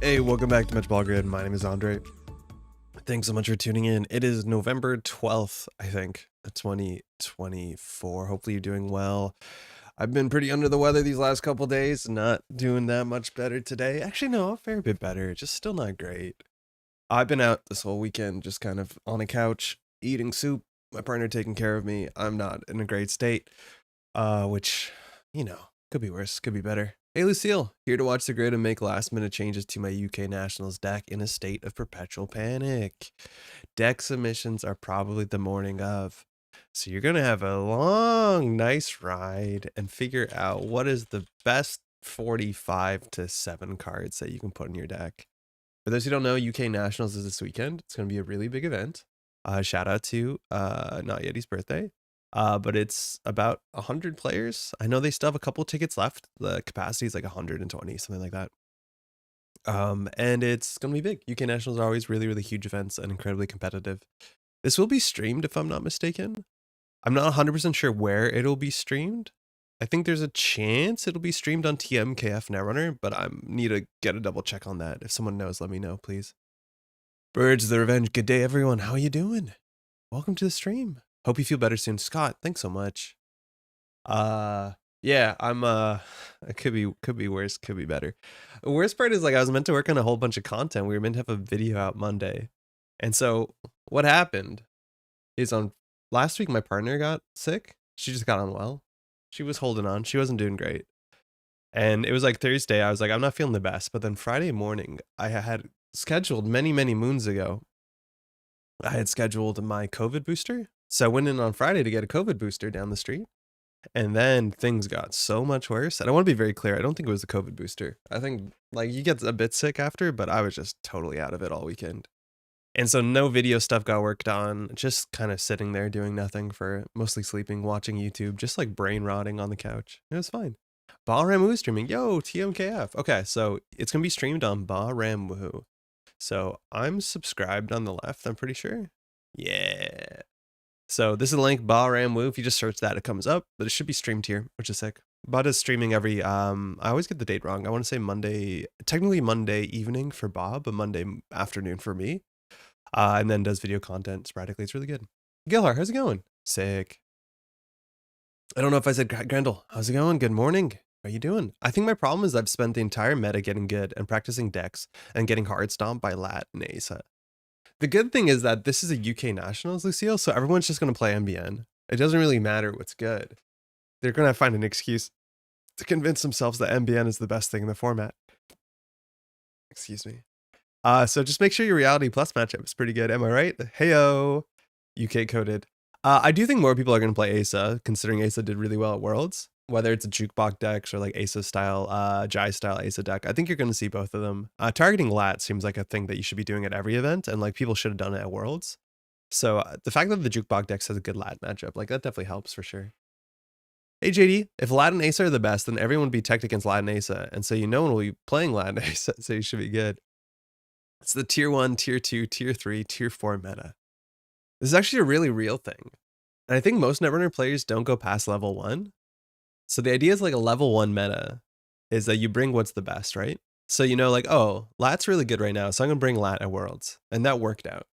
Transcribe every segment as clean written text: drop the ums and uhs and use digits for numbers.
Hey, welcome back to Métropole Grid. My name is Andre. Thanks so much for tuning in. It is November 12th, I think, 2024. Hopefully you're doing well. I've been pretty under the weather these last couple days, not doing that much better today. Actually, no, a fair bit better, just still not great. I've been out this whole weekend, just kind of on a couch, eating soup, my partner taking care of me. I'm not in a great state, which, you know, could be worse, could be better. Hey Lucille, here to watch the grid and make last minute changes to my UK Nationals deck in a state of perpetual panic. Deck submissions are probably the morning of. So you're going to have a long, nice ride and figure out what is the best 45 to 7 cards that you can put in your deck. For those who don't know, UK Nationals is this weekend. It's going to be a really big event. Shout out to Not Yeti's birthday. But it's about 100 players. I know they still have a couple tickets left. The capacity is like 120, something like that. And it's going to be big. UK Nationals are always really, really huge events and incredibly competitive. This will be streamed if I'm not mistaken. I'm not 100% sure where it'll be streamed. I think there's a chance it'll be streamed on TMKF Netrunner, but I need to get a double check on that. If someone knows, let me know, please. Birds of the Revenge, good day, everyone. How are you doing? Welcome to the stream. Hope you feel better soon. Scott, thanks so much. Yeah, I'm it could be worse, could be better. The worst part is, like, I was meant to work on a whole bunch of content. We were meant to have a video out Monday. And so what happened is on last week my partner got sick. She just got unwell. She was holding on. She wasn't doing great. And it was like Thursday, I was like, I'm not feeling the best. But then Friday morning, I had scheduled many moons ago. I had scheduled my COVID booster. So I went in on Friday to get a COVID booster down the street. And then things got so much worse. And I want to be very clear, I don't think it was the COVID booster. I think, like, you get a bit sick after, but I was just totally out of it all weekend. And so no video stuff got worked on, just kind of sitting there doing nothing for mostly sleeping, watching YouTube, just like brain rotting on the couch. It was fine. Bahram streaming. Yo, TMKF. Okay, so it's going to be streamed on Bahram. So I'm subscribed on the left, I'm pretty sure. Yeah. So this is the link, Bahram. If you just search that, it comes up, but it should be streamed here, which is sick. Ba is streaming every, I always get the date wrong. I want to say Monday, technically Monday evening for Bob, but Monday afternoon for me. And then does video content sporadically. It's really good. Gilhar, how's it going? Sick. I don't know if I said Grendel. How's it going? Good morning. How are you doing? I think my problem is I've spent the entire meta getting good and practicing decks and getting hard stomped by Lat and Aesop. The good thing is that this is a UK Nationals, Lucille, so everyone's just going to play MBN. It doesn't really matter what's good. They're going to find an excuse to convince themselves that MBN is the best thing in the format. Excuse me. So just make sure your Reality Plus matchup is pretty good. Am I right? Heyo, UK coded. I do think more people are going to play Aesop, considering Aesop did really well at Worlds. Whether it's a jukebox decks or like Aesop style, Jai style Aesop deck, I think you're going to see both of them. Targeting Lat seems like a thing that you should be doing at every event, and like people should have done it at Worlds. So the fact that the jukebox decks has a good Lat matchup, like that definitely helps for sure. Hey JD, if Lat and Aesop are the best, then everyone would be teched against Lat and Aesop, and so no one will be playing Lat and Aesop, so you should be good. It's the tier 1, tier 2, tier 3, tier 4 meta. This is actually a really real thing. And I think most Netrunner players don't go past level 1. So the idea is like a level 1 meta is that you bring what's the best, right? So like, oh, Lat's really good right now, so I'm going to bring Lat at Worlds. And that worked out.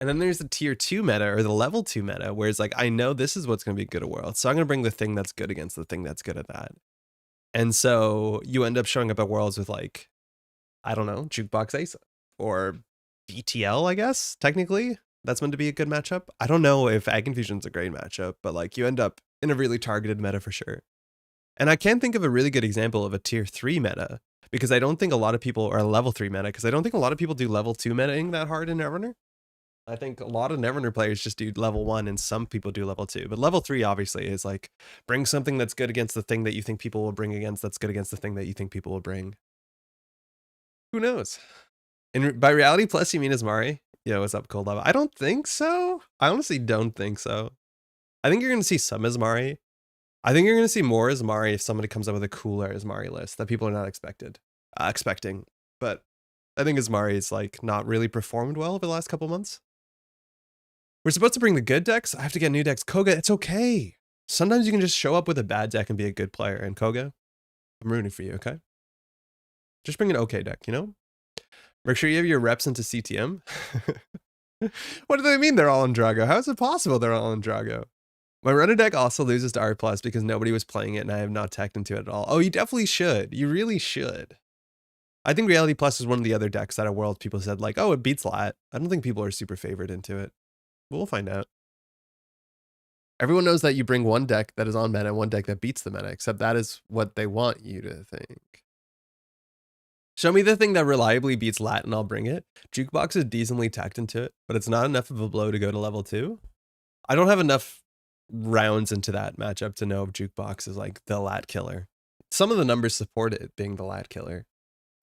And then there's the tier 2 meta or the level 2 meta where it's like, I know this is what's going to be good at Worlds. So I'm going to bring the thing that's good against the thing that's good at that. And so you end up showing up at Worlds with like, I don't know, Jukebox Aesop. Or BTL, I guess, technically. That's meant to be a good matchup. I don't know if Ag Infusion's a great matchup, but like you end up in a really targeted meta for sure. And I can't think of a really good example of a tier 3 meta, because I don't think a lot of people, or a level 3 meta, because I don't think a lot of people do level 2 metaing that hard in Netrunner. I think a lot of Netrunner players just do level 1 and some people do level 2. But level 3 obviously is like, bring something that's good against the thing that you think people will bring against that's good against the thing that you think people will bring. Who knows? And by Reality Plus, you mean Asmari? Yo, what's up, Cold Lava? I don't think so. I honestly don't think so. I think you're going to see some Asmari. I think you're going to see more Asmari if somebody comes up with a cooler Asmari list that people are not expecting. But I think Asmari is like not really performed well over the last couple months. We're supposed to bring the good decks. I have to get new decks. Koga, it's okay. Sometimes you can just show up with a bad deck and be a good player. And Koga, I'm rooting for you, okay? Just bring an okay deck, you know? Make sure you have your reps into CTM. What do they mean they're all in Drago? How is it possible they're all in Drago? My runner deck also loses to R+ because nobody was playing it and I have not teched into it at all. Oh, you definitely should. You really should. I think Reality Plus is one of the other decks that at World people said like, oh, it beats Lat. I don't think people are super favored into it. But we'll find out. Everyone knows that you bring one deck that is on meta and one deck that beats the meta, except that is what they want you to think. Show me the thing that reliably beats Lat and I'll bring it. Jukebox is decently tacked into it, but it's not enough of a blow to go to level 2. I don't have enough rounds into that matchup to know if Jukebox is like the Lat killer. Some of the numbers support it being the Lat killer.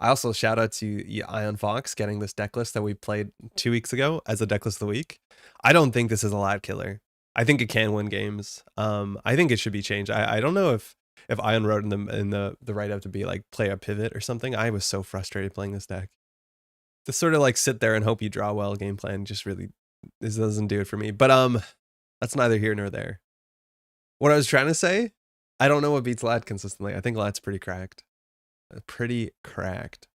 I also shout out to Ion Fox getting this deck list that we played 2 weeks ago as a deck list of the week. I don't think this is a Lat killer. I think it can win games. I think it should be changed. I don't know if Ion wrote in the write-up to be like play a pivot or something. I was so frustrated playing this deck. To sort of like sit there and hope you draw well game plan just really, this doesn't do it for me. But that's neither here nor there. What I was trying to say, I don't know what beats Lat consistently. I think Lat's pretty cracked. Pretty cracked.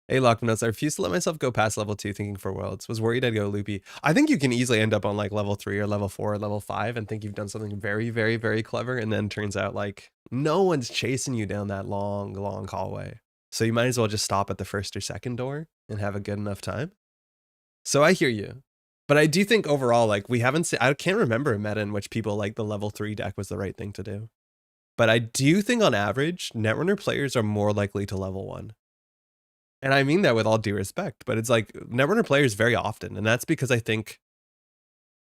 Hey, Lockman, I refuse to let myself go past level 2 thinking for Worlds. Was worried I'd go loopy. I think you can easily end up on like level 3 or level 4 or level 5 and think you've done something very, very, very clever. And then turns out like no one's chasing you down that long, long hallway. So you might as well just stop at the first or second door and have a good enough time. So I hear you. But I do think overall, like we haven't seen, I can't remember a meta in which people like the level 3 deck was the right thing to do. But I do think on average, Netrunner players are more likely to level 1. And I mean that with all due respect, but it's like Netrunner players very often. And that's because I think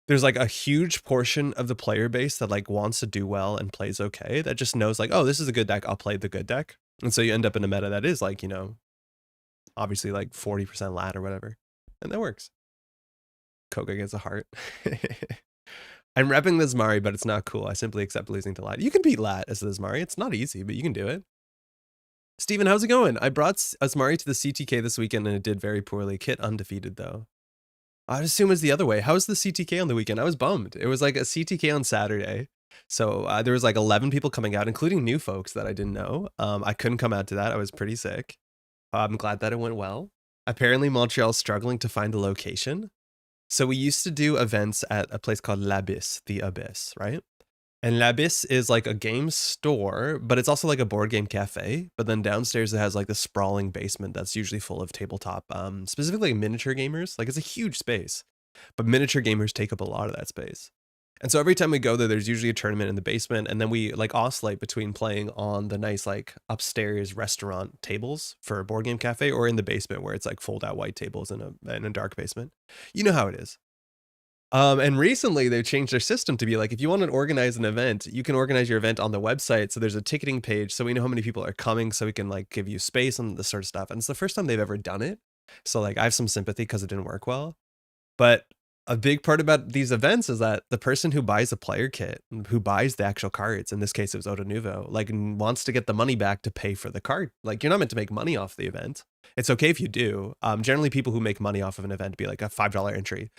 there's like a huge portion of the player base that like wants to do well and plays okay. That just knows like, oh, this is a good deck. I'll play the good deck. And so you end up in a meta that is like, you know, obviously like 40% lat or whatever. And that works. Koga gets a heart. I'm repping the Zmari, but it's not cool. I simply accept losing to Lat. You can beat Lat as the Zmari. It's not easy, but you can do it. Steven, how's it going? I brought Zmari to the CTK this weekend and it did very poorly. Kit undefeated though. I'd assume it's the other way. How's the CTK on the weekend? I was bummed. It was like a CTK on Saturday. So there was like 11 people coming out, including new folks that I didn't know. I couldn't come out to that. I was pretty sick. I'm glad that it went well. Apparently Montreal's struggling to find a location. So we used to do events at a place called L'Abyss, the Abyss, right? And L'Abyss is like a game store, but it's also like a board game cafe. But then downstairs it has like the sprawling basement that's usually full of tabletop, specifically miniature gamers. Like it's a huge space, but miniature gamers take up a lot of that space. And so every time we go there, there's usually a tournament in the basement, and then we like oscillate between playing on the nice like upstairs restaurant tables for a board game cafe or in the basement where it's like fold out white tables in a dark basement. You know how it is. And recently they've changed their system to be like, if you want to organize an event, you can organize your event on the website. So there's a ticketing page, so we know how many people are coming, so we can like give you space and this sort of stuff. And it's the first time they've ever done it. So like I have some sympathy because it didn't work well. But a big part about these events is that the person who buys a player kit, who buys the actual cards, in this case it was Odo Nuvo, like wants to get the money back to pay for the card. Like you're not meant to make money off the event. It's okay if you do. Generally people who make money off of an event be like a $5 entry,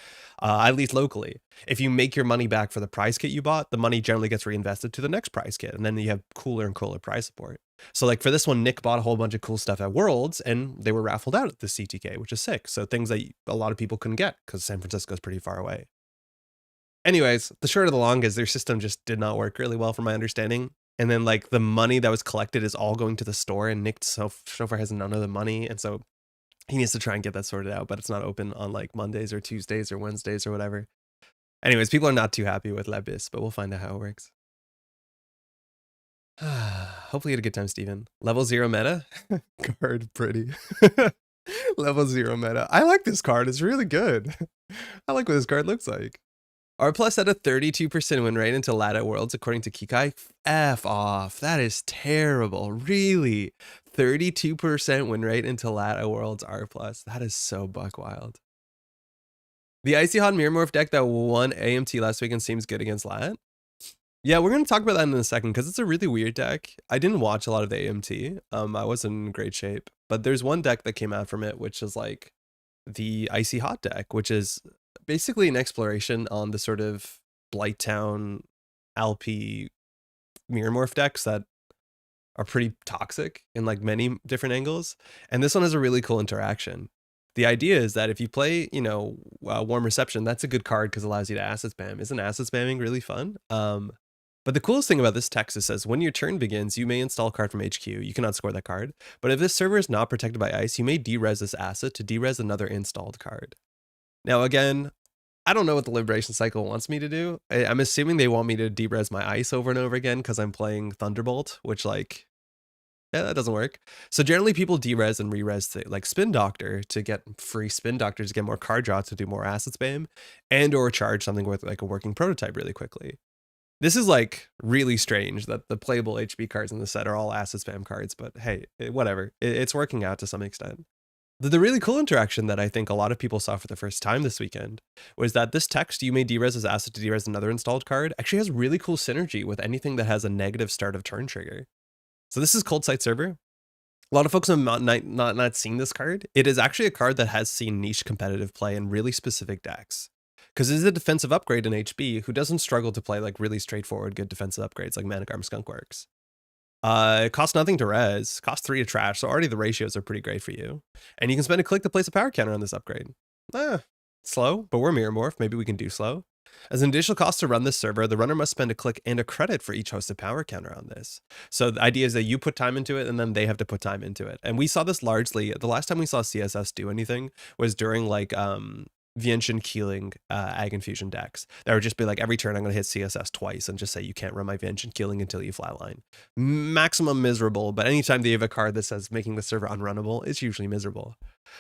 at least locally. If you make your money back for the prize kit you bought, the money generally gets reinvested to the next prize kit. And then you have cooler and cooler prize support. So like for this one, Nick bought a whole bunch of cool stuff at Worlds and they were raffled out at the CTK, which is sick. So things that a lot of people couldn't get because San Francisco is pretty far away. Anyways, the short of the long is their system just did not work really well from my understanding. And then like the money that was collected is all going to the store and Nick so far has none of the money. And so he needs to try and get that sorted out, but it's not open on like Mondays or Tuesdays or Wednesdays or whatever. Anyways, people are not too happy with L'Abyss, but we'll find out how it works. Hopefully you had a good time, Steven. Level 0 meta? Card pretty. Level 0 meta. I like this card. It's really good. I like what this card looks like. R+ had a 32% win rate into Lat at Worlds, according to Kikai. F off. That is terrible. Really? 32% win rate into Lat at Worlds R+. That is so buck wild. The Icy Hot MirrorMorph deck that won AMT last weekend seems good against Lat. Yeah, we're going to talk about that in a second because it's a really weird deck. I didn't watch a lot of the AMT. I wasn't in great shape, but there's one deck that came out from it, which is like the Icy Hot deck, which is basically an exploration on the sort of Blighttown LP MirrorMorph decks that are pretty toxic in like many different angles. And this one has a really cool interaction. The idea is that if you play, you know, Warm Reception, that's a good card because it allows you to asset spam. Isn't asset spamming really fun? But the coolest thing about this text is says, when your turn begins, you may install a card from HQ. You cannot score that card. But if this server is not protected by ice, you may derez this asset to derez another installed card. Now, again, I don't know what the Liberation Cycle wants me to do. I'm assuming they want me to derez my ice over and over again because I'm playing Thunderbolt, which like, yeah, that doesn't work. So generally people derez and re-res like Spin Doctor to get free Spin Doctors, to get more card draws, to do more asset spam, and or charge something with like a working prototype really quickly. This is like really strange that the playable HB cards in the set are all asset spam cards, but hey, whatever. It's working out to some extent. The really cool interaction that I think a lot of people saw for the first time this weekend was that this text, you may derez as asset to derez another installed card, actually has really cool synergy with anything that has a negative start of turn trigger. So this is Cold Sight Server. A lot of folks have not seen this card. It is actually a card that has seen niche competitive play in really specific decks. Because it is a defensive upgrade in HB who doesn't struggle to play like really straightforward good defensive upgrades like Manic Arm Skunkworks. It costs nothing to res, costs 3 to trash, so already the ratios are pretty great for you. And you can spend a click to place a power counter on this upgrade. Slow, but we're MirrorMorph, maybe we can do slow. As an additional cost to run this server, the runner must spend a click and a credit for each hosted power counter on this. So the idea is that you put time into it and then they have to put time into it. And we saw this largely, the last time we saw CSS do anything was during like Vientian Keeling Ag Infusion decks. That would just be like, every turn I'm going to hit CSS twice and just say you can't run my Vientian Keeling until you flatline. Maximum miserable, but anytime they have a card that says making the server unrunnable, it's usually miserable.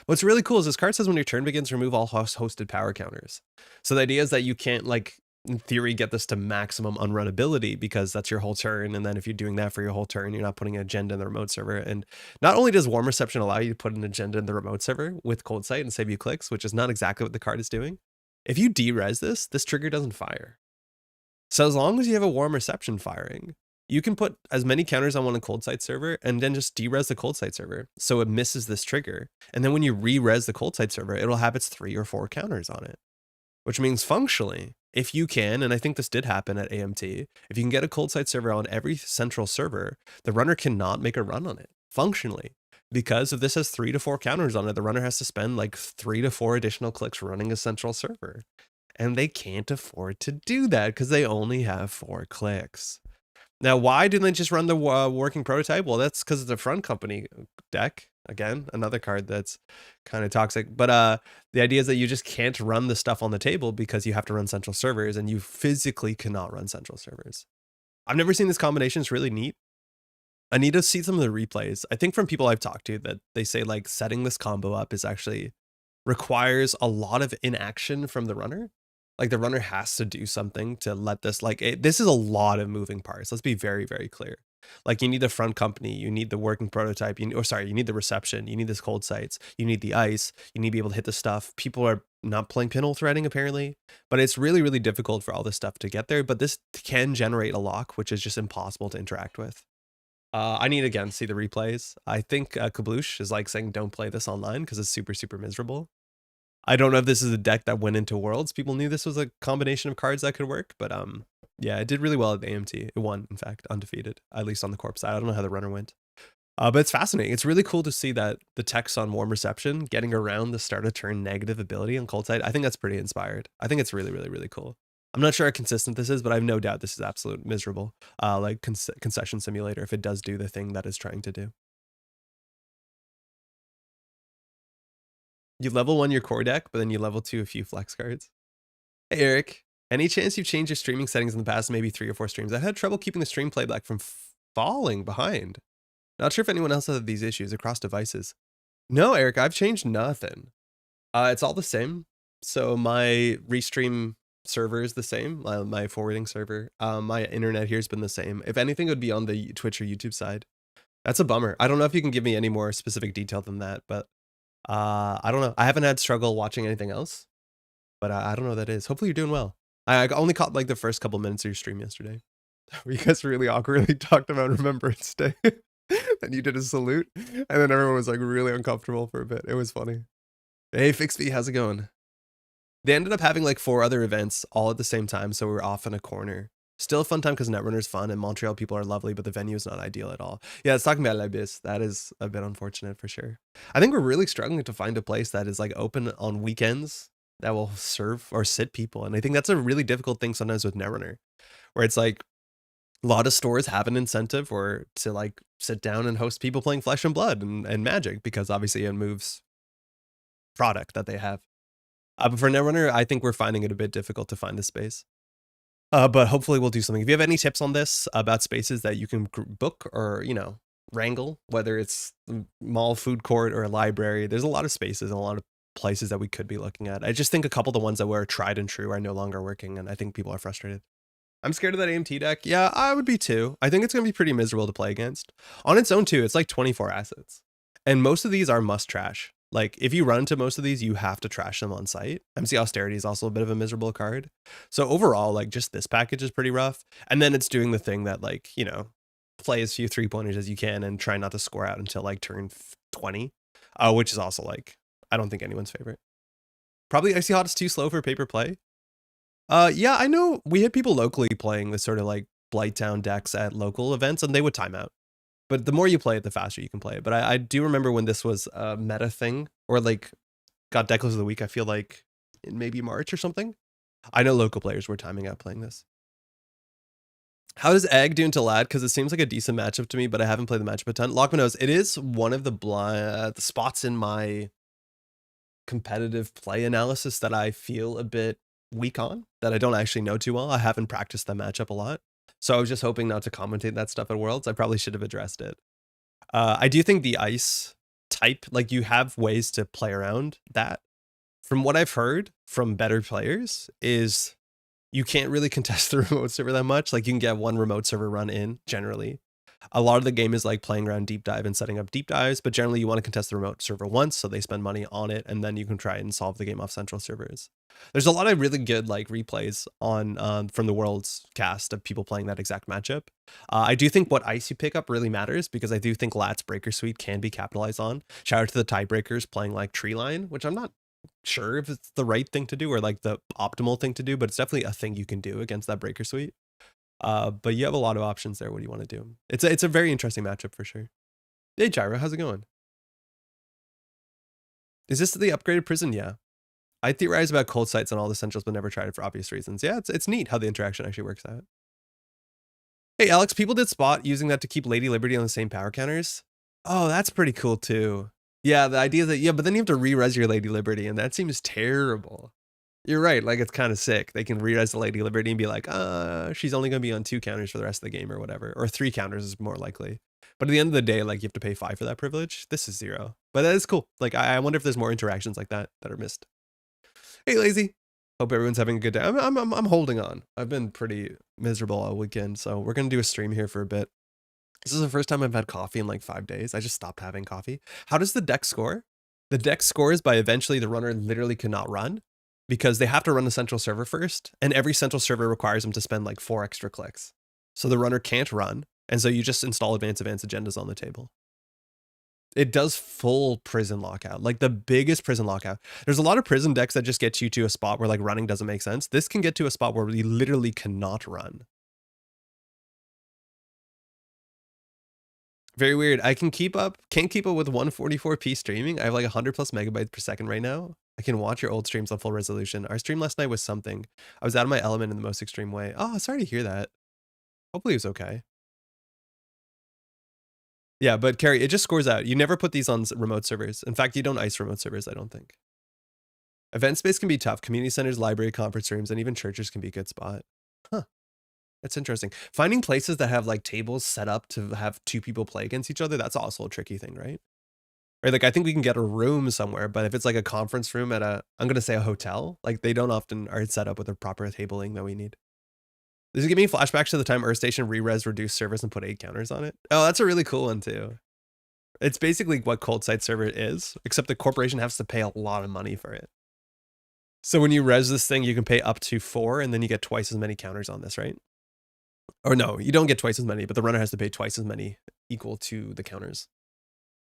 What's really cool is this card says when your turn begins, remove all hosted power counters. So the idea is that you can't like, in theory, get this to maximum unrunnability because that's your whole turn. And then if you're doing that for your whole turn, you're not putting an agenda in the remote server. And not only does Warm Reception allow you to put an agenda in the remote server with Cold Sight and save you clicks, which is not exactly what the card is doing. If you derez this trigger doesn't fire. So as long as you have a Warm Reception firing, you can put as many counters on one Cold Sight server and then just derez the Cold Sight server so it misses this trigger. And then when you re-res the Cold Sight server, it'll have its 3 or 4 counters on it. Which means functionally, if you can, and I think this did happen at AMT, if you can get a Cold Sight server on every central server, the runner cannot make a run on it, functionally. Because if this has 3 to 4 counters on it, the runner has to spend like 3 to 4 additional clicks running a central server. And they can't afford to do that because they only have 4 clicks. Now, why didn't they just run the working prototype? Well, that's because it's a front company deck. Again, another card that's kind of toxic. But the idea is that you just can't run the stuff on the table because you have to run central servers and you physically cannot run central servers. I've never seen this combination. It's really neat. I need to see some of the replays. I think from people I've talked to that they say like setting this combo up is actually requires a lot of inaction from the runner. Like the runner has to do something to let this, like, this is a lot of moving parts. Let's be very, very clear. Like you need the front company, you need the working prototype, you need the reception, you need this Cold Sights, you need the ice, you need to be able to hit the stuff. People are not playing pinhole threading apparently, but it's really, really difficult for all this stuff to get there. But this can generate a lock, which is just impossible to interact with. I need again see the replays. I think Kabloosh is like saying don't play this online because it's super, super miserable. I don't know if this is a deck that went into Worlds. People knew this was a combination of cards that could work, but yeah, it did really well at the AMT. It won, in fact, undefeated, at least on the corp side. I don't know how the runner went. But it's fascinating. It's really cool to see that the text on Warm Reception getting around the start of turn negative ability on Cold Sight. I think that's pretty inspired. I think it's really, really, really cool. I'm not sure how consistent this is, but I have no doubt this is absolute miserable. Like concession simulator if it does do the thing that it's trying to do. You level 1 your core deck, but then you level 2 a few flex cards. Hey, Eric. Any chance you've changed your streaming settings in the past, maybe 3 or 4 streams? I've had trouble keeping the stream playback from falling behind. Not sure if anyone else has these issues across devices. No, Eric, I've changed nothing. It's all the same. So my restream server is the same, my forwarding server. My internet here has been the same. If anything, it would be on the Twitch or YouTube side. That's a bummer. I don't know if you can give me any more specific detail than that, but I don't know. I haven't had struggle watching anything else, but I don't know what that is. Hopefully you're doing well. I only caught like the first couple minutes of your stream yesterday. You guys really awkwardly talked about Remembrance Day. And you did a salute, and then everyone was like really uncomfortable for a bit. It was funny. Hey, Fixby, how's it going? They ended up having like 4 other events all at the same time, so we were off in a corner. Still a fun time because Netrunner's fun and Montreal people are lovely, but the venue is not ideal at all. Yeah, it's talking about l'Abyss. That is a bit unfortunate for sure. I think we're really struggling to find a place that is like open on weekends that will serve or sit people. And I think that's a really difficult thing sometimes with Netrunner, where it's like a lot of stores have an incentive or to like sit down and host people playing Flesh and Blood and Magic, because obviously it moves product that they have. But for Netrunner, I think we're finding it a bit difficult to find the space. But hopefully we'll do something. If you have any tips on this about spaces that you can book or, you know, wrangle, whether it's a mall, food court, or a library, there's a lot of spaces and a lot of places that we could be looking at. I just think a couple of the ones that were tried and true are no longer working, and I think people are frustrated. I'm scared of that AMT deck. Yeah, I would be too. I think it's going to be pretty miserable to play against. On its own too, it's like 24 assets. And most of these are must trash. Like, if you run into most of these, you have to trash them on site. MC Austerity is also a bit of a miserable card. So overall, like, just this package is pretty rough. And then it's doing the thing that, like, you know, play as few 3-pointers as you can and try not to score out until, like, turn 20. Which is also, like, I don't think anyone's favorite. Probably Icy Hot is too slow for paper play. Yeah, I know we had people locally playing this sort of, like, Blighttown decks at local events, and they would time out. But the more you play it, the faster you can play it. But I do remember when this was a meta thing, or like got Decklist of the Week, I feel like in maybe March or something. I know local players were timing out playing this. How does Egg do into Lad? Because it seems like a decent matchup to me, but I haven't played the matchup a ton. Lockman knows it is one of the spots in my competitive play analysis that I feel a bit weak on, that I don't actually know too well. I haven't practiced that matchup a lot. So I was just hoping not to commentate that stuff at Worlds. I probably should have addressed it. I do think the ice type, like, you have ways to play around that. From what I've heard from better players is you can't really contest the remote server that much. Like, you can get one remote server run in generally. A lot of the game is like playing around deep dive and setting up deep dives, but generally you want to contest the remote server once, so they spend money on it, and then you can try and solve the game off central servers. There's a lot of really good like replays on from the World's cast of people playing that exact matchup. I do think what ice you pick up really matters, because I do think Lat's Breaker Suite can be capitalized on. Shout out to the tiebreakers playing like Tree Line, which I'm not sure if it's the right thing to do or like the optimal thing to do, but it's definitely a thing you can do against that Breaker Suite. But you have a lot of options there. What do you want to do? It's a very interesting matchup for sure. Hey Gyro, how's it going? Is this the upgraded prison? Yeah. I theorize about cold sites on all the centrals, but never tried it for obvious reasons. Yeah, it's neat how the interaction actually works out. Hey Alex, people did spot using that to keep Lady Liberty on the same power counters. Oh, that's pretty cool too. Yeah, the idea that, yeah, but then you have to re-res your Lady Liberty, and that seems terrible. You're right, like, it's kind of sick. They can re-res the Lady Liberty and be like, she's only going to be on 2 counters for the rest of the game or whatever. Or 3 counters is more likely. But at the end of the day, like, you have to pay 5 for that privilege. This is 0. But that is cool. Like, I wonder if there's more interactions like that are missed. Hey, Lazy. Hope everyone's having a good day. I'm holding on. I've been pretty miserable all weekend, so we're going to do a stream here for a bit. This is the first time I've had coffee in like 5 days. I just stopped having coffee. How does the deck score? The deck scores by eventually the runner literally cannot run, because they have to run the central server first, and every central server requires them to spend like 4 extra clicks. So the runner can't run, and so you just install advanced agendas on the table. It does full prison lockout, like the biggest prison lockout. There's a lot of prison decks that just get you to a spot where like running doesn't make sense. This can get to a spot where we literally cannot run. Very weird. I can't keep up with 144p streaming. I have like 100 plus megabytes per second right now. I can watch your old streams on full resolution. Our stream last night was something. I was out of my element in the most extreme way. Oh, sorry to hear that. Hopefully it was okay. Yeah, but Carrie, it just scores out. You never put these on remote servers. In fact, you don't ice remote servers, I don't think. Event space can be tough. Community centers, library, conference rooms, and even churches can be a good spot. Huh. That's interesting. Finding places that have like tables set up to have 2 people play against each other, that's also a tricky thing, right? Right, like I think we can get a room somewhere, but if it's like a conference room at I'm going to say a hotel, like they don't often are set up with the proper tabling that we need. This is giving me flashbacks to the time Earth Station re-res reduced servers and put 8 counters on it. Oh, that's a really cool one too. It's basically what cold site server is, except the corporation has to pay a lot of money for it. So when you res this thing, you can pay up to 4, and then you get twice as many counters on this, right? Or no, you don't get twice as many, but the runner has to pay twice as many equal to the counters.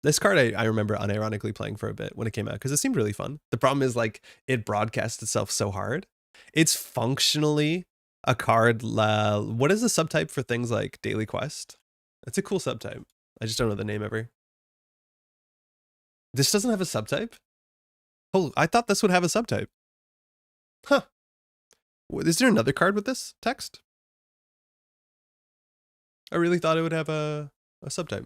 This card I remember unironically playing for a bit when it came out, because it seemed really fun. The problem is like it broadcasts itself so hard. It's functionally a card. What is the subtype for things like Daily Quest? It's a cool subtype. I just don't know the name ever. This doesn't have a subtype? Oh, I thought this would have a subtype. Huh. Is there another card with this text? I really thought it would have a subtype.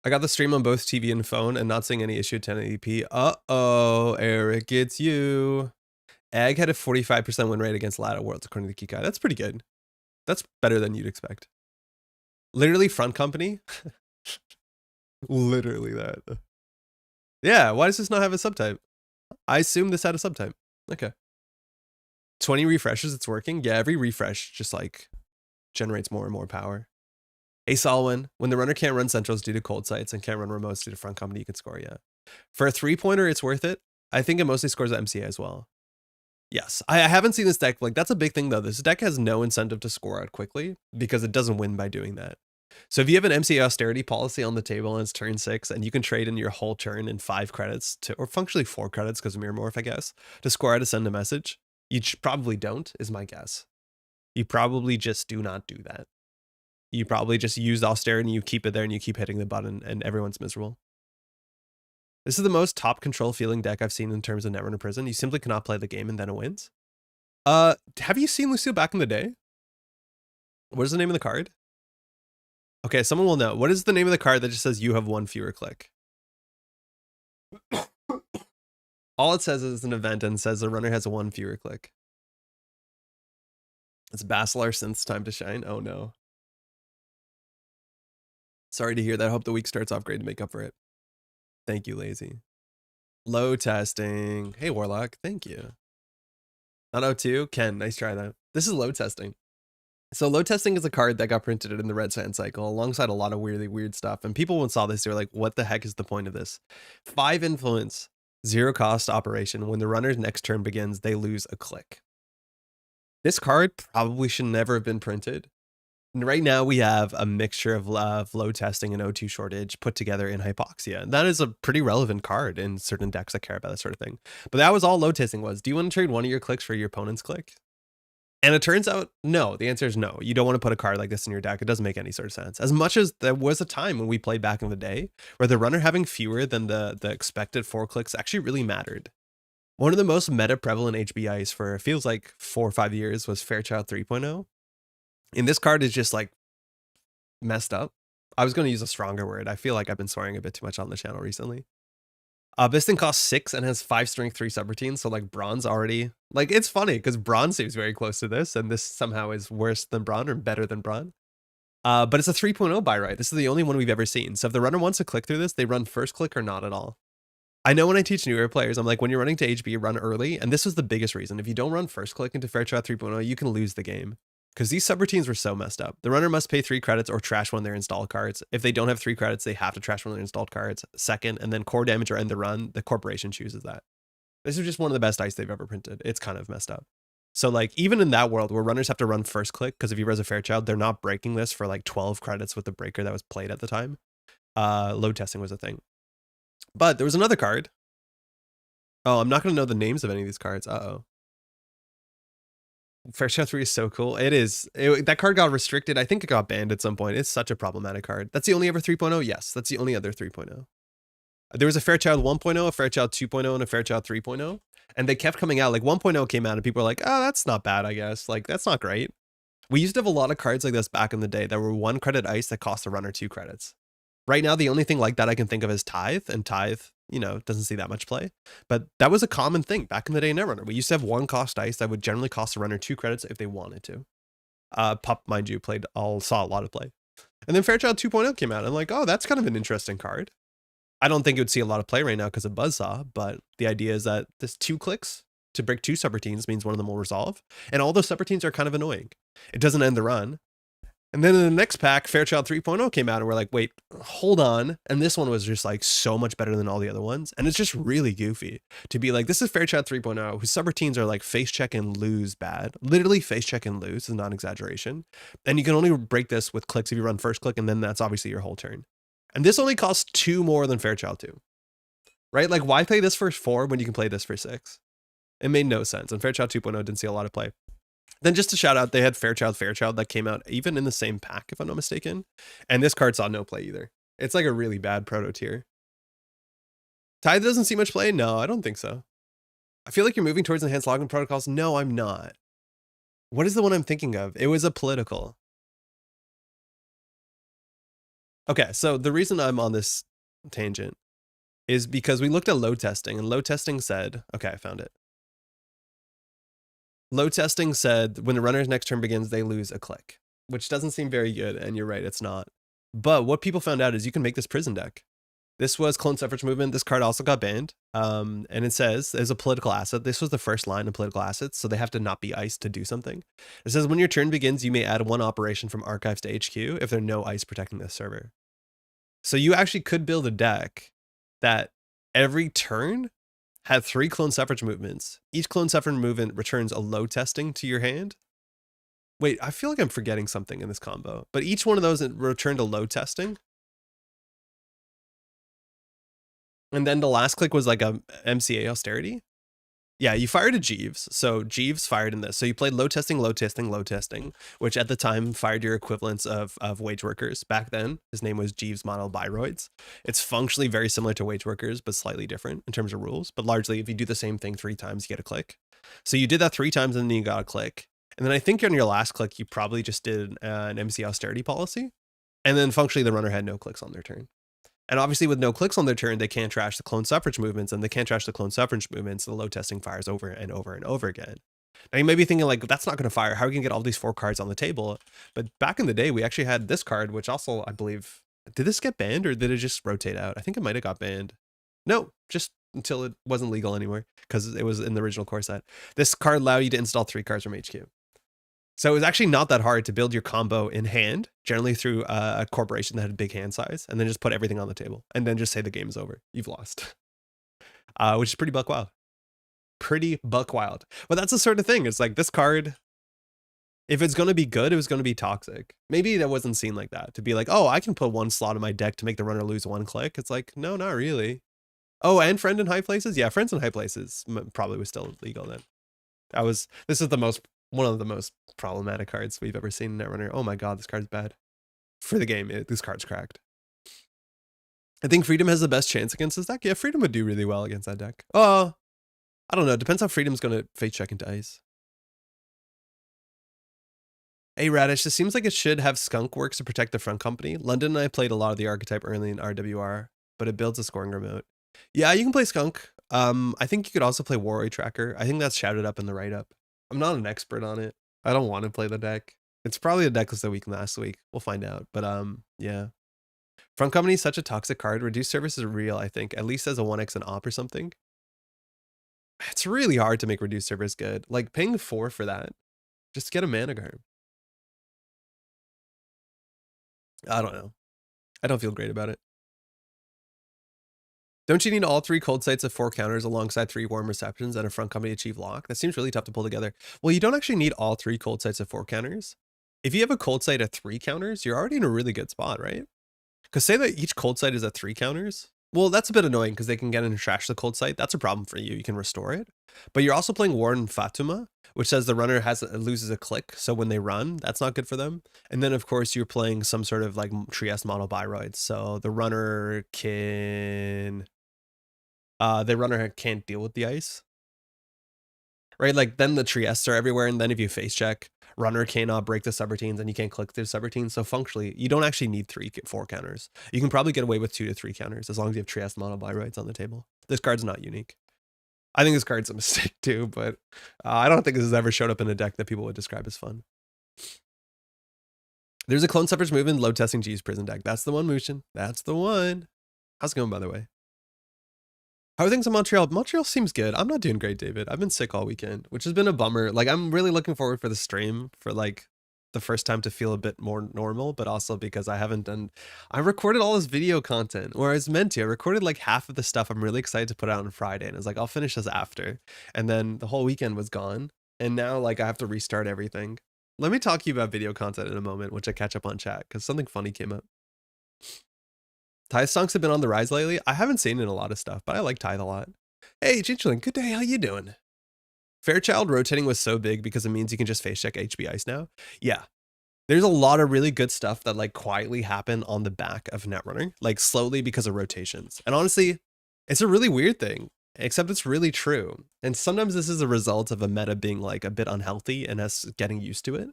I got the stream on both TV and phone and not seeing any issue at 1080p. Uh-oh, Eric, it's you. Egg had a 45% win rate against Ladder Worlds, according to the Kikai. That's pretty good. That's better than you'd expect. Literally front company. Literally that. Yeah, why does this not have a subtype? I assume this had a subtype. Okay. 20 refreshes, it's working. Yeah, every refresh just like generates more and more power. Aesop win. When the runner can't run centrals due to cold sites and can't run remotes due to front company, you can score, yeah. For a 3-pointer, it's worth it. I think it mostly scores at MCA as well. Yes, I haven't seen this deck. Like, that's a big thing, though. This deck has no incentive to score out quickly because it doesn't win by doing that. So if you have an MCA austerity policy on the table and it's turn 6 and you can trade in your whole turn in 5 credits to, or functionally 4 credits because of MirrorMorph, I guess, to score out to send a message, you probably don't, is my guess. You probably just do not do that. You probably just use austerity and you keep it there and you keep hitting the button and everyone's miserable. This is the most top control feeling deck I've seen in terms of Netrunner Prison. You simply cannot play the game and then it wins. Have you seen Lucille back in the day? What is the name of the card? Okay, someone will know. What is the name of the card that just says you have 1 fewer click? All it says is an event and says the runner has 1 fewer click. It's Basilar Synth's time to shine. Oh no. Sorry to hear that. I hope the week starts off great to make up for it. Thank you, Lazy. Low testing. Hey, Warlock. Thank you. Not O2. Ken, nice try that. This is low testing. So low testing is a card that got printed in the Red Sand cycle alongside a lot of really weird stuff. And people when saw this, they were like, what the heck is the point of this? 5 influence, 0 cost operation. When the runner's next turn begins, they lose a click. This card probably should never have been printed. And right now we have a mixture of low testing and O2 shortage put together in Hypoxia. And that is a pretty relevant card in certain decks that care about that sort of thing. But that was all low testing was. Do you want to trade one of your clicks for your opponent's click? And it turns out, no. The answer is no. You don't want to put a card like this in your deck. It doesn't make any sort of sense. As much as there was a time when we played back in the day where the runner having fewer than the expected 4 clicks actually really mattered. One of the most meta prevalent HBIs for it feels like 4 or 5 years was Fairchild 3.0. And this card is just like messed up. I was going to use a stronger word. I feel like I've been swearing a bit too much on the channel recently. This thing costs 6 and has 5 strength 3 subroutines. So like bronze already, like it's funny because bronze seems very close to this. And this somehow is worse than bronze or better than bronze. But it's a 3.0 buy right. This is the only one we've ever seen. So if the runner wants to click through this, they run first click or not at all. I know when I teach newer players, I'm like, when you're running to HB, run early. And this was the biggest reason. If you don't run first click into Fairchild 3.0, you can lose the game. Because these subroutines were so messed up. The runner must pay 3 credits or trash one of their installed cards. If they don't have 3 credits, they have to trash one of their installed cards. Second, and then core damage or end the run, the corporation chooses that. This is just one of the best dice they've ever printed. It's kind of messed up. So like, even in that world where runners have to run first click, because if you res a Fairchild, they're not breaking this for like 12 credits with the breaker that was played at the time. Load testing was a thing. But there was another card. Oh, I'm not going to know the names of any of these cards. Uh-oh. Fairchild 3 is so cool. It is. That card got restricted. I think it got banned at some point. It's such a problematic card. That's the only ever 3.0? Yes, that's the only other 3.0. There was a Fairchild 1.0, a Fairchild 2.0, and a Fairchild 3.0. And they kept coming out. Like 1.0 came out and people were like, oh, that's not bad, I guess. Like, that's not great. We used to have a lot of cards like this back in the day that were 1 credit ice that cost the runner 2 credits. Right now, the only thing like that I can think of is Tithe, and Tithe, you know, doesn't see that much play. But that was a common thing back in the day in Netrunner. We used to have 1 cost ice that would generally cost the runner 2 credits if they wanted to. Pup, mind you, saw a lot of play. And then Fairchild 2.0 came out. And I'm like, oh, that's kind of an interesting card. I don't think it would see a lot of play right now because of Buzzsaw, but the idea is that this 2 clicks to break 2 subroutines means one of them will resolve. And all those subroutines are kind of annoying. It doesn't end the run. And then in the next pack, Fairchild 3.0 came out and we're like, wait, hold on. And this one was just like so much better than all the other ones. And it's just really goofy to be like, this is Fairchild 3.0, whose subroutines are like face check and lose bad. Literally face check and lose is not an exaggeration. And you can only break this with clicks if you run first click, and then that's obviously your whole turn. And this only costs 2 more than Fairchild 2. Right? Like, why play this for 4 when you can play this for 6? It made no sense. And Fairchild 2.0 didn't see a lot of play. Then just to shout out, they had Fairchild that came out even in the same pack, if I'm not mistaken. And this card saw no play either. It's like a really bad proto tier. Tithe doesn't see much play? No, I don't think so. I feel like you're moving towards enhanced login protocols. No, I'm not. What is the one I'm thinking of? It was a political. Okay, so the reason I'm on this tangent is because we looked at load testing, and load testing said, okay, I found it. Load testing said when the runner's next turn begins, they lose a click, which doesn't seem very good, and you're right, it's not. But what people found out is you can make this prison deck. This was Clone Suffrage Movement. This card also got banned. And it says, as a political asset, this was the first line of political assets, so they have to not be iced to do something. It says, when your turn begins, you may add one operation from archives to HQ if there are no ice protecting this server. So you actually could build a deck that every turn had 3 Clone Suffrage movements. Each Clone Suffrage movement returns a load testing to your hand. Wait, I feel like I'm forgetting something in this combo, but each one of those returned a load testing. And then the last click was like a MCA austerity. Yeah, you fired a Jeeves. So Jeeves fired in this. So you played load testing, load testing, load testing, which at the time fired your equivalents of wage workers. Back then, his name was Jeeves Model Biroids. It's functionally very similar to wage workers, but slightly different in terms of rules. But largely, if you do the same thing 3 times, you get a click. So you did that 3 times and then you got a click. And then I think on your last click, you probably just did an MC austerity policy. And then functionally, the runner had no clicks on their turn. And obviously with no clicks on their turn, they can't trash the clone suffrage movements, and they can't trash the clone suffrage movements. So the load testing fires over and over and over again. Now you may be thinking like, that's not going to fire. How are we going to get all these 4 cards on the table? But back in the day, we actually had this card, which also, I believe, did this get banned or did it just rotate out? I think it might have got banned. No, just until it wasn't legal anymore because it was in the original core set. This card allowed you to install 3 cards from HQ. So it was actually not that hard to build your combo in hand, generally through a corporation that had a big hand size, and then just put everything on the table, and then just say the game's over. You've lost. Which is pretty buck wild. Pretty buck wild. But that's the sort of thing. It's like this card, if it's going to be good, it was going to be toxic. Maybe that wasn't seen like that. To be like, oh, I can put 1 slot in my deck to make the runner lose 1 click. It's like, no, not really. Oh, and Friend in High Places? Yeah, Friends in High Places probably was still legal then. This is one of the most problematic cards we've ever seen in Netrunner. Oh my god, this card's bad. For the game, this card's cracked. I think Freedom has the best chance against this deck. Yeah, Freedom would do really well against that deck. Oh, I don't know. It depends how Freedom's going to fate check into ice. Hey, Radish, this seems like it should have Skunk Works to protect the front company. London and I played a lot of the archetype early in RWR, but it builds a scoring remote. Yeah, you can play Skunk. I think you could also play Warrior Tracker. I think that's shouted up in the write-up. I'm not an expert on it. I don't want to play the deck. It's probably a decklist that we can last week. We'll find out. But yeah. Front company is such a toxic card. Reduced service is real, I think. At least as a 1x and op or something. It's really hard to make reduced service good. Like paying 4 for that. Just get a mana garb. I don't know. I don't feel great about it. Don't you need all 3 cold sites of 4 counters alongside 3 warm receptions and a front company achieve lock? That seems really tough to pull together. Well, you don't actually need all 3 cold sites of 4 counters. If you have a cold site at 3 counters, you're already in a really good spot, right? Because say that each cold site is at 3 counters. Well, that's a bit annoying because they can get in and trash the cold site. That's a problem for you. You can restore it. But you're also playing Warren Fatuma, which says the runner loses a click. So when they run, that's not good for them. And then, of course, you're playing some sort of like Trieste model Biroids. So the runner can... the runner can't deal with the ice, right? Like then the Triestes are everywhere, and then if you face check, runner cannot break the subroutines, and you can't click through subroutines. So functionally, you don't actually need 4 counters. You can probably get away with 2 to 3 counters as long as you have Trieste mono Biroids on the table. This card's not unique. I think this card's a mistake too, but I don't think this has ever showed up in a deck that people would describe as fun. There's a clone suffrage movement load testing G's prison deck. That's the one, Mushin. That's the one. How's it going, by the way? How are things in Montreal? Montreal seems good. I'm not doing great, David. I've been sick all weekend, which has been a bummer. Like, I'm really looking forward for the stream for like the first time to feel a bit more normal, but also because I recorded all this video content where I was meant to. I recorded like half of the stuff I'm really excited to put out on Friday, and I was like, I'll finish this after. And then the whole weekend was gone. And now like I have to restart everything. Let me talk to you about video content in a moment, which I catch up on chat because something funny came up. Tithe songs have been on the rise lately. I haven't seen it in a lot of stuff, but I like Tithe a lot. Hey, Ginchlin, good day. How you doing? Fairchild rotating was so big because it means you can just face check HB Ice now. Yeah. There's a lot of really good stuff that like quietly happen on the back of Netrunner, like slowly because of rotations. And honestly, it's a really weird thing, except it's really true. And sometimes this is a result of a meta being like a bit unhealthy and us getting used to it.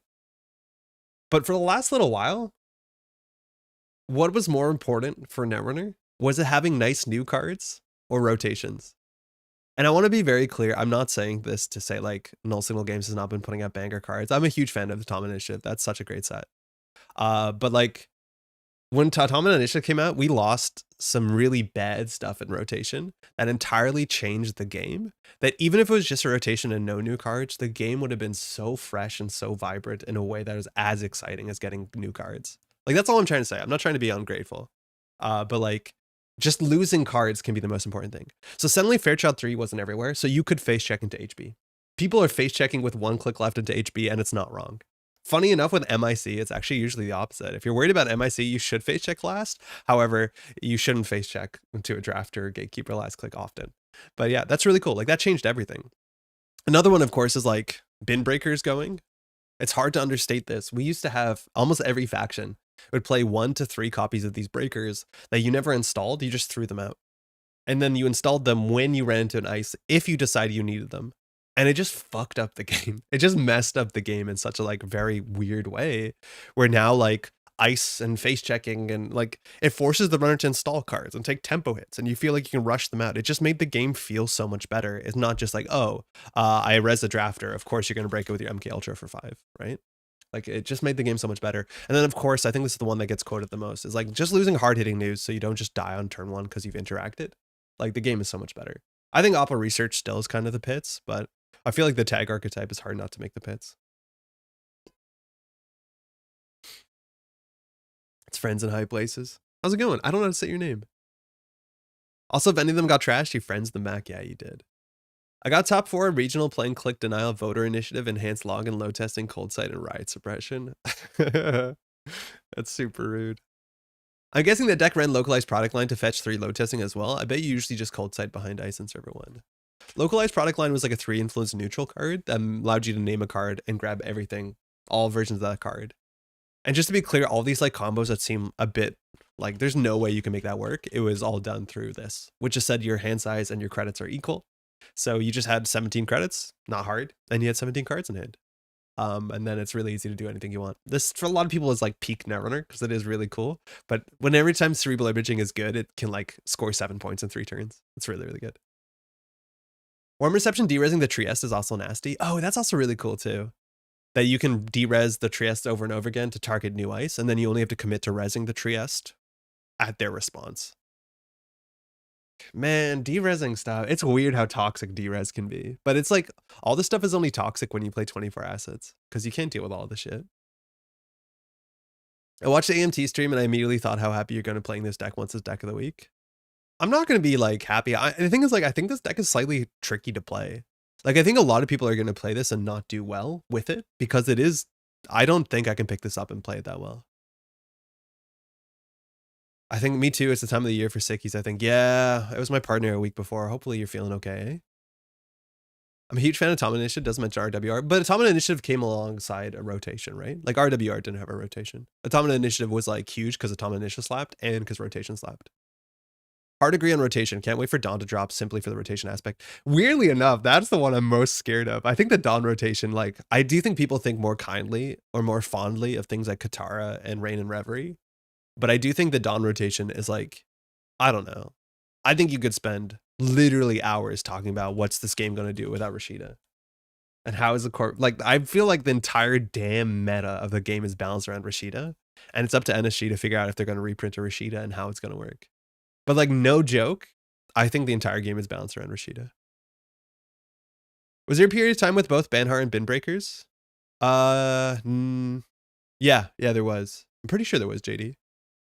But for the last little while, what was more important for Netrunner? Was it having nice new cards or rotations? And I want to be very clear. I'm not saying this to say like Null Signal Games has not been putting out banger cards. I'm a huge fan of the Tom Initiative. That's such a great set. But like when Tom Initiative came out, we lost some really bad stuff in rotation that entirely changed the game. That even if it was just a rotation and no new cards, the game would have been so fresh and so vibrant in a way that was as exciting as getting new cards. Like that's all I'm trying to say. I'm not trying to be ungrateful. But like just losing cards can be the most important thing. So suddenly Fairchild 3 wasn't everywhere, so you could face check into HB. People are face checking with one click left into HB, and it's not wrong. Funny enough, with MIC, it's actually usually the opposite. If you're worried about MIC, you should face check last. However, you shouldn't face check into a drafter or gatekeeper last click often. But yeah, that's really cool. Like that changed everything. Another one, of course, is like bin breakers going. It's hard to understate this. We used to have almost every faction would play 1 to 3 copies of these breakers that you never installed. You just threw them out. And then you installed them when you ran into an ice, if you decided you needed them. And it just fucked up the game. It just messed up the game in such a like very weird way, where now like ice and face checking and like it forces the runner to install cards and take tempo hits, and you feel like you can rush them out. It just made the game feel so much better. It's not just like, oh, I res the drafter. Of course you're going to break it with your MK Ultra for 5, right? Like it just made the game so much better. And then of course, I think this is the one that gets quoted the most, is like just losing hard hitting news so you don't just die on turn 1 because you've interacted. Like the game is so much better. I think Oppa Research still is kind of the pits, but I feel like the tag archetype is hard not to make the pits. It's friends in high places. How's it going? I don't know how to say your name. Also, if any of them got trashed, you friends them back. Yeah, you did. I got top 4 regional playing click denial, voter initiative, enhanced log and load testing, cold site, and riot suppression. That's super rude. I'm guessing the deck ran localized product line to fetch 3 load testing as well. I bet you usually just cold site behind ice in server 1. Localized product line was like a 3 influence neutral card that allowed you to name a card and grab everything, all versions of that card. And just to be clear, all these like combos that seem a bit like there's no way you can make that work, it was all done through this, which just said your hand size and your credits are equal. So you just had 17 credits, not hard, and you had 17 cards in hand. And then it's really easy to do anything you want. This for a lot of people is like peak Netrunner because it is really cool. But when every time cerebral imaging is good, it can like score 7 points in 3 turns. It's really, really good. Warm reception deresing the Trieste is also nasty. Oh, that's also really cool too. That you can derez the Trieste over and over again to target new ice, and then you only have to commit to resing the Trieste at their response. Man, deresing stuff. It's weird how toxic derez can be. But it's like all this stuff is only toxic when you play 24 assets because you can't deal with all this shit. I watched the AMT stream and I immediately thought how happy you're going to playing this deck once it's deck of the week. I'm not going to be like happy. The thing is like, I think this deck is slightly tricky to play. Like, I think a lot of people are going to play this and not do well with it because it is, I don't think I can pick this up and play it that well. I think me too. It's the time of the year for sickies. I think, yeah, it was my partner a week before. Hopefully you're feeling okay. I'm a huge fan of Atomic Initiative. Doesn't mention RWR, but Atomic Initiative came alongside a rotation, right? Like RWR didn't have a rotation. Atomic Initiative was like huge because Atomic Initiative slapped and because rotation slapped. Hard agree on rotation. Can't wait for Dawn to drop simply for the rotation aspect. Weirdly enough, that's the one I'm most scared of. I think the Dawn rotation, like, I do think people think more kindly or more fondly of things like Katara and Rain and Reverie. But I do think the Dawn rotation is like, I don't know. I think you could spend literally hours talking about what's this game going to do without Rashida. And how is the core, like, I feel like the entire damn meta of the game is balanced around Rashida. And it's up to NSG to figure out if they're going to reprint a Rashida and how it's going to work. But like, no joke, I think the entire game is balanced around Rashida. Was there a period of time with both Banhar and Bin Breakers? Yeah, there was. I'm pretty sure there was, JD.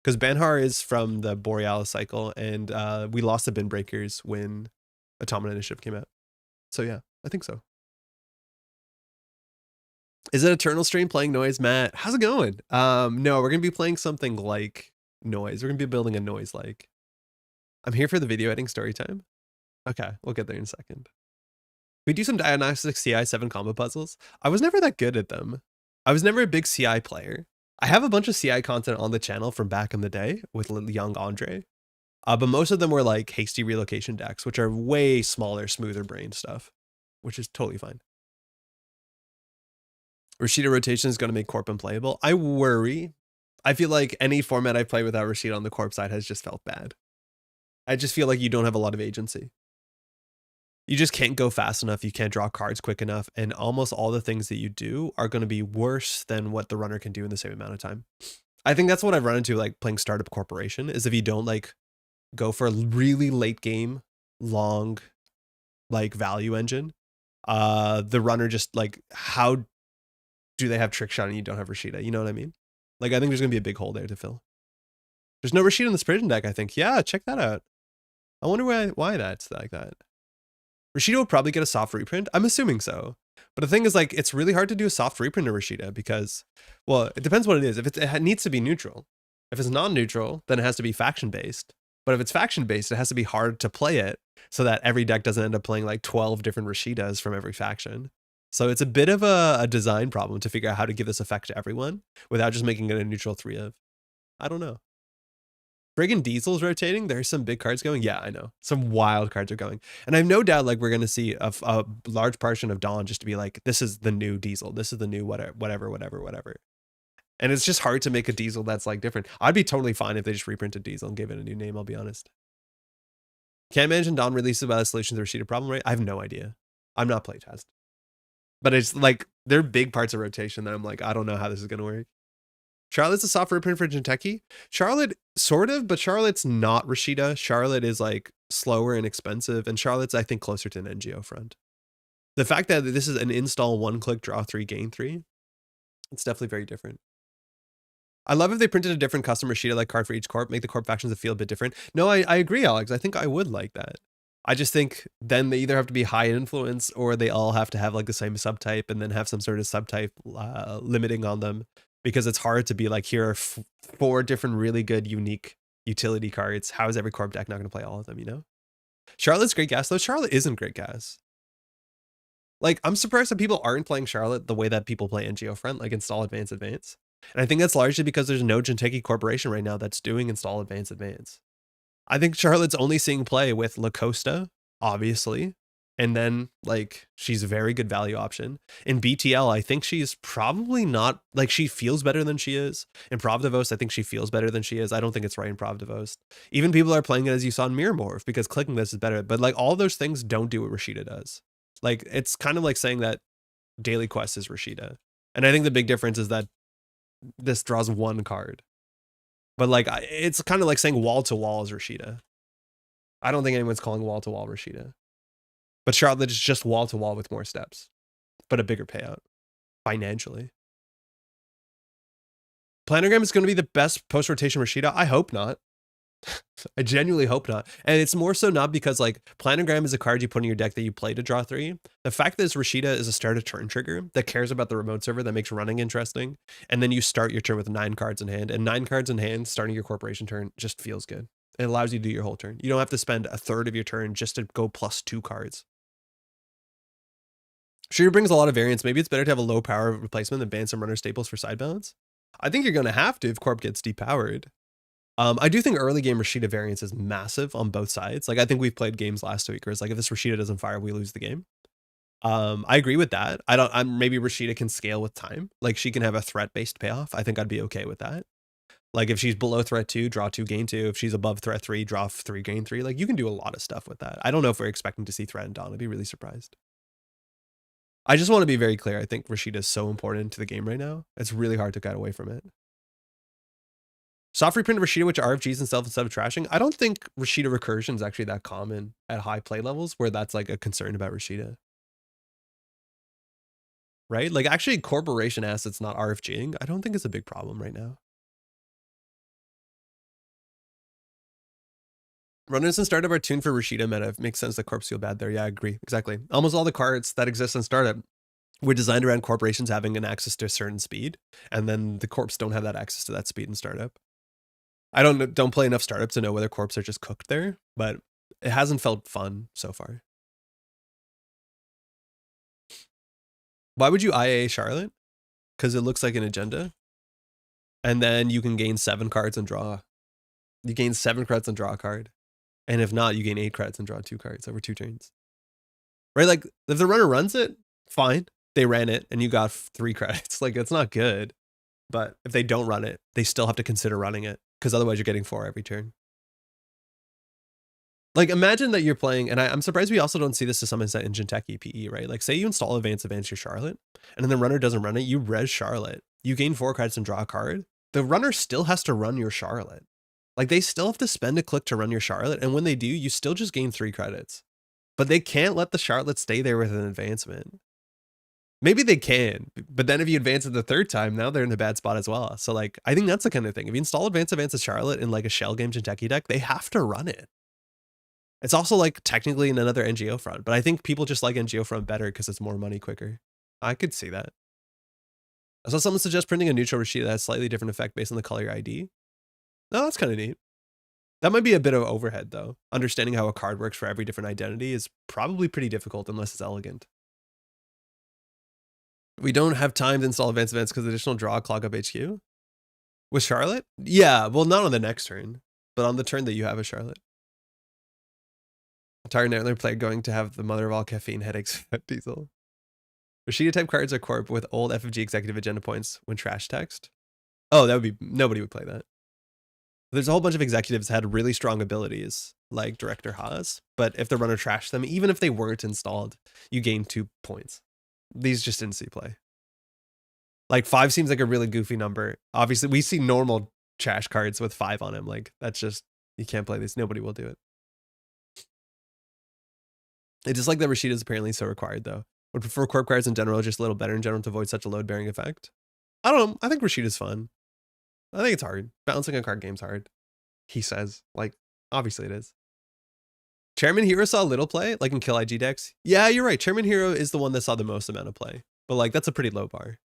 Because Banhar is from the Borealis cycle, and we lost the Bin Breakers when Atomic Initiative came out. So yeah, I think so. Is it Eternal Stream playing Noise, Matt? How's it going? No, we're going to be playing something like Noise. We're going to be building a Noise like. I'm here for the video editing story time. Okay, we'll get there in a second. We do some diagnostic CI 7 combo puzzles. I was never that good at them. I was never a big CI player. I have a bunch of CI content on the channel from back in the day with young Andre. But most of them were like hasty relocation decks, which are way smaller, smoother brain stuff, which is totally fine. Rashida rotation is going to make Corp unplayable. I worry. I feel like any format I play without Rashida on the Corp side has just felt bad. I just feel like you don't have a lot of agency. You just can't go fast enough. You can't draw cards quick enough. And almost all the things that you do are going to be worse than what the runner can do in the same amount of time. I think that's what I've run into like playing Startup Corporation is if you don't like go for a really late game, long, like value engine, the runner just like, how do they have trick shot and you don't have Rashida? You know what I mean? Like, I think there's going to be a big hole there to fill. There's no Rashida in the Prison deck, I think. Yeah, check that out. I wonder why that's like that. Rashida will probably get a soft reprint. I'm assuming so. But the thing is, like, it's really hard to do a soft reprint of Rashida because, well, it depends what it is. If it needs to be neutral. If it's non-neutral, then it has to be faction-based. But if it's faction-based, it has to be hard to play it so that every deck doesn't end up playing like 12 different Rashidas from every faction. So it's a bit of a design problem to figure out how to give this effect to everyone without just making it a neutral 3 of. I don't know. Friggin' Diesel's rotating. There's some big cards going. Yeah, I know. Some wild cards are going. And I have no doubt like we're going to see a large portion of Dawn just to be like, this is the new Diesel. This is the new whatever. And it's just hard to make a Diesel that's like different. I'd be totally fine if they just reprinted Diesel and gave it a new name, I'll be honest. Can't imagine Dawn releases about a solution to the Rashida problem, right? I have no idea. I'm not playtest. But it's like, there are big parts of rotation that I'm like, I don't know how this is going to work. Charlotte's a soft reprint for Jinteki. Charlotte, sort of, but Charlotte's not Rashida. Charlotte is like slower and expensive, and Charlotte's, I think, closer to an NGO front. The fact that this is an install 1-click, draw 3, gain 3, it's definitely very different. I love if they printed a different custom Rashida-like card for each corp, make the corp factions feel a bit different. No, I agree, Alex. I think I would like that. I just think then they either have to be high influence or they all have to have like the same subtype and then have some sort of subtype limiting on them. Because it's hard to be like, here are 4 different really good, unique utility cards. How is every corp deck not going to play all of them, you know? Charlotte's great gas, though. Charlotte isn't great gas. Like, I'm surprised that people aren't playing Charlotte the way that people play NGO Front, like install, advance. And I think that's largely because there's no Jinteki Corporation right now that's doing install, advance. I think Charlotte's only seeing play with La Costa, obviously. And then, like, she's a very good value option. In BTL, I think she's probably not, like, she feels better than she is. In Pravdivos, I think she feels better than she is. I don't think it's right in Pravdivos. Even people are playing it as you saw in MirrorMorph because clicking this is better. But, like, all those things don't do what Rashida does. Like, it's kind of like saying that Daily Quest is Rashida. And I think the big difference is that this draws 1 card. But, like, it's kind of like saying wall-to-wall is Rashida. I don't think anyone's calling wall-to-wall Rashida. But Charlotte is just wall-to-wall with more steps, but a bigger payout financially. Planogram is going to be the best post-rotation Rashida? I hope not. I genuinely hope not. And it's more so not because, like, Planogram is a card you put in your deck that you play to draw 3. The fact that this Rashida is a start a turn trigger that cares about the remote server that makes running interesting, and then you start your turn with 9 cards in hand, and 9 cards in hand starting your corporation turn just feels good. It allows you to do your whole turn. You don't have to spend a third of your turn just to go +2 cards. Sure, brings a lot of variance. Maybe it's better to have a low power replacement than ban some runner staples for side balance. I think you're going to have to if Corp gets depowered. I do think early game Rashida variance is massive on both sides. Like, I think we've played games last week where it's like, if this Rashida doesn't fire, we lose the game. I agree with that. Maybe Rashida can scale with time. Like, she can have a threat-based payoff. I think I'd be okay with that. Like, if she's below threat 2, draw 2, gain 2. If she's above threat 3, draw 3, gain 3. Like, you can do a lot of stuff with that. I don't know if we're expecting to see threat and Dawn. I'd be really surprised. I just want to be very clear. I think Rashida is so important to the game right now. It's really hard to get away from it. Soft reprint of Rashida, which RFGs instead of trashing. I don't think Rashida recursion is actually that common at high play levels where that's like a concern about Rashida. Right? Like, actually, corporation assets not RFGing, I don't think it's a big problem right now. Runners in startup are tuned for Rashida meta. It makes sense that corps feel bad there. Yeah, I agree. Exactly. Almost all the cards that exist in startup were designed around corporations having an access to a certain speed, and then the corps don't have that access to that speed in startup. I don't play enough startup to know whether corps are just cooked there, but it hasn't felt fun so far. Why would you IA Charlotte? Because it looks like an agenda. And then you can gain 7 cards and draw. You gain 7 credits and draw a card. And if not, you gain 8 credits and draw 2 cards over 2 turns. Right? Like, if the runner runs it, fine. They ran it and you got 3 credits. Like, it's not good. But if they don't run it, they still have to consider running it. Because otherwise you're getting 4 every turn. Like, imagine that you're playing, and I'm surprised we also don't see this to some extent in Gentech EPE, right? Like, say you install Advance your Charlotte, and then the runner doesn't run it, you res Charlotte. You gain 4 credits and draw a card. The runner still has to run your Charlotte. Like, they still have to spend a click to run your Charlotte, and when they do, you still just gain 3 credits. But they can't let the Charlotte stay there with an advancement. Maybe they can, but then if you advance it the 3rd time, now they're in a bad spot as well. So, like, I think that's the kind of thing. If you install Advance Charlotte in, like, a Shell game Gentech deck, they have to run it. It's also, like, technically in another NGO front, but I think people just like NGO front better because it's more money quicker. I could see that. I saw someone suggest printing a neutral Rashida that has slightly different effect based on the color ID. No, that's kind of neat. That might be a bit of overhead, though. Understanding how a card works for every different identity is probably pretty difficult unless it's elegant. We don't have time to install advanced events because additional draw clog up HQ. With Charlotte? Yeah, well, not on the next turn, but on the turn that you have a Charlotte. Target Netrunner player going to have the mother of all caffeine headaches at Diesel. Rashida type cards are corp with old FFG executive agenda points when trash text. Oh, that would be, nobody would play that. There's a whole bunch of executives that had really strong abilities, like Director Haas, but if the runner trashed them, even if they weren't installed, you gain 2 points. These just didn't see play. Like 5 seems like a really goofy number. Obviously, we see normal trash cards with 5 on them. Like, that's just, you can't play this. Nobody will do it. It's just like that Rashida is apparently so required, though. Would prefer corp cards in general, just a little better in general to avoid such a load-bearing effect. I don't know. I think Rashida's fun. I think it's hard. Balancing a card game's hard. He says. Like, obviously it is. Chairman Hero saw little play, like in Kill IG decks. Yeah, you're right. Chairman Hero is the one that saw the most amount of play. But, like, that's a pretty low bar.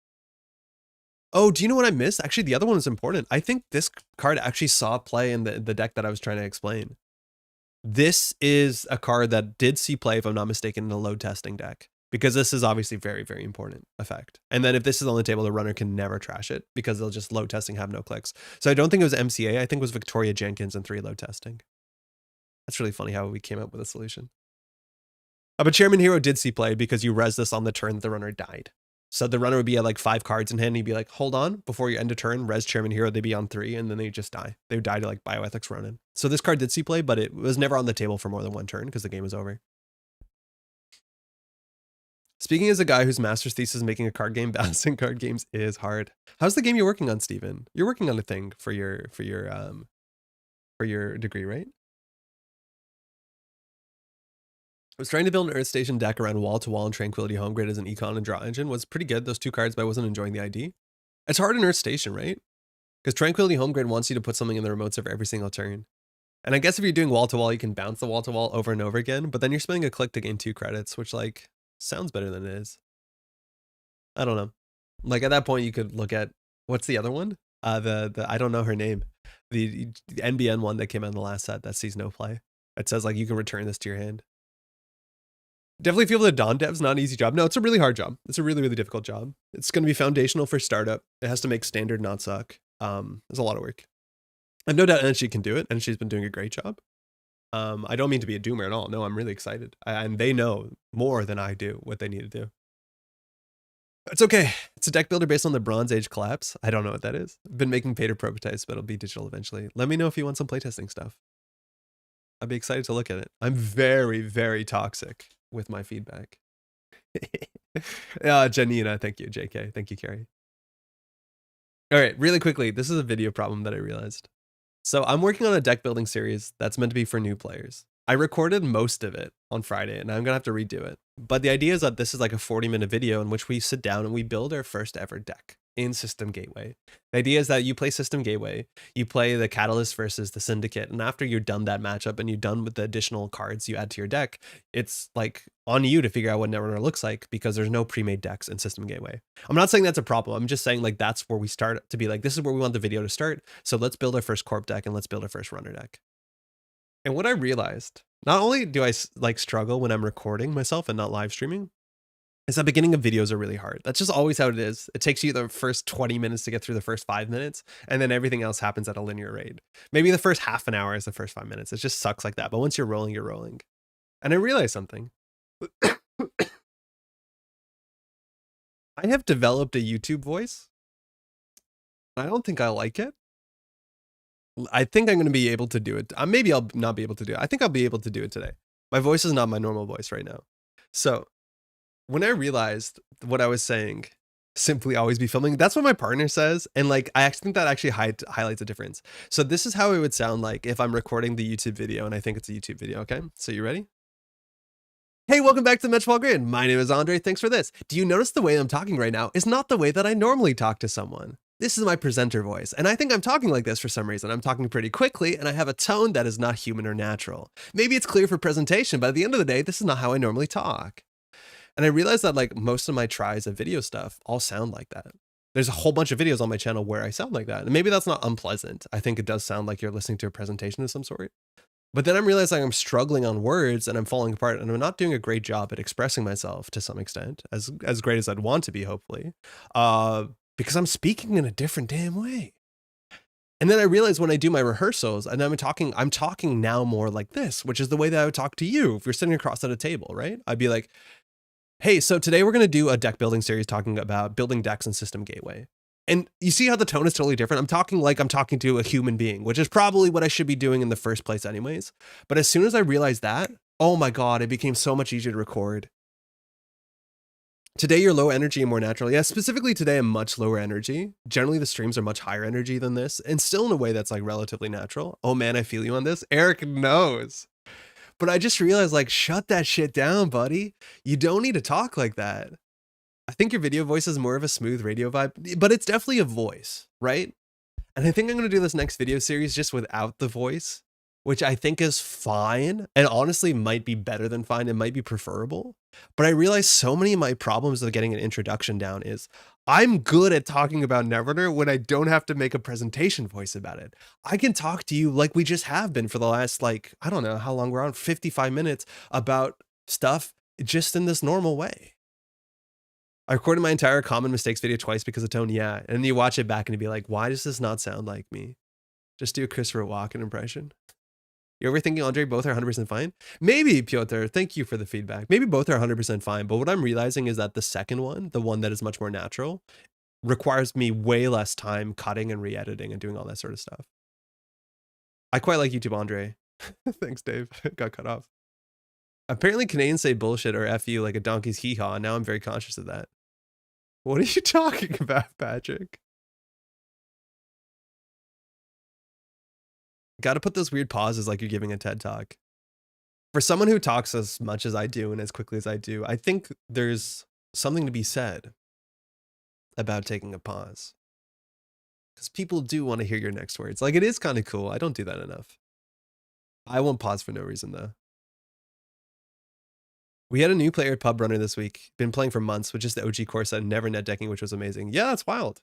Oh, do you know what I missed? Actually, the other one is important. I think this card actually saw play in the deck that I was trying to explain. This is a card that did see play, if I'm not mistaken, in a load testing deck. Because this is obviously very, very important effect. And then if this is on the table, the runner can never trash it because they'll just load testing, have no clicks. So I don't think it was MCA. I think it was Victoria Jenkins and 3 load testing. That's really funny how we came up with a solution. But Chairman Hero did see play because you res this on the turn that the runner died. So the runner would be at like 5 cards in hand and he'd be like, hold on, before you end a turn, res Chairman Hero, they'd be on 3 and then they just die. They would die to like bioethics run-in. So this card did see play, but it was never on the table for more than 1 turn because the game was over. Speaking as a guy whose master's thesis is making a card game, balancing card games is hard. How's the game you're working on, Steven? You're working on a thing for your degree, right? I was trying to build an Earth Station deck around Wall-to-Wall and Tranquility Home Grid as an econ and draw engine. Was pretty good, those 2 cards, but I wasn't enjoying the ID. It's hard in Earth Station, right? Because Tranquility Home Grid wants you to put something in the remote server every single turn. And I guess if you're doing Wall-to-Wall, you can bounce the Wall-to-Wall over and over again, but then you're spending a click to gain 2 credits, which, like, sounds better than it is. I don't know. Like, at that point, you could look at, what's the other one? I don't know her name. The NBN one that came out in the last set that sees no play. It says, like, you can return this to your hand. Definitely feel that Dawn Dev's not an easy job. No, it's a really hard job. It's a really, really difficult job. It's going to be foundational for startup. It has to make standard not suck. There's a lot of work. I've no doubt Anarch can do it, and she's been doing a great job. I don't mean to be a doomer at all. No, I'm really excited. And they know more than I do what they need to do. It's okay. It's a deck builder based on the Bronze Age collapse. I don't know what that is. I've been making paper prototypes, but it'll be digital eventually. Let me know if you want some playtesting stuff. I'd be excited to look at it. I'm very, very toxic with my feedback. Janina, thank you. JK, thank you, Carrie. All right, really quickly, this is a video problem that I realized. So I'm working on a deck building series that's meant to be for new players. I recorded most of it on Friday and I'm gonna have to redo it. But the idea is that this is like a 40-minute video in which we sit down and we build our first ever deck in System Gateway. The idea is that you play System Gateway, you play the Catalyst versus the Syndicate, and after you're done that matchup and you're done with the additional cards you add to your deck, it's like on you to figure out what Netrunner looks like because there's no pre-made decks in System Gateway. I'm not saying that's a problem. I'm just saying like that's where we start to be like, this is where we want the video to start. So let's build our first Corp deck and let's build our first Runner deck. And what I realized, not only do I like struggle when I'm recording myself and not live streaming, is that beginning of videos are really hard. That's just always how it is. It takes you the first 20 minutes to get through the first 5 minutes, and then everything else happens at a linear rate. Maybe the first half an hour is the first 5 minutes. It just sucks like that. But once you're rolling, you're rolling. And I realized something. I have developed a YouTube voice. I don't think I like it. I think I'm going to be able to do it. Maybe I'll not be able to do it. I think I'll be able to do it today. My voice is not my normal voice right now. So when I realized what I was saying, simply always be filming, that's what my partner says. And like, I actually think that actually highlights a difference. So this is how it would sound like if I'm recording the YouTube video and I think it's a YouTube video. Okay. So you ready? Hey, welcome back to the Métropole Grid. My name is Andre. Thanks for this. Do you notice the way I'm talking right now is not the way that I normally talk to someone? This is my presenter voice, and I think I'm talking like this for some reason. I'm talking pretty quickly, and I have a tone that is not human or natural. Maybe it's clear for presentation, but at the end of the day, this is not how I normally talk. And I realized that like most of my tries of video stuff all sound like that. There's a whole bunch of videos on my channel where I sound like that, and maybe that's not unpleasant. I think it does sound like you're listening to a presentation of some sort. But then I'm realizing I'm struggling on words and I'm falling apart and I'm not doing a great job at expressing myself to some extent, as great as I'd want to be, hopefully, because I'm speaking in a different damn way. And then I realized when I do my rehearsals and I'm talking now more like this, which is the way that I would talk to you if you're sitting across at a table, right? I'd be like, hey, so today we're going to do a deck building series talking about building decks and system gateway. And you see how the tone is totally different? I'm talking like I'm talking to a human being, which is probably what I should be doing in the first place anyways. But as soon as I realized that, oh my God, it became so much easier to record. Today, you're low energy and more natural. Yeah, specifically today, I'm much lower energy. Generally, the streams are much higher energy than this, and still in a way that's like relatively natural. Oh man, I feel you on this. Eric knows. But I just realized like, shut that shit down, buddy. You don't need to talk like that. I think your video voice is more of a smooth radio vibe, but it's definitely a voice, right? And I think I'm going to do this next video series just without the voice, which I think is fine and honestly might be better than fine and might be preferable. But I realized so many of my problems of getting an introduction down is I'm good at talking about Netrunner when I don't have to make a presentation voice about it. I can talk to you like we just have been for the last, like, I don't know how long we're on, 55 minutes about stuff just in this normal way. I recorded my entire common mistakes video twice because of tone. Yeah. And you watch it back and you'd be like, why does this not sound like me? Just do a Christopher Walken impression. You're overthinking, Andre, both are 100% fine? Maybe, Piotr, thank you for the feedback. Maybe both are 100% fine. But what I'm realizing is that the second one, the one that is much more natural, requires me way less time cutting and re-editing and doing all that sort of stuff. I quite like YouTube, Andre. Thanks, Dave. Got cut off. Apparently Canadians say bullshit or F you like a donkey's hee-haw, and now I'm very conscious of that. What are you talking about, Patrick? Got to put those weird pauses like you're giving a TED Talk. For someone who talks as much as I do and as quickly as I do, I think there's something to be said about taking a pause. Because people do want to hear your next words. Like, it is kind of cool. I don't do that enough. I won't pause for no reason, though. We had a new player at Pub Runner this week. Been playing for months with just the OG core set and never net decking, which was amazing. Yeah, that's wild.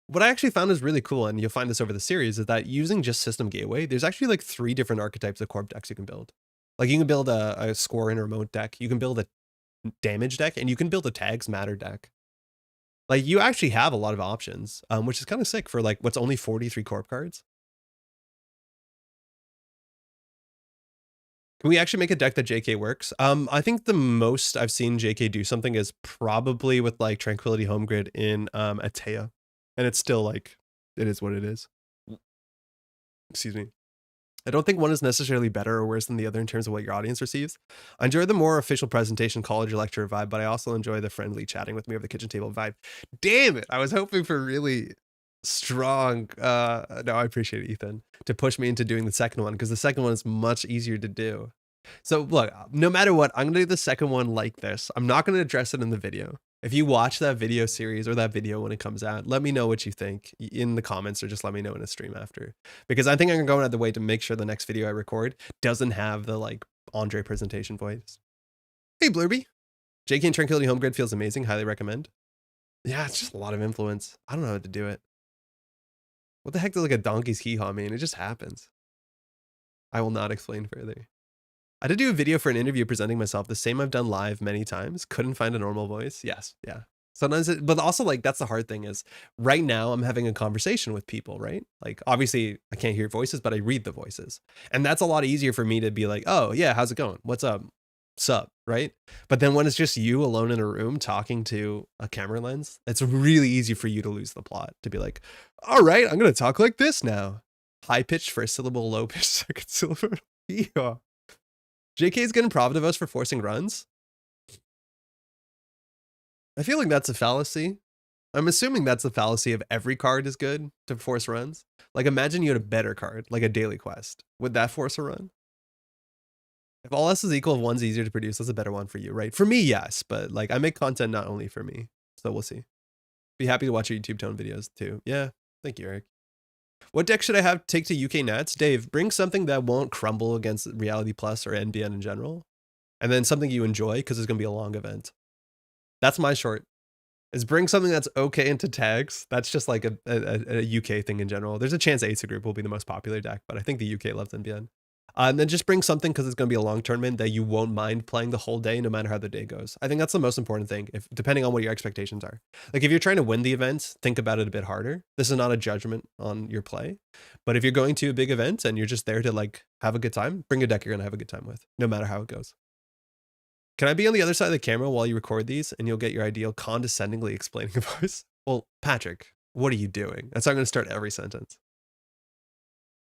What I actually found is really cool, and you'll find this over the series, is that using just System Gateway, there's actually like 3 different archetypes of corp decks you can build. Like you can build a score and remote deck, you can build a damage deck, and you can build a tags matter deck. Like you actually have a lot of options, which is kind of sick for like what's only 43 corp cards. Can we actually make a deck that JK works? I think the most I've seen JK do something is probably with like Tranquility Home Grid in Atea. And it's still like, it is what it is. Excuse me. I don't think one is necessarily better or worse than the other in terms of what your audience receives. I enjoy the more official presentation, college or lecture vibe, but I also enjoy the friendly chatting with me over the kitchen table vibe. Damn it. I was hoping for really strong, no, I appreciate it, Ethan, to push me into doing the second one because the second one is much easier to do. So look, no matter what, I'm going to do the second one like this. I'm not going to address it in the video. If you watch that video series or that video when it comes out, let me know what you think in the comments or just let me know in a stream after. Because I think I'm going out of the way to make sure the next video I record doesn't have the like Andre presentation voice. Hey, Blurby. JK and Tranquility Home Grid feels amazing. Highly recommend. Yeah, it's just a lot of influence. I don't know how to do it. What the heck does like a donkey's hee-haw mean? It just happens. I will not explain further. I did do a video for an interview presenting myself. The same I've done live many times. Couldn't find a normal voice. Yes. Yeah. Sometimes but also like that's the hard thing is right now I'm having a conversation with people, right? Like obviously I can't hear voices, but I read the voices. And that's a lot easier for me to be like, oh yeah, how's it going? What's up? Sup, right? But then when it's just you alone in a room talking to a camera lens, it's really easy for you to lose the plot, to be like, all right, I'm going to talk like this now. High pitched first syllable, low pitched second syllable. Yeah. JK is getting proud of us for forcing runs. I feel like that's a fallacy. I'm assuming that's the fallacy of every card is good to force runs. Like imagine you had a better card, like a daily quest. Would that force a run? If all else is equal, if one's easier to produce, that's a better one for you, right? For me, yes, but like I make content not only for me, so we'll see. Be happy to watch your YouTube tone videos too. Yeah, thank you, Eric. What deck should I have take to UK Nats? Dave, bring something that won't crumble against Reality Plus or NBN in general, and then something you enjoy because it's gonna be a long event. That's my short. Is bring something that's okay into tags. That's just like a UK thing in general. There's a chance Aesop group will be the most popular deck, but I think the UK loves NBN. And then just bring something because it's going to be a long tournament that you won't mind playing the whole day, no matter how the day goes. I think that's the most important thing, if depending on what your expectations are. Like if you're trying to win the event, think about it a bit harder. This is not a judgment on your play, but if you're going to a big event and you're just there to like have a good time, bring a deck you're going to have a good time with, no matter how it goes. Can I be on the other side of the camera while you record these and you'll get your ideal condescendingly explaining a voice? Well, Patrick, what are you doing? That's how I'm going to start every sentence.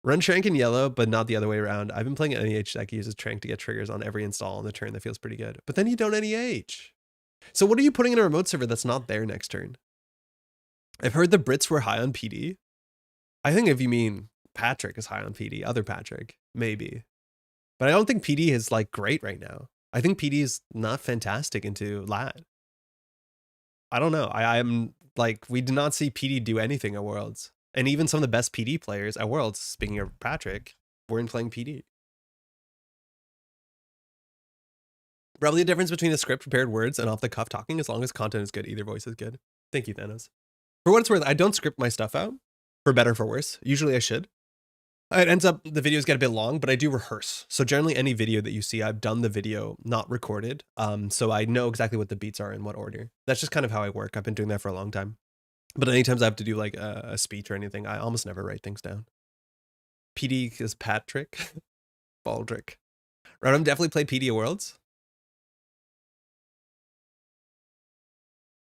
Run Trank in yellow, but not the other way around. I've been playing an NEH deck. He uses Trank to get triggers on every install on the turn. That feels pretty good. But then you don't NEH. So what are you putting in a remote server that's not there next turn? I've heard the Brits were high on PD. I think if you mean Patrick is high on PD, other Patrick, maybe. But I don't think PD is like great right now. I think PD is not fantastic into lat. I don't know. I'm like, we did not see PD do anything at Worlds. And even some of the best PD players at Worlds, speaking of Patrick, weren't playing PD. Probably the difference between the script prepared words and off the cuff talking, as long as content is good, either voice is good. Thank you, Thanos. For what it's worth, I don't script my stuff out, for better or for worse. Usually I should. It ends up, the videos get a bit long, but I do rehearse. So generally any video that you see, I've done the video, not recorded. So I know exactly what the beats are in what order. That's just kind of how I work. I've been doing that for a long time. But anytime I have to do like a speech or anything, I almost never write things down. PD is Patrick. Baldrick. Rodham definitely played PD at Worlds.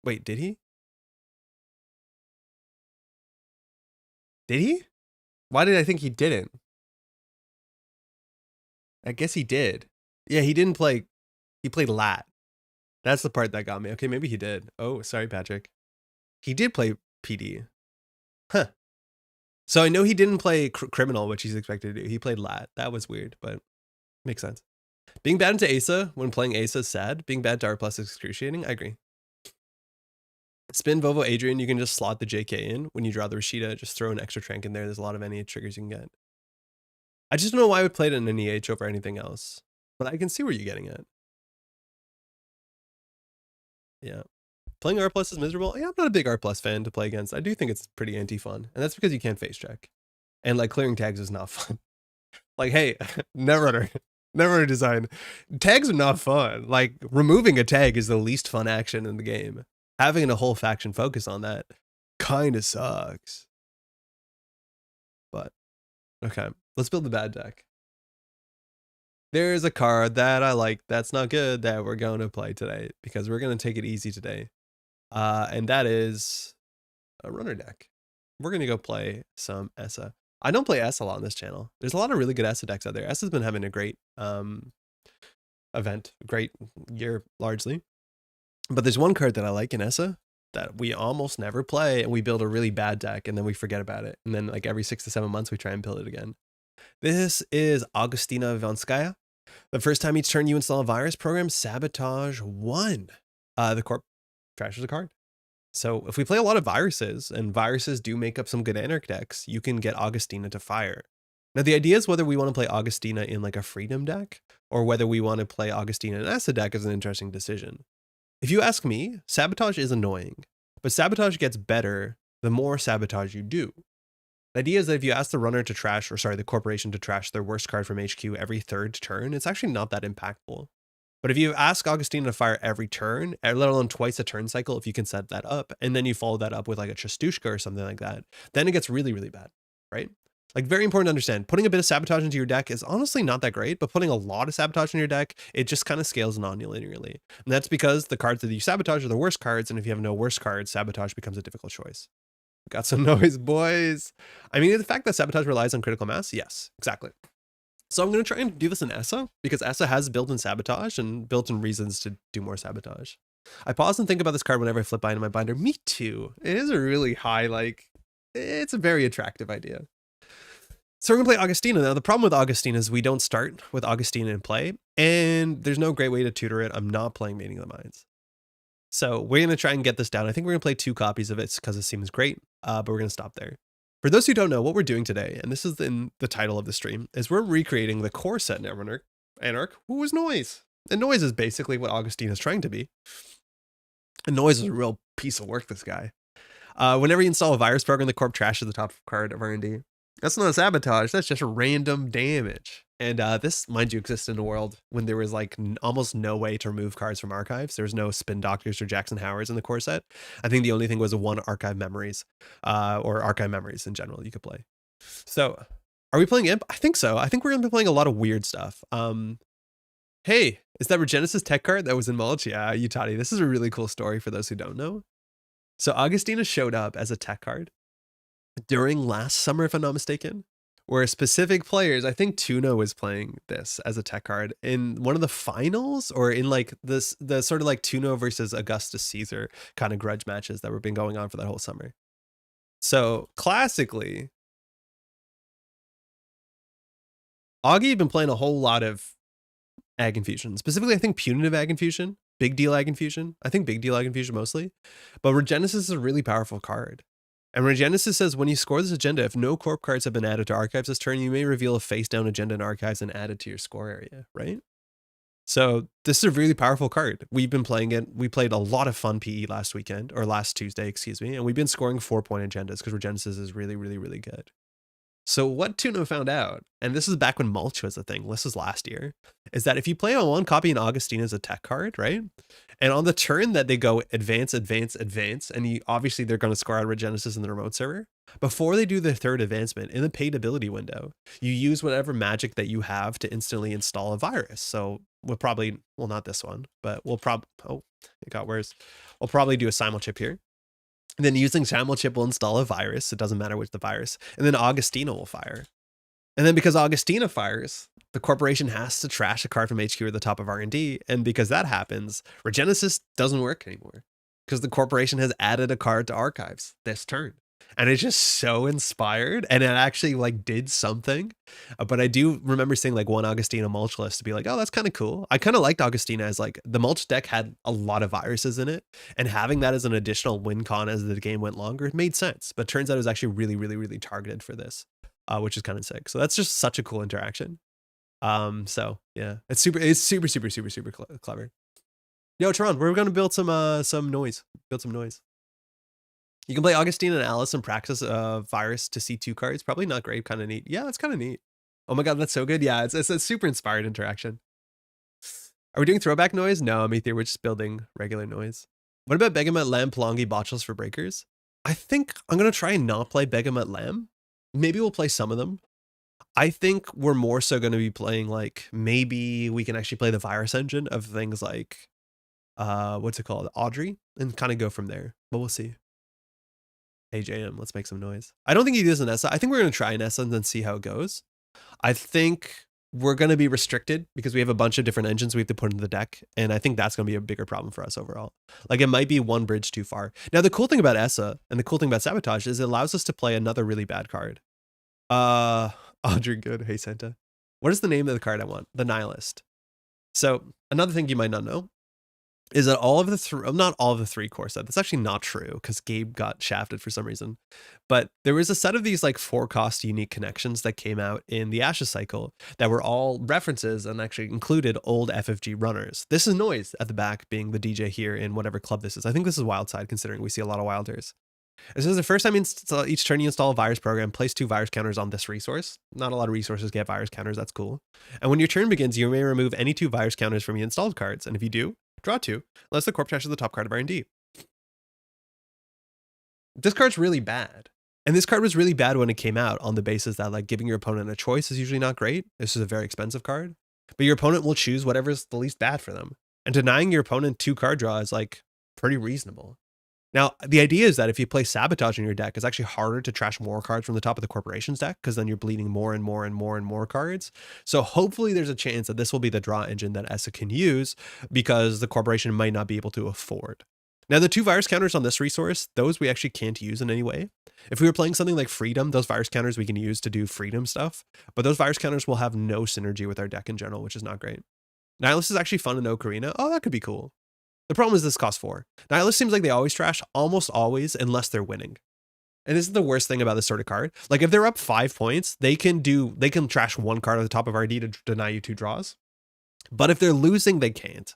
Wait, did he? Did he? Why did I think he didn't? I guess he did. Yeah, he didn't play. He played lat. That's the part that got me. Okay, maybe he did. Oh, sorry, Patrick. He did play PD. Huh. So I know he didn't play criminal, which he's expected to do. He played lat. That was weird, but makes sense. Being bad into Asa when playing Asa is sad. Being bad to R plus is excruciating. I agree. Spin Vovo Adrian, you can just slot the JK in. When you draw the Rashida, just throw an extra Trank in there. There's a lot of NEH triggers you can get. I just don't know why I would play it in NEH over anything else. But I can see where you're getting at. Yeah. Playing R plus is miserable. Yeah, I'm not a big R plus fan to play against. I do think it's pretty anti-fun. And that's because you can't face check. And like clearing tags is not fun. Like, hey, Netrunner design. Tags are not fun. Like removing a tag is the least fun action in the game. Having a whole faction focus on that kind of sucks. But, okay. Let's build the bad deck. There's a card that I like that's not good that we're going to play today because we're going to take it easy today. And that is a runner deck. We're going to go play some Esa. I don't play Esa a lot on this channel. There's a lot of really good Esa decks out there. Esa's been having a great event, great year largely. But there's one card that I like in Esa that we almost never play, and we build a really bad deck and then we forget about it. And then like every 6 to 7 months, we try and build it again. This is Augustina Ivanskaya. The first time each turn you install a virus program, Sabotage 1. The corp trashes a card. So if we play a lot of viruses, and viruses do make up some good Anarch decks, you can get Augustina to fire. Now the idea is whether we want to play Augustina in like a freedom deck, or whether we want to play Augustina in Esa deck is an interesting decision. If you ask me, Sabotage is annoying, but Sabotage gets better the more Sabotage you do. The idea is that if you ask the runner to trash, or sorry, the corporation to trash their worst card from HQ every third turn, it's actually not that impactful. But if you ask Augustina to fire every turn, let alone twice a turn cycle, if you can set that up, and then you follow that up with like a Chastushka or something like that, then it gets really, really bad, right? Like, very important to understand, putting a bit of sabotage into your deck is honestly not that great, but putting a lot of sabotage in your deck, it just kind of scales non-linearly. And that's because the cards that you sabotage are the worst cards, and if you have no worst cards, sabotage becomes a difficult choice. Got some noise, boys. I mean, the fact that sabotage relies on critical mass, yes, exactly. So I'm going to try and do this in ESA, because ESA has built-in sabotage and built-in reasons to do more sabotage. I pause and think about this card whenever I flip by into my binder. Me too. It is a really high, like, it's a very attractive idea. So we're going to play Augustina. Now, the problem with Augustina is we don't start with Augustina in play, and there's no great way to tutor it. I'm not playing Meeting of the Minds. So we're going to try and get this down. I think we're going to play 2 copies of it because it seems great, but we're going to stop there. For those who don't know, what we're doing today, and this is in the title of the stream, is we're recreating the core set Netrunner, Anarch, who was Noise. And Noise is basically what Augustina is trying to be. And Noise is a real piece of work, this guy. Whenever you install a virus program, the corp trashes the top card of R&D. That's not sabotage, that's just random damage. And this, mind you, exists in a world when there was like almost no way to remove cards from archives. There was no Spin Doctors or Jackson Howards in the core set. I think the only thing was one archive memories, or archive memories in general you could play. So, are we playing Imp? I think so. I think we're going to be playing a lot of weird stuff. Hey, is that Regenesis tech card that was in Mulch? Yeah, Utati. This is a really cool story for those who don't know. So Augustina showed up as a tech card during last summer, if I'm not mistaken, where specific players, I think Tuna was playing this as a tech card in one of the finals, or in like this, the sort of like Tuna versus Augustus Caesar kind of grudge matches that were been going on for that whole summer. So classically, Augie had been playing a whole lot of Ag Infusion, specifically I think Punitive Ag Infusion, Big Deal Ag Infusion. I think Big Deal Ag Infusion mostly, but Regenesis is a really powerful card. And Regenesis says, when you score this agenda, if no corp cards have been added to archives this turn, you may reveal a face-down agenda in archives and add it to your score area, right? So this is a really powerful card. We've been playing it. We played a lot of fun PE last weekend, or last Tuesday, excuse me, and we've been scoring 4-point agendas because Regenesis is really, really, really good. So what Tuna found out, and this is back when Mulch was a thing, this was last year, is that if you play on one copy in Augustina as a tech card, right? And on the turn that they go advance, advance, advance, and obviously they're going to score out Regenesis in the remote server, before they do their third advancement, in the paid ability window, you use whatever magic that you have to instantly install a virus. So we'll probably, well, not this one, but we'll probably, oh, it got worse. We'll probably do a simulchip here. And then using simulchip will install a virus. It doesn't matter which the virus. And then Augustina will fire. And then because Augustina fires, the corporation has to trash a card from HQ at the top of R&D. And because that happens, Regenesis doesn't work anymore because the corporation has added a card to archives this turn. And it's just so inspired, and it actually like did something. But I do remember seeing like one Augustina mulch list to be like, oh, that's kind of cool. I kind of liked Augustina as like the mulch deck had a lot of viruses in it, and having that as an additional win con as the game went longer, it made sense. But turns out it was actually really, really, really targeted for this, which is kind of sick. So that's just such a cool interaction. So yeah, it's super clever. Yo, Tron, we're gonna build some noise. Build some noise. You can play Augustine and Alice and practice virus to see 2 cards. Probably not great, kind of neat. Yeah, that's kind of neat. Oh my god, that's so good. Yeah, it's a super inspired interaction. Are we doing throwback noise? No, Amethyr, we're just building regular noise. What about Begamut Lamb, Pelongi, Botchels for breakers? I think I'm going to try and not play Begamut Lamb. Maybe we'll play some of them. I think we're more so going to be playing like, maybe we can actually play the virus engine of things like, what's it called? Audrey, and kind of go from there. But we'll see. Hey JM, let's make some noise. I don't think he does an ESA. I think we're going to try an ESA and then see how it goes. I think we're going to be restricted because we have a bunch of different engines we have to put into the deck. And I think that's going to be a bigger problem for us overall. Like it might be one bridge too far. Now, the cool thing about ESA and the cool thing about Sabotage is it allows us to play another really bad card. Audrey Good. Hey Santa. What is the name of the card I want? The Nihilist. So another thing you might not know is that all of the not all of the 3 core set. That's actually not true because Gabe got shafted for some reason. But there was a set of these like 4-cost unique connections that came out in the Ashes cycle that were all references and actually included old FFG runners. This is Noise at the back being the DJ here in whatever club this is. I think this is Wyldside, considering we see a lot of Wilders. This is the first time each turn you install a virus program, place 2 virus counters on this resource. Not a lot of resources get virus counters, that's cool. And when your turn begins, you may remove any 2 virus counters from your installed cards, and if you do, draw 2, unless the corp trash is the top card of R&D. This card's really bad. And this card was really bad when it came out on the basis that like giving your opponent a choice is usually not great. This is a very expensive card, but your opponent will choose whatever's the least bad for them. And denying your opponent 2 card draw is like pretty reasonable. Now, the idea is that if you play Sabotage in your deck, it's actually harder to trash more cards from the top of the Corporation's deck because then you're bleeding more and more and more and more cards. So hopefully there's a chance that this will be the draw engine that Aesop can use because the Corporation might not be able to afford. Now, the 2 virus counters on this resource, those we actually can't use in any way. If we were playing something like Freedom, those virus counters we can use to do Freedom stuff, but those virus counters will have no synergy with our deck in general, which is not great. Nihilist is actually fun in Ocarina. Oh, that could be cool. The problem is this costs 4. Nihilist seems like they always trash, almost always, unless they're winning. And this is the worst thing about this sort of card. Like if they're up 5 points, they can trash 1 card at the top of RD to deny you 2 draws. But if they're losing, they can't,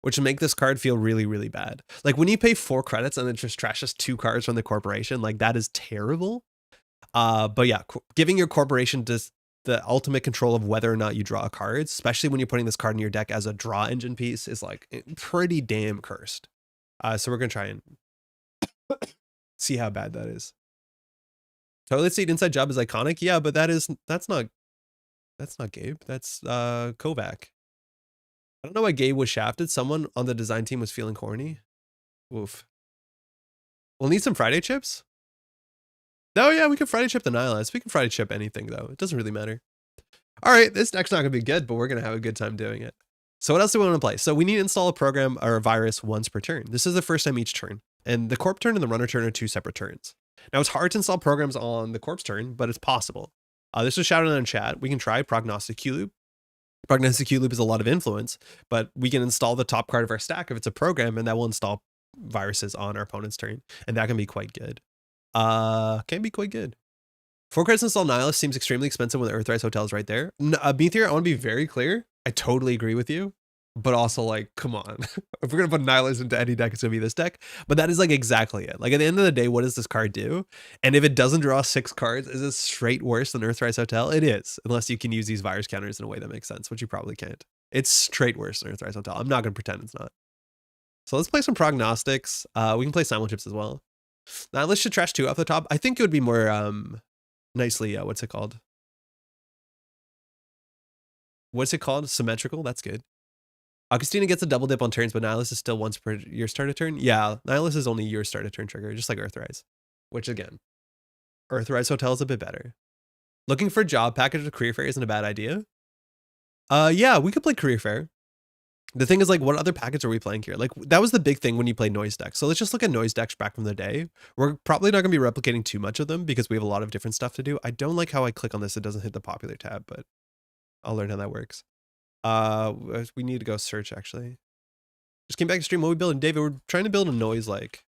which make this card feel really, really bad. Like when you pay 4 credits and it just trashes 2 cards from the Corporation, like that is terrible. But yeah, giving your Corporation just the ultimate control of whether or not you draw cards, especially when you're putting this card in your deck as a draw engine piece, is like pretty damn cursed. So we're gonna try and see how bad that is. Toilet Seat Inside Job is iconic, yeah, but that's not Gabe. That's Kovac. I don't know why Gabe was shafted. Someone on the design team was feeling horny. Oof. We'll need some Friday chips. Oh yeah, we can Friday chip the Nihilist. We can Friday chip anything though. It doesn't really matter. All right, this deck's not gonna be good, but we're gonna have a good time doing it. So what else do we want to play? So we need to install a program or a virus once per turn. This is the first time each turn. And the corp turn and the runner turn are 2 separate turns. Now it's hard to install programs on the corpse turn, but it's possible. This was shouted out in chat. We can try Prognostic Q Loop. Prognostic Q Loop is a lot of influence, but we can install the top card of our stack if it's a program, and that will install viruses on our opponent's turn. And that can be quite good. 4 credits install Nihilist seems extremely expensive when the Earthrise Hotel is right there. Meteor, I want to be very clear. I totally agree with you, but also like, come on. If we're going to put Nihilist into any deck, it's going to be this deck. But that is like exactly it. Like at the end of the day, what does this card do? And if it doesn't draw 6 cards, is it straight worse than Earthrise Hotel? It is, unless you can use these virus counters in a way that makes sense, which you probably can't. It's straight worse than Earthrise Hotel. I'm not going to pretend it's not. So let's play some prognostics. We can play Simulchips as well. Nihilist should trash 2 off the top. I think it would be more nicely, what's it called? Symmetrical? That's good. Augustina gets a double dip on turns, but Nihilist is still once per your start a turn. Yeah, Nihilist is only your start a turn trigger, just like Earthrise. Which again, Earthrise Hotel is a bit better. Looking for a job package with Career Fair isn't a bad idea. Yeah, we could play Career Fair. The thing is, like, what other packets are we playing here? Like, that was the big thing when you play noise decks. So let's just look at noise decks back from the day. We're probably not going to be replicating too much of them because we have a lot of different stuff to do. I don't like how I click on this. It doesn't hit the popular tab, but I'll learn how that works. We need to go search, actually. Just came back to stream. What we building? David, we're trying to build a noise, like,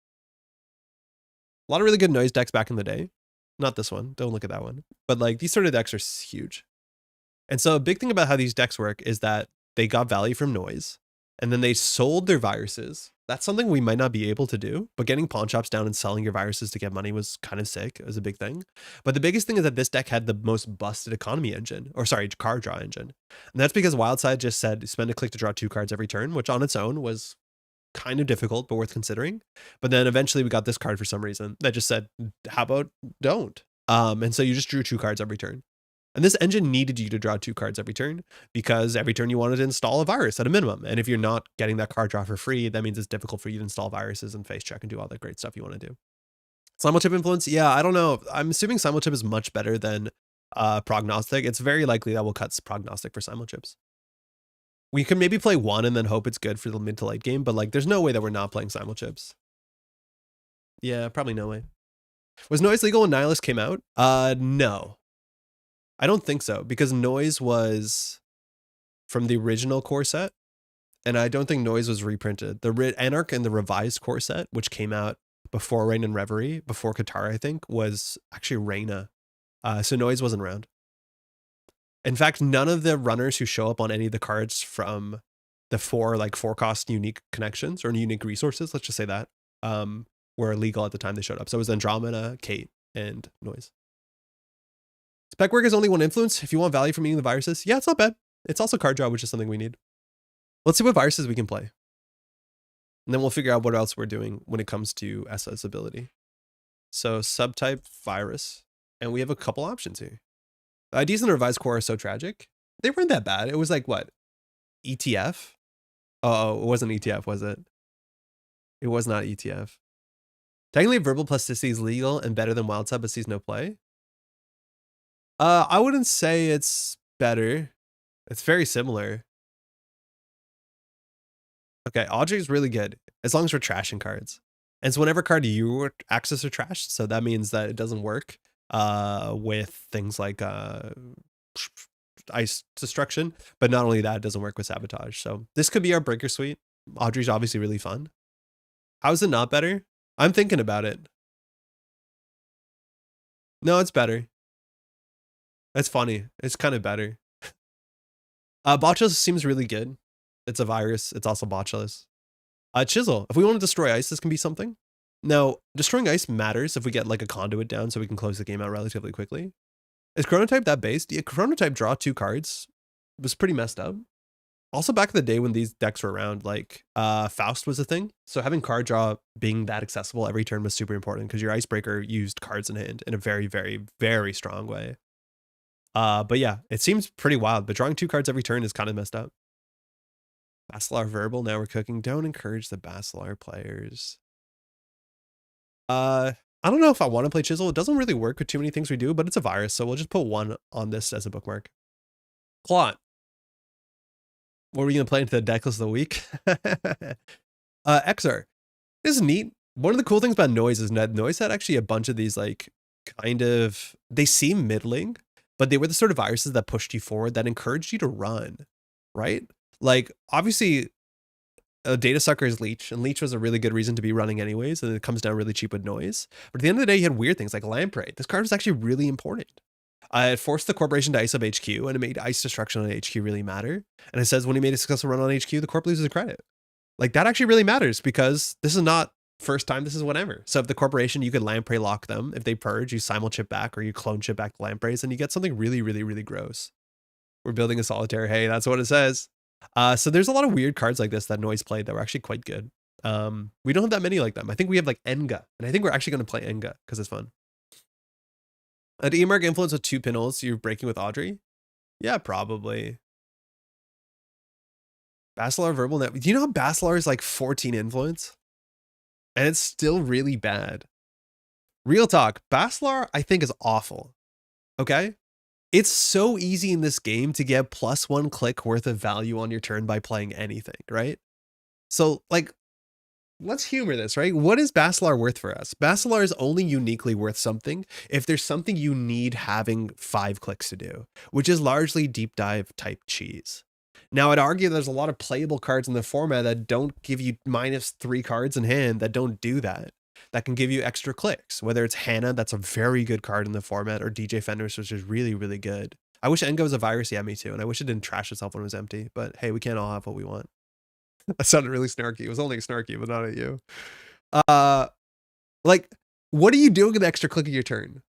a lot of really good noise decks back in the day. Not this one. Don't look at that one. But, like, these sort of decks are huge. And so a big thing about how these decks work is that they got value from noise, and then they sold their viruses. That's something we might not be able to do, but getting Pawnshops down and selling your viruses to get money was kind of sick. It was a big thing. But the biggest thing is that this deck had the most busted economy engine, or sorry, card draw engine. And that's because Wyldside just said spend a click to draw 2 cards every turn, which on its own was kind of difficult, but worth considering. But then eventually we got this card for some reason that just said, how about don't? And so you just drew 2 cards every turn. And this engine needed you to draw 2 cards every turn because every turn you wanted to install a virus at a minimum. And if you're not getting that card draw for free, that means it's difficult for you to install viruses and face check and do all that great stuff you want to do. Simulchip influence? Yeah, I don't know. I'm assuming Simulchip is much better than Prognostic. It's very likely that we'll cut Prognostic for Simulchips. We can maybe play 1 and then hope it's good for the mid to late game, but like there's no way that we're not playing Simulchips. Yeah, probably no way. Was noise legal when Nihilist came out? No. I don't think so, because noise was from the original core set, and I don't think noise was reprinted. The Anarch and the revised core set, which came out before Rain and Reverie, before Katara, I think, was actually Reina. So noise wasn't around. In fact, none of the runners who show up on any of the cards from the 4 cost unique connections or unique resources, let's just say that, were illegal at the time they showed up. So it was Andromeda, Kate, and Noise. Spec work is only one influence. If you want value from eating the viruses, yeah, it's not bad. It's also card draw, which is something we need. Let's see what viruses we can play. And then we'll figure out what else we're doing when it comes to Esa's ability. So subtype virus. And we have a couple options here. The IDs in the revised core are so tragic. They weren't that bad. It was like what? ETF? Oh, it wasn't ETF, was it? It was not ETF. Technically, verbal plasticity is legal and better than Wyldside, but sees no play. I wouldn't say it's better. It's very similar. Okay, Audrey's really good as long as we're trashing cards. And so whenever card you access are trashed, so that means that it doesn't work with things like ice destruction. But not only that, it doesn't work with sabotage. So this could be our breaker suite. Audrey's obviously really fun. How is it not better? I'm thinking about it. No, it's better. It's funny. It's kind of better. Botulus seems really good. It's a virus. It's also botulus. Chisel. If we want to destroy ice, this can be something. Now, destroying ice matters if we get like a conduit down so we can close the game out relatively quickly. Is Chronotype that based? Yeah, Chronotype draw 2 cards was pretty messed up. Also, back in the day when these decks were around, like Faust was a thing. So having card draw being that accessible every turn was super important because your icebreaker used cards in hand in a very, very, very strong way. But yeah, it seems pretty wild, but drawing 2 cards every turn is kind of messed up. Basilar verbal, now we're cooking. Don't encourage the Basilar players. I don't know if I want to play Chisel. It doesn't really work with too many things we do, but it's a virus, so we'll just put 1 on this as a bookmark. Plot. What are we going to play into the deck list of the week? XR. This is neat. One of the cool things about Noise is that Noise had actually a bunch of these, like, kind of, they seem middling, but they were the sort of viruses that pushed you forward, that encouraged you to run, right? Like, obviously, a data sucker is Leech, and Leech was a really good reason to be running anyways, and it comes down really cheap with Noise. But at the end of the day, you had weird things like Lamprey. This card was actually really important. It forced the corporation to Aesop HQ, and it made ice destruction on HQ really matter. And it says when he made a successful run on HQ, the corp loses credit. Like, that actually really matters because this is not first time, this is whenever. So if the corporation, you could Lamprey lock them. If they purge, you simul chip back or you clone chip back Lampreys, and you get something really, really, really gross. We're building a solitaire. Hey, that's what it says. So there's a lot of weird cards like this that Noise played that were actually quite good. We don't have that many like them. I think we have like Enga, and I think we're actually going to play Enga because it's fun. An E-Mark influence with 2 pinholes, you're breaking with Audrey? Yeah, probably. Basilar verbal net. Do you know how Basilar is like 14 influence? And it's still really bad. Real talk, Basilar I think is awful. Okay? It's so easy in this game to get +1 click worth of value on your turn by playing anything, right? So, like, let's humor this, right? What is Basilar worth for us? Basilar is only uniquely worth something if there's something you need having 5 clicks to do, which is largely deep dive type cheese. Now, I'd argue there's a lot of playable cards in the format that don't give you -3 cards in hand that don't do that. That can give you extra clicks, whether it's Hannah, that's a very good card in the format, or DJ Fenders, which is really, really good. I wish Enga was a virus. Yeah, me too. And I wish it didn't trash itself when it was empty. But hey, we can't all have what we want. That sounded really snarky. It was only snarky, but not at you. Like, what are you doing with the extra click of your turn?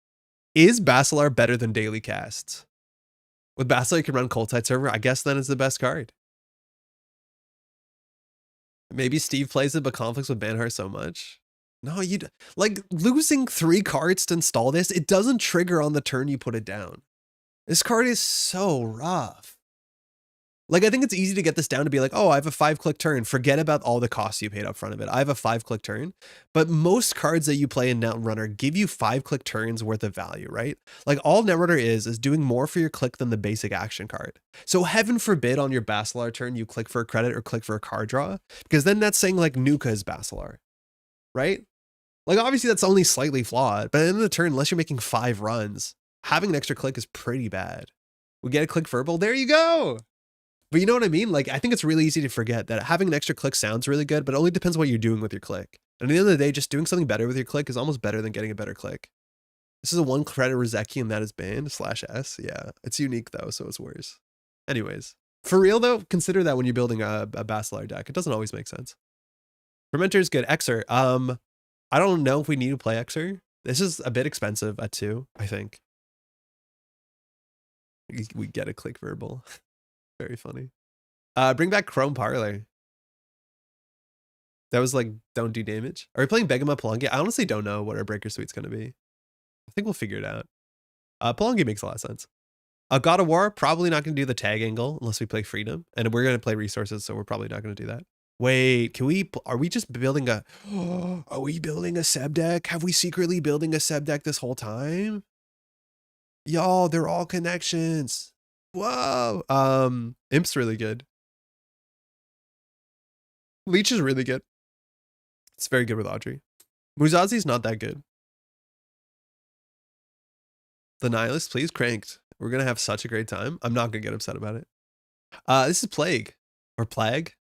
Is Basilar better than daily casts? With Basilar, you can run Cold Tide Server. I guess then it's the best card. Maybe Steve plays it, but conflicts with Banhart so much. No, you like losing 3 cards to install this. It doesn't trigger on the turn you put it down. This card is so rough. Like, I think it's easy to get this down to be like, oh, I have a 5-click turn. Forget about all the costs you paid up front of it. I have a 5-click turn. But most cards that you play in Netrunner give you 5-click turns worth of value, right? Like, all Netrunner is doing more for your click than the basic action card. So heaven forbid on your Basilar turn, you click for a credit or click for a card draw, because then that's saying like Nuka is Basilar, right? Like, obviously that's only slightly flawed, but at the end of the turn, unless you're making 5 runs, having an extra click is pretty bad. We get a click verbal. There you go. But you know what I mean? Like, I think it's really easy to forget that having an extra click sounds really good, but it only depends what you're doing with your click. And at the end of the day, just doing something better with your click is almost better than getting a better click. This is a 1 credit Rozeki and that is banned /S. Yeah, it's unique though, so it's worse. Anyways, for real though, consider that when you're building a Basilar deck. It doesn't always make sense. Fermenter is good. Xer. I don't know if we need to play Xer. This is a bit expensive at 2, I think. We get a click verbal. Very funny. Bring back Chrome Parlor. That was like, don't do damage. Are we playing Begema Pelungi? I honestly don't know what our Breaker Suite's going to be. I think we'll figure it out. Pelungi makes a lot of sense. God of War, probably not going to do the tag angle unless we play Freedom. And we're going to play Resources, so we're probably not going to do that. Wait, can we, are we just building a, are we building a Seb deck? Have we secretly building a Seb deck this whole time? Y'all, they're all connections. Whoa. Imp's really good. Leech is really good. It's very good with Audrey. Muzazi's not that good. The Nihilist, please, cranked. We're going to have such a great time. I'm not going to get upset about it. This is Plague. Or Plague.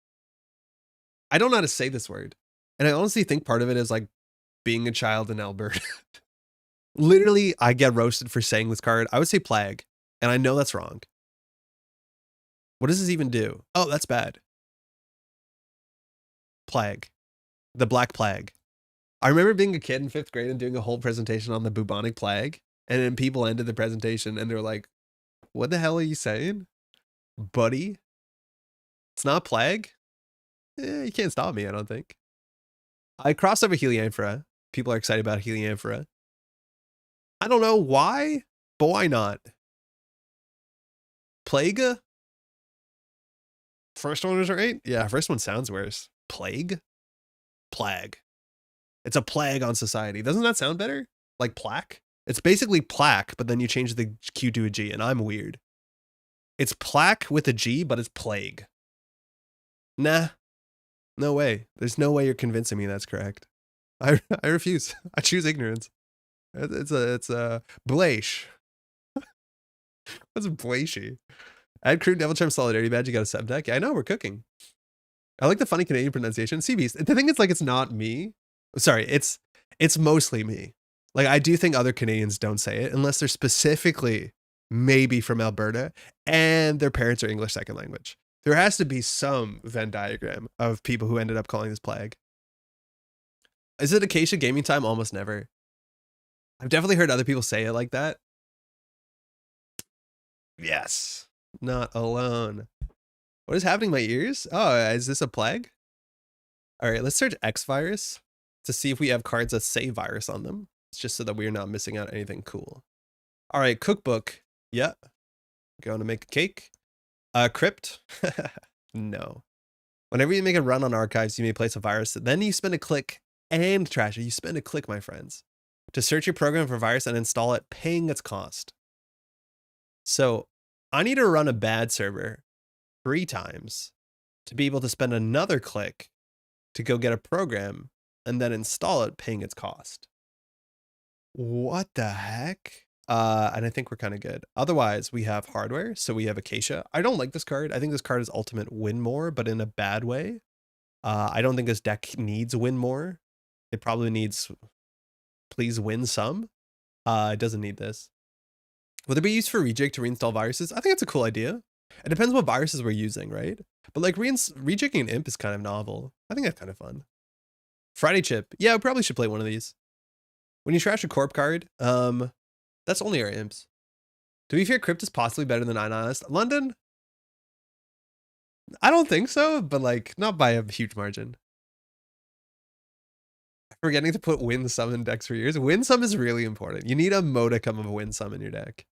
I don't know how to say this word. And I honestly think part of it is like being a child in Alberta. Literally, I get roasted for saying this card. I would say Plague. And I know that's wrong. What does this even do? Oh, that's bad. Plague. The Black Plague. I remember being a kid in 5th grade and doing a whole presentation on the bubonic plague. And then people ended the presentation and they're like, what the hell are you saying? Buddy? It's not Plague? You can't stop me, I don't think. I crossed over Helianthera. People are excited about Helianthera. I don't know why, but why not? Plague? First one was right? Yeah, first one sounds worse. Plague? Plague. It's a plague on society. Doesn't that sound better? Like plaque? It's basically plaque, but then you change the Q to a G, and I'm weird. It's plaque with a G, but it's plague. Nah. No way. There's no way you're convincing me that's correct. I refuse. I choose ignorance. It's a Blaish. What's a Blaishy? Add Crude Devil Charm Solidarity Badge. You got a sub deck. Yeah, I know, we're cooking. I like the funny Canadian pronunciation. Sea Beast. The thing is, like, it's not me. Sorry, it's mostly me. Like, I do think other Canadians don't say it unless they're specifically maybe from Alberta and their parents are English second language. There has to be some Venn diagram of people who ended up calling this Plague. Is it Acacia Gaming Time? Almost never. I've definitely heard other people say it like that. Yes. Not alone. What is happening in my ears? Oh, is this a plague? All right, let's search X virus to see if we have cards that say virus on them. It's just so that we're not missing out on anything cool. All right, cookbook. Yeah. Going to make a cake. Crypt. No. Whenever you make a run on archives, you may place a virus. Then you spend a click and trash it. You spend a click, my friends, to search your program for virus and install it, paying its cost. So I need to run a bad server 3 times to be able to spend another click to go get a program and then install it, paying its cost. What the heck? And I think we're kind of good. Otherwise, we have hardware. So we have Acacia. I don't like this card. I think this card is ultimate win more, but in a bad way. I don't think this deck needs win more. It probably needs please win some. It doesn't need this. Would it be used for rejig to reinstall viruses? I think it's a cool idea. It depends what viruses we're using, right? But like rejigging an imp is kind of novel. I think that's kind of fun. Friday chip. Yeah, we probably should play one of these. When you trash a corp card, that's only our imps. Do we fear Crypt is possibly better than Nihilist? London? I don't think so, but like not by a huge margin. Forgetting to put win sum in decks for years. Win sum is really important. You need a modicum of win sum in your deck.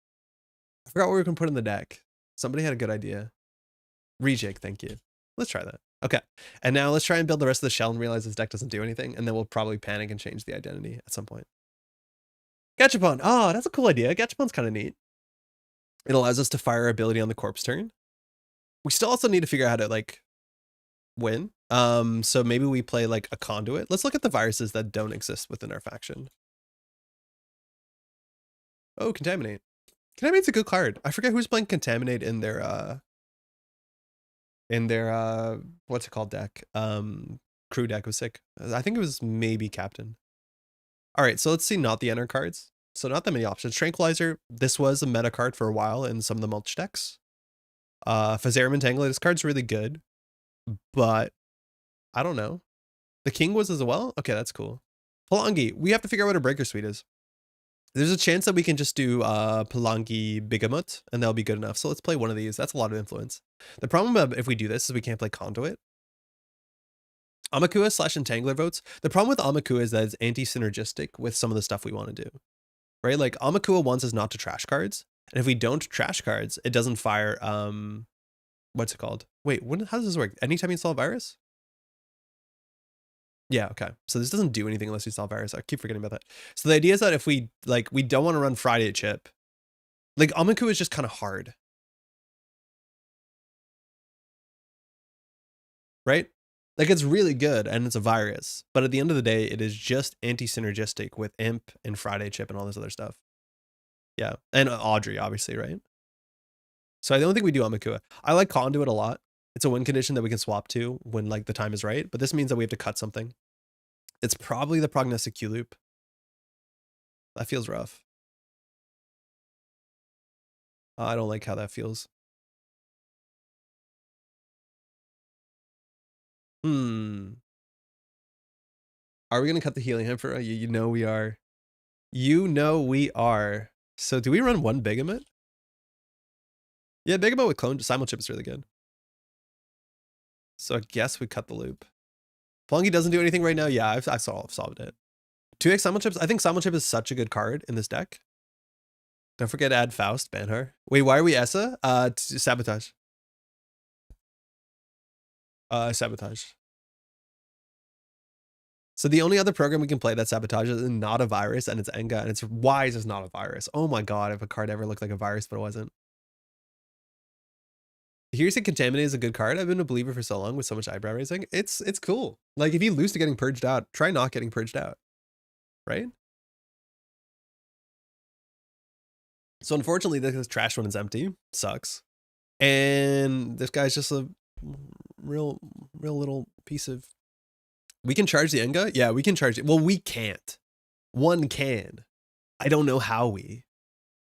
I forgot what we can put in the deck. Somebody had a good idea. Rejig, thank you. Let's try that. Okay. And now let's try and build the rest of the shell and realize this deck doesn't do anything. And then we'll probably panic and change the identity at some point. Gachapon. Oh, that's a cool idea. Gachapon's kind of neat. It allows us to fire our ability on the corpse turn. We still also need to figure out how to like win. So maybe we play like a conduit. Let's look at the viruses that don't exist within our faction. Oh, Contaminate. Contaminate's a good card. I forget who's playing Contaminate in their what's it called deck? Crew deck was sick. I think it was maybe Captain. All right, so let's see not the enter cards. So not that many options. Tranquilizer, this was a meta card for a while in some of the mulch decks. Phaserum Entangler, this card's really good, but I don't know. The King was as well? Okay, that's cool. Palangi, we have to figure out what a breaker suite is. There's a chance that we can just do Palangi Bigamut, and that'll be good enough. So let's play one of these. That's a lot of influence. The problem if we do this is we can't play Conduit. Amakua / Entangler votes. The problem with Amakua is that it's anti-synergistic with some of the stuff we want to do. Right? Like Amakua wants us not to trash cards. And if we don't trash cards, it doesn't fire what's it called? Wait, how does this work? Anytime you install a virus? Yeah, okay. So this doesn't do anything unless you install a virus. I keep forgetting about that. So the idea is that if we don't want to run Friday at chip, like Amakua is just kind of hard. Right? Like it's really good and it's a virus, but at the end of the day, it is just anti-synergistic with Imp and Friday chip and all this other stuff. Yeah, and Audrey, obviously, right? So I don't think we do Amakua. I like Conduit a lot. It's a win condition that we can swap to when like the time is right, but this means that we have to cut something. It's probably the prognostic Q loop. That feels rough. I don't like how that feels. Are we going to cut the healing hamper? You know we are. You know we are. So do we run one Bigamut? Yeah, Bigamut with clone simul-chip is really good. So I guess we cut the loop. Plungy doesn't do anything right now. Yeah, I've solved it. 2x simul-chips. I think simul-chip is such a good card in this deck. Don't forget to add Faust, Banhar. Wait, why are we Essa? Sabotage. Sabotage. So the only other program we can play that sabotages is not a virus, and it's Enga, and it's Wise is not a virus. Oh my god, if a card ever looked like a virus, but it wasn't. Here's a Contaminate is a good card. I've been a believer for so long with so much eyebrow raising. It's cool. Like if you lose to getting purged out, try not getting purged out. Right? So unfortunately, this trash one is empty. Sucks. And this guy's just a real little piece of... We can charge the Enga? Yeah, we can charge it. Well, we can't. One can. I don't know how we.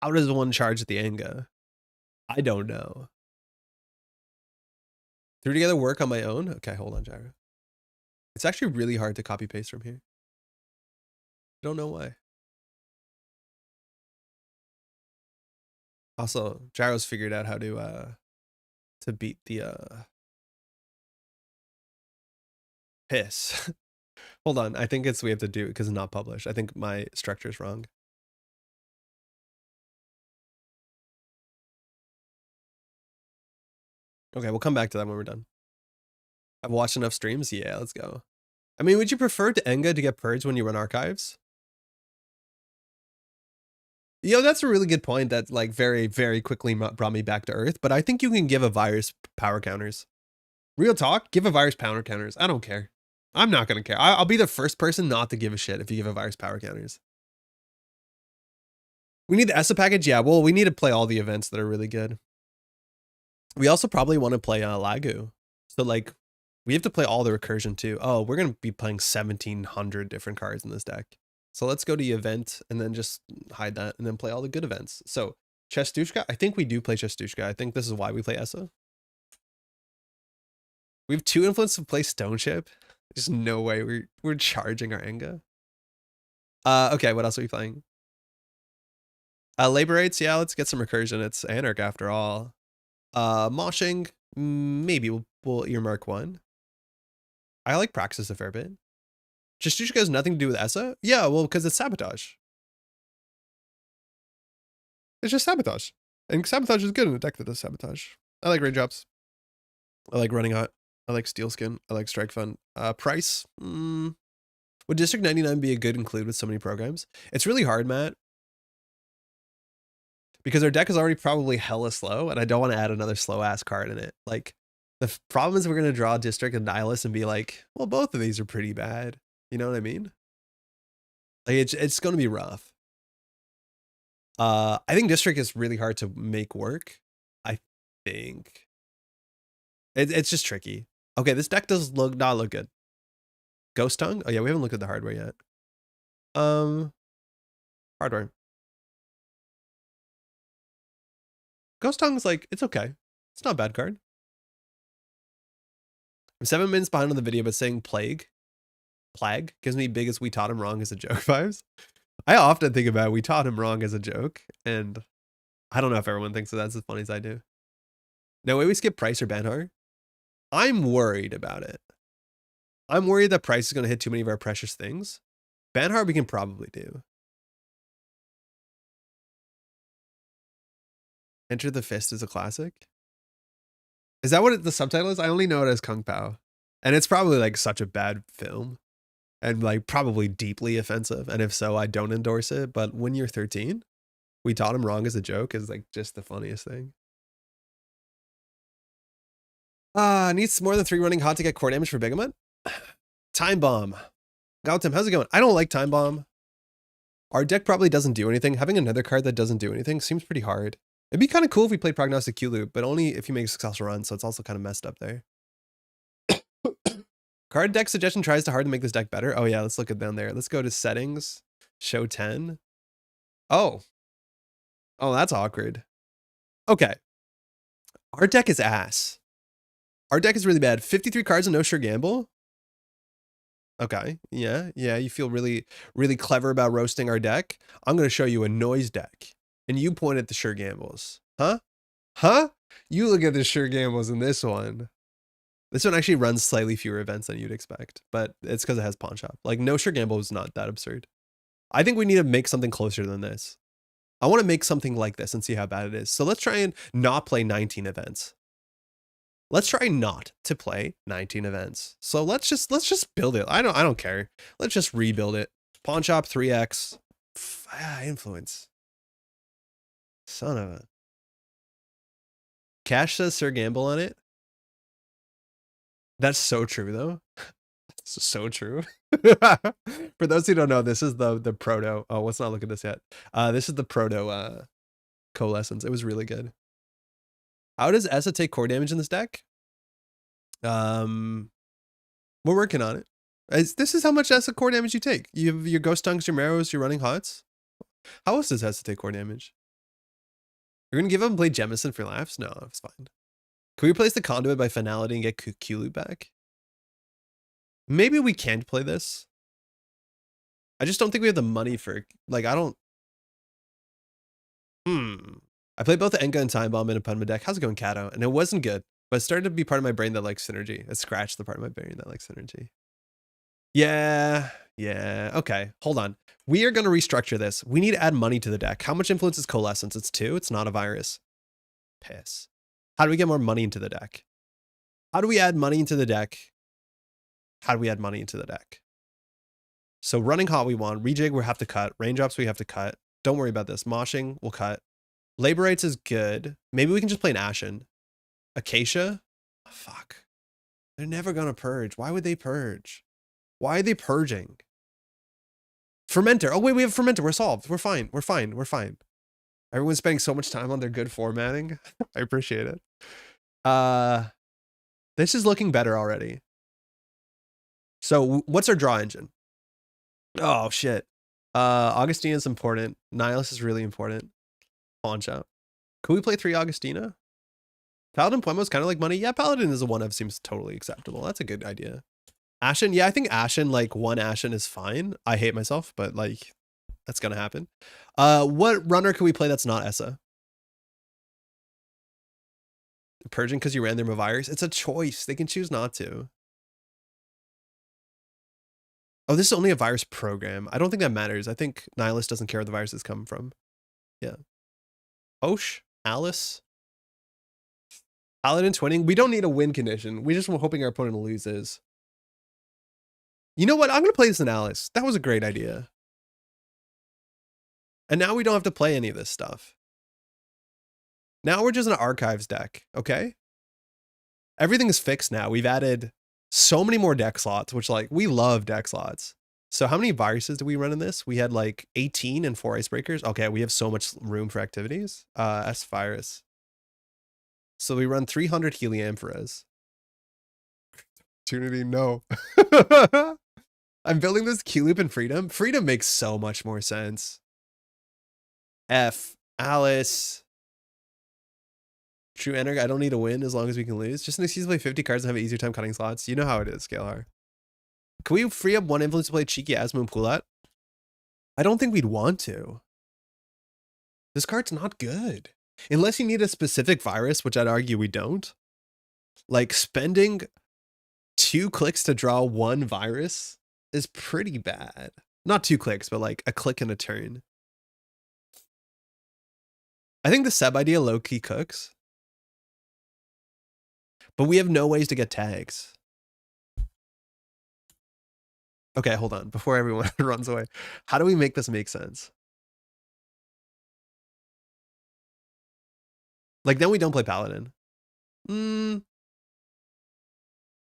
How does one charge the Enga? I don't know. Threw together work on my own? Okay, hold on, Gyro. It's actually really hard to copy paste from here. I don't know why. Also, Gyro's figured out how to beat the piss. Hold on, I think we have to do it because it's not published. I think my structure is wrong. Okay, we'll come back to that when we're done. I've watched enough streams. Yeah, let's go. I mean, would you prefer to Enga to get purged when you run archives? Yo, that's a really good point that like very, very quickly brought me back to earth, but I think you can give a virus power counters. Real talk, give a virus power counters. I don't care. I'm not going to care. I'll be the first person not to give a shit if you give a virus power counters. We need the ESA package. Yeah, well, we need to play all the events that are really good. We also probably want to play Lagu. So like, we have to play all the recursion too. Oh, we're going to be playing 1,700 different cards in this deck. So let's go to the event and then just hide that and then play all the good events. So Chestushka, I think we do play Chestushka. I think this is why we play ESA. We have 2 influence to play Stone Ship. There's no way we're charging our Enga. Okay, what else are we playing? Laborates, yeah, let's get some recursion. It's Anarch after all. Moshing, maybe we'll earmark one. I like Praxis a fair bit. Chestushka has nothing to do with ESA? Yeah, well, because it's sabotage. It's just sabotage. And sabotage is good in a deck that does sabotage. I like raindrops. I like running hot. I like steel skin. I like strike fun. Price. Would District 99 be a good include with so many programs? It's really hard, Matt. Because our deck is already probably hella slow, and I don't want to add another slow ass card in it. Like, the problem is we're going to draw District and Nihilist and be like, well, both of these are pretty bad. You know what I mean? Like, it's going to be rough. I think District is really hard to make work. I think. It's just tricky. Okay, this deck does not look good. Ghost Tongue? Oh yeah, we haven't looked at the hardware yet. Hardware. Ghost Tongue's like, it's okay. It's not a bad card. I'm 7 minutes behind on the video, but saying Plague. Plague gives me biggest we taught him wrong as a joke vibes. I often think about we taught him wrong as a joke, and I don't know if everyone thinks that that's as funny as I do. No way we skip Price or Banhar. I'm worried about it. I'm worried that Price is going to hit too many of our precious things. Banhar we can probably do. Enter the Fist is a classic. Is that what the subtitle is? I only know it as Kung Pao. And it's probably like such a bad film. And like probably deeply offensive. And if so, I don't endorse it. But when you're 13, we taught him wrong as a joke is like just the funniest thing. Needs more than 3 running hot to get core damage for Bigamut. Time Bomb. Gautam, how's it going? I don't like Time Bomb. Our deck probably doesn't do anything. Having another card that doesn't do anything seems pretty hard. It'd be kind of cool if we played Prognostic Q-Loop, but only if you make a successful run, so it's also kind of messed up there. Card deck suggestion tries to hard to make this deck better. Oh yeah, let's look at down there. Let's go to settings, show 10. Oh, that's awkward. Okay. Our deck is ass. Our deck is really bad. 53 cards and no sure gamble. Okay, yeah, you feel really, really clever about roasting our deck. I'm going to show you a noise deck, and you point at the sure gambles. Huh? You look at the sure gambles in this one. This one actually runs slightly fewer events than you'd expect, but it's because it has Pawnshop. Like, no sure gamble is not that absurd. I think we need to make something closer than this. I want to make something like this and see how bad it is. So let's try and not play 19 events. Let's try not to play 19 events. So let's just build it. I don't care. Let's just rebuild it. Pawnshop 3x. Influence. Son of a. Cash says Sir Gamble on it. That's so true though. So true. For those who don't know, this is the proto. Oh, let's not look at this yet. This is the proto coalescence. It was really good. How does Essa take core damage in this deck? We're working on it. This is how much Essa core damage you take. You have your Ghost Tongues, your Marrows, your Running Hots. How else does Essa take core damage? You're gonna give him play Jemison for laughs? No, it's fine. Can we replace the Conduit by Finality and get Q-Loop back? Maybe we can't play this. I just don't think we have the money for, like, I don't. I played both the Enga and Time Bomb in a Punma deck. How's it going, Kato? And it wasn't good, but it started to be part of my brain that likes synergy. It scratched the part of my brain that likes synergy. Yeah. Okay, hold on. We are going to restructure this. We need to add money to the deck. How much influence is Coalescence? It's 2. It's not a virus. Piss. How do we get more money into the deck? How do we add money into the deck? So Running Hot we want. Rejig we have to cut. Raindrops we have to cut. Don't worry about this. Moshing we'll cut. Labor Rights is good. Maybe we can just play an Ashen. Acacia? Oh, fuck. They're never gonna purge. Why would they purge? Why are they purging? Fermenter. Oh, wait, we have Fermenter. We're solved. We're fine. Everyone's spending so much time on their good formatting. I appreciate it. This is looking better already. So what's our draw engine? Oh, shit. Augustina is important. Nihilist is really important. Pawnshop. Could we play 3 Augustina? Paladin Puemo is kind of like money. Yeah, Paladin is a 1-of seems totally acceptable. That's a good idea. Ashen. Yeah, I think Ashen, like 1 Ashen is fine. I hate myself, but like that's going to happen. What runner can we play that's not Essa? Purging because you ran their virus. It's a choice. They can choose not to. Oh, this is only a virus program. I don't think that matters. I think Nihilist doesn't care where the viruses come from. Yeah. Osh, Alice. Paladin twinning. We don't need a win condition. We just were hoping our opponent loses. You know what? I'm going to play this in Alice. That was a great idea. And now we don't have to play any of this stuff. Now we're just an archives deck, okay? Everything is fixed now. We've added so many more deck slots, which like we love deck slots. So how many viruses do we run in this? We had like 18 and 4 icebreakers. Okay, we have so much room for activities. S virus. So we run 300 Heliamphoras. Opportunity, no. I'm building this Q-Loop in Freedom. Freedom makes so much more sense. F, Alice. True Energ, I don't need to win as long as we can lose. Just an excuse to play 50 cards and have an easier time cutting slots. You know how it is, Scalar. Can we free up one influence to play cheeky Asmoon Poulat? I don't think we'd want to. This card's not good. Unless you need a specific virus, which I'd argue we don't. Like, spending 2 clicks to draw 1 virus is pretty bad. Not 2 clicks, but like a click and a turn. I think the Seb idea low-key cooks. But we have no ways to get tags. Okay, hold on. Before everyone runs away. How do we make this make sense? Like, then we don't play Paladin.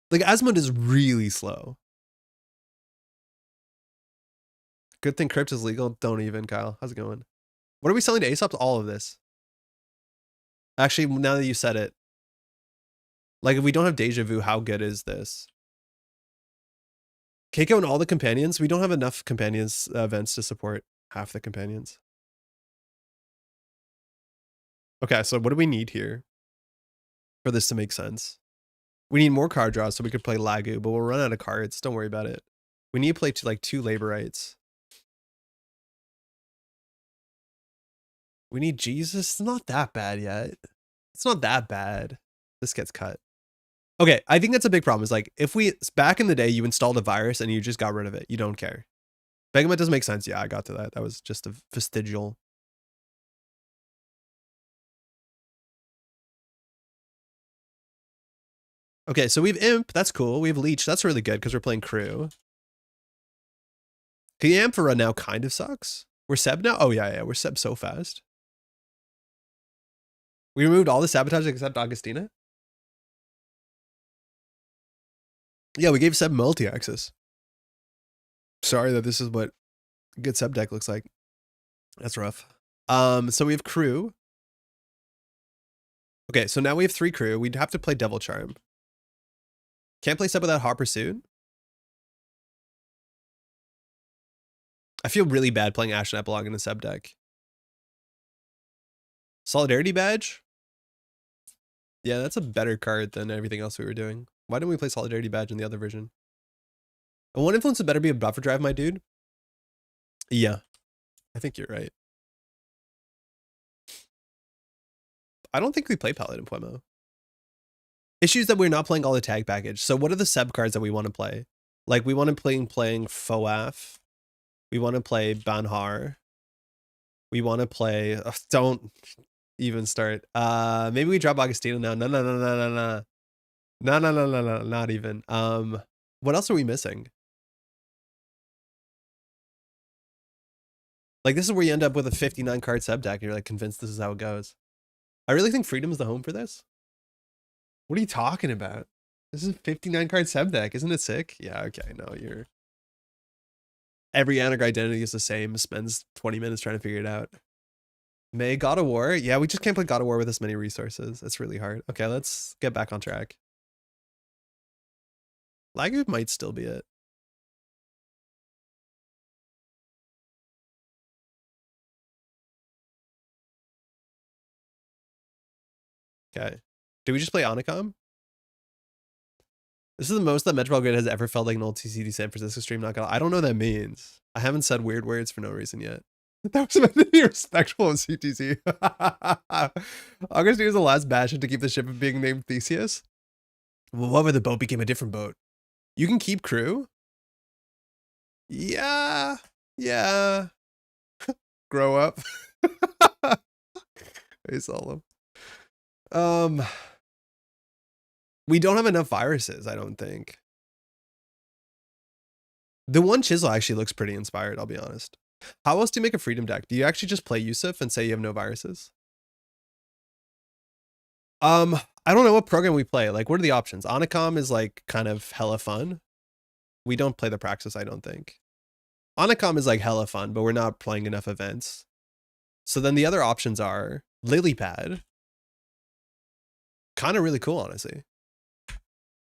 Like, Asmund is really slow. Good thing Crypt is legal. Don't even, Kyle. How's it going? What are we selling to Aesop? All of this. Actually, now that you said it. Like, if we don't have Deja Vu, how good is this? Keiko and all the companions? We don't have enough companions events to support half the companions. Okay, so what do we need here for this to make sense? We need more card draws so we could play Lagu, but we'll run out of cards. Don't worry about it. We need to play like 2 Laborites. We need Jesus. It's not that bad yet. It's not that bad. This gets cut. Okay, I think that's a big problem. Is like, if we, back in the day, you installed a virus and you just got rid of it. You don't care. Behemoth doesn't make sense. Yeah, I got to that. That was just a vestigial. Okay, so we have Imp. That's cool. We have Leech. That's really good because we're playing Crew. The Amphora now kind of sucks. We're Seb now? Oh, yeah. We're Seb so fast. We removed all the sabotage except Augustina? Yeah, we gave Seb multi-access. Sorry that this is what a good Seb deck looks like. That's rough. So we have Crew. Okay, so now we have 3 Crew. We'd have to play Devil Charm. Can't play Seb without Hot Pursuit. I feel really bad playing Ashen Epilogue in a Seb deck. Solidarity Badge? Yeah, that's a better card than everything else we were doing. Why didn't we play Solidarity Badge in the other version? And one influence would better be a buffer drive, my dude. Yeah, I think you're right. I don't think we play Paladin Puemo. Issues that we're not playing all the tag package. So what are the Seb cards that we want to play? Like, we want to playing Foaf. We want to play Banhar. We want to play... don't even start. Maybe we drop Augustina now. No. No, not even. What else are we missing? Like, this is where you end up with a 59 card Seb deck and you're like convinced this is how it goes. I really think Freedom is the home for this. What are you talking about? This is a 59 card Seb deck. Isn't it sick? Yeah, okay. No, you're... Every Anarch identity is the same. Spends 20 minutes trying to figure it out. May God of War? Yeah, we just can't play God of War with this many resources. It's really hard. Okay, let's get back on track. Lagu might still be it. Okay. Do we just play Onicom? This is the most that Metropolitan Grid has ever felt like an old TCD San Francisco stream. Not gonna. I don't know what that means. I haven't said weird words for no reason yet. That was meant to be respectful of CTC. Augustine was the last bastion to keep the ship of being named Theseus. Well, what if the boat became a different boat? You can keep Crew? Yeah. Grow up. Hey, Solemn. We don't have enough viruses, I don't think. The one Chisel actually looks pretty inspired, I'll be honest. How else do you make a Freedom deck? Do you actually just play Yusuf and say you have no viruses? I don't know what program we play. Like, what are the options? Onicom is like kind of hella fun. We don't play the Praxis, I don't think. Onicom is like hella fun, but we're not playing enough events. So then the other options are Lilypad. Kind of really cool, honestly.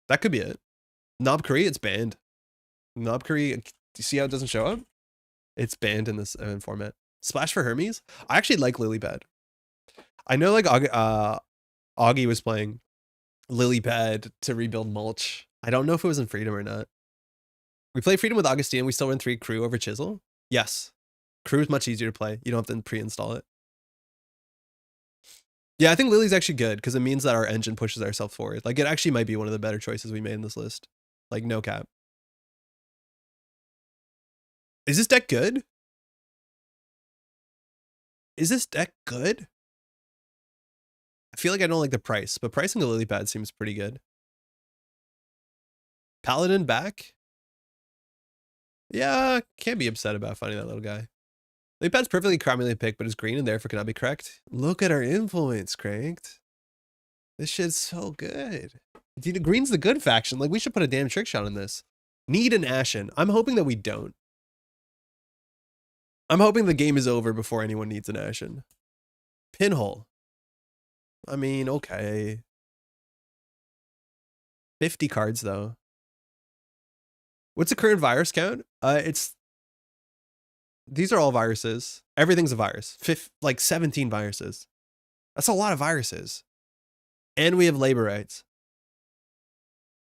That could be it. Knobkuri, it's banned. Knobkuri, do you see how it doesn't show up? It's banned in this format. Splash for Hermes? I actually like Lilypad. I know like Augie was playing Lilypad to rebuild Mulch. I don't know if it was in Freedom or not. We play Freedom with Augustine. We still run 3 crew over Chisel. Yes. Crew is much easier to play. You don't have to pre-install it. Yeah, I think Lily's actually good because it means that our engine pushes ourselves forward. Like, it actually might be one of the better choices we made in this list. Like, no cap. Is this deck good? Is this deck good? I feel like I don't like the price, but pricing a Lily pad seems pretty good. Paladin back? Yeah, can't be upset about finding that little guy. Lily pad's perfectly commonly picked, but is green and therefore cannot be correct. Look at our influence, cranked. This shit's so good. Dude, green's the good faction. Like, we should put a damn trick shot in this. Need an Ashen. I'm hoping that we don't. I'm hoping the game is over before anyone needs an Ashen. Pinhole. I mean, okay. 50 cards, though. What's the current virus count? These are all viruses. Everything's a virus. Like 17 viruses. That's a lot of viruses. And we have labor rights.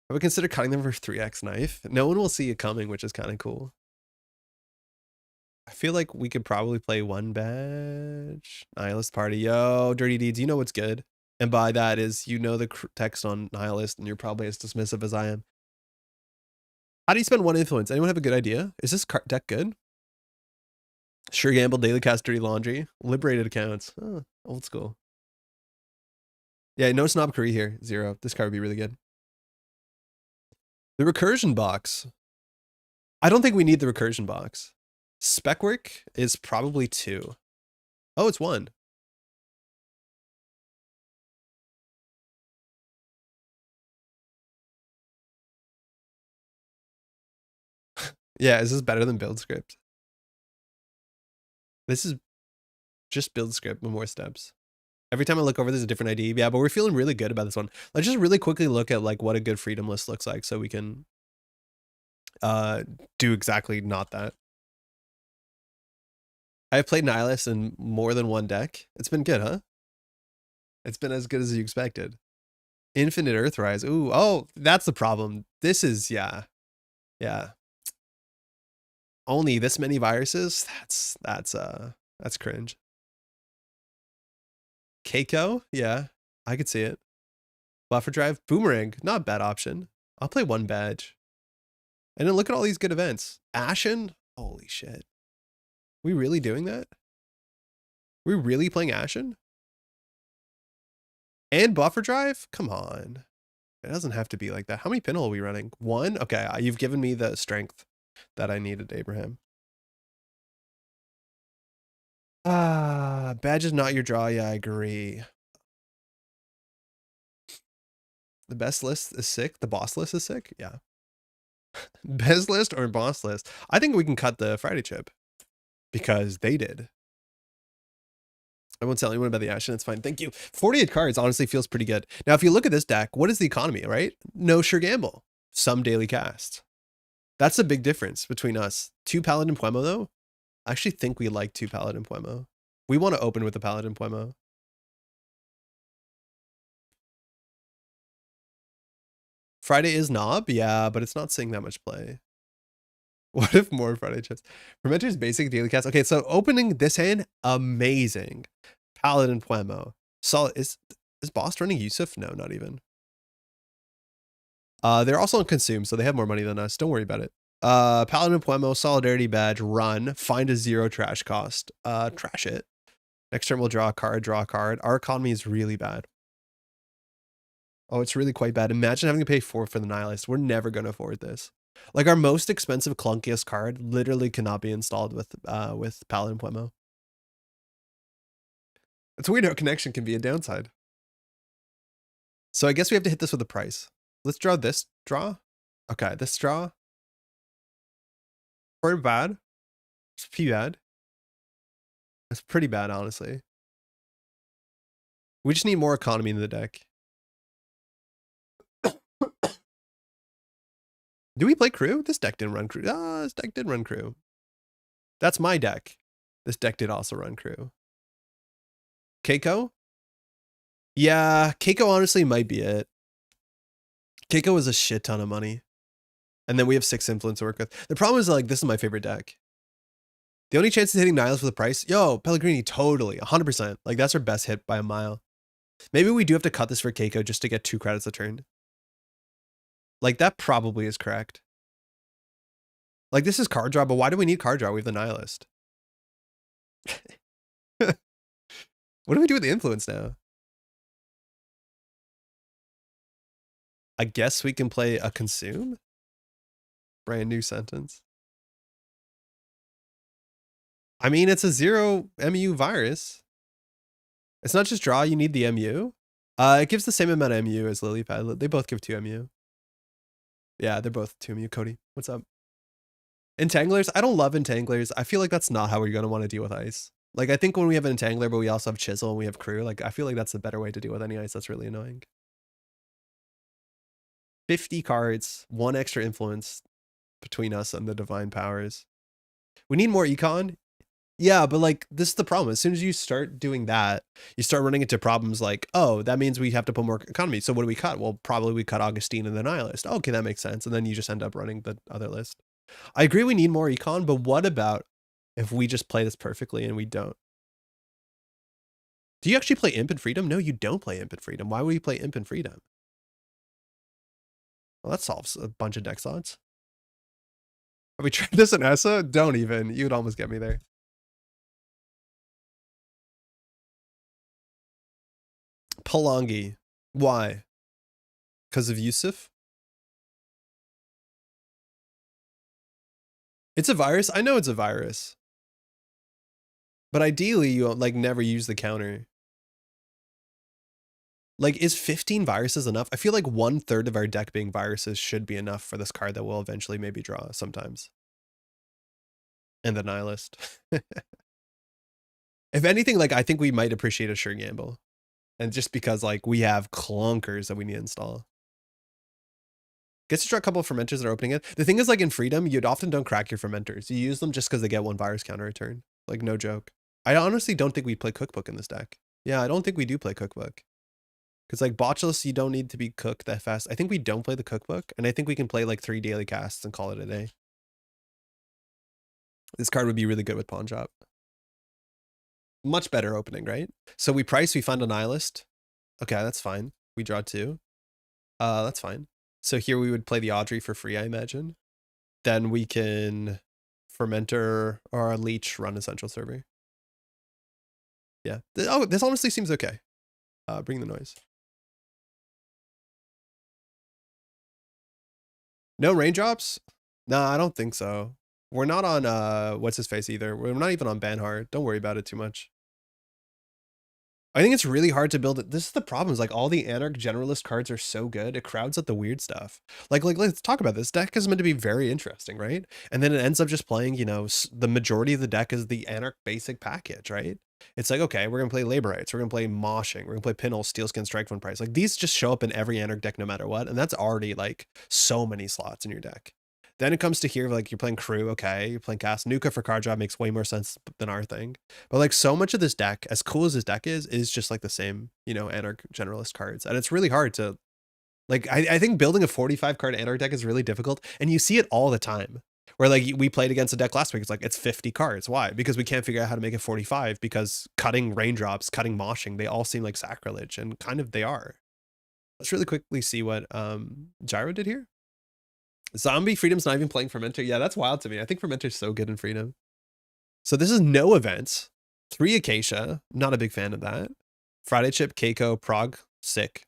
I would consider cutting them for 3x knife. No one will see it coming, which is kind of cool. I feel like we could probably play one badge. Nihilist party. Yo, Dirty Deeds, you know what's good. And by that is, you know the text on Nihilist, and you're probably as dismissive as I am. How do you spend 1 influence? Anyone have a good idea? Is this deck good? Sure Gamble, Daily Cast, Dirty Laundry. Liberated accounts. Oh, old school. Yeah, no Snob Curry here. 0. This card would be really good. The recursion box. I don't think we need the recursion box. Spec work is probably 2. Oh, it's 1. Yeah, is this better than build script? This is just build script with more steps. Every time I look over, there's a different ID. Yeah, but we're feeling really good about this one. Let's just really quickly look at like what a good freedom list looks like so we can do exactly not that. I've played Nihilist in more than 1 deck. It's been good, huh? It's been as good as you expected. Infinite Earthrise. Ooh, oh, that's the problem. This is, yeah. Only this many viruses? That's cringe. Keiko? Yeah, I could see it. Buffer drive, boomerang, not a bad option. I'll play 1 badge. And then look at all these good events. Ashen? Holy shit. We really doing that? We really playing Ashen? And buffer drive? Come on. It doesn't have to be like that. How many pinhole are we running? 1? Okay, you've given me the strength that I needed, Abraham. Badge is not your draw. Yeah, I agree. The best list is sick. The boss list is sick. Yeah. Best list or boss list? I think we can cut the Friday chip because they did. I won't tell anyone about the Ashen. It's fine. Thank you. 48 cards honestly feels pretty good. Now, if you look at this deck, what is the economy, right? No Sure Gamble. Some daily cast. That's a big difference between us. 2 Paladin Puemo, though. I actually think we like 2 Paladin Puemo. We want to open with the Paladin Puemo. Friday is knob, yeah, but it's not seeing that much play. What if more Friday chips? Fermenter's basic daily cast. Okay, so opening this hand, amazing. Paladin Puemo. Solid. Is Boss running Yusuf? No, not even. They're also on Consume, so they have more money than us. Don't worry about it. Paladin Puemo, Solidarity Badge, run, find a 0 trash cost. Trash it. Next turn we'll draw a card, draw a card. Our economy is really bad. Oh, it's really quite bad. Imagine having to pay 4 for the Nihilist. We're never going to afford this. Like, our most expensive, clunkiest card literally cannot be installed with Paladin Puemo. It's weird how connection can be a downside. So I guess we have to hit this with a price. Let's draw this draw. Okay, this draw. Pretty bad. It's pretty bad. It's pretty bad, honestly. We just need more economy in the deck. Do we play crew? This deck didn't run crew. This deck did run crew. That's my deck. This deck did also run crew. Keiko? Yeah, Keiko honestly might be it. Keiko was a shit ton of money. And then we have 6 influence to work with. The problem is like, this is my favorite deck. The only chance is hitting Nihilist with a price. Yo, Pellegrini, totally, 100%. Like that's our best hit by a mile. Maybe we do have to cut this for Keiko just to get 2 credits a turn. Like that probably is correct. Like this is card draw, but why do we need card draw? We have the Nihilist. What do we do with the influence now? I guess we can play a consume? Brand new sentence. I mean, it's a 0 MU virus. It's not just draw, you need the MU. It gives the same amount of MU as Lily Pad. They both give 2 MU. Yeah, they're both 2 MU. Cody, what's up? Entanglers, I don't love entanglers. I feel like that's not how we're going to want to deal with ice. Like, I think when we have an entangler, but we also have chisel and we have crew, like, I feel like that's the better way to deal with any ice. That's really annoying. 50 cards, 1 extra influence between us and the divine powers. We need more econ. Yeah, but like, this is the problem. As soon as you start doing that, you start running into problems like, oh, that means we have to put more economy. So what do we cut? Well, probably we cut Augustine and the Nihilist. Okay, that makes sense. And then you just end up running the other list. I agree we need more econ, but what about if we just play this perfectly and we don't? Do you actually play Imp and Freedom? No, you don't play Imp and Freedom. Why would you play Imp and Freedom? Well, that solves a bunch of deck slots. Have we tried this in ESA? Don't even. You'd almost get me there. Palangi. Why? Because of Yusuf? It's a virus? I know it's a virus. But ideally, you like never use the counter. Like, is 15 viruses enough? I feel like 1/3 of our deck being viruses should be enough for this card that we'll eventually maybe draw sometimes. And the Nihilist. If anything, like, I think we might appreciate a sure gamble. And just because, like, we have clunkers that we need to install. Gets to draw a couple of fermenters that are opening it. The thing is, like, in Freedom, you'd often don't crack your fermenters. You use them just because they get 1 virus counter a turn. Like, no joke. I honestly don't think we play Cookbook in this deck. Yeah, I don't think we do play Cookbook. Because, like, Botchless, you don't need to be cooked that fast. I think we don't play the Cookbook, and I think we can play, like, 3 daily casts and call it a day. This card would be really good with Pawnshop. Much better opening, right? So we price, we find a Nihilist. Okay, that's fine. We draw 2. That's fine. So here we would play the Audrey for free, I imagine. Then we can Fermenter or Leech run a Central Server. Yeah. Oh, this honestly seems okay. Bring the noise. No raindrops? No, I don't think so. We're not on, what's his face either. We're not even on Banhart. Don't worry about it too much. I think it's really hard to build it. This is the problem, is like all the Anarch generalist cards are so good, it crowds out the weird stuff. Like let's talk about this. Deck is meant to be very interesting, right? And then it ends up just playing, you know, the majority of the deck is the Anarch basic package, right? It's like, okay, we're gonna play Laborites, we're gonna play Moshing, we're gonna play Pinhole, Steelskin, Strike One Price. Like these just show up in every Anarch deck no matter what, and that's already like so many slots in your deck. Then it comes to here, like you're playing Crew, okay, you're playing Cast. Nuka for card draw makes way more sense than our thing. But like so much of this deck, as cool as this deck is just like the same, you know, Anarch generalist cards. And it's really hard to, like, I think building a 45 card Anarch deck is really difficult. And you see it all the time. Where like we played against a deck last week, it's like, it's 50 cards. Why? Because we can't figure out how to make it 45, because cutting raindrops, cutting moshing, they all seem like sacrilege, and kind of they are. Let's really quickly see what Gyro did here. Zombie Freedom's not even playing Fermenter. Yeah, that's wild to me. I think Fermenter's so good in Freedom. So this is no events. 3 Acacia. Not a big fan of that. Friday Chip, Keiko, Prague. Sick.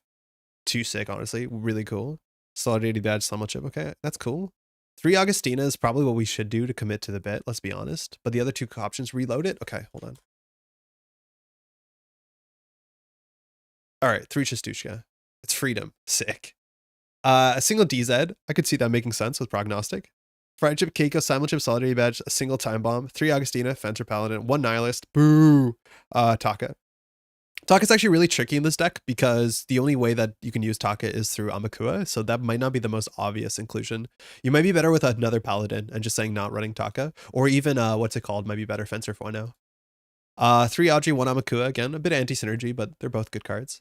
Too sick, honestly. Really cool. Solidarity Badge, Slumble Chip. Okay, that's cool. 3 Augustina is probably what we should do to commit to the bit, let's be honest. But the other 2 options, reload it. Okay, hold on. All right, 3 Chistushka. It's Freedom. Sick. A single DZ. I could see that making sense with Prognostic. Fried Chip, Keiko, Simon Chip, Solidarity Badge, a single Time Bomb, 3 Augustina, Fenter Paladin, 1 Nihilist, boo, Taka. Taka's actually really tricky in this deck because the only way that you can use Taka is through Amakua, so that might not be the most obvious inclusion. You might be better with another Paladin and just saying not running Taka, or even, what's it called, might be better Fencer for now. 3 Audrey, 1 Amakua, again, a bit anti-synergy, but they're both good cards.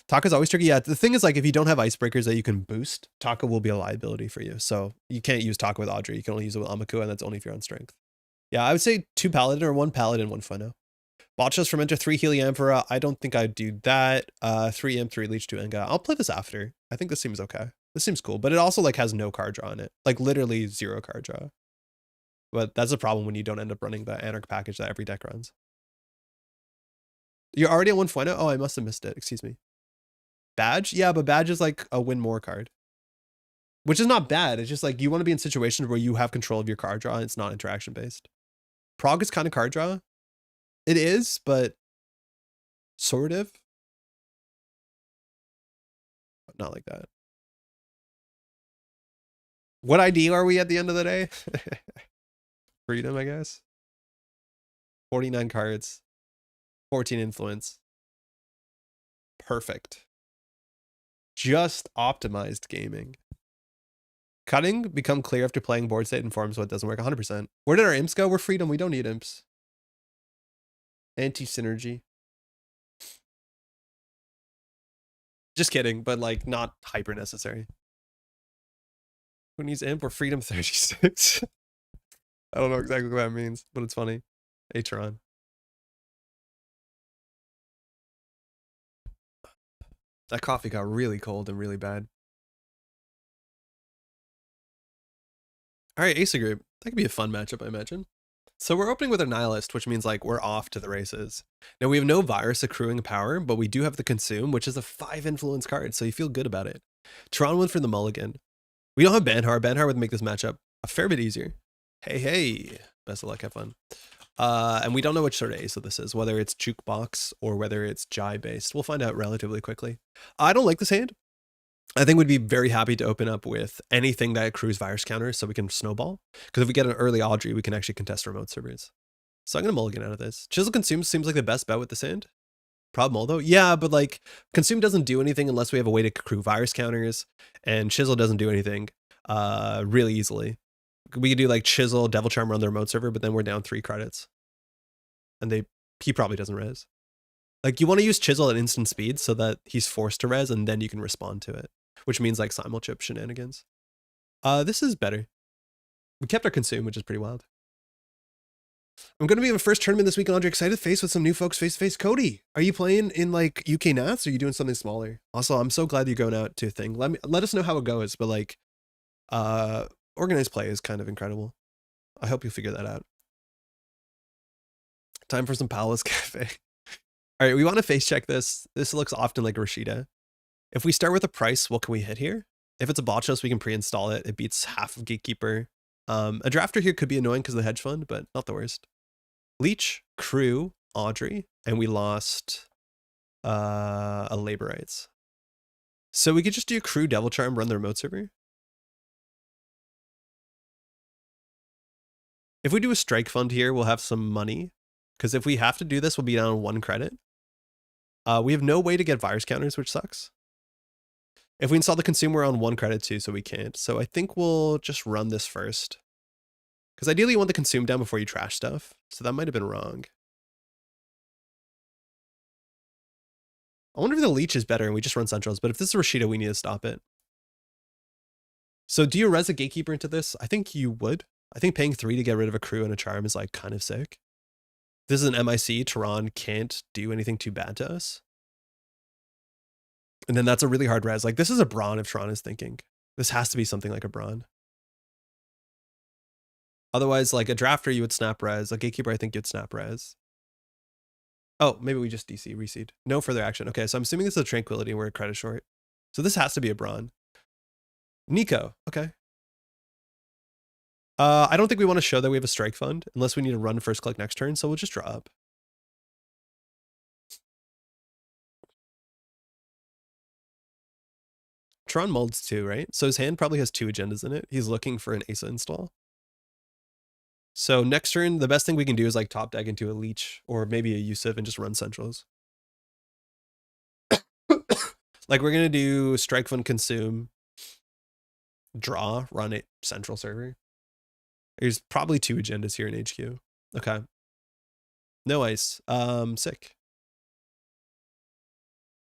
Taka's always tricky. Yeah, the thing is, like, if you don't have icebreakers that you can boost, Taka will be a liability for you. So you can't use Taka with Audrey. You can only use it with Amaku, and that's only if you're on strength. Yeah, I would say 2 Paladin or 1 Paladin, 1 Funo. Botchas Fermenter, 3 Heliamphora. I don't think I'd do that. 3 Imp, 3 Leech, 2 Enga. I'll play this after. I think this seems okay. This seems cool, but it also like has no card draw in it. Like literally 0 card draw. But that's a problem when you don't end up running the Anarch package that every deck runs. You're already at 1 Fueno? Oh, I must have missed it. Excuse me. Badge? Yeah, but Badge is like a win more card. Which is not bad. It's just like you want to be in situations where you have control of your card draw and it's not interaction based. Prog is kind of card draw. It is, but sort of. But not like that. What ID are we at the end of the day? Freedom, I guess. 49 cards. 14 influence. Perfect. Just optimized gaming. Cutting become clear after playing board state and form, so it doesn't work 100%. Where did our imps go? We're freedom. We don't need imps. Anti-synergy. Just kidding, but like not hyper necessary. Who needs imp? We're freedom 36. I don't know exactly what that means, but it's funny. Atron. That coffee got really cold and really bad. All right, Aesop group. That could be a fun matchup, I imagine. So we're opening with a Nihilist, which means like we're off to the races. Now we have no virus accruing power, but we do have the Consume, which is a 5 influence card, so you feel good about it. Tron went for the mulligan. We don't have Banhar. Banhar would make this matchup a fair bit easier. Hey, hey. Best of luck, have fun. And we don't know which sort of Aesop this is, whether it's Jukebox or whether it's Jai based. We'll find out relatively quickly. I don't like this hand. I think we'd be very happy to open up with anything that accrues virus counters so we can snowball. Because if we get an early Audrey, we can actually contest remote servers. So I'm going to mulligan out of this. Chisel Consume seems like the best bet with this hand. Problem though? Yeah, but like Consume doesn't do anything unless we have a way to accrue virus counters. And Chisel doesn't do anything really easily. We could do like Chisel, Devil Charm run the remote server, but then we're down 3 credits. And he probably doesn't res. Like you want to use Chisel at instant speed so that he's forced to res and then you can respond to it. Which means like simulchip shenanigans. This is better. We kept our Consume, which is pretty wild. I'm going to be in the first tournament this week, Andre. Excited to face with some new folks face to face. Cody, are you playing in like UK Nats or are you doing something smaller? Also, I'm so glad you're going out to a thing. Let us know how it goes, but like organized play is kind of incredible. I hope you figure that out. Time for some Palace Cafe. All right, we want to face check this. This looks often like Rashida. If we start with a price, what can we hit here? If it's a Botchos, we can pre-install it. It beats half of Gatekeeper. A drafter here could be annoying because of the hedge fund, but not the worst. Leech, Crew, Audrey, and we lost a Labor Rights. So we could just do Crew, Devil Charm, run the remote server. If we do a strike fund here, we'll have some money. Because if we have to do this, we'll be down 1 credit. We have no way to get virus counters, which sucks. If we install the Consume, we're on 1 credit too, so we can't. So I think we'll just run this first. Because ideally you want the Consume down before you trash stuff. So that might have been wrong. I wonder if the Leech is better and we just run Centrals. But if this is Rashida, we need to stop it. So do you res a Gatekeeper into this? I think you would. I think paying 3 to get rid of a Crew and a Charm is like kind of sick. This is an MIC. Tehran can't do anything too bad to us. And then that's a really hard res. Like this is a Brawn if Tron is thinking. This has to be something like a Brawn. Otherwise, like a drafter, you would snap res. A Gatekeeper, I think you'd snap res. Oh, maybe we just DC, reseed. No further action. Okay, so I'm assuming this is a Tranquility and we're a credit short. So this has to be a Brawn. Nico, okay. I don't think we want to show that we have a strike fund unless we need to run first click next turn, so we'll just draw up. Tron molds too, right? So his hand probably has 2 agendas in it. He's looking for an Aesop install. So next turn, the best thing we can do is like top deck into a Leech or maybe a Yusuf and just run Centrals. Like we're going to do strike fund, Consume, draw, run it, Central server. There's probably 2 agendas here in HQ. Okay. No ice. Sick.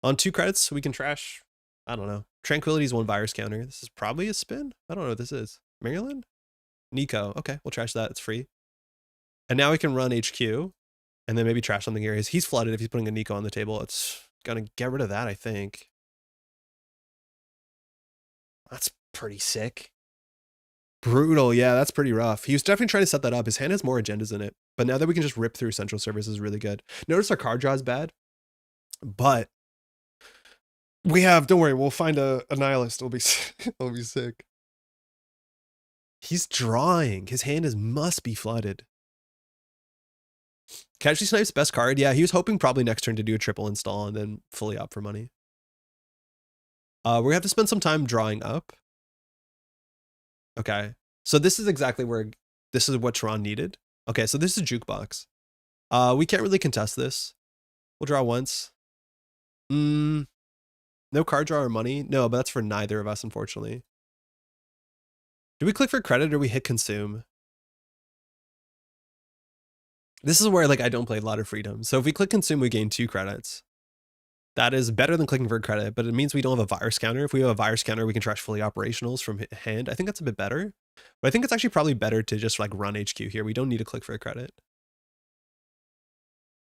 On 2 credits, we can trash, I don't know. Tranquility's 1 virus counter. This is probably a spin. I don't know what this is. Maryland? Nico. Okay, we'll trash that. It's free. And now we can run HQ and then maybe trash something here. He's flooded if he's putting a Nico on the table. It's gonna get rid of that, I think. That's pretty sick. Brutal. Yeah, that's pretty rough. He was definitely trying to set that up. His hand has more agendas in it. But now that we can just rip through central service is really good. Notice our card draw is bad. But we have, don't worry, we'll find a Nihilist. It'll be, it'll be sick. He's drawing. His hand must be flooded. Casualty Snipe's best card. Yeah, he was hoping probably next turn to do a triple install and then fully up for money. We're gonna have to spend some time drawing up. Okay. So this is exactly where, this is what Tron needed. Okay, so this is a jukebox. We can't really contest this. We'll draw once. No card draw or money? No, but that's for neither of us, unfortunately. Do we click for credit or we hit consume? This is where like I don't play a lot of freedom. So if we click consume, we gain 2 credits. That is better than clicking for credit, but it means we don't have a virus counter. If we have a virus counter, we can trash fully operationals from hand. I think that's a bit better. But I think it's actually probably better to just like run HQ here. We don't need to click for a credit.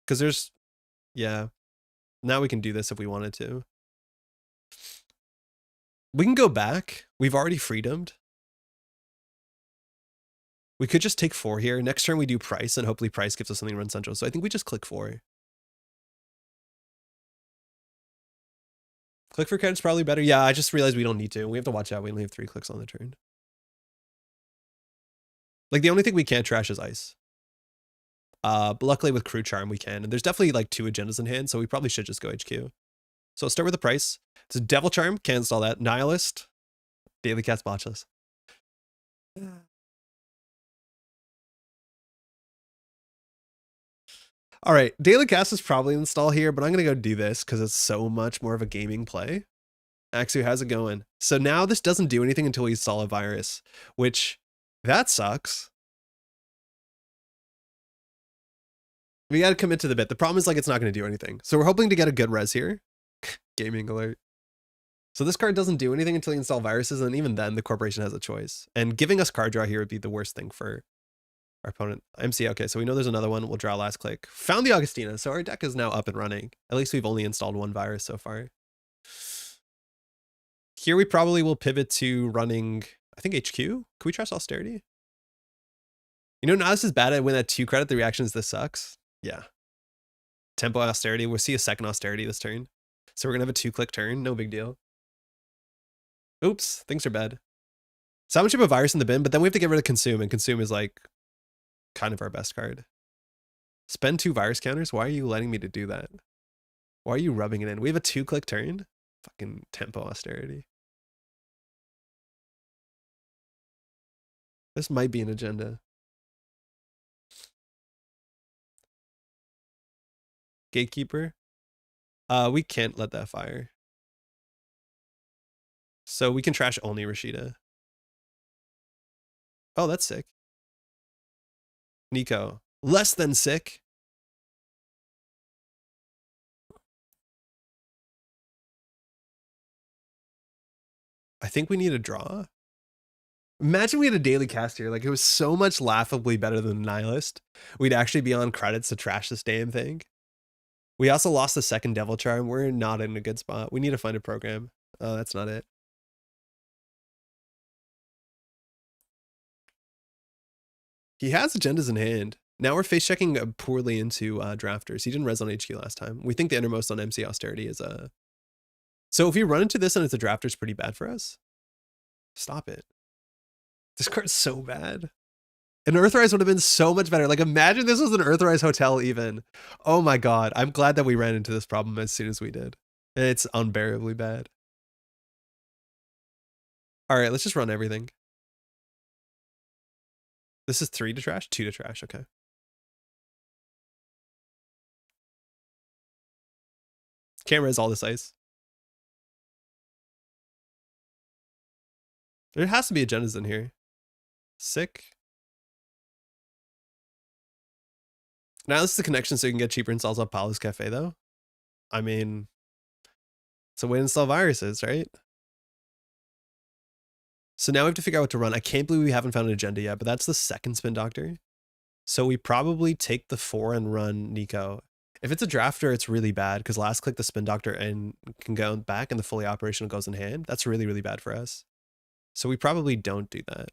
Because there's, yeah. Now we can do this if we wanted to. We can go back. We've already freedomed. We could just take 4 here. Next turn we do price, and hopefully price gives us something to run central. So I think we just click 4. Click for credit's probably better. Yeah, I just realized we don't need to. We have to watch out. We only have 3 clicks on the turn. Like the only thing we can't trash is ice. But luckily with crew charm we can. And there's definitely like 2 agendas in hand, so we probably should just go HQ. So let's start with the price. It's a devil charm, can't install that. Nihilist, daily cast botchless. All right, daily cast is probably install here, but I'm gonna go do this because it's so much more of a gaming play. Axu, how's it going? So now this doesn't do anything until we install a virus, which that sucks. We gotta commit to the bit. The problem is like it's not gonna do anything. So we're hoping to get a good res here. Gaming alert. So this card doesn't do anything until you install viruses, and even then the corporation has a choice. And giving us card draw here would be the worst thing for our opponent. MC, okay, so we know there's another one. We'll draw last click. Found the Augustina, so our deck is now up and running. At least we've only installed 1 virus so far. Here we probably will pivot to running, I think HQ. Can we trust austerity? You know, now this is bad at when at 2 credit, the reaction is this sucks. Yeah. Tempo austerity. We'll see a second austerity this turn. So we're gonna have a 2-click turn. No big deal. Oops, things are bad. So how much of a virus in the bin, but then we have to get rid of consume, and consume is like kind of our best card. Spend 2 virus counters? Why are you letting me to do that? Why are you rubbing it in? We have a 2-click turn? Fucking tempo austerity. This might be an agenda. Gatekeeper. We can't let that fire. So we can trash only Rashida. Oh, that's sick. Nico. Less than sick. I think we need a draw. Imagine we had a daily cast here. Like, it was so much laughably better than the Nihilist. We'd actually be on credits to trash this damn thing. We also lost the second Devil Charm. We're not in a good spot. We need to find a program. Oh, that's not it. He has agendas in hand. Now we're face checking poorly into drafters. He didn't res on HQ last time. We think the innermost on MC austerity is a. So if we run into this and it's a drafter, it's pretty bad for us. Stop it. This card's so bad. An Earthrise would have been so much better. Like, imagine this was an Earthrise hotel even. Oh my god. I'm glad that we ran into this problem as soon as we did. It's unbearably bad. All right, let's just run everything. This is 3 to trash? 2 to trash, okay. Can't res all this ice. There has to be agendas in here. Sick. Now this is the connection so you can get cheaper installs on Paolo's Cafe though. I mean, So we install viruses, right? So now we have to figure out what to run. I can't believe we haven't found an agenda yet, but that's the second spin doctor. So we probably take the 4 and run Nico. If it's a drafter, it's really bad because last click the spin doctor and can go back and the fully operational goes in hand. That's really, really bad for us. So we probably don't do that.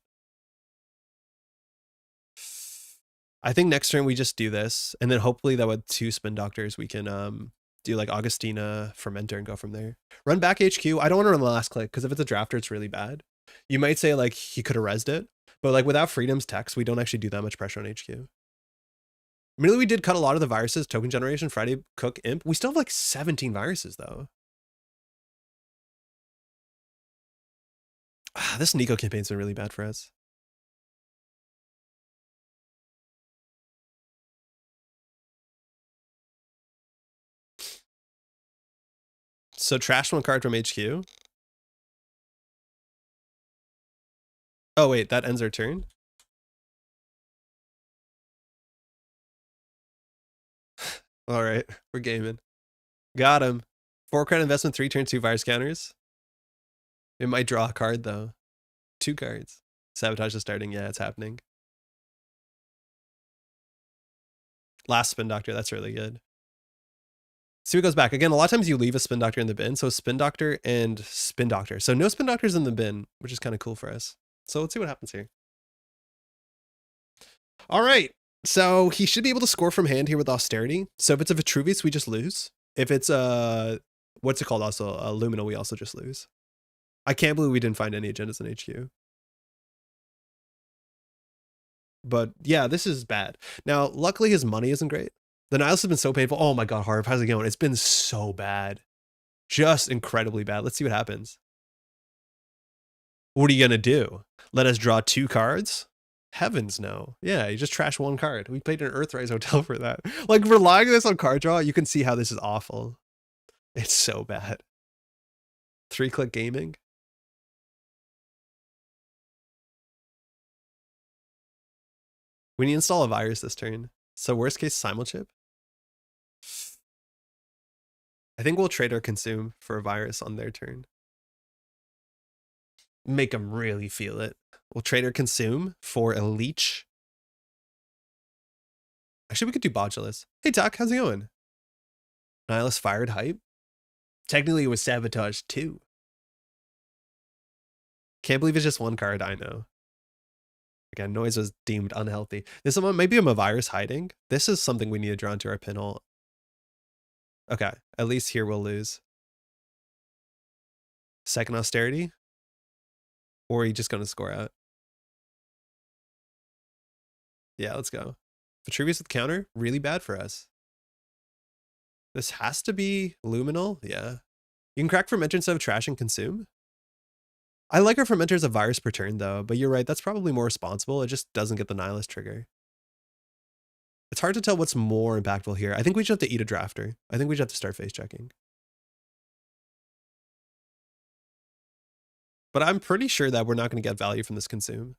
I think next turn we just do this, and then hopefully that with 2 spin doctors we can do like Augustina, Fermenter, and go from there. Run back HQ. I don't want to run the last click because if it's a drafter, it's really bad. You might say like he could have rezzed it, but like without Freedom's text, we don't actually do that much pressure on HQ. Admittedly, we did cut a lot of the viruses, token generation, Friday, Cook, Imp. We still have like 17 viruses though. This Nico campaign's been really bad for us. So trash 1 card from HQ. Oh wait, that ends our turn. All right, we're gaming. Got him. 4 card investment, 3 turn, 2 virus counters. It might draw a card though. 2 cards. Sabotage is starting. Yeah, it's happening. Last spin doctor. That's really good. See what goes back. Again, a lot of times you leave a spin doctor in the bin. So spin doctor and spin doctor. So no spin doctors in the bin, which is kind of cool for us. So let's see what happens here. All right. So he should be able to score from hand here with austerity. So if it's a Vitruvius, we just lose. If it's a, what's it called also? A Luminal, we also just lose. I can't believe we didn't find any agendas in HQ. But yeah, this is bad. Now, luckily his money isn't great. The Nihilist has been so painful. Oh my God, Harv, how's it going? It's been so bad. Just incredibly bad. Let's see what happens. What are you going to do? Let us draw 2 cards? Heavens no. Yeah, you just trash 1 card. We played an Earthrise Hotel for that. Like relying on this on card draw, you can see how this is awful. It's so bad. 3-click gaming. We need to install a virus this turn. So worst case, simulchip. I think we'll trade our consume for a virus on their turn. Make them really feel it. We'll trade our consume for a leech. Actually, we could do Bodulus. Hey, Doc, how's it going? Nihilist fired hype. Technically, it was sabotage too. Can't believe it's just 1 card, I know. Again, noise was deemed unhealthy. This one, maybe I'm a virus hiding. This is something we need to draw into our pinhole. Okay, at least here we'll lose. Second austerity. Or are you just going to score out? Yeah, let's go. Vitruvius with counter, really bad for us. This has to be Luminal, yeah. You can crack Fermenter instead of trash and consume. I like our Fermenter as a virus per turn though, but you're right, that's probably more responsible. It just doesn't get the Nihilist trigger. It's hard to tell what's more impactful here. I think we should have to eat a drafter. I think we should have to start face checking. But I'm pretty sure that we're not going to get value from this consume.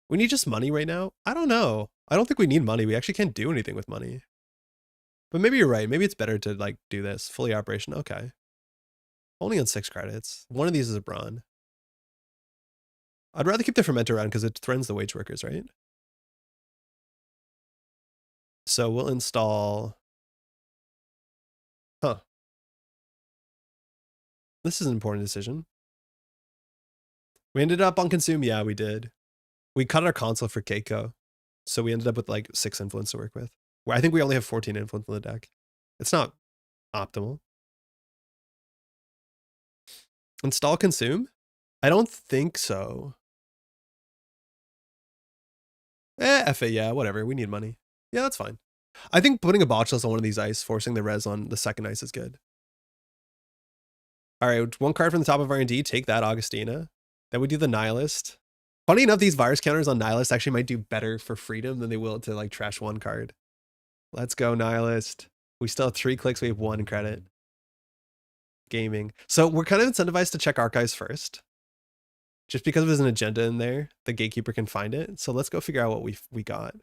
We need just money right now? I don't know. I don't think we need money. We actually can't do anything with money. But maybe you're right. Maybe it's better to like do this. Fully operation. Okay. Only on 6 credits. One of these is a brawn. I'd rather keep the fermenter around because it threatens the wage workers, right? So we'll install... Huh. This is an important decision. We ended up on consume. Yeah, we did. We cut our console for Keiko. So we ended up with like 6 influence to work with. I think we only have 14 influence in the deck. It's not optimal. Install consume? I don't think so. F it, yeah, whatever. We need money. Yeah, that's fine. I think putting a Botchless on one of these ice, forcing the res on the second ice is good. All right, 1 card from the top of R&D. Take that, Augustina. Then we do the Nihilist. Funny enough, these virus counters on Nihilist actually might do better for freedom than they will to like trash 1 card. Let's go, Nihilist. We still have 3 clicks. We have 1 credit. Gaming. So we're kind of incentivized to check archives first. Just because there's an agenda in there, the gatekeeper can find it. So let's go figure out what we got.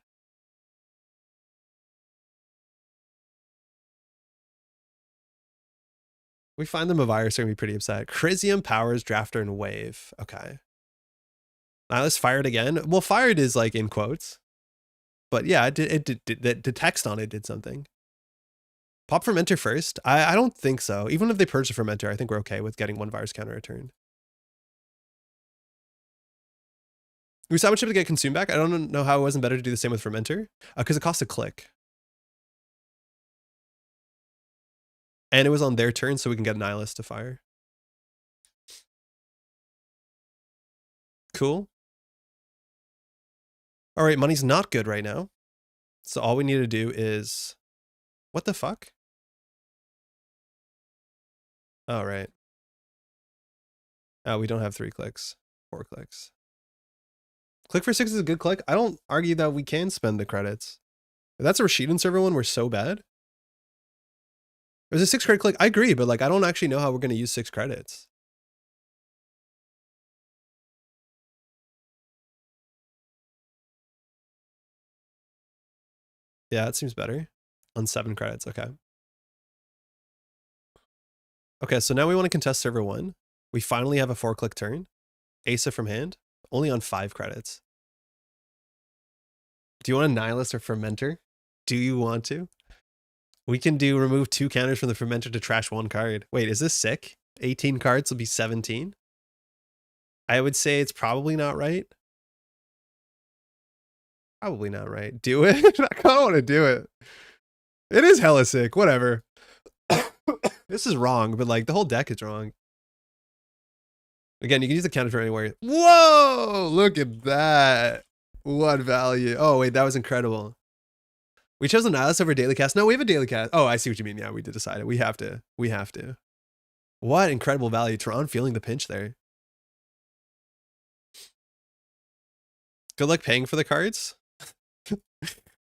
We find them a virus, are gonna be pretty upset. Chrysium, Powers, Drafter, and Wave. Okay. Nihilist fired again. Well, fired is like in quotes. But yeah, the text on it did something. Pop Fermenter first? I don't think so. Even if they purge the Fermenter, I think we're okay with getting one virus counter returned. We saw much of it to get consumed back. I don't know how it wasn't better to do the same with Fermenter. Because it cost a click. And it was on their turn, so we can get a Nihilist to fire. Cool. All right, money's not good right now. So all we need to do is... What the fuck? All right. Oh, we don't have 3 clicks. 4 clicks. Click for 6 is a good click. I don't argue that we can spend the credits. If that's a Rashidun server one, we're so bad. There's a 6 credit click. I agree, but like I don't actually know how we're going to use 6 credits. Yeah, it seems better. On 7 credits, okay. Okay, so now we want to contest server 1. We finally have a 4-click turn. Aesop from hand, only on 5 credits. Do you want a Nihilist or Fermenter? Do you want to? We can do remove 2 counters from the Fermenter to trash 1 card. Wait, is this sick? 18 cards will be 17? I would say it's probably not right. Probably not right. Do it? I kind of want to do it. It is hella sick. Whatever. This is wrong, but like the whole deck is wrong. Again, you can use the counter for anywhere. Whoa! Look at that. What value. Oh, wait, that was incredible. We chose a Nihilist over daily cast. No, we have a daily cast. Oh, I see what you mean. Yeah, we did decide it. We have to. We have to. What incredible value. Tron feeling the pinch there. Good luck paying for the cards.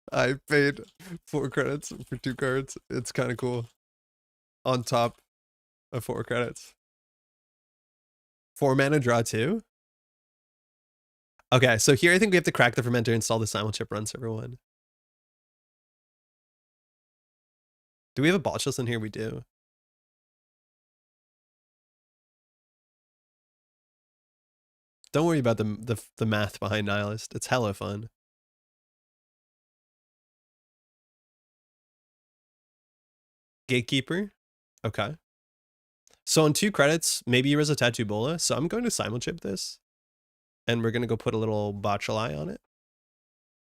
I paid 4 credits for 2 cards. It's kind of cool. On top of 4 credits. 4 mana draw 2. Okay, so here I think we have to crack the Fermenter, install the Simulchip, run server 1. Do we have a botch list in here? We do. Don't worry about the math behind Nihilist. It's hella fun. Gatekeeper. Okay. So on 2 credits, maybe you raise a Tattoo Bola. So I'm going to Simulchip this. And we're going to go put a little Botchalai on it.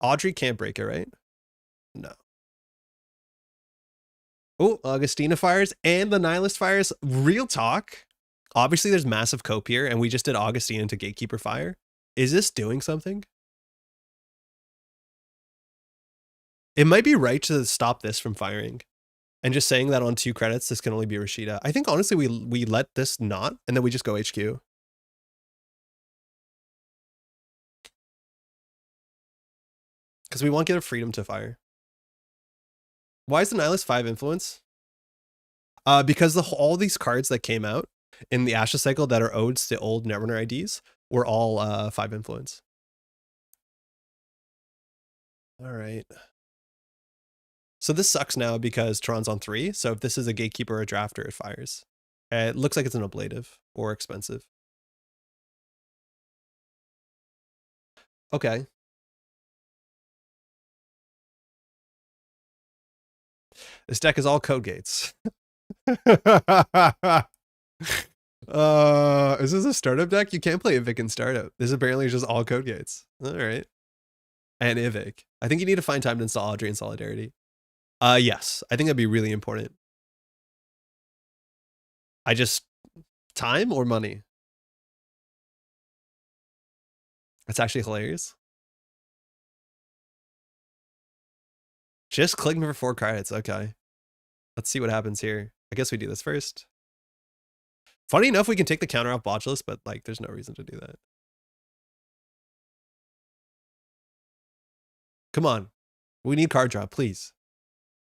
Audrey can't break it, right? No. Oh, Augustina fires and the Nihilist fires. Real talk. Obviously, there's massive cope here, and we just did Augustina into Gatekeeper fire. Is this doing something? It might be right to stop this from firing. And just saying that on 2 credits, this can only be Rashida. I think, honestly, we let this not, and then we just go HQ. Because we won't get a freedom to fire. Why is the Nihilist 5 influence? Because all these cards that came out in the Ashes cycle that are odes to old Netrunner IDs were all 5 influence. All right. So this sucks now because Tron's on 3. So if this is a Gatekeeper or a Drafter, it fires. It looks like it's an ablative or expensive. Okay. This deck is all code gates. Is this a startup deck? You can't play Ivic in startup. This apparently is just all code gates. All right. And Ivic. I think you need to find time to install Audrey in Solidarity. Yes. I think that'd be really important. Time or money? That's actually hilarious. Just click me for 4 credits. Okay. Let's see what happens here. I guess we do this first. Funny enough, we can take the counter off Botchless, but like there's no reason to do that. Come on. We need card drop, please.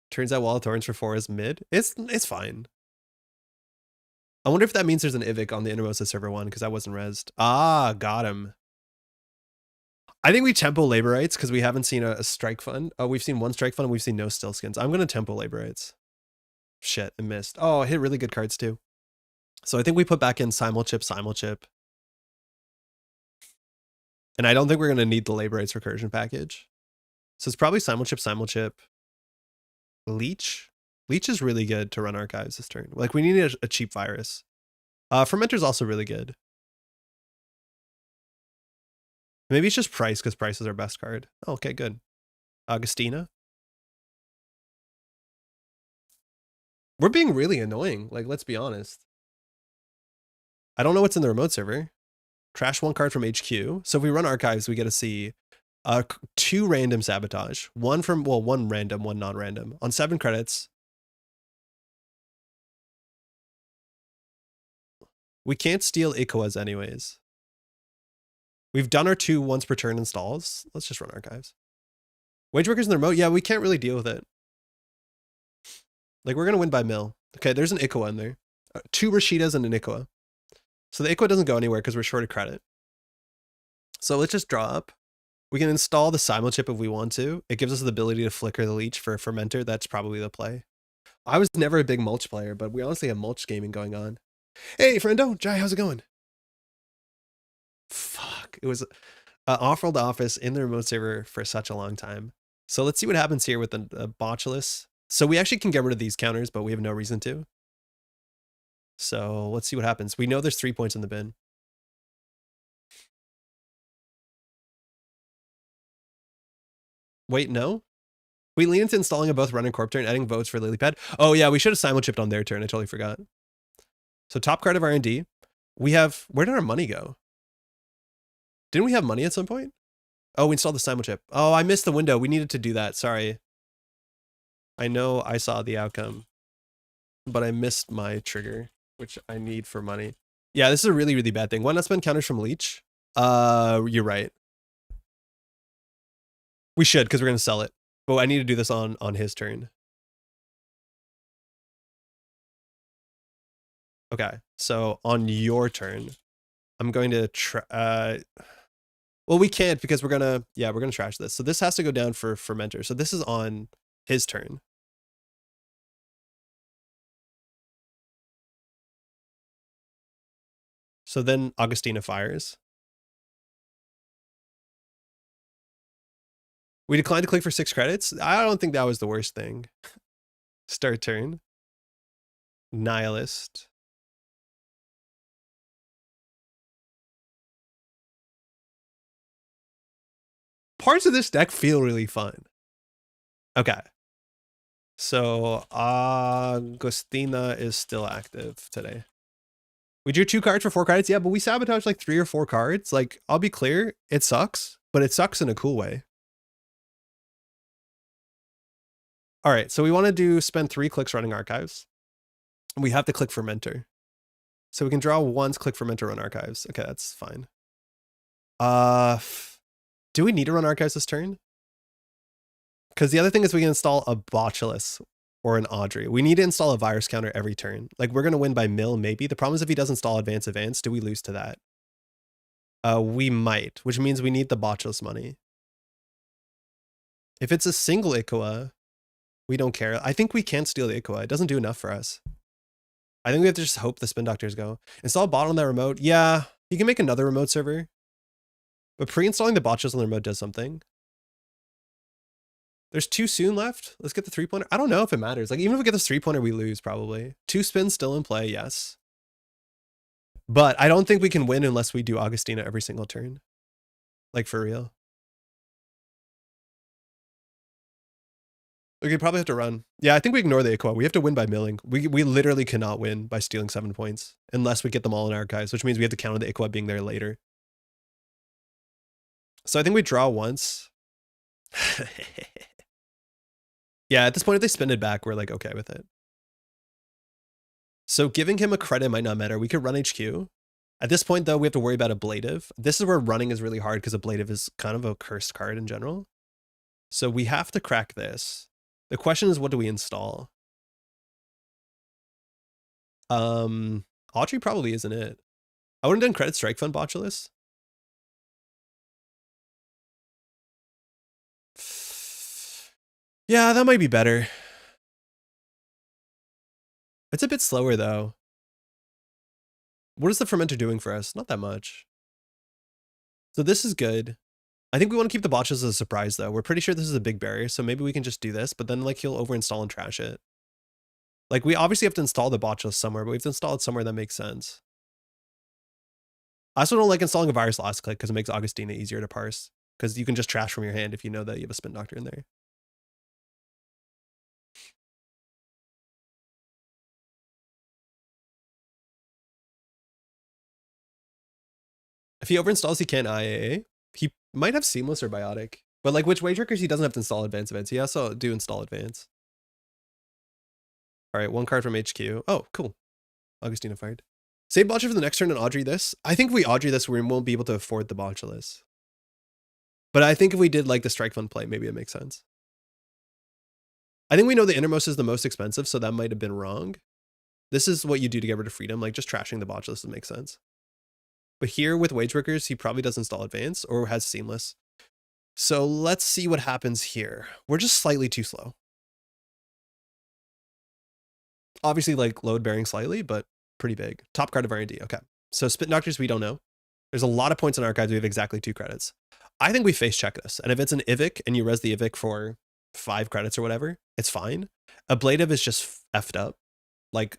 Turns out Wall of Thorns for 4 is mid. It's fine. I wonder if that means there's an Ivic on the Innermost of server 1 because I wasn't rezzed. Ah, got him. I think we tempo labor rights because we haven't seen a strike fund. Oh, we've seen 1 strike fund and we've seen no still skins. I'm going to tempo labor rights. Shit, I missed. Oh, I hit really good cards too. So I think we put back in simulchip. And I don't think we're going to need the labor rights recursion package. So it's probably simulchip. Leech. Leech is really good to run archives this turn. Like we need a cheap virus. Fermenter's also really good. Maybe it's just price because price is our best card. Oh, okay, good. Augustina. We're being really annoying. Like, let's be honest. I don't know what's in the remote server. Trash one card from HQ. So if we run archives, we get to see 2 random sabotage. One random, one non-random. On 7 credits. We can't steal Ikoas anyways. We've done our 2 once per turn installs. Let's just run archives. Wage workers in the remote. Yeah, we can't really deal with it. Like, we're going to win by mill. Okay, there's an Ikoa in there. 2 Rashidas and an Ikoa. So the Ikoa doesn't go anywhere because we're short of credit. So let's just draw up. We can install the simulchip if we want to. It gives us the ability to flicker the leech for a fermenter. That's probably the play. I was never a big mulch player, but we honestly have mulch gaming going on. Hey, friendo. Jai, how's it going? Fuck. It was off-world office in the remote server for such a long time. So let's see what happens here with the botulus. So we actually can get rid of these counters, but we have no reason to. So let's see what happens. We know there's 3 points in the bin. Wait, no? We lean into installing a both run and corp turn, adding votes for Lilypad. Oh yeah, we should have simulchipped on their turn. I totally forgot. So top card of R&D. We have, where did our money go? Didn't we have money at some point? Oh, we installed the simulchip. Oh, I missed the window. We needed to do that. Sorry. I know I saw the outcome, but I missed my trigger, which I need for money. Yeah, this is a really, really bad thing. Why not spend counters from Leech? You're right. We should, because we're going to sell it. But I need to do this on his turn. Okay, so on your turn, I'm going to try... well, we can't because we're going to trash this. So this has to go down for Fermenter. So this is on his turn. So then Augustina fires. We declined to click for 6 credits. I don't think that was the worst thing. Start turn. Nihilist. Parts of this deck feel really fun. Okay. So Augustina is still active today. We drew 2 cards for 4 credits. Yeah, but we sabotaged like 3 or 4 cards. Like, I'll be clear, it sucks, but it sucks in a cool way. All right, so we want to spend 3 clicks running archives. We have to click Fermenter. So we can draw once, click Fermenter, run archives. Okay, that's fine. Do we need to run archives this turn? Because the other thing is we can install a Botulus or an Audrey. We need to install a virus counter every turn. Like, we're going to win by mill, maybe. The problem is if he does install advance, do we lose to that? We might, which means we need the Botulus money. If it's a single Ikoa, we don't care. I think we can't steal the Ikoa. It doesn't do enough for us. I think we have to just hope the spin doctors go. Install a bot on that remote. Yeah, you can make another remote server. But pre-installing the Botulus on the remote does something. There's 2 soon left. Let's get the 3-pointer. I don't know if it matters. Like, even if we get this 3-pointer, we lose probably. 2 spins still in play, yes. But I don't think we can win unless we do Augustina every single turn. Like, for real. We could probably have to run. Yeah, I think we ignore the Ikoa. We have to win by milling. We literally cannot win by stealing 7 points unless we get them all in archives, which means we have to count on the Ikoa being there later. So I think we draw once. Yeah, at this point, if they spin it back, we're like, okay with it. So giving him a credit might not matter. We could run HQ. At this point, though, we have to worry about ablative. This is where running is really hard because ablative is kind of a cursed card in general. So we have to crack this. The question is, what do we install? Audrey probably isn't it. I wouldn't have done credit strike fund Botulus. Yeah, that might be better. It's a bit slower though. What is the fermenter doing for us? Not that much. So this is good. I think we want to keep the botches as a surprise though. We're pretty sure this is a big barrier, so maybe we can just do this, but then like he'll overinstall and trash it. Like we obviously have to install the botch list somewhere, but we have to install it somewhere that makes sense. I also don't like installing a virus last click because it makes Augustina easier to parse. Because you can just trash from your hand if you know that you have a spin doctor in there. If he overinstalls, he can't IAA. He might have seamless or biotic. But like which wage workers, he doesn't have to install advanced events. He also do install advance. All right, one card from HQ. Oh, cool. Augustina fired. Save botcha for the next turn and Audrey this. I think if we Audrey this, we won't be able to afford the botcha list. But I think if we did like the strike fund play, maybe it makes sense. I think we know the innermost is the most expensive, so that might have been wrong. This is what you do to get rid of freedom, like just trashing the botch list would make sense. But here with wage workers, he probably does install advance or has seamless. So let's see what happens here. We're just slightly too slow. Obviously like load bearing slightly, but pretty big. Top card of R&D. Okay. So spit doctors, we don't know. There's a lot of points in archives. We have exactly 2 credits. I think we face check this. And if it's an Ivic and you res the Ivic for 5 credits or whatever, it's fine. Ablative is just effed up. Like,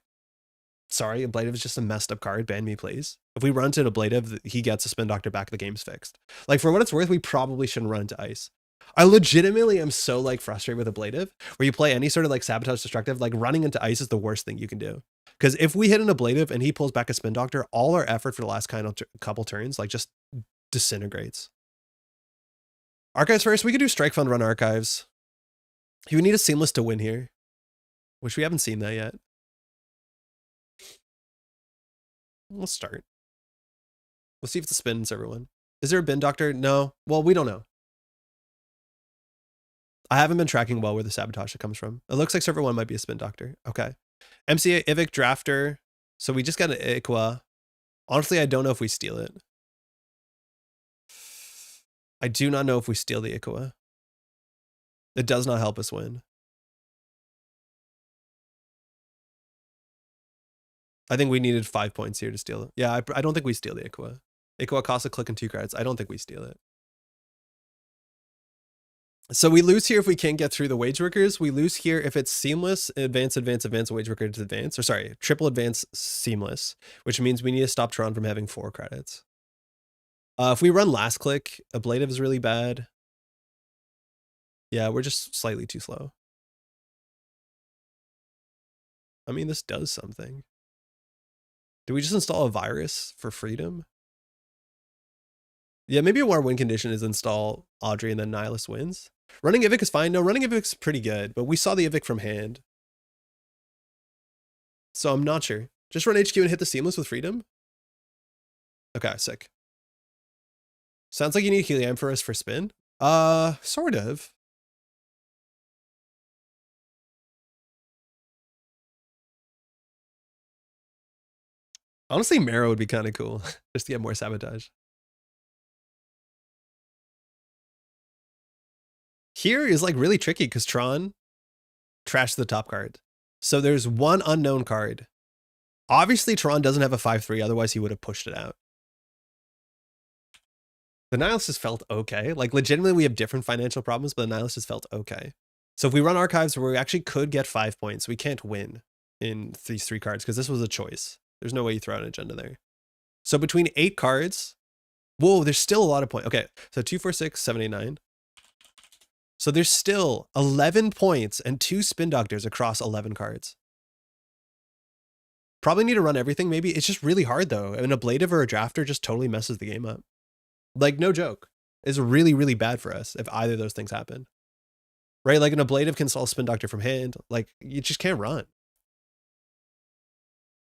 sorry, Ablative is just a messed up card. Ban me, please. If we run into Ablative, he gets a spin doctor back, the game's fixed. Like, for what it's worth, we probably shouldn't run into ice. I legitimately am so like frustrated with Ablative, where you play any sort of like sabotage destructive, like running into ice is the worst thing you can do. Because if we hit an Ablative and he pulls back a spin doctor, all our effort for the last couple turns like just disintegrates. Archives first, we could do strike fund run archives. You would need a seamless to win here, which we haven't seen that yet. Let's start. Let's see if the spins everyone. Is there a bin doctor? No. Well, we don't know. I haven't been tracking well where the sabotage comes from. It looks like server 1 might be a spin doctor. Okay. MCA, Ivic, Drafter. So we just got an Aqua. Honestly, I don't know if we steal it. I do not know if we steal the Aqua. It does not help us win. I think we needed 5 points here to steal it. Yeah, I don't think we steal the Aqua. Aqua costs a click and 2 credits. I don't think we steal it. So we lose here if we can't get through the wage workers. We lose here if it's seamless, advance, advance, advance, wage worker to advance. Or sorry, triple advance, seamless, which means we need to stop Tron from having 4 credits. If we run last click, Ablative is really bad. Yeah, we're just slightly too slow. I mean, this does something. Do we just install a virus for freedom? Yeah, maybe our win condition is install Audrey and then Nihilist wins. Running Ivic is fine. No, running Ivic is pretty good, but we saw the Ivic from hand. So I'm not sure. Just run HQ and hit the seamless with freedom. Okay, sick. Sounds like you need Helium for us for spin. Sort of. Honestly, Marrow would be kind of cool just to get more sabotage. Here is like really tricky because Tron trashed the top card. So there's one unknown card. Obviously, Tron doesn't have a 5-3, otherwise he would have pushed it out. The Nihilist has felt okay. Like legitimately, we have different financial problems, but the Nihilist has felt okay. So if we run archives where we actually could get 5 points, we can't win in these 3 cards because this was a choice. There's no way you throw out an agenda there. So between 8 cards, whoa, there's still a lot of points. Okay, so 2, 4, 6, 7, 8, 9. So there's still 11 points and 2 spin doctors across 11 cards. Probably need to run everything. Maybe it's just really hard though. An ablative or a drafter just totally messes the game up. Like no joke. It's really, really bad for us if either of those things happen. Right? Like an ablative can solve spin doctor from hand. Like you just can't run.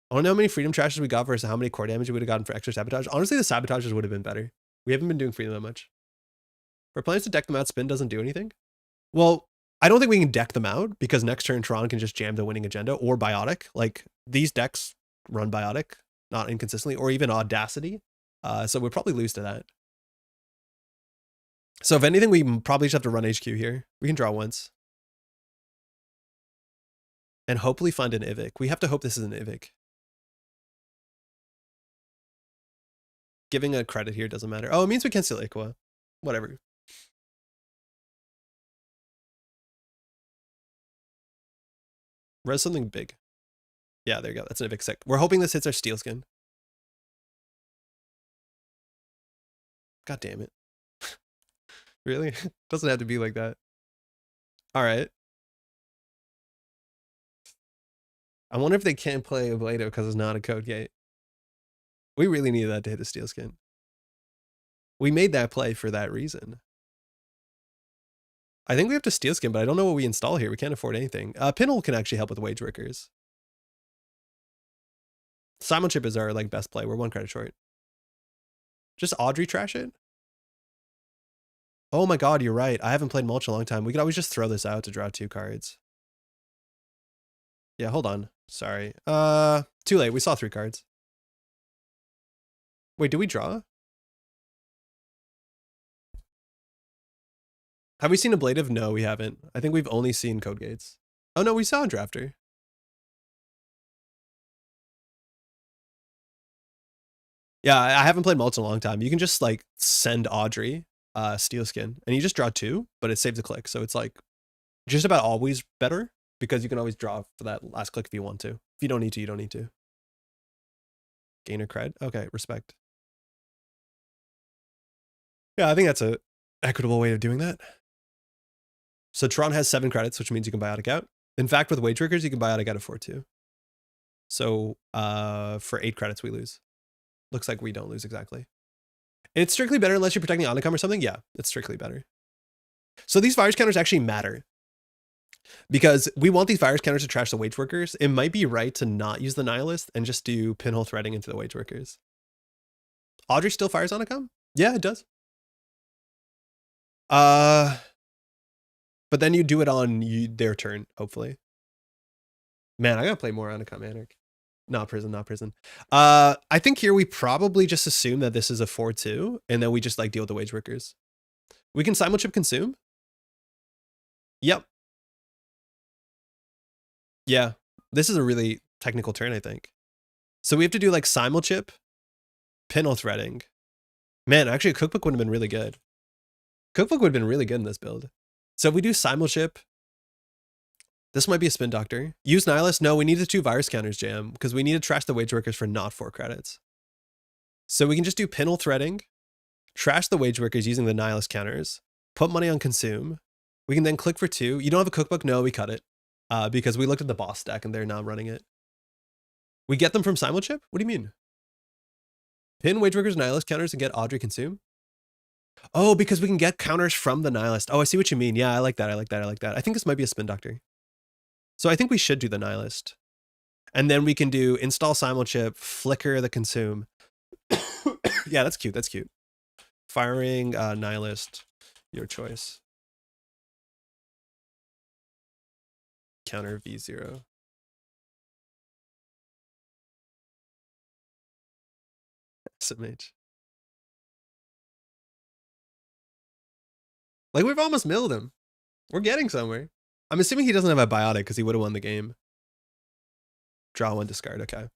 I don't know how many freedom trashes we got versus how many core damage we would have gotten for extra sabotage. Honestly, the sabotages would have been better. We haven't been doing freedom that much. For plans to deck them out, spin doesn't do anything. Well, I don't think we can deck them out because next turn Tron can just jam the winning agenda or biotic. Like these decks run biotic, not inconsistently, or even audacity. So we'd probably lose to that. So if anything, we probably just have to run HQ here. We can draw once. And hopefully find an Ivic. We have to hope this is an Ivic. Giving a credit here doesn't matter. Oh, it means we can't steal Aqua. Whatever. Res something big. Yeah, there you go. That's an evict sec. We're hoping this hits our steel skin. God damn it. Really? Doesn't have to be like that. All right. I wonder if they can't play Ablado because it's not a code gate. We really needed that to hit the steel skin. We made that play for that reason. I think we have to steel skin, but I don't know what we install here. We can't afford anything. Pinhole can actually help with wage workers. Simon Chip is our like best play. We're 1 credit short. Just Audrey trash it? Oh my god, you're right. I haven't played Mulch in a long time. We could always just throw this out to draw 2 cards. Yeah, hold on. Sorry. Too late. We saw 3 cards. Wait, do we draw? Have we seen Ablative? No, we haven't. I think we've only seen Code Gates. Oh no, we saw a Drafter. Yeah, I haven't played Mulch in a long time. You can just like send Audrey Steel Skin and you just draw 2, but it saves a click. So it's like just about always better because you can always draw for that last click if you want to. If you don't need to, you don't need to. Gainer cred. Okay, respect. Yeah, I think that's a equitable way of doing that. So Tron has 7 credits, which means you can buy Audic out. In fact, with wage workers, you can buy Audic out of 4 too. So for 8 credits, we lose. Looks like we don't lose exactly. It's strictly better unless you're protecting Onicom or something. Yeah, it's strictly better. So these virus counters actually matter because we want these virus counters to trash the wage workers. It might be right to not use the Nihilist and just do pinhole threading into the wage workers. Audrey still fires Onicom? Yeah, it does. But then you do it on their turn, hopefully. Man, I gotta play more Onicom Anarch. Not prison, not prison. I think here we probably just assume that this is a 4-2, and then we just like deal with the wage workers. We can simulchip consume. Yep. Yeah, this is a really technical turn, I think. So we have to do like simulchip, pinhole threading. Man, actually a cookbook would have been really good. Cookbook would have been really good in this build. So if we do simulchip, this might be a spin doctor. Use Nihilist. No, we need the 2 virus counters, Jam, because we need to trash the wage workers for not 4 credits. So we can just do pinhole threading, trash the wage workers using the Nihilist counters, put money on consume. We can then click for 2. You don't have a cookbook? No, we cut it. Because we looked at the boss stack and they're not running it. We get them from simulchip? What do you mean? Pin wage workers Nihilist counters and get Audrey consume? Oh, because we can get counters from the Nihilist. Oh, I see what you mean. Yeah, I like that. I like that. I like that. I think this might be a spin doctor. So I think we should do the Nihilist. And then we can do install simulchip, flicker the consume. Yeah, that's cute. That's cute. Firing Nihilist, your choice. Counter V0. SMH. Like we've almost milled him. We're getting somewhere. I'm assuming he doesn't have a biotic because he would have won the game. Draw 1, discard. Okay.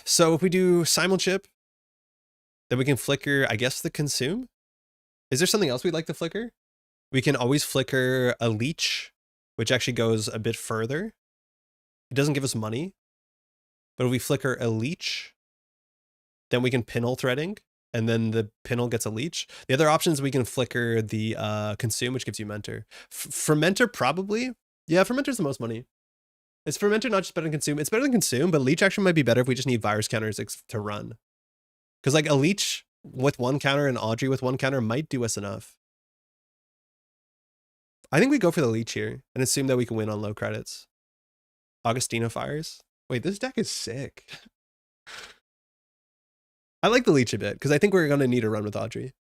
So if we do simulchip, then we can flicker, I guess, the consume. Is there something else we'd like to flicker? We can always flicker a leech, which actually goes a bit further. It doesn't give us money, but if we flicker a leech, then we can pinhole threading, and then the pinhole gets a leech. The other options, we can flicker the consume, which gives you mentor. Fermenter, probably. Yeah, fermenter's the most money. Is fermenter not just better than consume? It's better than consume, but leech actually might be better if we just need virus counters to run. Because like a leech with 1 counter and Audrey with 1 counter might do us enough. I think we go for the leech here and assume that we can win on low credits. Augustina fires. Wait, this deck is sick. I like the leech a bit because I think we're going to need a run with Audrey.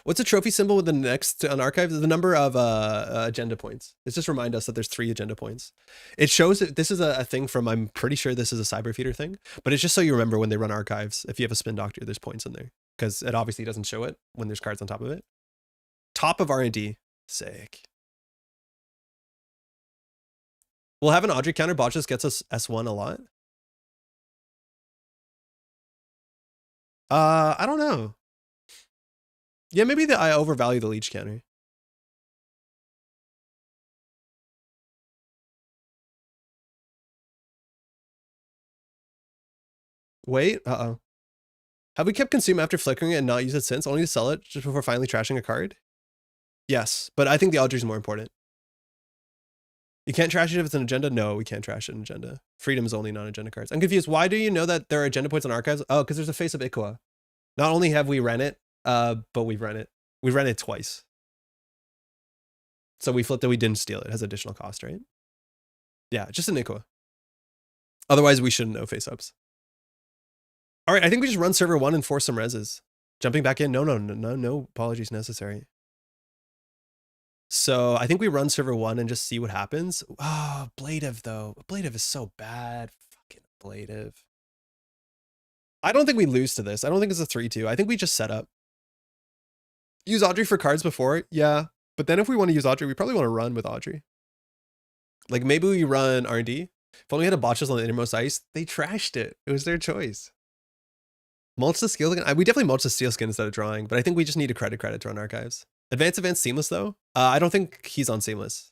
What's a trophy symbol with the next on archive? The number of agenda points. It's just remind us that there's 3 agenda points. It shows that this is a thing from, I'm pretty sure this is a cyber feeder thing, but it's just so you remember when they run archives, if you have a spin doctor, there's points in there because it obviously doesn't show it when there's cards on top of it. Top of R&D. Sick. We'll have an Audrey counter. Botches gets us S1 a lot. I don't know. Yeah, maybe I overvalue the leech counter. Wait, have we kept consume after flickering it and not used it since, only to sell it just before finally trashing a card? Yes, but I think the Audrey is more important. You can't trash it if it's an agenda? No, we can't trash it in agenda. Freedom is only non-agenda cards. I'm confused. Why do you know that there are agenda points on archives? Oh, because there's a face of Ikua. Not only have we ran it, but we've ran it. We've ran it twice. So we flipped it, we didn't steal it. It has additional cost, right? Yeah, just an Ikua. Otherwise, we shouldn't know face-ups. All right, I think we just run server 1 and force some reses. Jumping back in? No apologies necessary. So I think we run server 1 and just see what happens. Oh, Ablative though. Ablative is so bad. Fucking Ablative. I don't think we lose to this. I don't think it's a 3-2. I think we just set up. Use Audrey for cards before? Yeah. But then if we want to use Audrey, we probably want to run with Audrey. Like maybe we run R&D. If only we had a botches on the innermost ice, they trashed it. It was their choice. Mulch the steel skin. We definitely mulch the steel skin instead of drawing, but I think we just need a credit to run archives. Advanced seamless though. I don't think he's on seamless.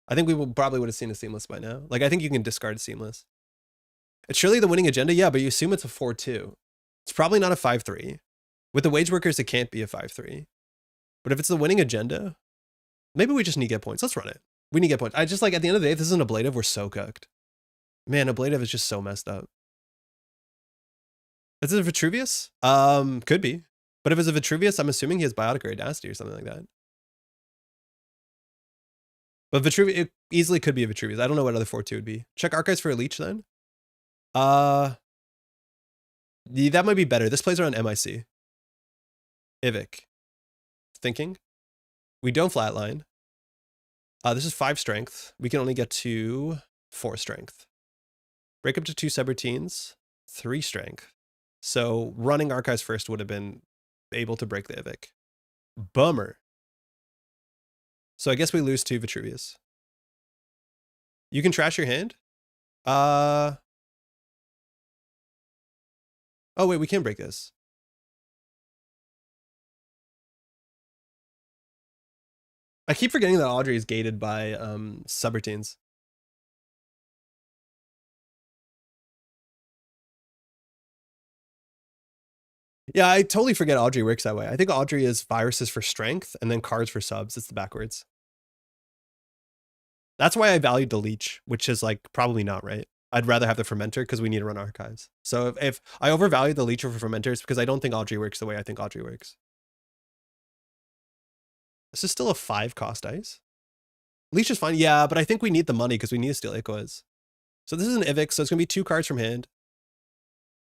I think we probably would have seen a seamless by now. Like I think you can discard seamless. It's surely the winning agenda, yeah, but you assume it's a 4-2. It's probably not a 5-3. With the wage workers, it can't be a 5-3. But if it's the winning agenda, maybe we just need to get points. Let's run it. We need to get points. I just like at the end of the day, if this is an Ablative, we're so cooked. Man, Ablative is just so messed up. Is it a Vitruvius? Could be. But if it's a Vitruvius, I'm assuming he has Biotic or Audacity or something like that. But Vitruvius, it easily could be a Vitruvius. I don't know what other 4-2 would be. Check archives for a leech then. That might be better. This plays around MIC. Ivik. Thinking. We don't flatline. This is 5 strength. We can only get to 4 strength. Break up to 2 subroutines. 3 strength. So running archives first would have been able to break the Ivik. Bummer. So I guess we lose to Vitruvius. You can trash your hand. Oh wait, we can break this. I keep forgetting that Audrey is gated by subroutines. Yeah, I totally forget Audrey works that way. I think Audrey is viruses for strength and then cards for subs. It's the backwards. That's why I valued the leech, which is like probably not right. I'd rather have the fermenter because we need to run archives. So if I overvalue the leech over fermenters because I don't think Audrey works the way I think Audrey works. This is still a 5 cost ice. Leech is fine. Yeah, but I think we need the money because we need to steal Iquas. So this is an Ivik, so it's going to be 2 cards from hand.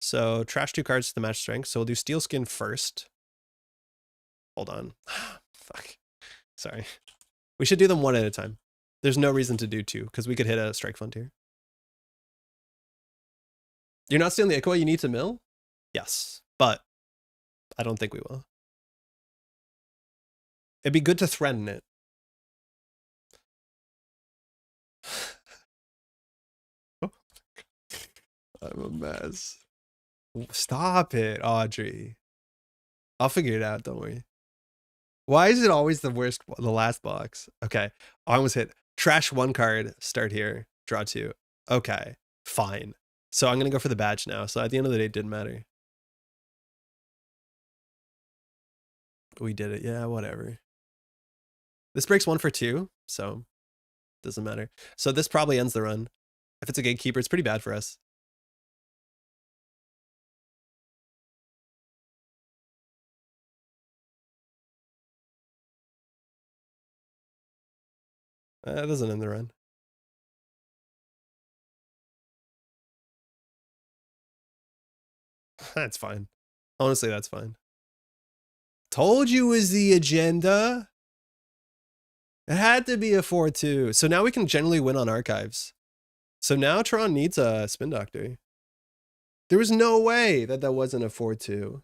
So trash 2 cards to match strength. So we'll do steel skin first. Hold on. Fuck. Sorry. We should do them 1 at a time. There's no reason to do 2 because we could hit a strike fund here. You're not stealing the Iqua you need to mill? Yes, but I don't think we will. It'd be good to threaten it. I'm a mess. Stop it, Audrey. I'll figure it out, don't worry. Why is it always the worst, the last box? Okay, I almost hit. Trash 1 card, start here, draw 2. Okay, fine. So I'm gonna go for the badge now. So at the end of the day, it didn't matter. We did it, yeah, whatever. This breaks 1 for 2, so doesn't matter. So this probably ends the run. If it's a gatekeeper, it's pretty bad for us. That doesn't end the run. That's fine. Honestly, that's fine. Told you it was the agenda. It had to be a 4-2. So now we can generally win on archives. So now Tron needs a spin doctor. There was no way that that wasn't a 4-2.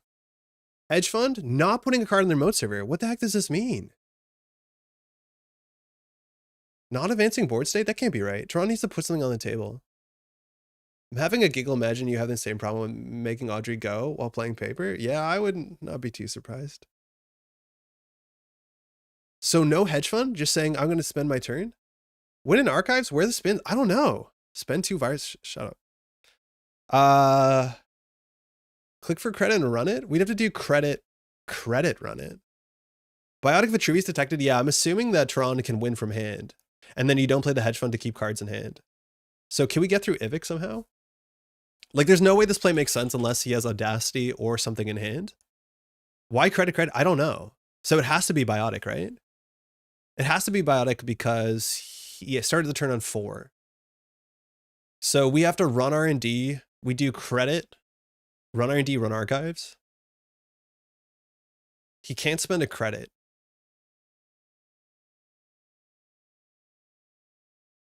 Hedge fund? Not putting a card in their remote server. What the heck does this mean? Not advancing board state? That can't be right. Tron needs to put something on the table. I'm having a giggle. Imagine you have the same problem with making Audrey go while playing paper. Yeah, I would not be too surprised. So no hedge fund, just saying I'm going to spend my turn. Win in archives? Where the spins? I don't know. Spend 2 virus. Shut up. Click for credit and run it. We'd have to do credit run it. Biotic Vitruvius detected. Yeah, I'm assuming that Tron can win from hand. And then you don't play the hedge fund to keep cards in hand. So can we get through Ivik somehow? Like, there's no way this play makes sense unless he has Audacity or something in hand. Why credit? I don't know. So it has to be Biotic, right? It has to be Biotic because he started the turn on 4. So we have to run R&D. We do credit, run R&D, run archives. He can't spend a credit.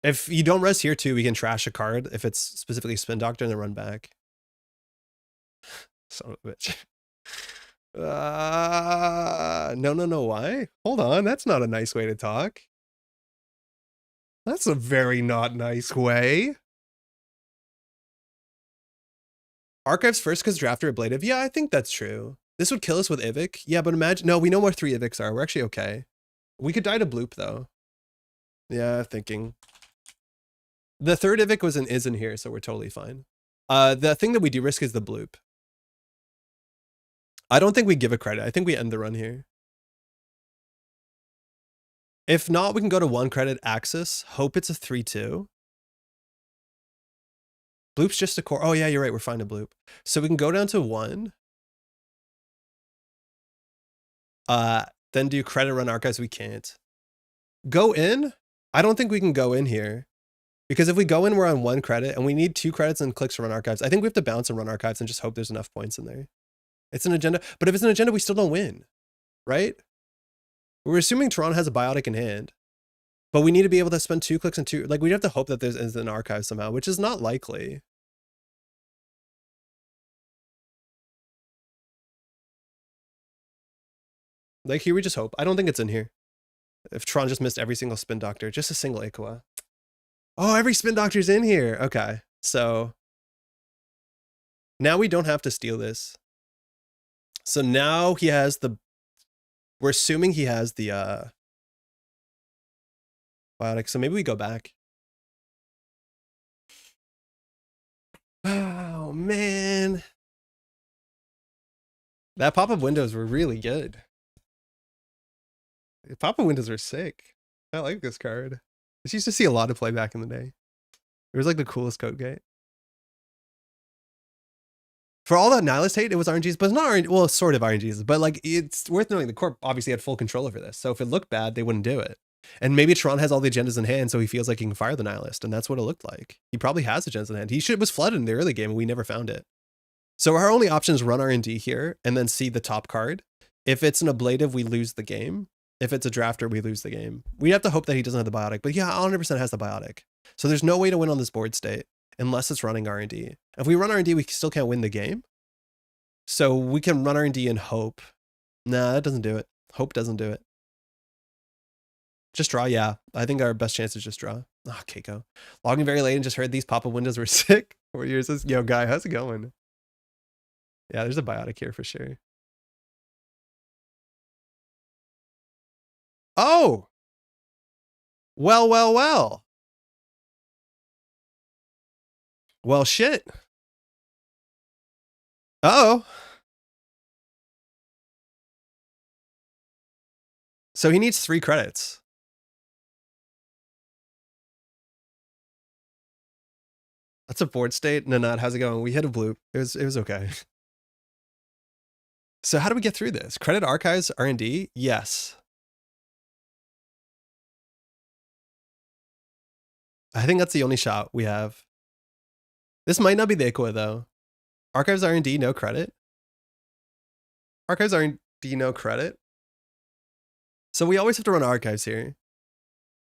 If you don't res here too, we can trash a card if it's specifically Spin Doctor and then run back. Son of a bitch. No, why? Hold on, that's not a nice way to talk. That's a very not nice way. Archives first because drafter ablative. Yeah, I think that's true. This would kill us with Ivik. Yeah, but imagine, no, we know where 3 Iviks are. We're actually okay. We could die to bloop though. Yeah, thinking. The 3rd Ivik is in here, so we're totally fine. The thing that we do risk is the bloop. I don't think we give a credit. I think we end the run here. If not, we can go to 1 credit Axis. Hope it's a 3-2. Bloop's just a core. Oh yeah, you're right. We're fine to bloop. So we can go down to 1. Then do credit run archives. We can't. Go in? I don't think we can go in here. Because if we go in, we're on 1 credit and we need 2 credits and clicks to run archives. I think we have to bounce and run archives and just hope there's enough points in there. It's an agenda, but if it's an agenda, we still don't win, right? We're assuming Tron has a Biotic in hand, but we need to be able to spend 2 clicks and 2, like we'd have to hope that there's an archive somehow, which is not likely. Like here, we just hope. I don't think it's in here. If Tron just missed every single Spin Doctor, just a single Aqua. Oh, every Spin Doctor's in here. Okay, so now we don't have to steal this. So now he has the, we're assuming he has the Biotic, so maybe we go back. Oh man. That pop-up windows were really good. The pop-up windows are sick. I like this card. This used to see a lot of play back in the day. It was like the coolest code gate. For all that Nihilist hate, it was RNGs, but it's not RNGs. Well, sort of RNGs, but like it's worth noting the Corp obviously had full control over this. So if it looked bad, they wouldn't do it. And maybe Tron has all the agendas in hand, so he feels like he can fire the Nihilist, and that's what it looked like. He probably has agendas in hand. He was flooded in the early game, and we never found it. So our only option is run R&D here, and then see the top card. If it's an ablative, we lose the game. If it's a drafter, we lose the game. We have to hope that he doesn't have the Biotic, but yeah, 100% has the Biotic. So there's no way to win on this board state unless it's running R&D. If we run R&D, we still can't win the game. So we can run R&D and hope. Nah, that doesn't do it. Hope doesn't do it. Just draw, yeah. I think our best chance is just draw. Ah, Keiko. Logging very late and just heard these pop-up windows were sick. 4 years. This, yo, guy, how's it going? Yeah, there's a Biotic here for sure. Oh! Well. Well, shit. Uh-oh. So he needs 3 credits. That's a board state. Nanad, how's it going? We hit a bloop. It was okay. So how do we get through this? Credit archives, R&D? Yes. I think that's the only shot we have. This might not be the Aqua though. Archives R&D, no credit. Archives R&D, no credit. So we always have to run archives here.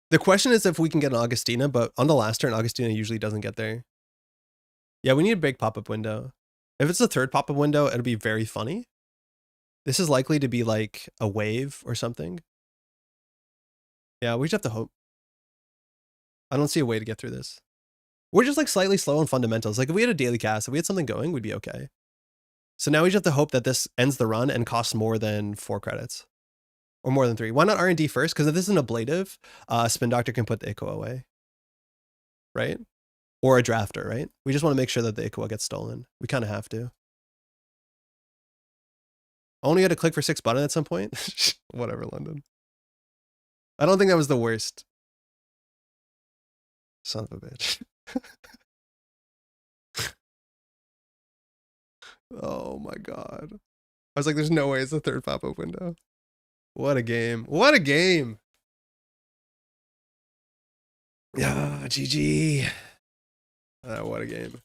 The question is if we can get an Augustina, but on the last turn, Augustina usually doesn't get there. Yeah, we need a big pop-up window. If it's the 3rd pop-up window, it'll be very funny. This is likely to be like a wave or something. Yeah, we just have to hope. I don't see a way to get through this. We're just like slightly slow on fundamentals. Like if we had a daily cast, if we had something going, we'd be okay. So now we just have to hope that this ends the run and costs more than 4 credits. Or more than 3. Why not R&D first? Because if this is an ablative, Spin Doctor can put the Ico away. Right? Or a drafter, right? We just want to make sure that the Ico gets stolen. We kind of have to. Only had to click for 6 button at some point. Whatever, London. I don't think that was the worst. Son of a bitch. Oh my god. I was like, there's no way it's the 3rd pop-up window. What a game. What a game. Yeah, GG. What a game.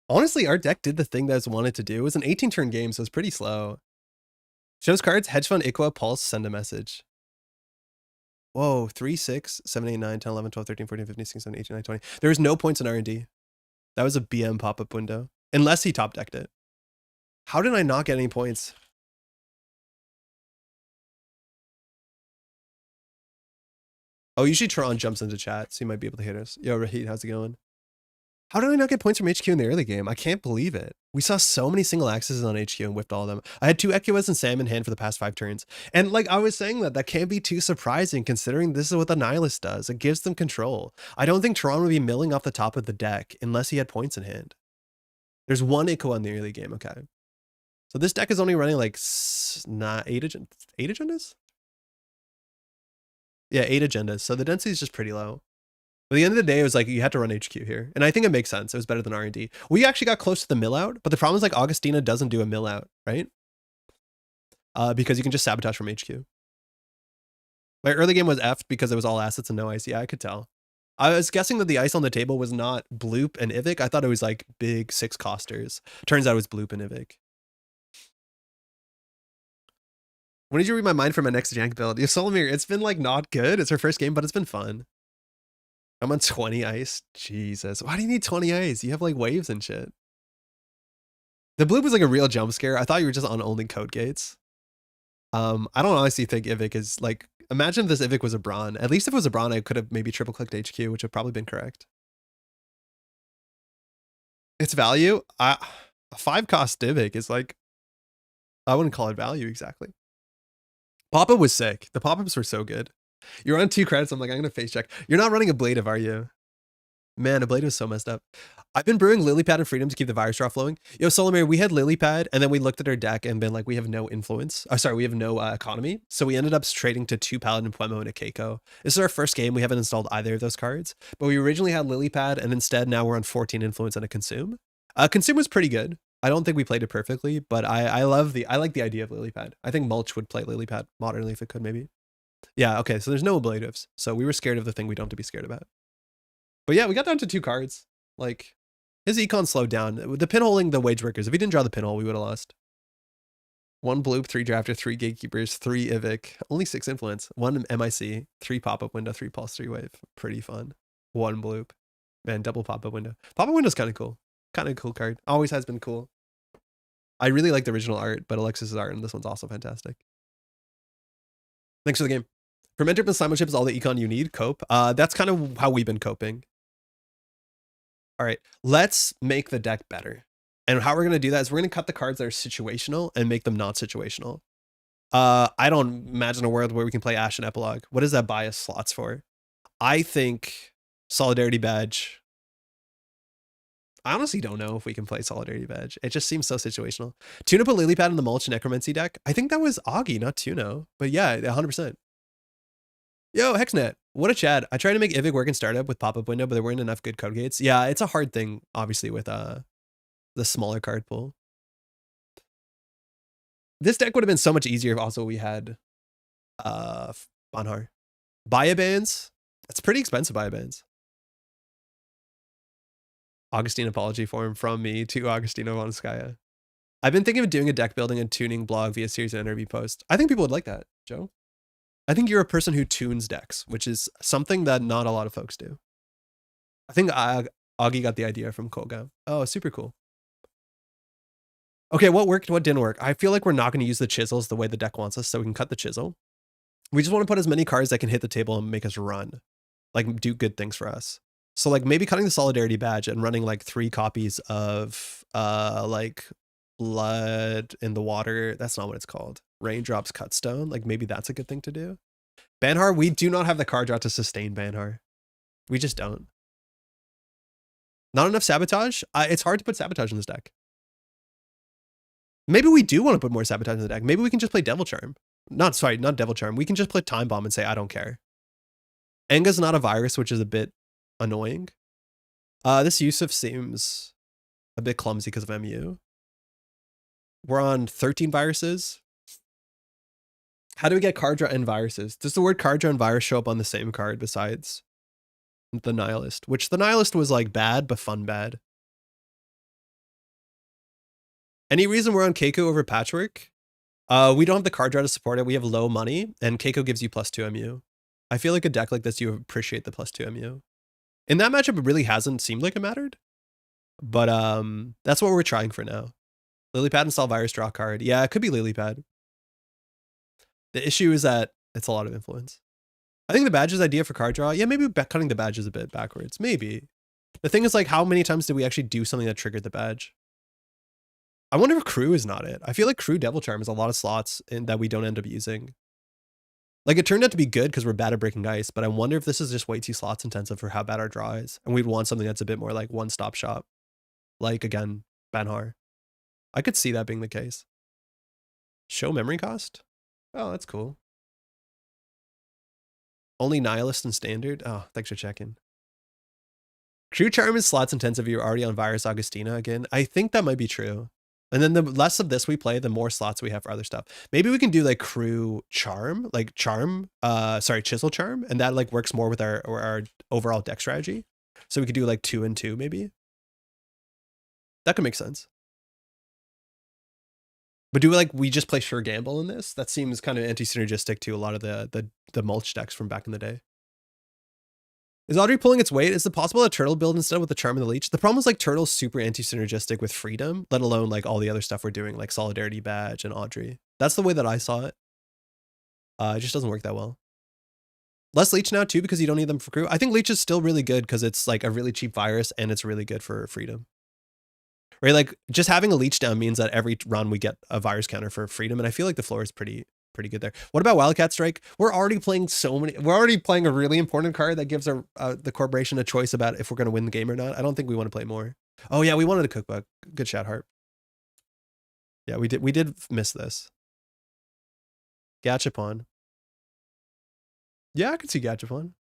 Honestly, our deck did the thing that it wanted to do. It was an 18-turn game, so it's pretty slow. Shows cards, hedge fund, Iqua, pulse, send a message. Whoa, 3, 6, 7, 8, 9, 10, 11, 12, 13, 14, 15, 16, 17, 18, 19, 20. There was no points in R&D. That was a BM pop-up window. Unless he top decked it. How did I not get any points? Oh, usually Tron jumps into chat, so he might be able to hit us. Yo, Rahid, how's it going? How did I not get points from HQ in the early game? I can't believe it. We saw so many single axes on HQ and whipped all of them. I had 2 Equas and Sam in hand for the past 5 turns. And like I was saying that can't be too surprising considering this is what the Nihilist does. It gives them control. I don't think Tron would be milling off the top of the deck unless he had points in hand. There's 1 Ico in the early game, okay. So this deck is only running like 8 agendas? Yeah, 8 agendas. So the density is just pretty low. But at the end of the day, it was like you had to run HQ here. And I think it makes sense. It was better than R&D. We actually got close to the mill out, but the problem is like Augustina doesn't do a mill out, right? Because you can just sabotage from HQ. My early game was F'd because it was all assets and no ice. Yeah, I could tell. I was guessing that the ice on the table was not Bloop and Ivik. I thought it was like big 6 costers. Turns out it was Bloop and Ivik. When did you read my mind for my next jank build? Yeah, Solomir, it's been like not good. It's her first game, but it's been fun. I'm on 20 ice. Jesus. Why do you need 20 ice? You have like waves and shit. The Bloop was like a real jump scare. I thought you were just on only code gates. I don't honestly think Ivik is like, imagine if this Ivik was a Brawn. At least if it was a Brawn, I could have maybe triple clicked HQ, which would have probably been correct. Its value, a 5 cost Ivik is like, I wouldn't call it value exactly. Pop-up was sick. The pop-ups were so good. You're on 2 credits. I'm like, I'm going to face check. You're not running Ablative, are you? Man, Ablative is so messed up. I've been brewing Lilypad and Freedom to keep the virus draw flowing. Yo, Solomir, we had Lilypad, and then we looked at our deck and been like, we have no influence. Oh, sorry, we have no economy. So we ended up trading to 2 Paladin Puemo and a Keiko. This is our first game. We haven't installed either of those cards. But we originally had Lilypad, and instead now we're on 14 influence and a Consume. Consume was pretty good. I don't think we played it perfectly, but I like the idea of Lilypad. I think Mulch would play Lilypad modernly if it could, maybe. Yeah, okay, so there's no ablatives. So we were scared of the thing we don't have to be scared about. But yeah, we got down to 2 cards. Like, his econ slowed down. The pinholing the wage workers. If he didn't draw the pinhole, we would have lost. 1 bloop, 3 drafter, 3 gatekeepers, 3 Ivik, only 6 influence, 1 MIC, 3 pop-up window, 3 pulse, 3 wave. Pretty fun. 1 bloop. Man, double pop-up window. Pop-up window's kind of cool. Kind of cool card. Always has been cool. I really like the original art, but Alexis's art, and this one's also fantastic. Thanks for the game. Fermenter plus Simulship is all the econ you need. Cope. That's kind of how we've been coping. All right, let's make the deck better. And how we're going to do that is we're going to cut the cards that are situational and make them not situational. I don't imagine a world where we can play Ash and Epilogue. What is that bias slots for? I think Solidarity Badge. I honestly don't know if we can play Solidarity Badge. It just seems so situational. Tuna put Lilypad in the Mulch Necromancy deck. I think that was Augie, not Tuno. But yeah, 100%. Yo, Hexnet, what a chat. I tried to make Ivik work in startup with pop-up window, but there weren't enough good code gates. Yeah, it's a hard thing, obviously, with the smaller card pool. This deck would have been so much easier if also we had Banhar. Biobands. It's pretty expensive biobands. Augustine apology form from me to Augustino Vonskaya. I've been thinking of doing a deck building and tuning blog via series and NRB post. I think people would like that, Joe. I think you're a person who tunes decks, which is something that not a lot of folks do. I think Augie got the idea from Koga. Oh, super cool. Okay, what worked, what didn't work? I feel like we're not going to use the chisels the way the deck wants us, so we can cut the chisel. We just want to put as many cards that can hit the table and make us run. Like, do good things for us. So like maybe cutting the solidarity badge and running like 3 copies of like blood in the water. That's not what it's called. Raindrops cut stone. Like maybe that's a good thing to do. Banhar, we do not have the card draw to sustain Banhar. We just don't. Not enough sabotage? It's hard to put sabotage in this deck. Maybe we do want to put more sabotage in the deck. Maybe we can just play Devil Charm. Not Devil Charm. We can just play Time Bomb and say, I don't care. Enga's not a virus, which is a bit annoying. This Yusuf seems a bit clumsy because of MU. We're on 13 viruses. How do we get card draw and viruses? Does the word card draw and virus show up on the same card besides the Nihilist? Which the Nihilist was like bad, but fun bad. Any reason we're on Keiko over Patchwork? We don't have the card draw to support it. We have low money, and Keiko gives you +2 MU. I feel like a deck like this, you appreciate the +2 MU. In that matchup, it really hasn't seemed like it mattered. But that's what we're trying for now. Lilypad install virus draw card. Yeah, it could be Lilypad. The issue is that it's a lot of influence. I think the badges idea for card draw, yeah, maybe cutting the badges a bit backwards. Maybe. The thing is, like, how many times did we actually do something that triggered the badge? I wonder if crew is not it. I feel like crew Devil Charm is a lot of slots that we don't end up using. Like, it turned out to be good because we're bad at breaking ice, but I wonder if this is just way too slots intensive for how bad our draw is. And we'd want something that's a bit more like one-stop shop. Like, again, Banhar. I could see that being the case. Show memory cost? Oh, that's cool. Only Nihilist and Standard? Oh, thanks for checking. Crew Charm is slots intensive. You're already on Virus Augustina again. I think that might be true. And then the less of this we play, the more slots we have for other stuff. Maybe we can do like Crew Charm, like Chisel Charm. And that like works more with our overall deck strategy. So we could do like 2 and 2 maybe. That could make sense. But do we just play Sure Gamble in this? That seems kind of anti-synergistic to a lot of the mulch decks from back in the day. Is Audrey pulling its weight? Is it possible that Turtle build instead with the Charm and the Leech? The problem is like Turtle's super anti-synergistic with Freedom, let alone like all the other stuff we're doing, like Solidarity Badge and Audrey. That's the way that I saw it. It just doesn't work that well. Less Leech now too because you don't need them for crew. I think Leech is still really good because it's like a really cheap virus and it's really good for Freedom. Right, like just having a Leech down means that every run we get a virus counter for Freedom, and I feel like the floor is pretty good there. What about Wildcat Strike? We're already playing we're already playing a really important card that gives the corporation a choice about if we're going to win the game or not. I don't think we want to play more. Oh yeah, we wanted a cookbook. Good shout, Harp. Yeah, we did miss this. Gachapon. Yeah, I could see Gachapon.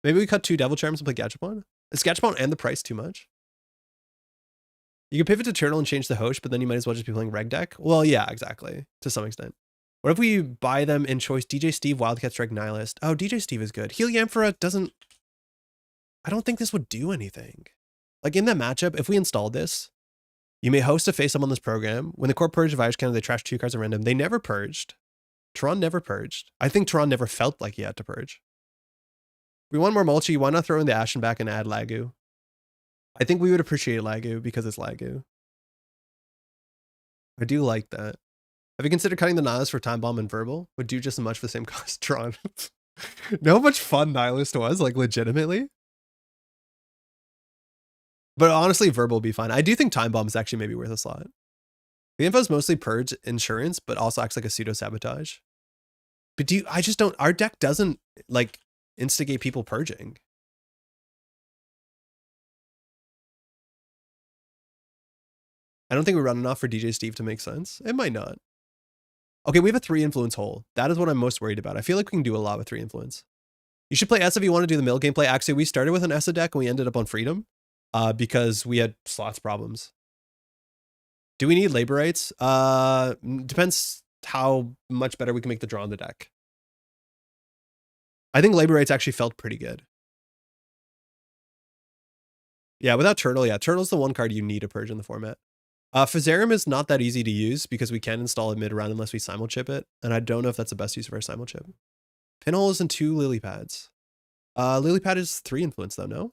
Maybe we cut 2 Devil Charms and play Gachapon? Is Gachapon and the price too much? You can pivot to Turtle and change the host, but then you might as well just be playing reg deck. Well, yeah, exactly. To some extent. What if we buy them in choice? DJ Steve, Wildcat Strike, Nihilist. Oh, DJ Steve is good. Heliamphora doesn't... I don't think this would do anything. Like in that matchup, if we installed this, you may host a face-up on this program. When the core purged a virus counter, they trash 2 cards at random. They never purged. Tron never purged. I think Tron never felt like he had to purge. We want more mulchy. Why not throw in the Ashen back and add Lagu? I think we would appreciate Lagu because it's Lagu. I do like that. Have you considered cutting the Nihilist for Time Bomb and Verbal? Would do just as much for the same cost. Tron. Know how much fun Nihilist was? Like legitimately? But honestly, Verbal would be fine. I do think Time Bomb is actually maybe worth a slot. The info is mostly purge insurance, but also acts like a pseudo sabotage. But I just don't, our deck doesn't like instigate people purging. I don't think we run enough for DJ Steve to make sense. It might not. Okay, we have a 3 influence hole. That is what I'm most worried about. I feel like we can do a lot with 3 influence. You should play S if you want to do the mill gameplay. Actually, we started with an ESA deck and we ended up on Freedom because we had slots problems. Do we need labor rights? Depends how much better we can make the draw on the deck. I think labor rights actually felt pretty good. Yeah, without Turtle, yeah, Turtle's the one card you need to purge in the format. Physarum is not that easy to use because we can't install it mid-round unless we simul-chip it, and I don't know if that's the best use of our simul-chip. Pinhole is in 2 lily pads. Lily pad is 3 influence though, no?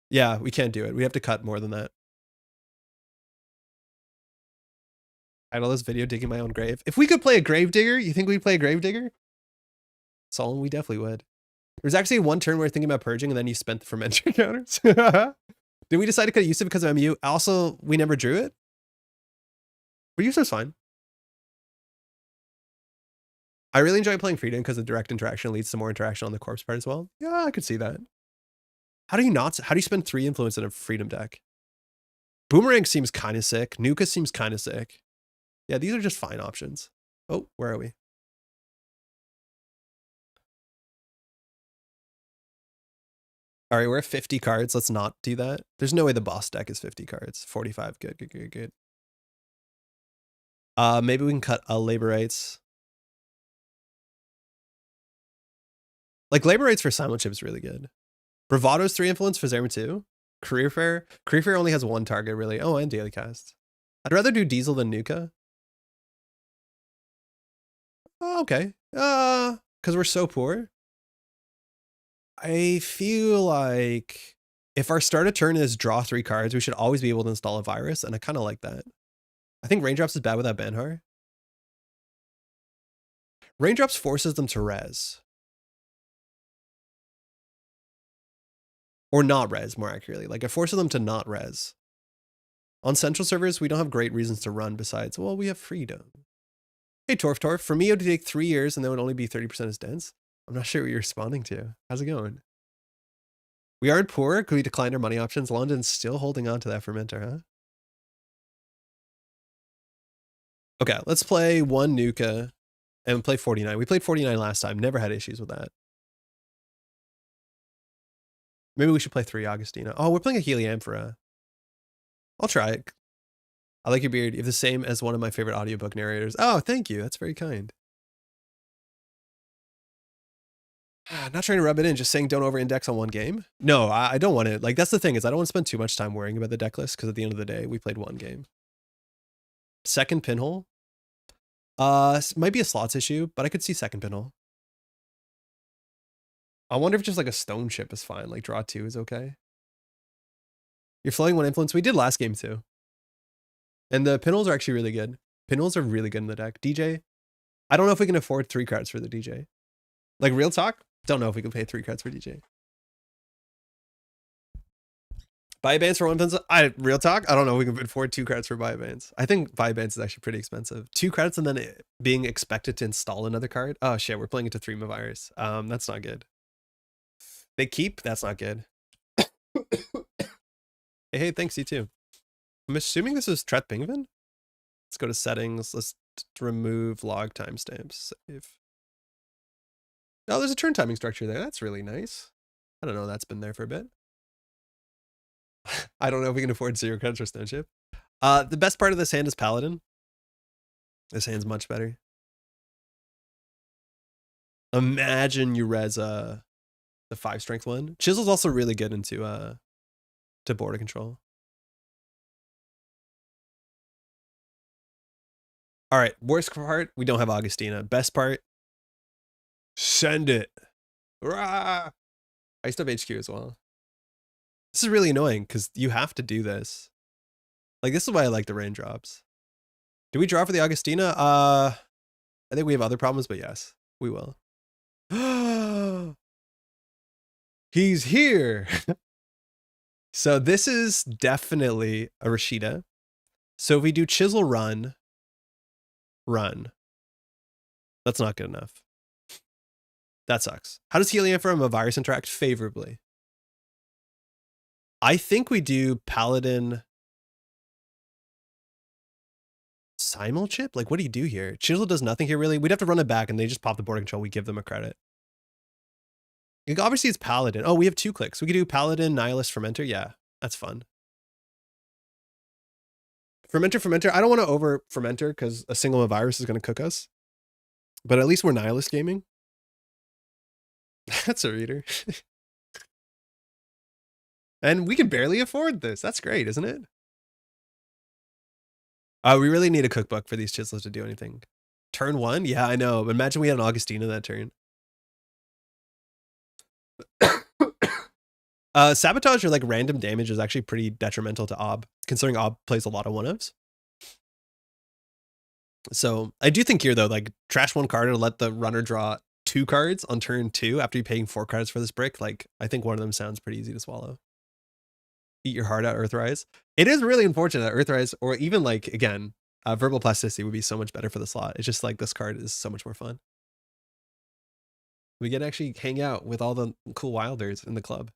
Yeah, we can't do it. We have to cut more than that. Title this video digging my own grave. If we could play a Gravedigger, you think we'd play a Gravedigger? Solemn, we definitely would. There's actually one turn where we're thinking about purging and then you spent the fermenter counters. Did we decide to cut Aesop because of MU? Also, we never drew it. But Aesop's fine. I really enjoy playing Freedom because the direct interaction leads to more interaction on the corpse part as well. Yeah, I could see that. How do you spend 3 influence in a Freedom deck? Boomerang seems kind of sick. Nuka seems kind of sick. Yeah, these are just fine options. Oh, where are we? All right, we're at 50 cards. Let's not do that. There's no way the boss deck is 50 cards. 45, good. Maybe we can cut labor rights. Like labor rights for Simon Chip is really good. Bravado's 3 influence for Zerma 2. Career Fair only has 1 target really. Oh, and Daily Cast. I'd rather do Diesel than Nuka. Oh, okay. Because we're so poor. I feel like if our start of turn is draw 3 cards, we should always be able to install a virus, and I kind of like that. I think Raindrops is bad without Banhar. Raindrops forces them to res. Or not res, more accurately. Like, it forces them to not res. On central servers, we don't have great reasons to run besides, well, we have freedom. Hey, Torf. For me, it would take 3 years, and then it would only be 30% as dense. I'm not sure what you're responding to. How's it going? We aren't poor. Could we decline our money options? London's still holding on to that fermenter, huh? Okay, let's play 1 Nuka and play 49. We played 49 last time. Never had issues with that. Maybe we should play 3 Augustina. Oh, we're playing a Heliamphora. I'll try it. I like your beard. You have the same as one of my favorite audiobook narrators. Oh, thank you. That's very kind. Not trying to rub it in, just saying don't over-index on 1 game. No, I don't want to. Like, that's the thing is I don't want to spend too much time worrying about the deck list because at the end of the day, we played 1 game. Second pinhole. Might be a slots issue, but I could see second pinhole. I wonder if just like a stone chip is fine. Like draw 2 is okay. You're flowing 1 influence. We did last game too. And the pinholes are actually really good. Pinholes are really good in the deck. DJ. I don't know if we can afford 3 cards for the DJ. Like real talk. Don't know if we can pay 3 cards for DJ. Buy-a-bans for 1 pencil. Real talk. I don't know if we can afford 2 cards for buy-a-bans. I think buy-a-bans is actually pretty expensive. 2 credits and then being expected to install another card. Oh shit, we're playing into 3 virus. That's not good. They keep. That's not good. Hey, thanks you too. I'm assuming this is Tret Pingvin. Let's go to settings. Let's remove log timestamps. Save. Oh, there's a turn timing structure there. That's really nice. I don't know. That's been there for a bit. I don't know if we can afford 0 cards for Stone Chip. The best part of this hand is Paladin. This hand's much better. Imagine you res the 5 strength one. Chisel's also really good into to border control. All right, worst part, we don't have Augustina. Best part, send it. Rah! I used to have HQ as well. This is really annoying because you have to do this. Like, this is why I like the raindrops. Do we draw for the Augustina? I think we have other problems, but yes, we will. He's here. So this is definitely a Rashida. So if we do Chisel run. That's not good enough. That sucks. How does Heliamphora and a virus interact favorably? I think we do Paladin Simul Chip? Like, what do you do here? Chisel does nothing here, really. We'd have to run it back and they just pop the border control. We give them a credit. Like, obviously, it's Paladin. Oh, we have 2 clicks. We could do Paladin, Nihilist, Fermenter. Yeah, that's fun. Fermenter. I don't want to over Fermenter because a single virus is going to cook us. But at least we're Nihilist gaming. That's a reader. And we can barely afford this. That's great, isn't it? We really need a cookbook for these chisels to do anything. Turn 1? Yeah, I know. But imagine we had an Augustina that turn. Sabotage or like random damage is actually pretty detrimental to Ob, considering Ob plays a lot of 1-ofs. So I do think here though, like trash one card and let the runner draw 2 cards on turn 2 after you're paying 4 cards for this brick. Like I think one of them sounds pretty easy to swallow. Eat your heart out, Earthrise. It is really unfortunate that Earthrise, or even like again, verbal plasticity would be so much better for the slot. It's just like this card is so much more fun. We get to actually hang out with all the cool wilders in the club.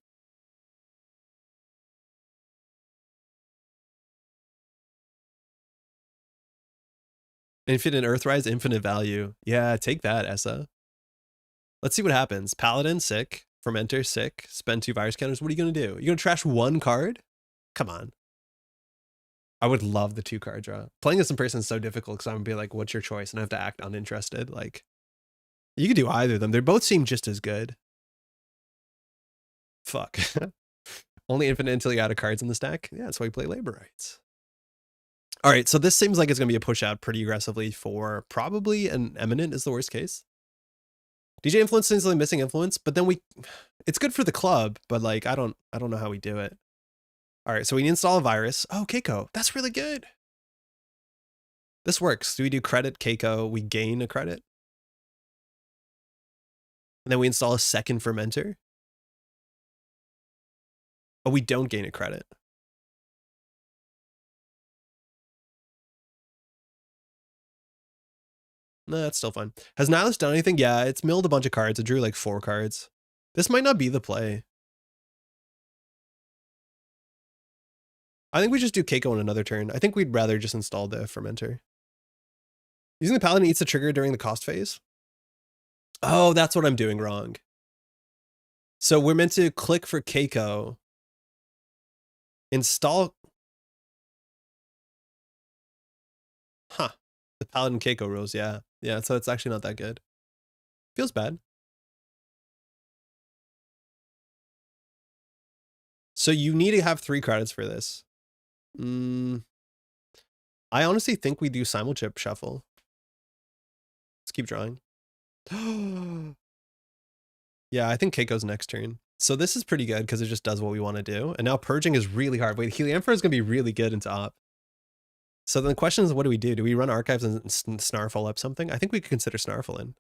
Infinite Earthrise, infinite value. Yeah, take that, Essa. Let's see what happens. Paladin, sick. Fermenter, sick. Spend 2 virus counters. What are you going to do? You're going to trash 1 card? Come on. I would love the 2 card draw. Playing this in person is so difficult because I'm going to be like, what's your choice? And I have to act uninterested. Like, you could do either of them. They both seem just as good. Fuck. Only infinite until you're out of cards in the stack? Yeah, that's why we play labor rights. All right, so this seems like it's going to be a push out pretty aggressively for probably an Eminent is the worst case. DJ Influence seems like missing influence, but then it's good for the club, but like, I don't know how we do it. All right, so we install a virus. Oh, Keiko, that's really good. This works. Do we do credit Keiko? We gain a credit. And then we install a second fermenter. Oh, we don't gain a credit. No, that's still fine. Has Nihilist done anything? Yeah, it's milled a bunch of cards. It drew like 4 cards. This might not be the play. I think we just do Keiko on another turn. I think we'd rather just install the fermenter. Using the Paladin eats a trigger during the cost phase. Oh, that's what I'm doing wrong. So we're meant to click for Keiko. Install. Huh. The Paladin Keiko rules, yeah. Yeah, so it's actually not that good. Feels bad. So you need to have 3 credits for this. I honestly think we do simulchip shuffle. Let's keep drawing. Yeah, I think Keiko's next turn. So this is pretty good because it just does what we want to do. And now purging is really hard. Wait, Helianthra is going to be really good into op. So then the question is, what do we do? Do we run archives and snarfle up something? I think we could consider snarfling.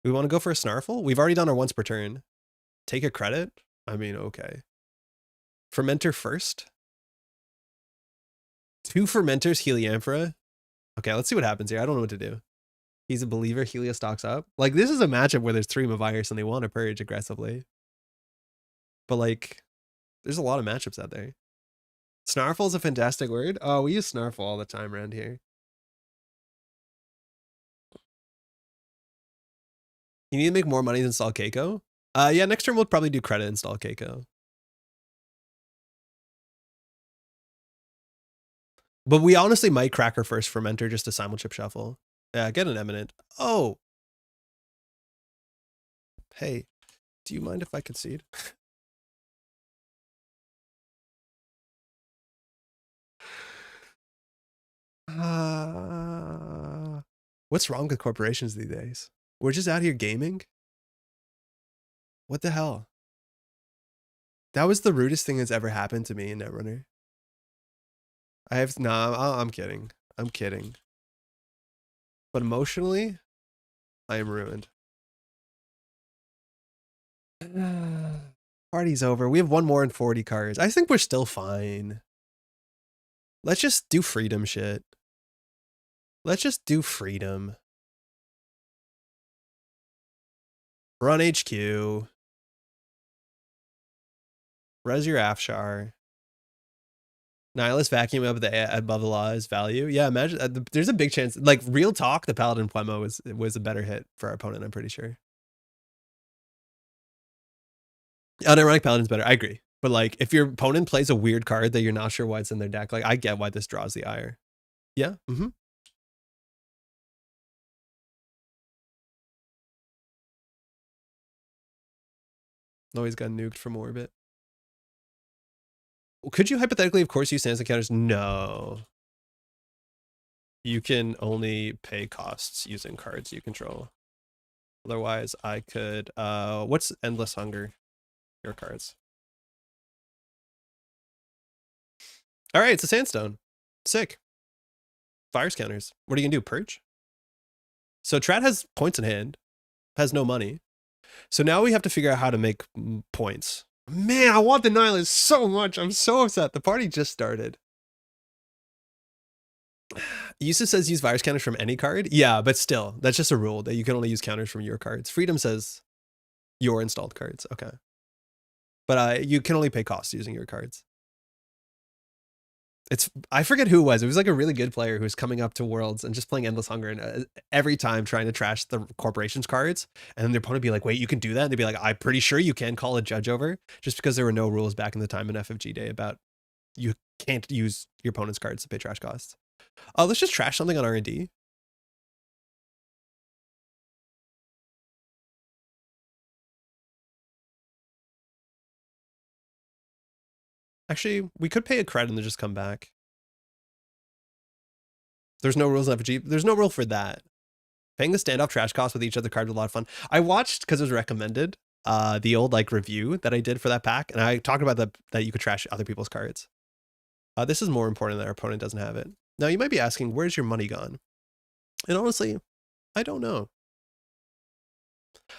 We want to go for a snarfle? We've already done our once per turn. Take a credit? I mean, okay. Fermenter first? 2 fermenters, Helianthra. Okay, let's see what happens here. I don't know what to do. He's a believer. Helia stocks up. Like, this is a matchup where there's 3 Mavirus and they want to purge aggressively. But, like, there's a lot of matchups out there. Snarfle is a fantastic word. Oh, we use snarfle all the time around here. You need to make more money to install Keiko? Yeah, next turn we'll probably do credit install Keiko. But we honestly might crack our first fermenter just to simulchip shuffle. Yeah, get an Eminent. Oh. Hey, do you mind if I concede? What's wrong with corporations these days? We're just out here gaming? What the hell? That was the rudest thing that's ever happened to me in Netrunner. I'm kidding. I'm kidding. But emotionally, I am ruined. Party's over. We have 1 more and 40 cards. I think we're still fine. Let's just do freedom shit. Let's just do freedom. Run HQ. Res your Afshar. Nihilist vacuum up above the law's value. Yeah, imagine there's a big chance. Like, real talk, the Paladin Plemo was a better hit for our opponent, I'm pretty sure. Unironic Paladin's better. I agree. But like, if your opponent plays a weird card that you're not sure why it's in their deck, like, I get why this draws the ire. Yeah. Always got nuked from orbit. Could you hypothetically, of course, use Sansa counters? No. You can only pay costs using cards you control. Otherwise, I could... what's Endless Hunger? Your cards. All right, it's a Sandstone. Sick. Virus counters. What are you gonna do? Purge? So Trat has points in hand, has no money. So now we have to figure out how to make points. Man, I want the Nihilist so much. I'm so upset. The party just started. Yusuf says use virus counters from any card. Yeah, but still, that's just a rule that you can only use counters from your cards. Freedom says your installed cards. Okay. But you can only pay costs using your cards. I forget who it was. It was like a really good player who was coming up to Worlds and just playing Endless Hunger and every time trying to trash the corporation's cards. And then their opponent would be like, wait, you can do that? And they'd be like, I'm pretty sure you can call a judge over, just because there were no rules back in the time in FFG day about you can't use your opponent's cards to pay trash costs. Let's just trash something on R&D. Actually, we could pay a credit and then just come back. There's no rules in FFG. There's no rule for that. Paying the standoff trash cost with each other card was a lot of fun. I watched, because it was recommended, the old like review that I did for that pack, and I talked about that you could trash other people's cards. This is more important that our opponent doesn't have it. Now you might be asking, where's your money gone? And honestly, I don't know.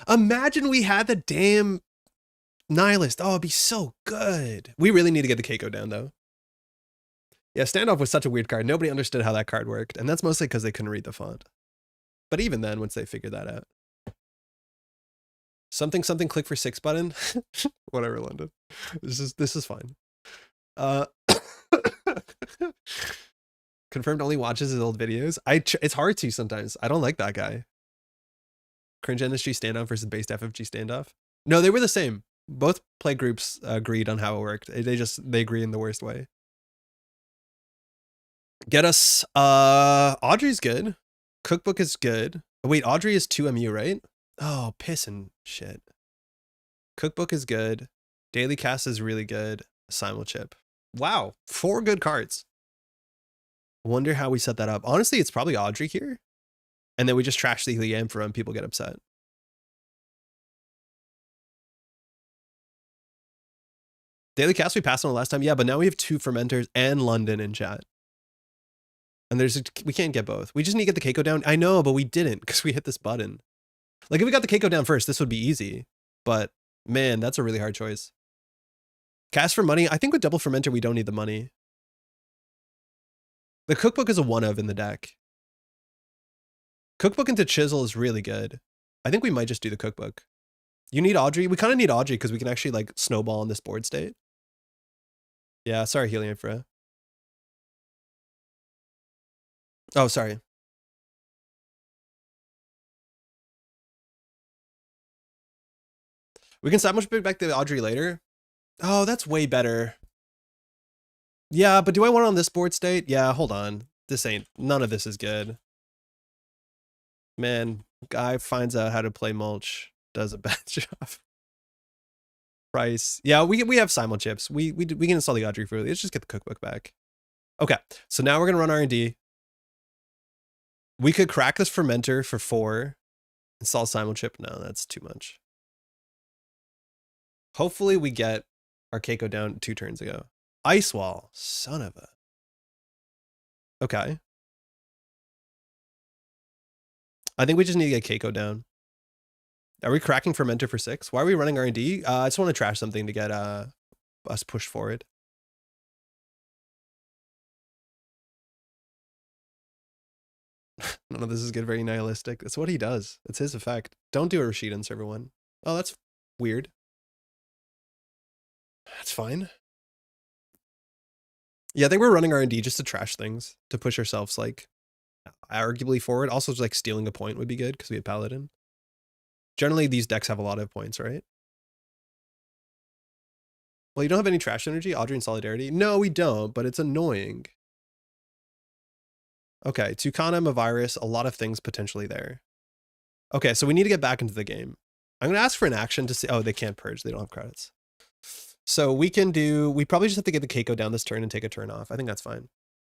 Imagine we had the damn Nihilist. Oh, it'd be so good. We really need to get the Keiko down though. Yeah, standoff was such a weird card. Nobody understood how that card worked, and that's mostly because they couldn't read the font. But even then, once they figured that out. Something click for 6 button. Whatever, London. This is fine. Confirmed only watches his old videos. It's hard to sometimes. I don't like that guy. Cringe Industry standoff versus based FFG standoff. No, they were the same. Both play groups agreed on how it worked. They agree in the worst way. Get us Audrey's good. Cookbook is good. Oh, wait, Audrey is 2 MU, right? Oh, piss and shit. Cookbook is good. Daily Cast is really good. Simulchip. Wow, 4 good cards. Wonder how we set that up. Honestly, it's probably Audrey here. And then we just trash the Liam for him. People get upset. Daily Cast we passed on the last time. Yeah, but now we have 2 fermenters and London in chat. And we can't get both. We just need to get the Keiko down. I know, but we didn't because we hit this button. Like if we got the Keiko down first, this would be easy. But man, that's a really hard choice. Cast for money. I think with double fermenter, we don't need the money. The Cookbook is a one of in the deck. Cookbook into Chisel is really good. I think we might just do the Cookbook. You need Audrey. We kind of need Audrey because we can actually like snowball in this board state. Yeah, sorry, Helium Fra. Oh, sorry. We can much back to Audrey later. Oh, that's way better. Yeah, but do I want it on this board state? Yeah, hold on. None of this is good. Man, guy finds out how to play mulch, does a bad job. Price. Yeah, we have simul chips. We can install the Audrey for. Let's just get the Cookbook back. Okay, so now we're gonna run R&D. We could crack this fermenter for 4. Install simul chip. No, that's too much. Hopefully we get our Keiko down 2 turns ago. Ice Wall, son of a. Okay. I think we just need to get Keiko down. Are we cracking fermenter for 6? Why are we running R&D? I just want to trash something to get us pushed forward. None of this is good. Very nihilistic. That's what he does. It's his effect. Don't do a Rashid on server 1. Oh, that's weird. That's fine. Yeah, I think we're running R&D just to trash things, to push ourselves like arguably forward. Also, just like stealing a point would be good because we have Paladin. Generally, these decks have a lot of points, right? Well, you don't have any trash energy, Audrey and Solidarity? No, we don't, but it's annoying. Okay, Tucana, a virus, a lot of things potentially there. Okay, so we need to get back into the game. I'm going to ask for an action to see. Oh, they can't purge. They don't have credits. So we probably just have to get the Keiko down this turn and take a turn off. I think that's fine.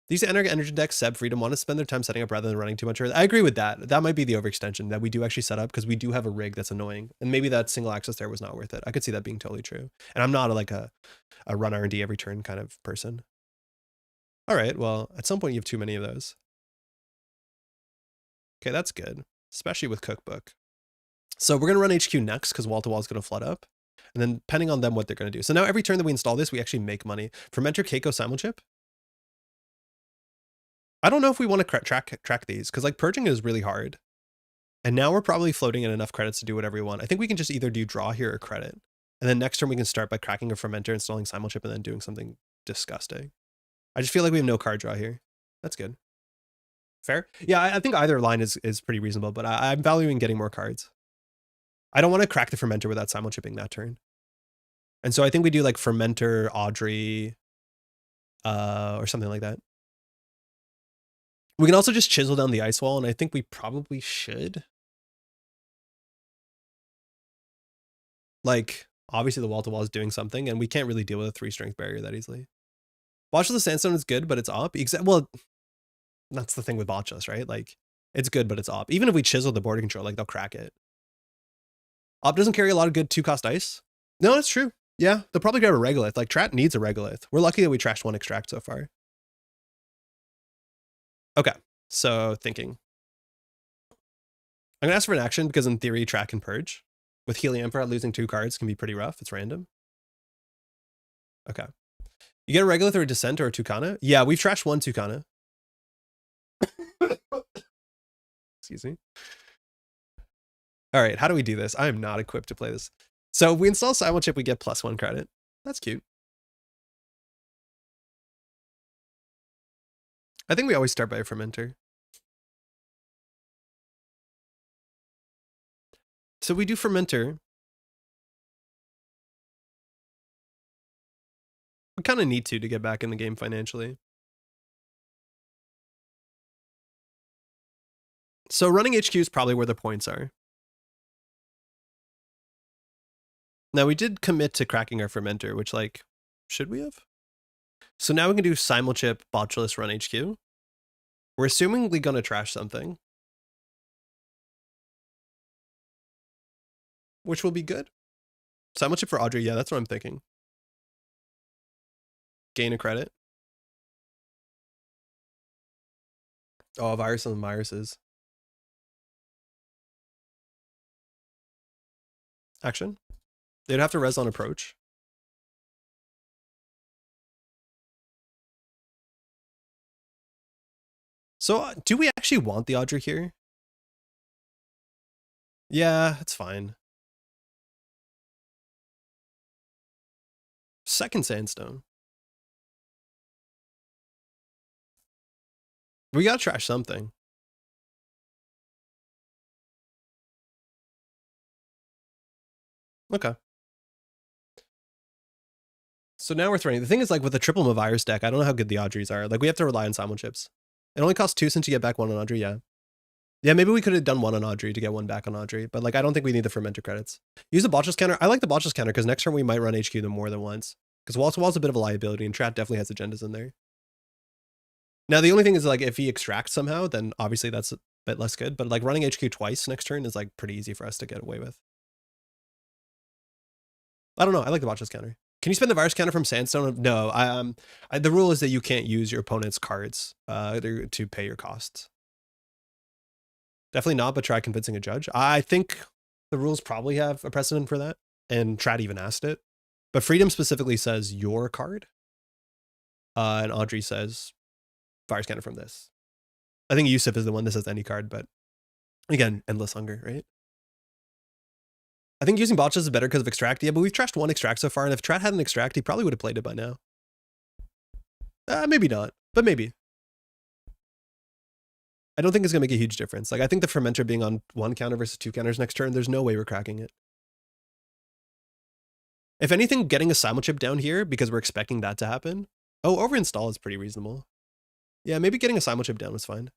These Anarch energy decks, Seb Freedom, want to spend their time setting up rather than running too much early. I agree with that. That might be the overextension that we do actually set up because we do have a rig that's annoying. And maybe that single access there was not worth it. I could see that being totally true. And I'm not like a run R&D every turn kind of person. All right, well, at some point you have too many of those. Okay, that's good, especially with cookbook. So we're gonna run HQ next because wall-to-wall is gonna flood up. And then depending on them, what they're gonna do. So now every turn that we install this, we actually make money. Fermenter, Keiko, Simulchip. I don't know if we want to track these because like purging is really hard. And now we're probably floating in enough credits to do whatever we want. I think we can just either do draw here or credit. And then next turn we can start by cracking a fermenter, installing Simulchip, and then doing something disgusting. I just feel like we have no card draw here. That's good. Fair? Yeah, I think either line is pretty reasonable, but I'm valuing getting more cards. I don't want to crack the fermenter without Simulchipping that turn. And so I think we do like fermenter, Audrey, or something like that. We can also just chisel down the ice wall, and I think we probably should. Like, obviously the wall-to-wall is doing something, and we can't really deal with a 3-strength barrier that easily. Botchless Sandstone is good, but it's op. Well, that's the thing with Botchless, right? Like, it's good, but it's op. Even if we chisel the border control, like, they'll crack it. Op doesn't carry a lot of good 2-cost ice. No, that's true. Yeah, they'll probably grab a Regolith. Like, Trat needs a Regolith. We're lucky that we trashed 1 extract so far. Okay, so thinking. I'm going to ask for an action because in theory, Trat can purge. With Heliemperor, losing 2 cards can be pretty rough. It's random. Okay. You get a Regolith or a Descent or a Tucana? Yeah, we've trashed 1 Tucana. Excuse me. All right, how do we do this? I am not equipped to play this. So if we install Simulchip, we get +1 credit. That's cute. I think we always start by a fermenter. So we do fermenter. We kind of need to get back in the game financially. So running HQ is probably where the points are. Now we did commit to cracking our fermenter, which like, should we have? So now we can do Simulchip, Botchless, run HQ. We're assumingly gonna trash something, which will be good. Simulchip for Audrey, yeah, that's what I'm thinking. Gain a credit. Oh, virus on viruses. Action. They'd have to res on approach. So do we actually want the Audrey here? Yeah, it's fine. Second Sandstone. We gotta trash something. Okay. So now we're throwing. The thing is, like, with the triple Mavirus deck, I don't know how good the Audreys are. Like, we have to rely on Simulchips. It only costs 2 since you get back 1 on Audrey, yeah. Yeah, maybe we could have done 1 on Audrey to get 1 back on Audrey, but, like, I don't think we need the Fermenter credits. Use the Botchless counter. I like the Botchless counter because next turn we might run HQ them more than once. Because wall-to-wall's a bit of a liability, and Trat definitely has agendas in there. Now, the only thing is, like, if he extracts somehow, then obviously that's a bit less good, but, like, running HQ twice next turn is, like, pretty easy for us to get away with. I don't know. I like the Botchless counter. Can you spend the virus counter from Sandstone? No. The rule is that you can't use your opponent's cards to pay your costs. Definitely not, but try convincing a judge. I think the rules probably have a precedent for that, and Trat even asked it. But Freedom specifically says your card, and Audrey says virus counter from this. I think Yusuf is the one that says any card, but again, endless hunger, right? I think using Botchless is better because of Extract. Yeah, but we've trashed 1 Extract so far, and if Trat had an Extract, he probably would have played it by now. Maybe not, but maybe. I don't think it's going to make a huge difference. Like, I think the Fermenter being on 1 counter versus 2 counters next turn, there's no way we're cracking it. If anything, getting a Simulchip down here, because we're expecting that to happen. Oh, overinstall is pretty reasonable. Yeah, maybe getting a Simulchip down was fine.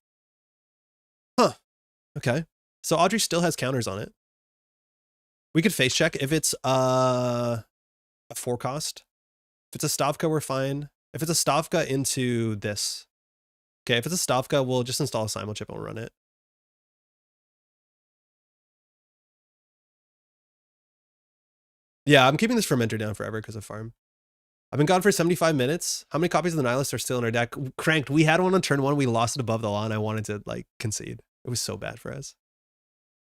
Huh. Okay. So Audrey still has counters on it. We could face check if it's a 4 cost. If it's a Stavka, we're fine. If it's a Stavka into this. Okay, if it's a Stavka, we'll just install a Simulchip and we'll run it. Yeah, I'm keeping this Fermenter down forever because of farm. I've been gone for 75 minutes. How many copies of the Nihilist are still in our deck? Cranked. We had one on turn 1. We lost it above the law, and I wanted to, like, concede. It was so bad for us.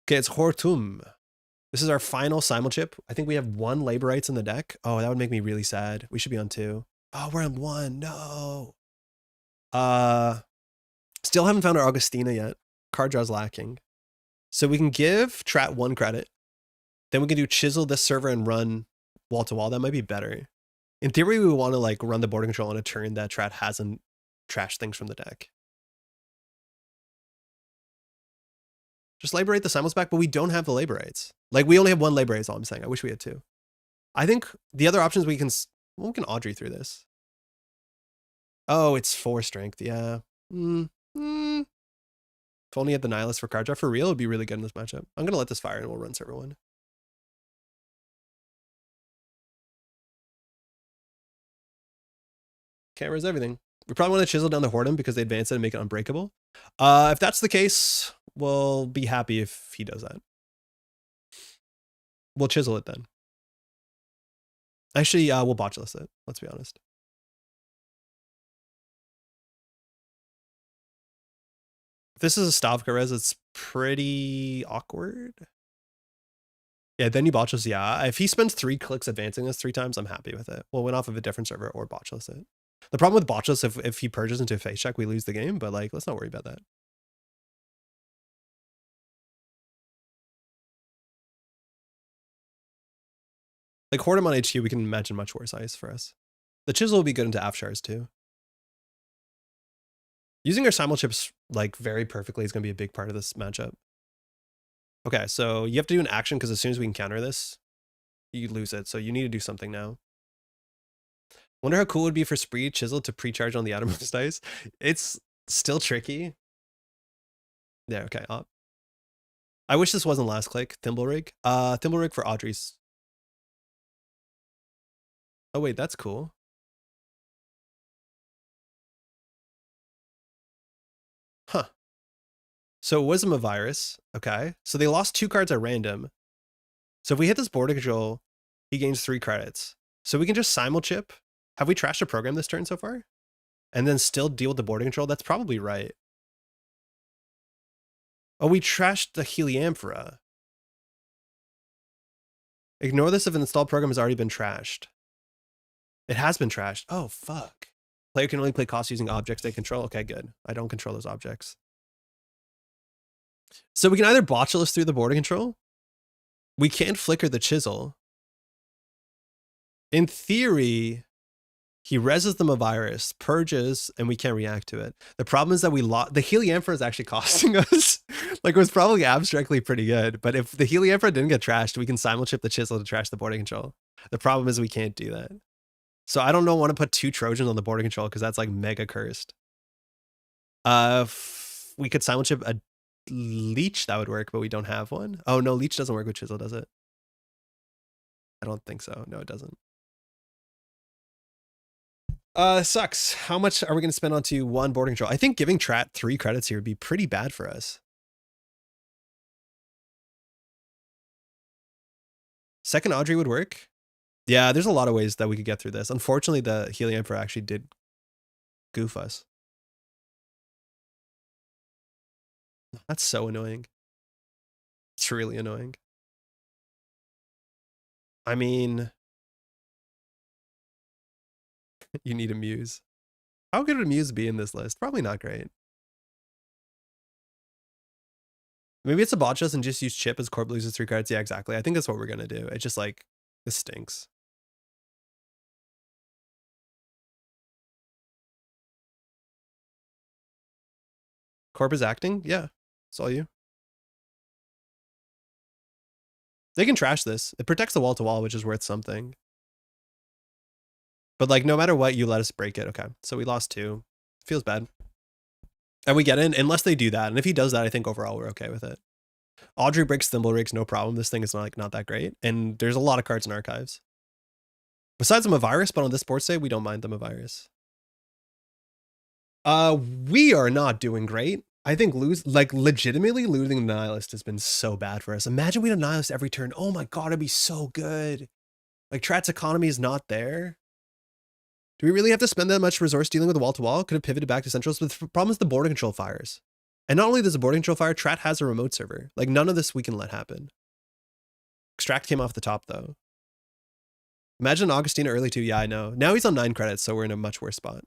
Okay, it's Hortum. This is our final simulchip. I think we have 1 labor rights in the deck. Oh, that would make me really sad. We should be on 2. Oh, we're on 1. No. Still haven't found our Augustina yet. Card draw's lacking. So we can give Trat 1 credit. Then we can do chisel this server and run wall to wall. That might be better. In theory, we want to like run the border control on a turn that Trat hasn't trashed things from the deck. Just labor right the simul's back, but we don't have the labor rights. Like we only have 1 labor right is all I'm saying. I wish we had 2. I think the other options we can Audrey through this. Oh, it's 4 strength. Yeah. If only had the Nihilist for card draw for real, it would be really good in this matchup. I'm going to let this fire and we'll run server 1. Cameras, everything. We probably want to chisel down the Hortum because they advance it and make it unbreakable. If that's the case, we'll be happy if he does that. We'll chisel it then. Actually, we'll botchless it. Let's be honest. If this is a Stavka res, it's pretty awkward. Yeah, then you botchless. Yeah, if he spends 3 clicks advancing this 3 times, I'm happy with it. We'll win off of a different server or botchless it. The problem with botchless, if he purges into a face check, we lose the game. But like, let's not worry about that. Like Hortum on HQ, we can imagine much worse ice for us. The chisel will be good into Afshars too. Using our simulchips like very perfectly is going to be a big part of this matchup. Okay, so you have to do an action because as soon as we can counter this, you lose it. So you need to do something now. Wonder how cool it would be for Spree Chisel to pre-charge on the outermost dice. It's still tricky. Yeah, okay. I wish this wasn't last click. Thimble Rig. Thimble Rig for Audrey's. Oh wait, that's cool. Huh. So Wisdom of Virus. Okay. So they lost 2 cards at random. So if we hit this border control, he gains 3 credits. So we can just simulchip. Have we trashed a program this turn so far? And then still deal with the border control? That's probably right. Oh, we trashed the Heliamphora. Ignore this if an installed program has already been trashed. It has been trashed. Oh, fuck. Player can only play costs using objects they control. Okay, good. I don't control those objects. So we can either botchless through the border control. We can't flicker the chisel. In theory, he reses the virus, purges, and we can't react to it. The problem is that we lost. The Heliamphora is actually costing us. Like, it was probably abstractly pretty good. But if the Heliamphora didn't get trashed, we can simulchip the chisel to trash the border control. The problem is we can't do that. So I don't want to put 2 Trojans on the border control because that's like mega cursed. If we could simulchip a Leech, that would work, but we don't have one. Oh no, Leech doesn't work with chisel, does it? I don't think so. No, it doesn't. Sucks. How much are we going to spend onto 1 border control? I think giving Trat 3 credits here would be pretty bad for us. Second Audrey would work. Yeah, there's a lot of ways that we could get through this. Unfortunately, the Heliamphora actually did goof us. That's so annoying. It's really annoying. I mean, you need a Muse. How good would a Muse be in this list? Probably not great. Maybe it's a botchless and just use Chip as Corp loses 3 cards. Yeah, exactly. I think that's what we're going to do. It's just like, this stinks. Corp is acting? Yeah, it's all you. They can trash this. It protects the wall to wall, which is worth something. But like, no matter what, you let us break it. Okay, so we lost 2. Feels bad. And we get in, unless they do that. And if he does that, I think overall we're okay with it. Audrey breaks Thimble Rigs, no problem. This thing is like not that great. And there's a lot of cards in archives. Besides them a virus, but on this sports day, we don't mind them a virus. We are not doing great. I think legitimately losing the Nihilist has been so bad for us. Imagine we had a Nihilist every turn. Oh my god, it'd be so good. Like Trat's economy is not there. Do we really have to spend that much resource dealing with the wall-to-wall? Could have pivoted back to centrals, but the problem is the border control fires. And not only does the boarding control fire, Trat has a remote server. Like, none of this we can let happen. Extract came off the top, though. Imagine Augustina early, too. Yeah, I know. Now he's on 9 credits, so we're in a much worse spot.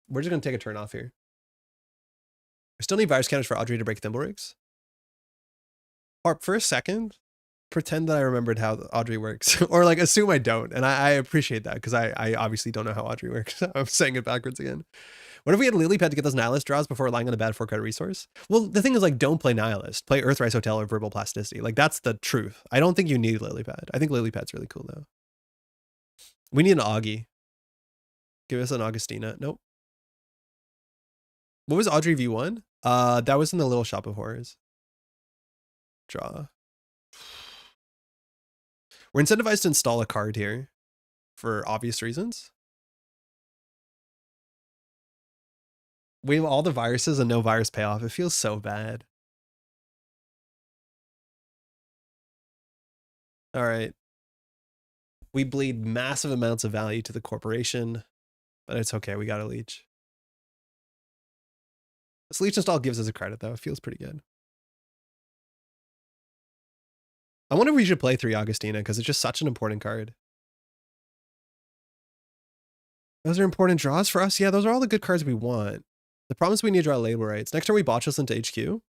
We're just going to take a turn off here. I still need virus counters for Audrey to break thimble rigs. Harp, for a second, pretend that I remembered how Audrey works. Or, like, assume I don't. And I appreciate that, because I obviously don't know how Audrey works. I'm saying it backwards again. What if we had lily pad to get those Nihilist draws before relying on a bad 4-credit resource? Well, the thing is, like, don't play Nihilist. Play Earthrise Hotel or Verbal Plasticity. Like, that's the truth. I don't think you need lily pad. I think lily pad's really cool, though. We need an Augie. Give us an Augustina. Nope. What was Audrey V1? That was in the Little Shop of Horrors. Draw. We're incentivized to install a card here for obvious reasons. We have all the viruses and no virus payoff. It feels so bad. All right. We bleed massive amounts of value to the corporation, but it's okay. We got a leech. This leech install gives us a credit, though. It feels pretty good. I wonder if we should play 3 Augustina, because it's just such an important card. Those are important draws for us. Yeah, those are all the good cards we want. The problem is we need to draw label rights. Next turn we botch us into HQ.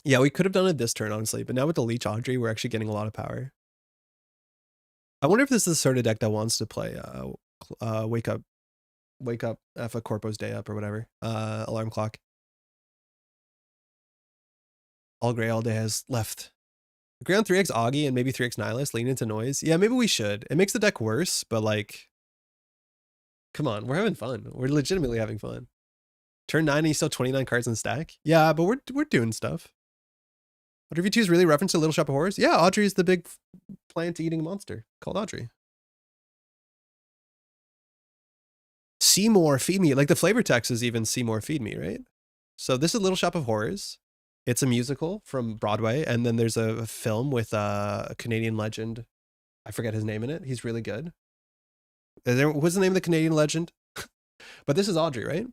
Yeah, we could have done it this turn, honestly. But now with the Leech Audrey, we're actually getting a lot of power. I wonder if this is the sort of deck that wants to play Wake Up F a Corpo's Day Up or whatever. Alarm Clock. All Gray All Day has left. Agree on 3x Augie and maybe 3x Nihilist, lean into noise. Yeah, maybe we should. It makes the deck worse, but like, come on, we're having fun. We're legitimately having fun. Turn 9 and you still 29 cards in the stack? Yeah, but we're doing stuff. Audrey V2 is really reference to Little Shop of Horrors? Yeah, Audrey is the big plant-eating monster called Audrey. Seymour, feed me. Like the flavor text is even Seymour, feed me, right? So this is Little Shop of Horrors. It's a musical from Broadway, and then there's a film with a Canadian legend. I forget his name in it. He's really good. What's the name of the Canadian legend? But this is Audrey, right?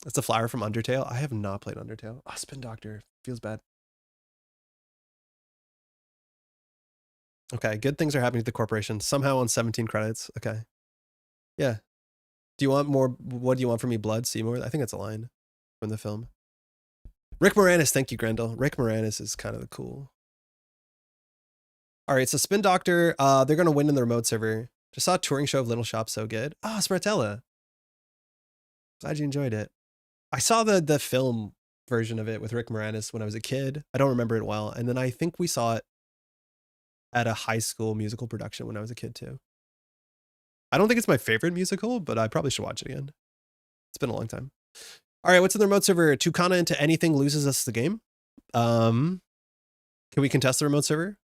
That's the flower from Undertale. I have not played Undertale. Oh, Spin Doctor. Feels bad. Okay, good things are happening to the corporation. Somehow on 17 credits. Okay. Yeah. Do you want more? What do you want from me? Blood? Seymour? I think that's a line from the film. Rick Moranis. Thank you, Grendel. Rick Moranis is kind of the cool. All right, so Spin Doctor, they're going to win in the remote server. Just saw a touring show of Little Shop. So good. Ah, Spartella. Glad you enjoyed it. I saw the film version of it with Rick Moranis when I was a kid. I don't remember it well. And then I think we saw it at a high school musical production when I was a kid too. I don't think it's my favorite musical, but I probably should watch it again. It's been a long time. All right, what's in the remote server? Tucana into anything loses us the game. Can we contest the remote server?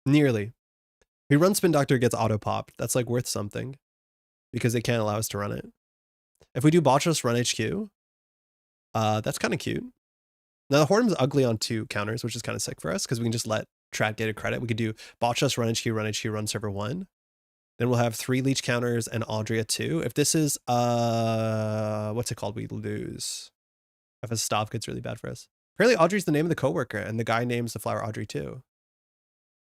Nearly. We run Spin Doctor, gets auto popped. That's like worth something because they can't allow us to run it. If we do Botchless run HQ, that's kind of cute. Now the Horn's ugly on 2 counters, which is kind of sick for us because we can just let Trat get a credit. We could do Botchless run HQ, run server 1. Then we'll have 3 leech counters and Audrey at 2. If this is what's it called? We lose. If a stop gets really bad for us. Apparently Audrey's the name of the coworker, and the guy names the flower Audrey too.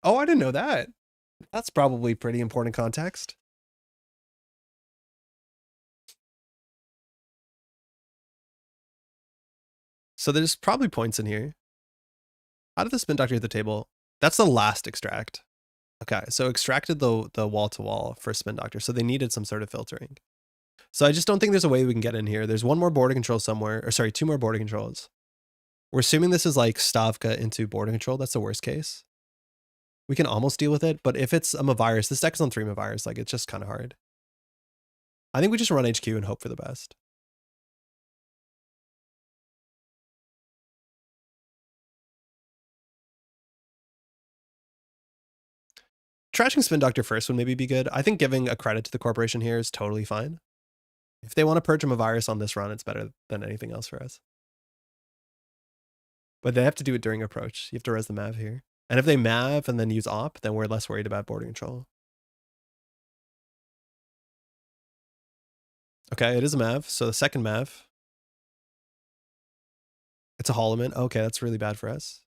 Oh, I didn't know that. That's probably pretty important context. So there's probably points in here. How did the Spin Doctor hit the table? That's the last extract. Okay, so extracted the wall-to-wall for Spin Doctor, so they needed some sort of filtering. So I just don't think there's a way we can get in here. There's 1 more border control somewhere, or sorry, 2 more border controls. We're assuming this is like Stavka into border control. That's the worst case. We can almost deal with it, but if it's Mavirus, this deck is on 3 Mavirus, like it's just kind of hard. I think we just run HQ and hope for the best. Trashing Spin Doctor first would maybe be good. I think giving a credit to the corporation here is totally fine. If they want to purge a virus on this run, it's better than anything else for us. But they have to do it during approach. You have to res the Mav here. And if they Mav and then use Op, then we're less worried about border control. Okay, it is a Mav. So the second Mav. It's a Holloman. Okay, that's really bad for us.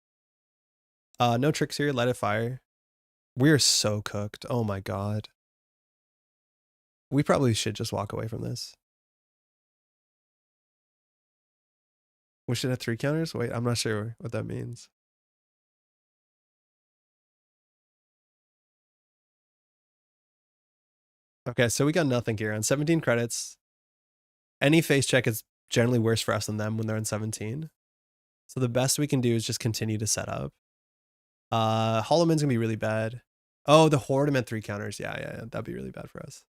No tricks here. Let it fire. We're so cooked. Oh my god. We probably should just walk away from this. We should have 3 counters? Wait, I'm not sure what that means. Okay, so we got nothing here. On 17 credits, any face check is generally worse for us than them when they're on 17. So the best we can do is just continue to set up. Holloman's gonna be really bad. Oh, the Horde meant 3 counters. Yeah. That'd be really bad for us.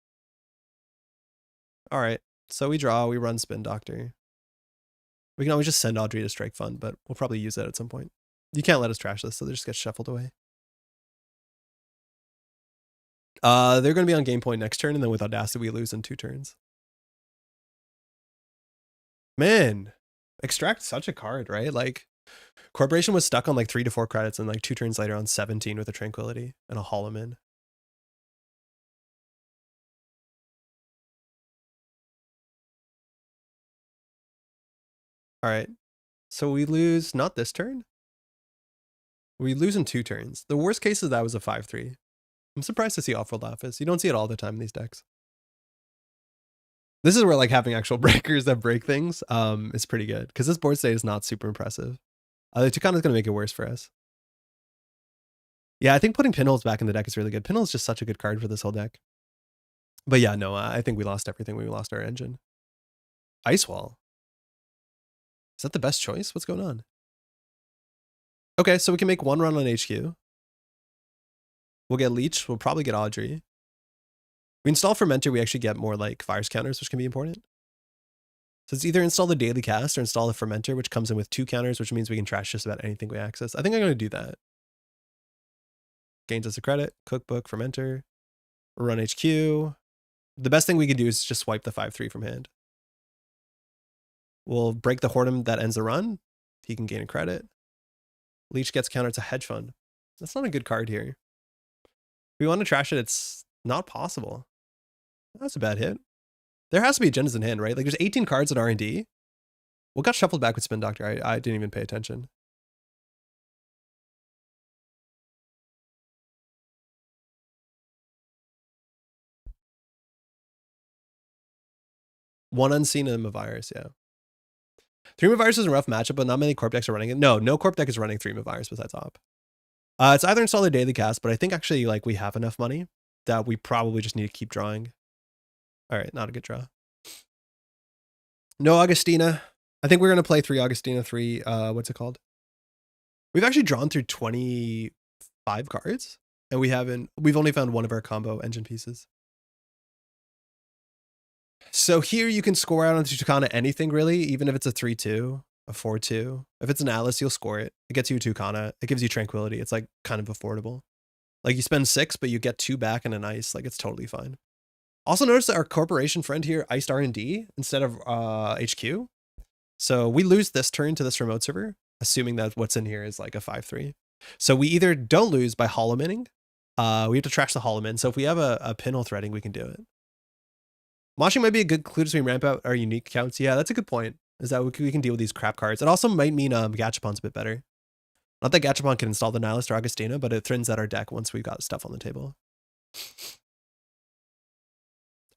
All right, so we draw, we run Spin Doctor. We can always just send Audrey to Strike Fund, but we'll probably use that at some point. You can't let us trash this, so they just get shuffled away. They're going to be on game point next turn, and then with Audacity, we lose in 2 turns. Man, Extract such a card, right? Like, Corporation was stuck on like 3 to 4 credits, and like 2 turns later on 17 with a Tranquility and a Holloman. All right, so we lose not this turn. We lose in 2 turns. The worst case is that was a 5-3. I'm surprised to see Off-World Office. You don't see it all the time in these decks. This is where like having actual breakers that break things is pretty good, because this board state is not super impressive. The Tucana is going to make it worse for us. Yeah, I think putting Pinholes back in the deck is really good. Pinholes is just such a good card for this whole deck. But yeah, no, I think we lost everything when we lost our engine. Ice Wall. Is that the best choice? What's going on? Okay, so we can make 1 run on HQ. We'll get Leech. We'll probably get Audrey. We install Fermenter, we actually get more like fires counters, which can be important. So it's either install the Daily Cast or install the Fermenter, which comes in with 2 counters, which means we can trash just about anything we access. I think I'm going to do that. Gains us a credit, Cookbook, Fermenter, run HQ. The best thing we can do is just swipe the 5-3 from hand. We'll break the Hortum that ends the run. He can gain a credit. Leech gets counter to Hedge Fund. That's not a good card here. If we want to trash it, it's not possible. That's a bad hit. There has to be agendas in hand, right? Like there's 18 cards in R&D. What got shuffled back with Spin Doctor? I didn't even pay attention. One Unseen and Mavirus, yeah. 3 Mavirus is a rough matchup, but not many Corp decks are running it. No Corp deck is running 3 Mavirus besides Op. It's either install or Daily Cast, but I think actually like we have enough money that we probably just need to keep drawing. All right, not a good draw. No Augustina. I think we're going to play 3 Augustina, 3, what's it called? We've actually drawn through 25 cards, and we've only found 1 of our combo engine pieces. So here you can score out on Tucana anything really, even if it's a 3-2, a 4-2. If it's an Atlas, you'll score it. It gets you a Tucana. It gives you Tranquility. It's like kind of affordable. Like you spend 6, but you get 2 back and an ice. Like it's totally fine. Also notice that our corporation friend here iced R&D instead of HQ. So we lose this turn to this remote server, assuming that what's in here is like a 5-3. So we either don't lose by Hollow-Minning. We have to trash the Hollow-Min. So if we have a Pinhole threading, we can do it. Moshing might be a good clue to ramp out our unique accounts. Yeah, that's a good point. Is that we can deal with these crap cards. It also might mean Gachapon's a bit better. Not that Gachapon can install the Nihilist or Augustina, but it threatens out our deck once we've got stuff on the table.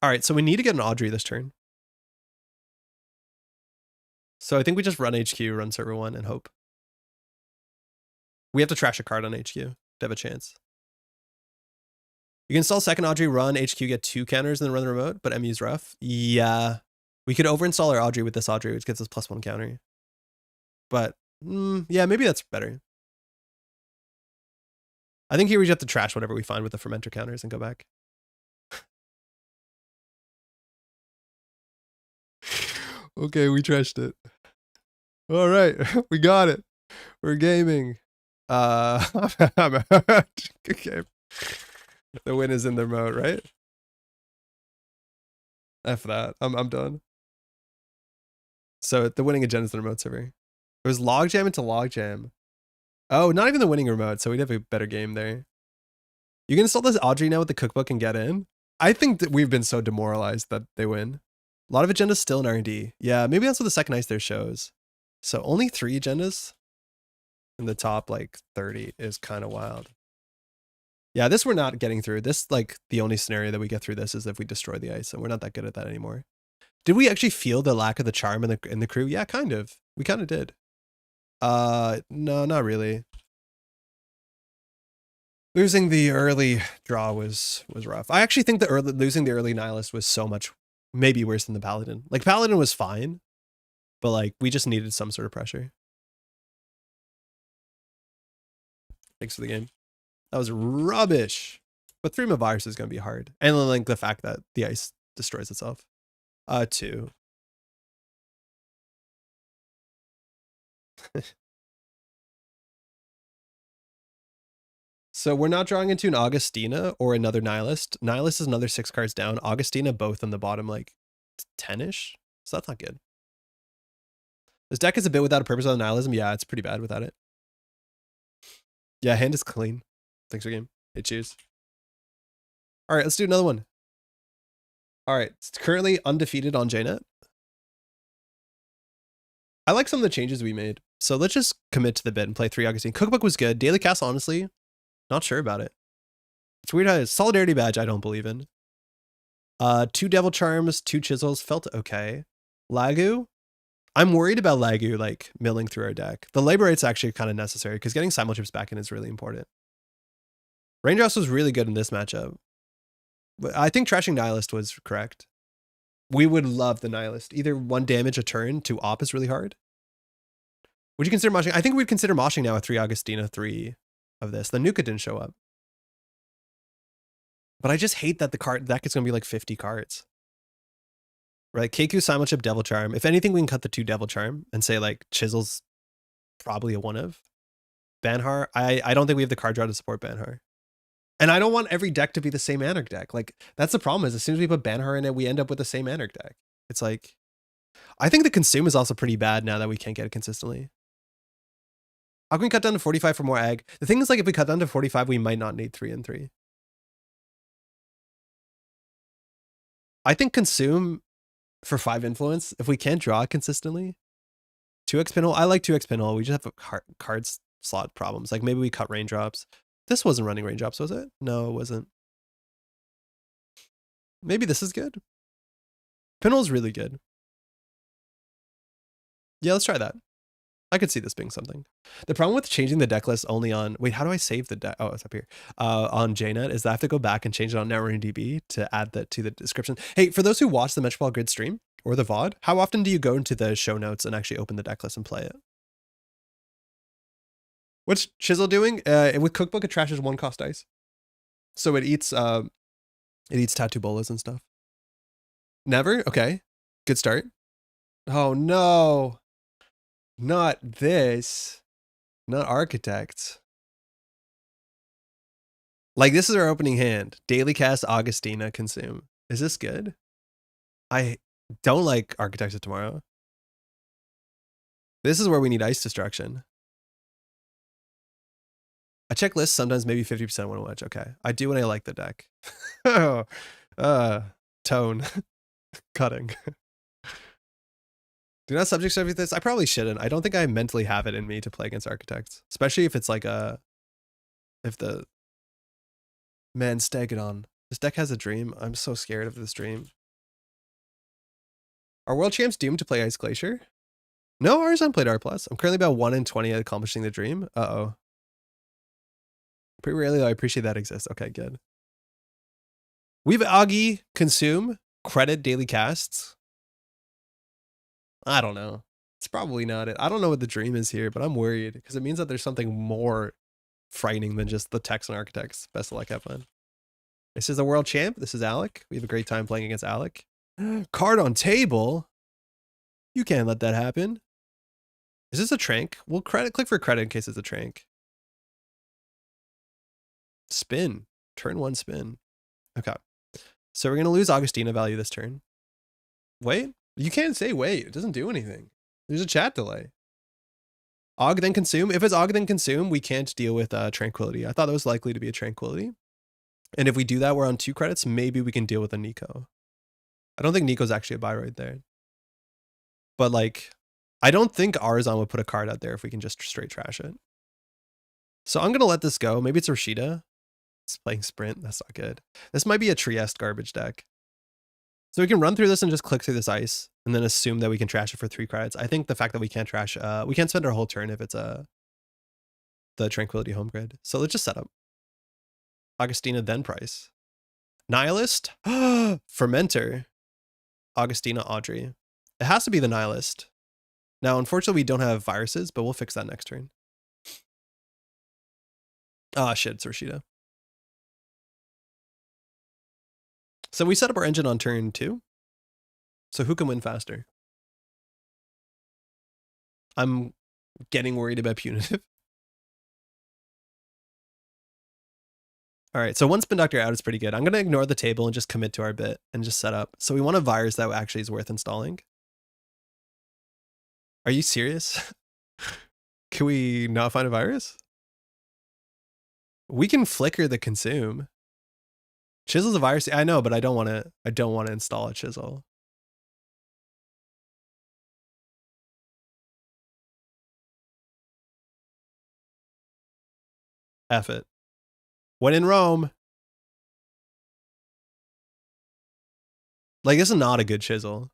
All right, so we need to get an Audrey this turn. So I think we just run HQ, run server 1, and hope. We have to trash a card on HQ to have a chance. You can install second Audrey, run HQ, get 2 counters, and then run the remote, but MU's rough. Yeah. We could overinstall our Audrey with this Audrey, which gets us +1 counter. But, yeah, maybe that's better. I think here we just have to trash whatever we find with the Fermenter counters and go back. Okay, we trashed it. All right, we got it. We're gaming. I'm out. Okay. The win is in the remote, right? F that. I'm done. So the winning agenda is the remote server. It was logjam into logjam. Oh, not even the winning remote, so we'd have a better game there. You can install this Audrey now with the cookbook and get in. I think that we've been so demoralized that they win. A lot of agendas still in R&D. Yeah, maybe that's what the second ice there shows. So only 3 agendas in the top like 30 is kind of wild. Yeah, this we're not getting through. This, like, the only scenario that we get through this is if we destroy the ice, and we're not that good at that anymore. Did we actually feel the lack of the charm in the crew? Yeah, kind of. We kind of did. No, not really. Losing the early draw was rough. I actually think losing the early Nihilist was so much maybe worse than the Paladin. Like, Paladin was fine, but like we just needed some sort of pressure. Thanks for the game. That was rubbish. But 3 virus is gonna be hard. And then like the fact that the ice destroys itself. 2. So we're not drawing into an Augustina or another Nihilist. Nihilist is another 6 cards down. Augustina both on the bottom like 10-ish. So that's not good. This deck is a bit without a purpose on Nihilism. Yeah, it's pretty bad without it. Yeah, hand is clean. Thanks for game. Hey, cheers. All right, let's do another one. All right, it's currently undefeated on JNet. I like some of the changes we made. So let's just commit to the bit and play 3 Augustine. Cookbook was good. Daily Cast, honestly, not sure about it. It's weird how Solidarity Badge I don't believe in. 2 Devil Charms, 2 Chisels, felt okay. Lagu, I'm worried about Lagu like milling through our deck. The labor rate's actually kind of necessary because getting Simulchips back in is really important. Raindrops was really good in this matchup. But I think trashing Nihilist was correct. We would love the Nihilist. Either 1 damage a turn to op is really hard. Would you consider moshing? I think we'd consider moshing now with 3 Augustina, 3 of this. The Nuka didn't show up. But I just hate that the deck is going to be like 50 cards. Right? Keiku, Simulchip, Devil Charm. If anything, we can cut the 2 Devil Charm and say like Chisel's probably a 1 of. Banhar, I don't think we have the card draw to support Banhar. And I don't want every deck to be the same Anarch deck. Like, that's the problem is as soon as we put Banhar in it, we end up with the same Anarch deck. It's like, I think the consume is also pretty bad now that we can't get it consistently. How can we cut down to 45 for more ag? The thing is, like, if we cut down to 45, we might not need 3 and 3. I think consume for 5 influence, if we can't draw consistently. 2x pinhole, I like 2x pinhole. We just have cards slot problems. Like maybe we cut raindrops. This wasn't running raindrops, was it? No, it wasn't. Maybe this is good. Pinhole's really good. Yeah, let's try that. I could see this being something. The problem with changing the deck list only on, wait, how do I save the deck? Oh, it's up here. On JNet is that I have to go back and change it on NetRunnerDB to add that to the description. Hey, for those who watch the Metropole Grid stream or the VOD, how often do you go into the show notes and actually open the deck list and play it? What's Chisel doing? With Cookbook, it trashes 1 cost dice. So it eats tattoo bolas and stuff. Never? Okay. Good start. Oh no. Not this. Not Architects. Like, this is our opening hand. Daily Cast, Augustina, Consume. Is this good? I don't like Architects of Tomorrow. This is where we need Ice Destruction. I check lists, sometimes maybe 50% when I watch. Okay. I do when I like the deck. Tone. Cutting. Do not subject stuff with this. I probably shouldn't. I don't think I mentally have it in me to play against Architects. Especially if it's like if the man Stegadon. This deck has a dream. I'm so scared of this dream. Are World Champs doomed to play Ice Glacier? No, ours unplayed R+. I'm currently about 1 in 20 at accomplishing the dream. Uh-oh. Pretty rarely though, I appreciate that exists. Okay, good. We have Augie, Consume, Credit, Daily Casts. I don't know. It's probably not it. I don't know what the dream is here, but I'm worried because it means that there's something more frightening than just the Techs and Architects. Best of luck, have fun. This is the World Champ. This is Alec. We have a great time playing against Alec. Card on table. You can't let that happen. Is this a Trank? We'll click for credit in case it's a Trank. Spin. Turn 1 spin. Okay. So we're going to lose Augustina value this turn. Wait. You can't say wait. It doesn't do anything. There's a chat delay. Aug then Consume. If it's Aug then Consume, we can't deal with Tranquility. I thought that was likely to be a Tranquility. And if we do that, we're on 2 credits. Maybe we can deal with a Nico. I don't think Nico's actually a buy right there. But like, I don't think Arzon would put a card out there if we can just straight trash it. So I'm going to let this go. Maybe it's Rashida. It's playing Sprint. That's not good. This might be a Trieste garbage deck. So we can run through this and just click through this ice and then assume that we can trash it for 3 credits. I think the fact that we can't trash, we can't spend our whole turn if it's the Tranquility Home Grid. So let's just set up. Augustina, then Price. Nihilist? Fermenter. Augustina, Audrey. It has to be the Nihilist. Now, unfortunately, we don't have viruses, but we'll fix that next turn. Ah, shit, it's Rashida. So we set up our engine on turn 2. So who can win faster? I'm getting worried about Punitive. All right, so one Spin Doctor out is pretty good. I'm going to ignore the table and just commit to our bit and just set up. So we want a virus that actually is worth installing. Are you serious? Can we not find a virus? We can flicker the consume. Chisel's a virus. I know, but I don't want to install a chisel. F it. When in Rome. Like, this is not a good chisel.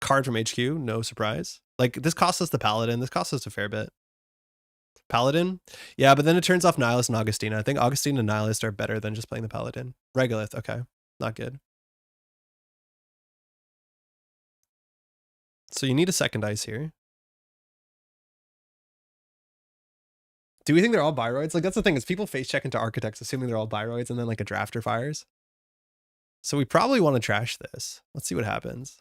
Card from HQ, no surprise. Like, this costs us the Paladin. This costs us a fair bit. Paladin? Yeah, but then it turns off Nihilist and Augustina. I think Augustina and Nihilist are better than just playing the Paladin. Regolith, okay. Not good. So you need a second ice here. Do we think they're all Biroids? Like, that's the thing, is people face check into Architects assuming they're all Biroids and then like a drafter fires. So we probably want to trash this. Let's see what happens.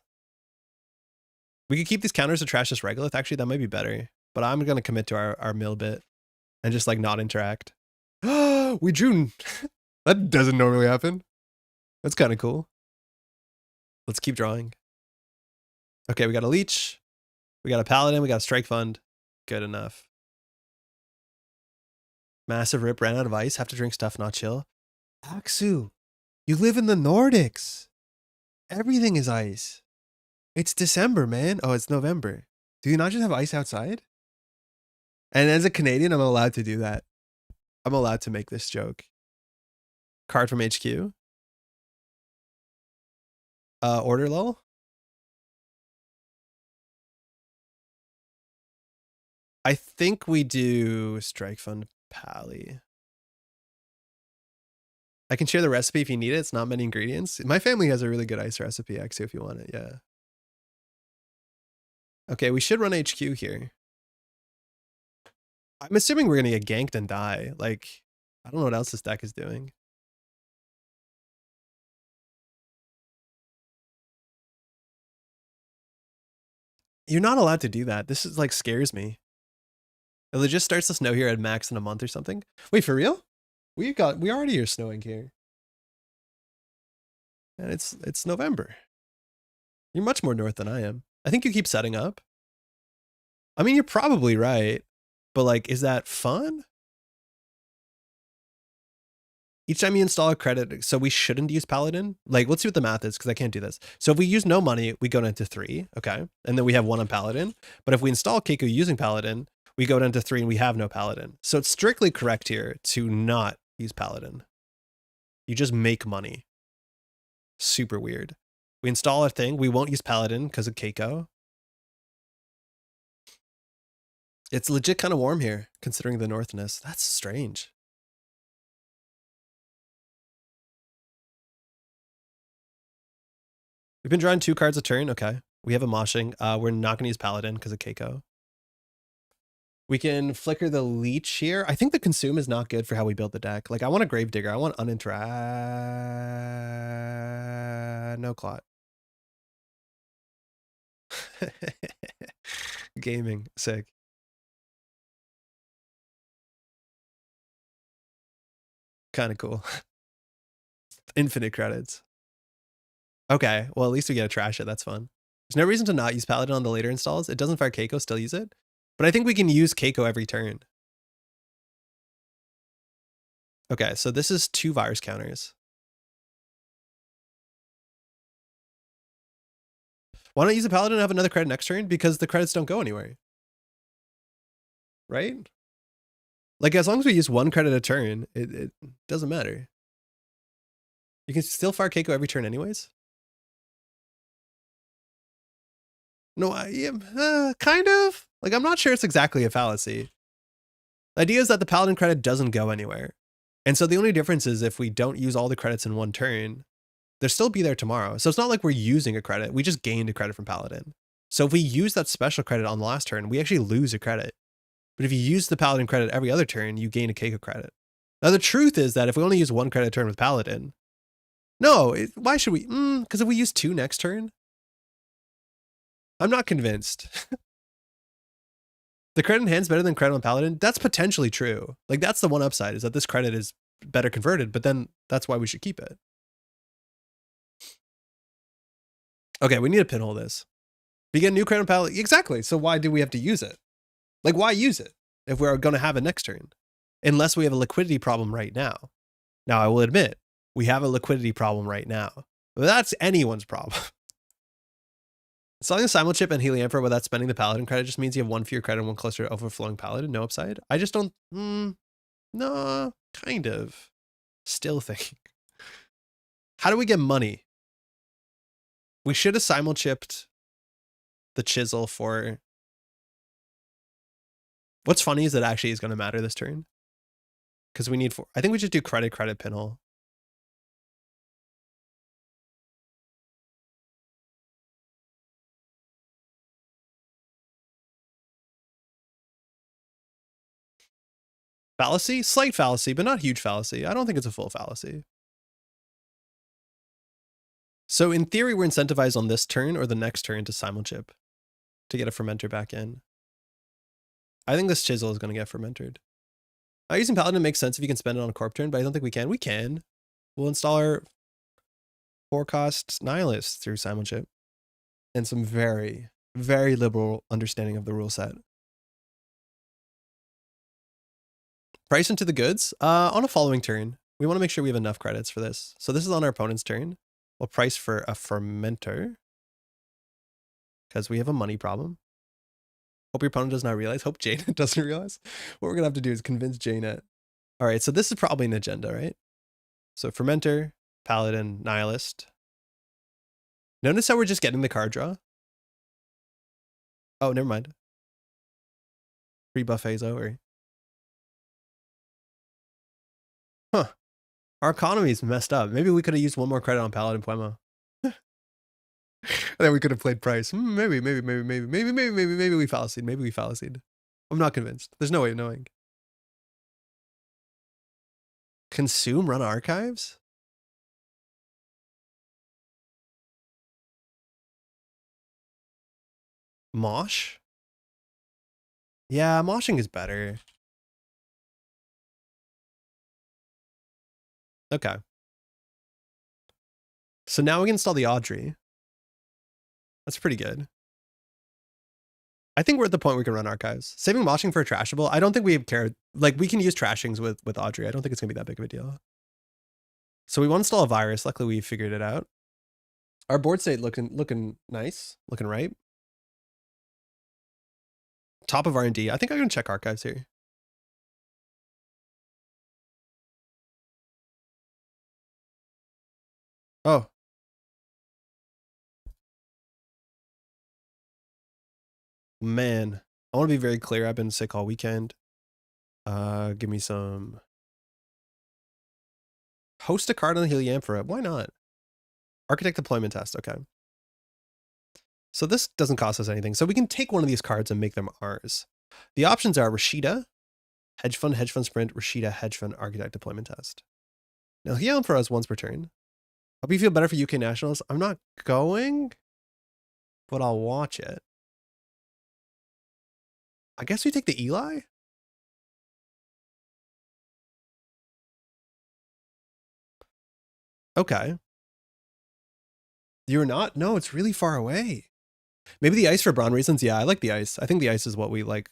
We could keep these counters to trash this Regolith. Actually, that might be better. But I'm going to commit to our mill bit and just like not interact. We drew. That doesn't normally happen. That's kind of cool. Let's keep drawing. Okay, we got a Leech. We got a Paladin. We got a Strike Fund. Good enough. Massive Rip, ran out of ice. Have to drink stuff, not chill. Aksu, you live in the Nordics. Everything is ice. It's December, man. Oh, it's November. Do you not just have ice outside? And as a Canadian, I'm allowed to do that. I'm allowed to make this joke. Card from HQ. Order lull. I think we do Strike Fund Pally. I can share the recipe if you need it. It's not many ingredients. My family has a really good ice recipe, actually, if you want it. Yeah. Okay, we should run HQ here. I'm assuming we're going to get ganked and die. Like, I don't know what else this deck is doing. You're not allowed to do that. This is like scares me. It legit starts to snow here at max in a month or something. Wait, for real? We already are snowing here. And it's November. You're much more north than I am. I think you keep setting up. I mean, you're probably right. But like, is that fun? Each time you install a credit, so we shouldn't use Paladin. Like, let's see what the math is, because I can't do this. So if we use no money, we go down to 3, okay? And then we have 1 on Paladin. But if we install Keiko using Paladin, we go down to 3 and we have no Paladin. So it's strictly correct here to not use Paladin. You just make money. Super weird. We install a thing. We won't use Paladin because of Keiko. It's legit kind of warm here, considering the northness. That's strange. We've been drawing 2 cards a turn. Okay. We have a moshing. We're not going to use Paladin because of Keiko. We can flicker the Leech here. I think the consume is not good for how we build the deck. Like, I want a Gravedigger. I want uninteract. No clot. Gaming. Sick. Kind of cool. Infinite credits. Okay, well, at least we get to trash it. That's fun. There's no reason to not use Paladin on the later installs. It doesn't fire Keiko, still use it. But I think we can use Keiko every turn. Okay, so this is 2 virus counters. Why not use a paladin and have another credit next turn? Because the credits don't go anywhere. Right? Like, as long as we use 1 credit a turn, it doesn't matter. You can still fire Keiko every turn anyways. No, kind of. Like, I'm not sure it's exactly a fallacy. The idea is that the paladin credit doesn't go anywhere. And so the only difference is if we don't use all the credits in 1 turn, they'll still be there tomorrow. So it's not like we're using a credit. We just gained a credit from paladin. So if we use that special credit on the last turn, we actually lose a credit. But if you use the paladin credit every other turn, you gain a Keiko credit. Now the truth is that if we only use 1 credit a turn with paladin, why should we? Because if we use 2 next turn, I'm not convinced. The credit in hand's better than credit on paladin. That's potentially true. Like, that's the one upside, is that this credit is better converted, but then that's why we should keep it. Okay, we need to pinhole this. We get a new credit on paladin. Exactly. So why do we have to use it? Like, why use it if we're going to have it next turn? Unless we have a liquidity problem right now. Now, I will admit, we have a liquidity problem right now. But that's anyone's problem. Selling a simulchip and Heliamphora without spending the paladin credit just means you have 1 fewer credit and 1 closer to overflowing paladin. No upside. I just don't. No, kind of. Still thinking. How do we get money? We should have simulchipped the chisel for. What's funny is that actually is going to matter this turn. Because we need 4. I think we just do credit pinhole. Fallacy? Slight fallacy, but not huge fallacy. I don't think it's a full fallacy. So in theory, we're incentivized on this turn or the next turn to simulchip to get a fermenter back in. I think this chisel is going to get fermented. Using paladin makes sense if you can spend it on a corp turn, but I don't think we can. We can. We'll install our 4-cost Nihilist through simulchip and some very, very liberal understanding of the rule set. Price into the goods on a following turn. We want to make sure we have enough credits for this. So this is on our opponent's turn. We'll price for a fermenter because we have a money problem. Hope your opponent does not realize. Hope Janet doesn't realize. What we're going to have to do is convince Janet. All right, so this is probably an agenda, right? So fermenter, paladin, nihilist. Notice how we're just getting the card draw. Oh, never mind. Free buffet's over. Huh. Our economy is messed up. Maybe we could have used 1 more credit on Paladin Puemo. And then we could have played price. Maybe we fallacied. Maybe we fallacied. I'm not convinced. There's no way of knowing. Consume, run archives? Mosh? Yeah, moshing is better. Okay. So now we can install the Audrey. That's pretty good. I think we're at the point where we can run archives. Saving moshing for a trashable. I don't think we care. Like, we can use trashings with Audrey. I don't think it's gonna be that big of a deal. So we want to install a virus. Luckily, we figured it out. Our board state looking nice, looking right. Top of R&D. I think I'm gonna check archives here. Oh. Man, I want to be very clear. I've been sick all weekend. Give me some. Host a card on the Heliamphora. Why not? Architect deployment test. Okay. So this doesn't cost us anything. So we can take one of these cards and make them ours. The options are Rashida, hedge fund sprint, Rashida, hedge fund, architect deployment test. Now Heliamphora is once per turn. Hope you feel better for UK Nationals. I'm not going, but I'll watch it. I guess we take the Eli. Okay. You're not? No, it's really far away. Maybe the ice for Braun reasons. Yeah, I like the ice. I think the ice is what we like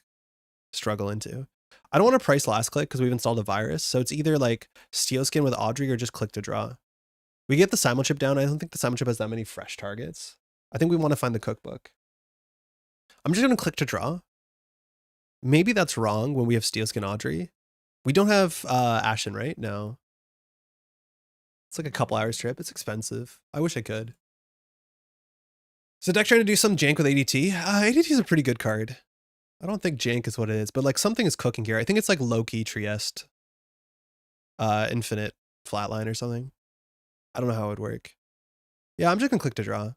struggle into. I don't want to price last click because we've installed a virus. So it's either like Steel Skin with Audrey or just click to draw. We get the simulchip down. I don't think the simulchip has that many fresh targets. I think we want to find the cookbook. I'm just going to click to draw. Maybe that's wrong when we have Steelskin Audrey. We don't have Ashen, right? No. It's like a couple hours trip. It's expensive. I wish I could. So deck trying to do some jank with ADT. ADT is a pretty good card. I don't think jank is what it is, but like something is cooking here. I think it's like low-key Trieste. Infinite flatline or something. I don't know how it would work. Yeah, I'm just gonna click to draw.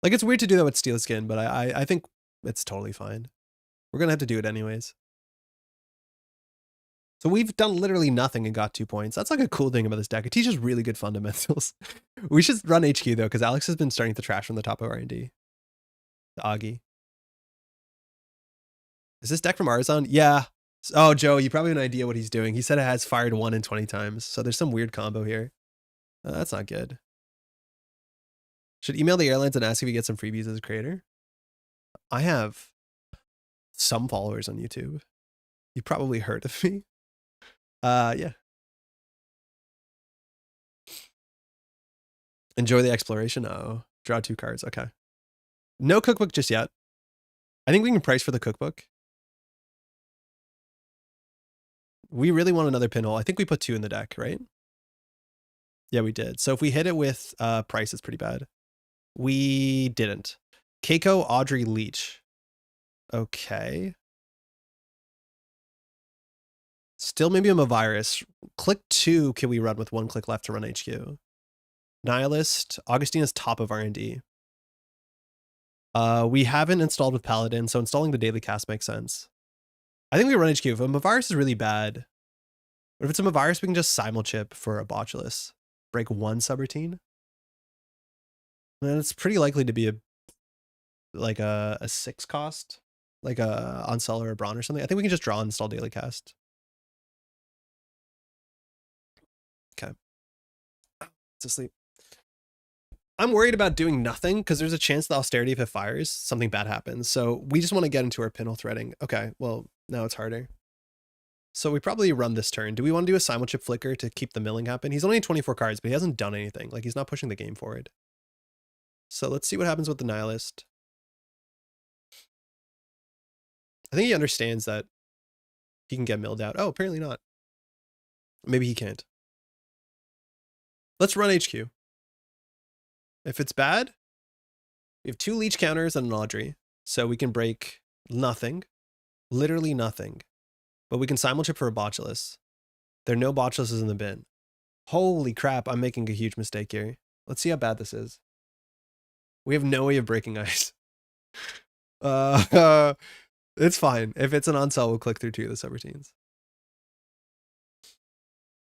Like it's weird to do that with Steelskin, but I think it's totally fine. We're gonna have to do it anyways. So we've done literally nothing and got 2 points. That's like a cool thing about this deck. It teaches really good fundamentals. We should run HQ though, because Alex has been starting to trash from the top of R&D. The Augie. Is this deck from Arzon? Yeah. Oh, Joe, you probably have an idea what he's doing. He said it has fired 1 in 20 times. So there's some weird combo here. That's not good. Should email the airlines and ask if you get some freebies as a creator. I have some followers on YouTube. You probably heard of me. Yeah. Enjoy the exploration. Oh, draw 2 cards. Okay. No cookbook just yet. I think we can price for the cookbook. We really want another pinhole. I think we put 2 in the deck, right? Yeah, we did. So if we hit it with price, it's pretty bad. We didn't. Keiko, Audrey, Leech. Okay. Still maybe I'm a virus. Click 2, can we run with 1 click left to run HQ? Nihilist, Augustina's top of R&D. We haven't installed with Paladin, so installing the daily cast makes sense. I think we run HQ. If a virus is really bad, but if it's a virus, we can just simulchip for a botulus. Break 1 subroutine. And it's pretty likely to be a 6 cost, like a Onsell or a Brawn or something. I think we can just draw and install daily cast. Okay. It's asleep. I'm worried about doing nothing because there's a chance the austerity, if it fires, something bad happens. So we just want to get into our pinhole threading. Okay, well, now it's harder. So we probably run this turn. Do we want to do a simulchip flicker to keep the milling happen? He's only 24 cards, but he hasn't done anything. Like he's not pushing the game forward. So let's see what happens with the Nihilist. I think he understands that he can get milled out. Oh, apparently not. Maybe he can't. Let's run HQ. If it's bad, we have 2 leech counters and an Audrey. So we can break nothing. Literally nothing. But we can simulchip for a botulus. There are no botuluses in the bin. Holy crap, I'm making a huge mistake here. Let's see how bad this is. We have no way of breaking ice. It's fine. If it's an Onsell, we'll click through 2 of the subroutines.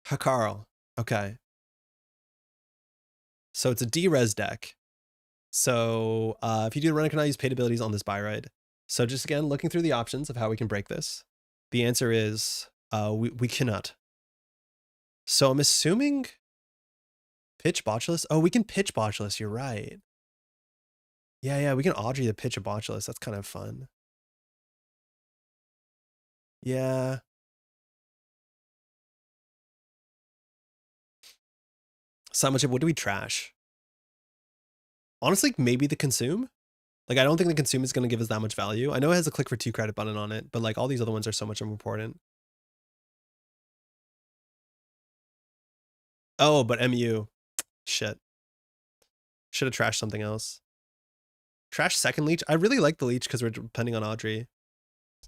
Hakarl. Okay. So it's a D-res deck. So if you do run, I cannot use paid abilities on this buy ride. So just again, looking through the options of how we can break this. The answer is we cannot. So I'm assuming pitch botulus. Oh, we can pitch botulus. You're right. Yeah, we can Audrey to pitch a botulus. That's kind of fun. Yeah. Simulchip, what do we trash? Honestly, maybe the consume. Like, I don't think the consume is going to give us that much value. I know it has a click for 2 credit button on it, but like all these other ones are so much more important. Oh, but MU. Shit. Should have trashed something else. Trash second leech. I really like the leech because we're depending on Audrey.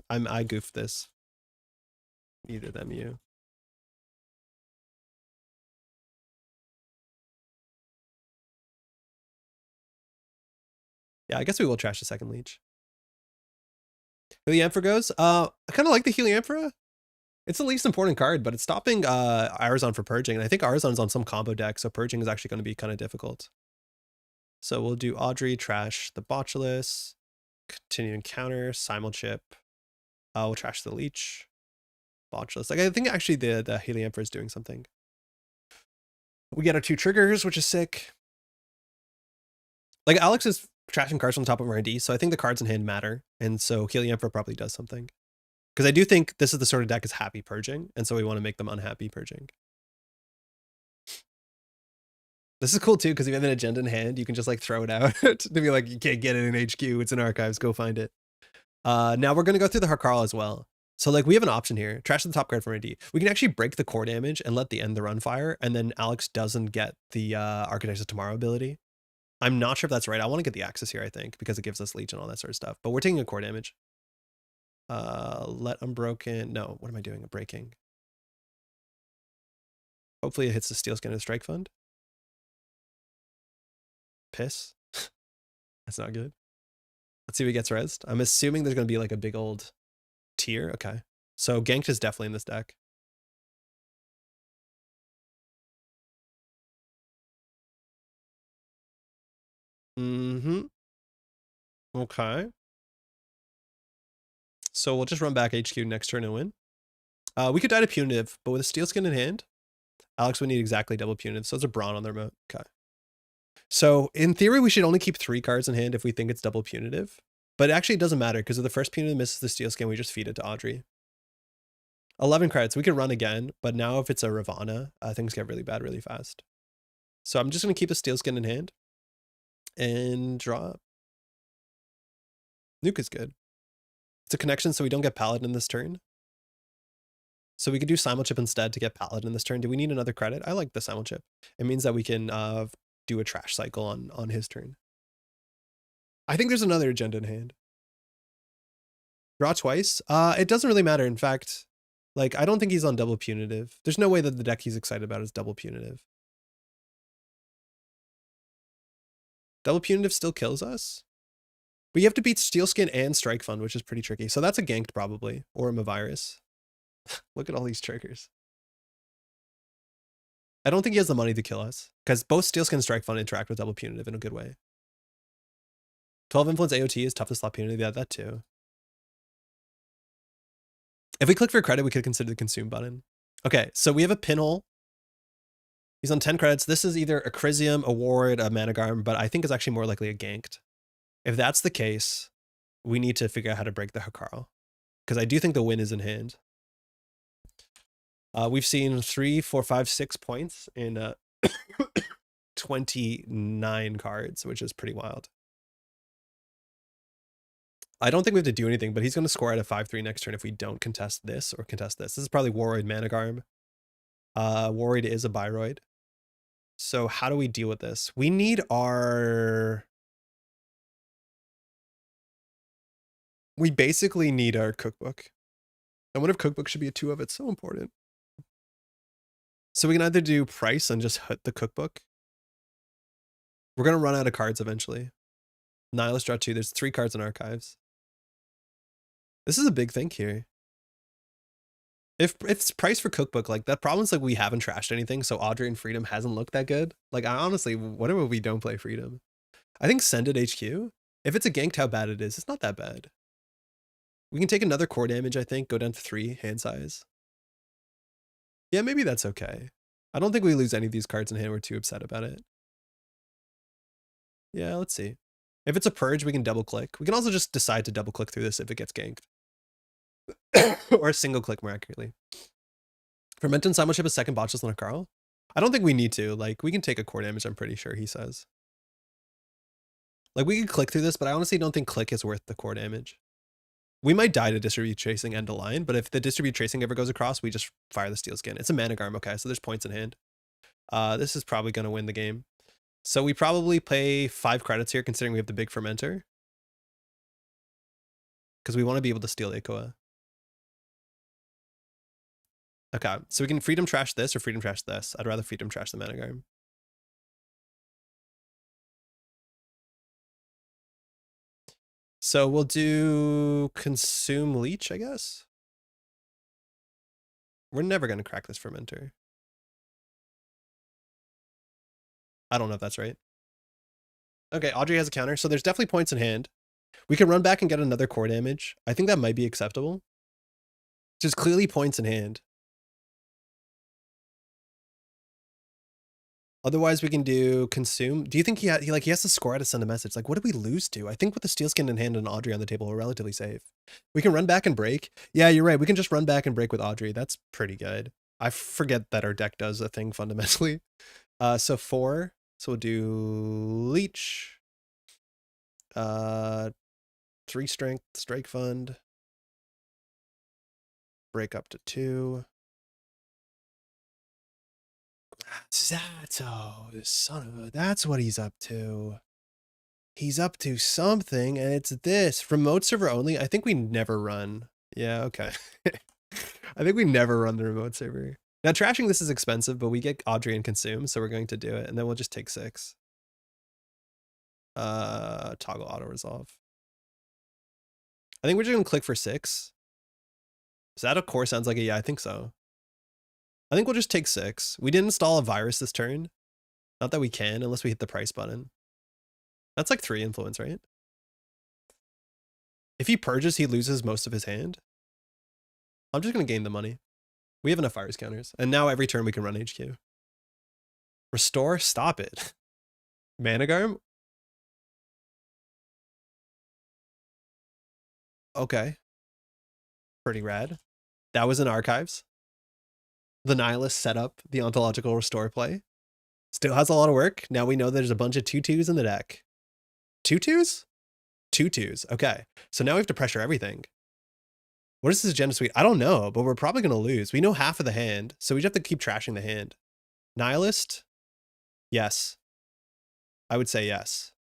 I goofed this. Either the MU. Yeah, I guess we will trash the second leech. Heliamphora goes. I kind of like the Heliamphora. It's the least important card, but it's stopping Arzon for purging. And I think Arzon's on some combo deck, so purging is actually going to be kind of difficult. So we'll do Audrey, trash the botulus, continue encounter, simulchip. We'll trash the leech, botulus. Like I think actually the Heliamphora is doing something. We get our 2 triggers, which is sick. Like Alex is trashing cards from the top of R&D, so I think the cards in hand matter. And so Heliamphora probably does something. Because I do think this is the sort of deck is happy purging, and so we want to make them unhappy purging. This is cool too, because if you have an agenda in hand, you can just like throw it out to be like, you can't get it in HQ. It's in archives. Go find it. Now we're going to go through the Harkarl as well. So like we have an option here. Trash the top card from AD. We can actually break the core damage and let the end the run fire. And then Alex doesn't get the Architects of Tomorrow ability. I'm not sure if that's right. I want to get the access here, I think, because it gives us leech and all that sort of stuff. But we're taking a core damage. Let Unbroken. No, what am I doing? A breaking. Hopefully it hits the Steel Skin and Strike Fund. Piss. That's not good. Let's see if he gets rezzed. I'm assuming there's going to be like a big old tier. Okay. So Ganked is definitely in this deck. Mm-hmm. Okay. So we'll just run back HQ next turn and win. We could die to Punitive, but with a Steel Skin in hand, Alex would need exactly double Punitive. So it's a Brawn on their remote. Okay. So in theory, we should only keep 3 cards in hand if we think it's double Punitive. But actually, it doesn't matter because if the first Punitive misses the Steel Skin, we just feed it to Audrey. 11 credits. We could run again, but now if it's a Ravana, things get really bad really fast. So I'm just going to keep the Steel Skin in hand and draw up. Nuke is good. It's a connection so we don't get Paladin this turn. So we could do Simulchip instead to get Paladin this turn. Do we need another credit? I like the Simulchip. It means that we can do a trash cycle on his turn. I think there's another agenda in hand. Draw twice? It doesn't really matter. In fact, like, I don't think he's on double Punitive. There's no way that the deck he's excited about is double Punitive. Double Punitive still kills us. But you have to beat Steel Skin and Strike Fund, which is pretty tricky. So that's a Ganked probably, or a Mavirus. Look at all these triggers. I don't think he has the money to kill us, because both Steel Skin and Strike Fund interact with double Punitive in a good way. 12 Influence AOT is tough to slot Punitive. Yeah, that too. If we click for credit, we could consider the Consume button. Okay, so we have a Pinhole. He's on 10 credits. This is either a Chrysium, a Ward, a Managarm, but I think it's actually more likely a Ganked. If that's the case, we need to figure out how to break the Harkarl, because I do think the win is in hand. We've seen 3, 4, 5, 6 points in 29 cards, which is pretty wild. I don't think we have to do anything, but he's going to score at a 5-3 next turn if we don't contest this or contest this. This is probably Warroid Managarm. Warroid is a Byroid. So how do we deal with this? We need our... We basically need our cookbook. I wonder if cookbook should be a 2 of. It's so important. So we can either do price and just hit the cookbook. We're going to run out of cards eventually. Nihilist draw 2. There's 3 cards in archives. This is a big thing here. If it's price for cookbook, like that problem's like we haven't trashed anything, so Audrey and Freedom hasn't looked that good. Like I honestly, what if we don't play Freedom? I think send it HQ. If it's a ganked, how bad it is, it's not that bad. We can take another core damage, I think, go down to 3 hand size. Yeah, maybe that's okay. I don't think we lose any of these cards in hand. We're too upset about it. Yeah, let's see. If it's a purge, we can double click. We can also just decide to double click through this if it gets ganked. Or a single click more accurately. Fermenton Simulchip is second botchless on a Carl. I don't think we need to. Like, we can take a core damage, I'm pretty sure he says. Like, we could click through this, but I honestly don't think click is worth the core damage. We might die to distribute tracing end of line, but if the distribute tracing ever goes across, we just fire the Steel Skin. It's a Managarm, okay, so there's points in hand. This is probably going to win the game. So we probably pay 5 credits here, considering we have the big Fermenter. Because we want to be able to steal Eikoa. Okay, so we can Freedom trash this or Freedom trash this. I'd rather Freedom trash the Managarm. So we'll do Consume Leech, I guess. We're never going to crack this Fermenter. I don't know if that's right. Okay, Audrey has a counter, so there's definitely points in hand. We can run back and get another core damage. I think that might be acceptable. Just clearly points in hand. Otherwise, we can do Consume. Do you think he has to score out to send a message? Like, what did we lose to? I think with the Steel Skin in hand and Audrey on the table, we're relatively safe. We can run back and break. Yeah, you're right. We can just run back and break with Audrey. That's pretty good. I forget that our deck does a thing fundamentally. So 4. So we'll do leech. 3 strength, strike fund. Break up to 2. Zato, the son of a, that's what he's up to. He's up to something, and it's this. Remote server only? I think we never run. Yeah, okay. I think we never run the remote server. Now, trashing this is expensive, but we get Audrey and Consume, so we're going to do it, and then we'll just take 6. Toggle auto-resolve. I think we're just going to click for 6. Is that a core? Sounds like a yeah, I think so. I think we'll just take 6. We didn't install a virus this turn. Not that we can, unless we hit the price button. That's like 3 influence, right? If he purges, he loses most of his hand. I'm just going to gain the money. We have enough virus counters. And now every turn we can run HQ. Restore? Stop it. Managarm? Okay. Pretty rad. That was in Archives. The Nihilist set up the ontological restore play. Still has a lot of work. Now we know there's a bunch of 2/2s in the deck. 2/2s? 2/2s. Okay. So now we have to pressure everything. What is this agenda suite? I don't know, but we're probably going to lose. We know half of the hand, so we just have to keep trashing the hand. Nihilist? Yes. I would say yes.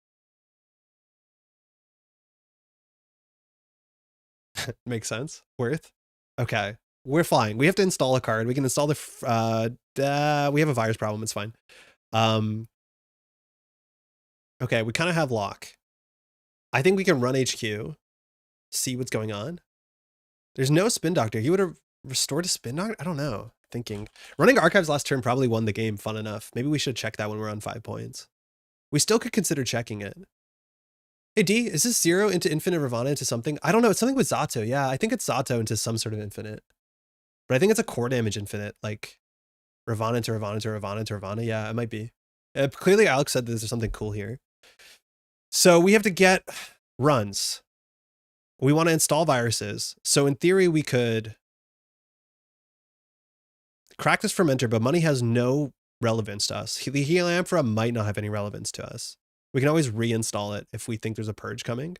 Makes sense. Worth? Okay. We're fine. We have to install a card. We can install the... we have a virus problem. It's fine. Okay, we kind of have lock. I think we can run HQ. See what's going on. There's no Spin Doctor. He would have restored a Spin Doctor? I don't know. Thinking. Running Archives last turn probably won the game. Fun enough. Maybe we should check that when we're on 5 points. We still could consider checking it. Hey, D, is this 0 into infinite Ravana into something? I don't know. It's something with Zato. Yeah, I think it's Zato into some sort of infinite. But I think it's a core damage infinite. Like Ravana into Ravana into Ravana into Ravana. Yeah, it might be. Clearly, Alex said there's something cool here. So we have to get runs. We want to install viruses. So in theory, we could crack this fermenter, but money has no relevance to us. The Heliamphora might not have any relevance to us. We can always reinstall it if we think there's a purge coming.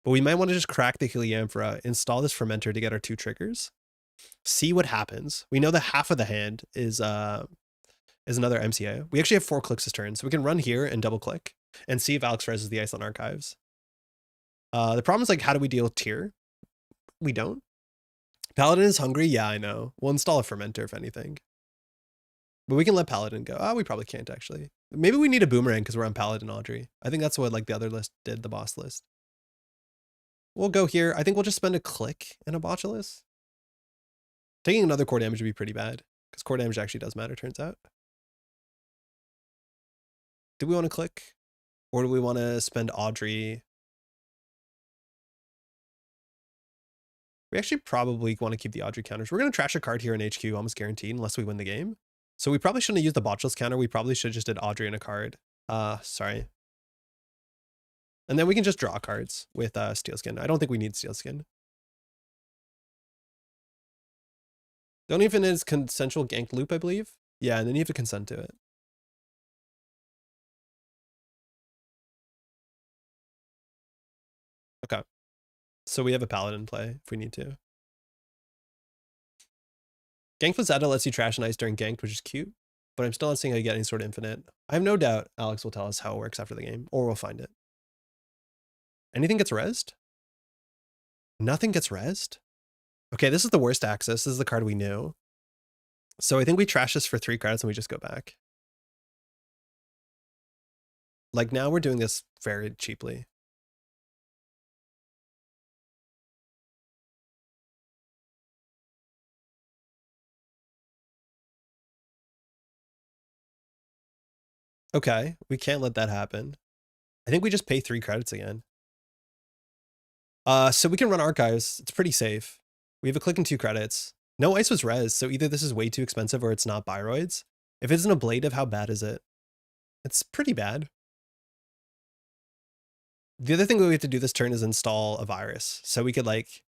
But we might want to just crack the Heliamphora, install this fermenter to get our 2 triggers, see what happens. We know that half of the hand is another MCA. We actually have 4 clicks this turn, so we can run here and double click and see if Alex reses the Iceland Archives. The problem is, like, how do we deal with tier? We don't. Paladin is hungry? Yeah, I know. We'll install a fermenter if anything. But we can let Paladin go. Oh, we probably can't actually. Maybe we need a boomerang because we're on Paladin Audrey. I think that's what like the other list did, the boss list. We'll go here. I think we'll just spend a click in a botulus. Taking another core damage would be pretty bad because core damage actually does matter, turns out. Do we want to click? Or do we want to spend Audrey? We actually probably want to keep the Audrey counters. We're going to trash a card here in HQ, almost guaranteed, unless we win the game. So we probably shouldn't have used the botulus counter. We probably should have just did Audrey in a card. Sorry. And then we can just draw cards with Steelskin. I don't think we need Steelskin. Don't even is consensual gank loop, I believe. Yeah, and then you have to consent to it. Okay. So we have a Paladin play if we need to. Gank with Zeta lets you trash and ice during ganked, which is cute, but I'm still not seeing how you get any sort of infinite. I have no doubt Alex will tell us how it works after the game, or we'll find it. Anything gets rezzed? Nothing gets rezzed? Okay, this is the worst access. This is the card we knew. So I think we trash this for 3 credits and we just go back. Like now we're doing this very cheaply. Okay, we can't let that happen. I think we just pay 3 credits again. So we can run Archives. It's pretty safe. We have a click and 2 credits. No ice was res, so either this is way too expensive or it's not Biroids. If it's an ablative, how bad is it? It's pretty bad. The other thing that we have to do this turn is install a virus. So we could like...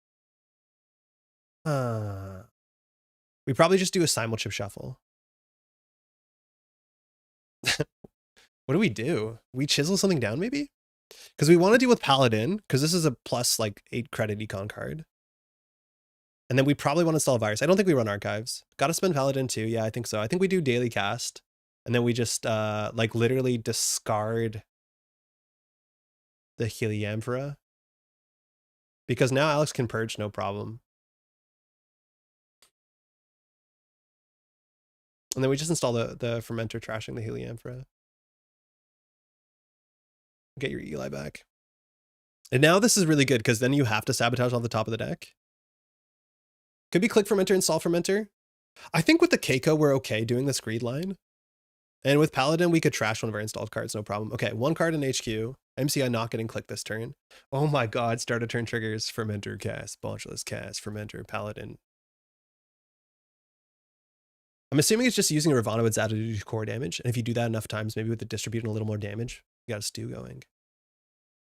we probably just do a simul chip shuffle. What do we do? We chisel something down maybe? Because we want to deal with Paladin, because this is a plus like 8 credit econ card. And then we probably want to install a virus. I don't think we run archives. Got to spend Paladin too. Yeah, I think so. I think we do daily cast. And then we just like literally discard the Heliamphora. Because now Alex can purge, no problem. And then we just install the fermenter trashing the Heliamphora. Get your Eli back. And now this is really good because then you have to sabotage on the top of the deck. Could be click fermenter, install fermenter. I think with the Keiko, we're okay doing this greed line. And with Paladin, we could trash one of our installed cards, no problem. Okay, 1 card in HQ. MCI not getting clicked this turn. Oh my god, start a turn triggers, fermenter cast, Bonchless cast, fermenter, Paladin. I'm assuming it's just using a Ravana with Zata to do core damage. And if you do that enough times, maybe with the distributing a little more damage, you got a stew going.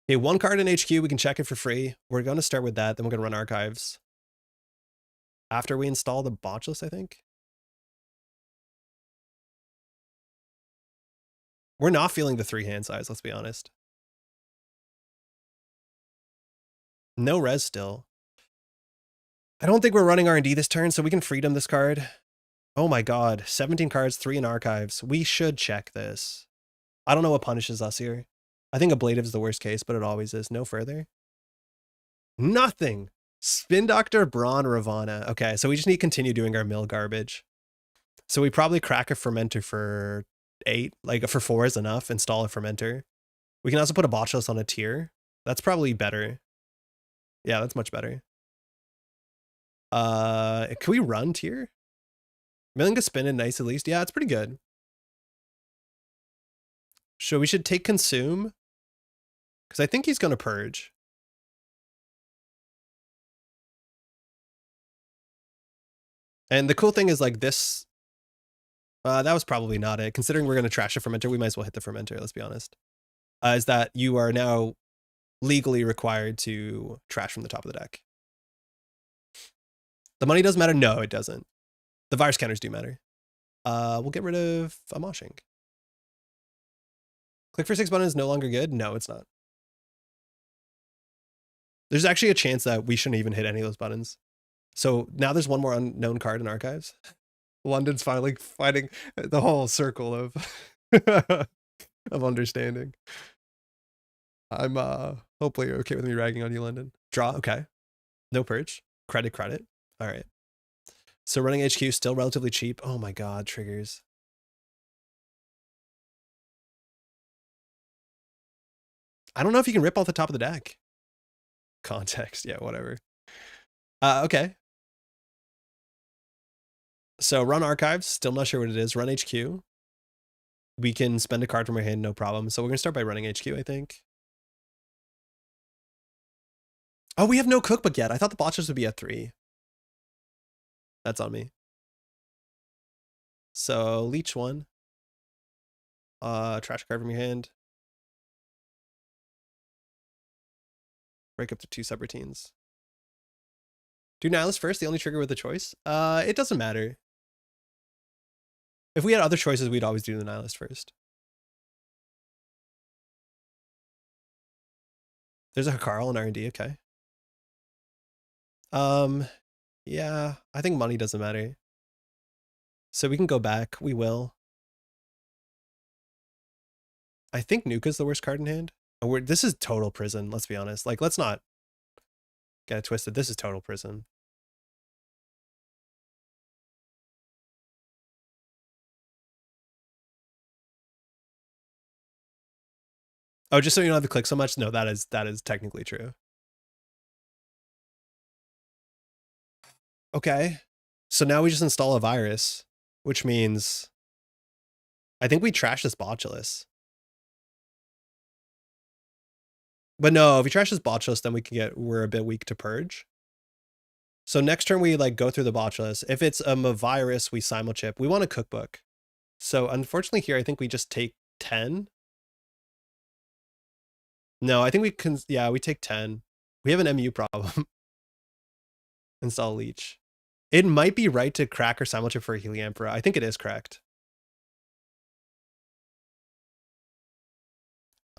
Okay, 1 card in HQ, we can check it for free. We're going to start with that, then we're going to run archives. After we install the Botchless, I think. We're not feeling the 3 hand size, let's be honest. No res still. I don't think we're running R&D this turn, so we can freedom this card. Oh my god, 17 cards, 3 in archives. We should check this. I don't know what punishes us here. I think ablative is the worst case, but it always is. No further. Nothing. Spin Doctor, Brawn, Ravana. Okay, so we just need to continue doing our mill garbage. So we probably crack a fermenter for 8. Like for 4 is enough. Install a fermenter. We can also put a Botchless on a tier. That's probably better. Yeah, that's much better. Can we run tier? Milling a spin in nice at least. Yeah, it's pretty good. So we should take consume. Because I think he's going to purge. And the cool thing is like this. That was probably not it. Considering we're going to trash a fermenter, we might as well hit the fermenter, let's be honest. Is that you are now legally required to trash from the top of the deck. The money doesn't matter? No, it doesn't. The virus counters do matter. We'll get rid of a moshing. Click for 6 button is no longer good? No, it's not. There's actually a chance that we shouldn't even hit any of those buttons. So now there's one more unknown card in archives. London's finally finding the whole circle of of understanding. I'm hopefully you're okay with me ragging on you, London. Draw, okay. No purge. Credit. All right. So running HQ still relatively cheap. Oh my god, triggers. I don't know if you can rip off the top of the deck. Context, yeah, whatever. Okay. So run archives, still not sure what it is. Run HQ. We can spend a card from our hand, no problem. So we're gonna start by running HQ, I think. Oh, we have no cookbook yet. I thought the botches would be at 3. That's on me. So leech 1. Trash card from your hand. Break up to 2 subroutines. Do Nihilist first, the only trigger with a choice? It doesn't matter. If we had other choices, we'd always do the Nihilist first. There's a Hakarl in R&D, okay. Yeah, I think money doesn't matter. So we can go back, we will. I think Nuka's the worst card in hand. Oh, this is total prison, let's be honest. Like, let's not get it twisted. This is total prison. Oh, just so you don't have to click so much? No, that is technically true. Okay. So now we just install a virus, which means I think we trash this Botulus. But no, if we trash this Botulus, then we're a bit weak to purge. So next turn we like go through the Botulus. If it's a virus, we simulchip. We want a cookbook. So unfortunately here, I think we just take 10. No, I think we can, yeah, we take 10. We have an MU problem. Install leech. It might be right to crack or simulchip for a Heliamphora. I think it is correct.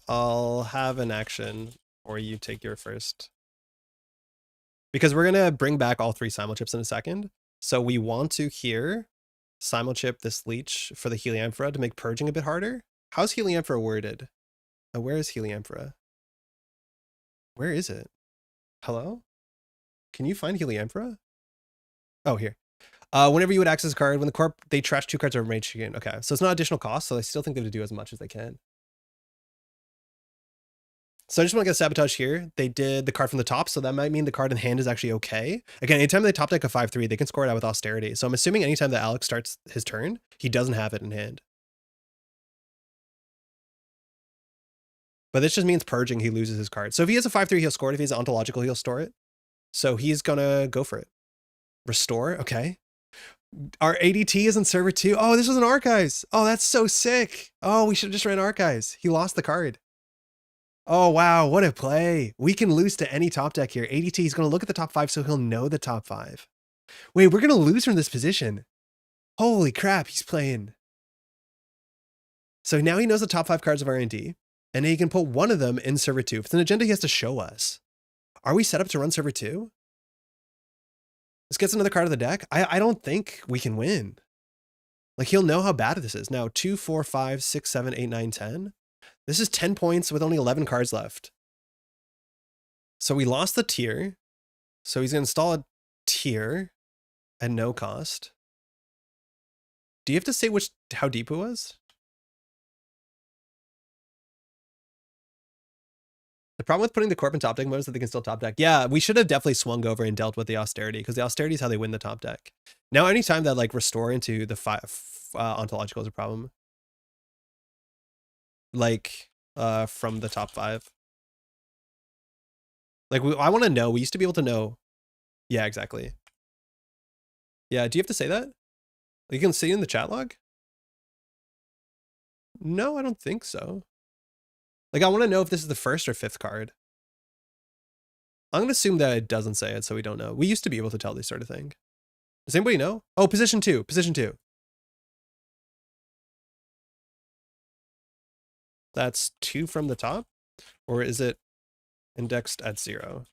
I'll have an action, or you take your first. Because we're going to bring back all 3 simulchips in a second. So we want to here simulchip this leech for the Heliamphora to make purging a bit harder. How's Heliamphora worded? Where is Heliamphora? Where is it? Hello? Can you find Heliamphora? Oh, here. Whenever you would access a card, when the corp, they trash 2 cards over mage again. Okay, so it's not additional cost, so I still think they have to do as much as they can. So I just want to get a sabotage here. They did the card from the top, so that might mean the card in hand is actually okay. Again, anytime they top deck a 5/3, they can score it out with austerity. So I'm assuming anytime that Alex starts his turn, he doesn't have it in hand. But this just means purging, he loses his card. So if he has a 5/3, he'll score it. If he's ontological, he'll store it. So he's gonna go for it. Restore, okay. Our ADT is in server 2. Oh, this was an archives. Oh, that's so sick. Oh, we should have just ran archives. He lost the card. Oh, wow, what a play. We can lose to any top deck here. ADT, he's going to look at the top 5, so he'll know the top 5. Wait, we're going to lose from this position. Holy crap, he's playing. So now he knows the top 5 cards of R&D, and he can put one of them in server 2. If it's an agenda, he has to show us. Are we set up to run server 2? This gets another card of the deck. I don't think we can win. Like, he'll know how bad this is. Now, 2, 4, 5, 6, 7, 8, 9, 10. This is 10 points with only 11 cards left. So we lost the tier. So he's going to install a tier at no cost. Do you have to say how deep it was? The problem with putting the corp in top deck mode is that they can still top deck. Yeah, we should have definitely swung over and dealt with the austerity, because the austerity is how they win the top deck. Now, anytime that like restore into the ontological is a problem. Like from the top 5. Like I want to know. We used to be able to know. Yeah, exactly. Yeah, do you have to say that? You can see in the chat log? No, I don't think so. Like, I want to know if this is the 1st or 5th card. I'm going to assume that it doesn't say it, so we don't know. We used to be able to tell this sort of thing. Does anybody know? Oh, position 2. Position 2. That's 2 from the top? Or is it indexed at 0?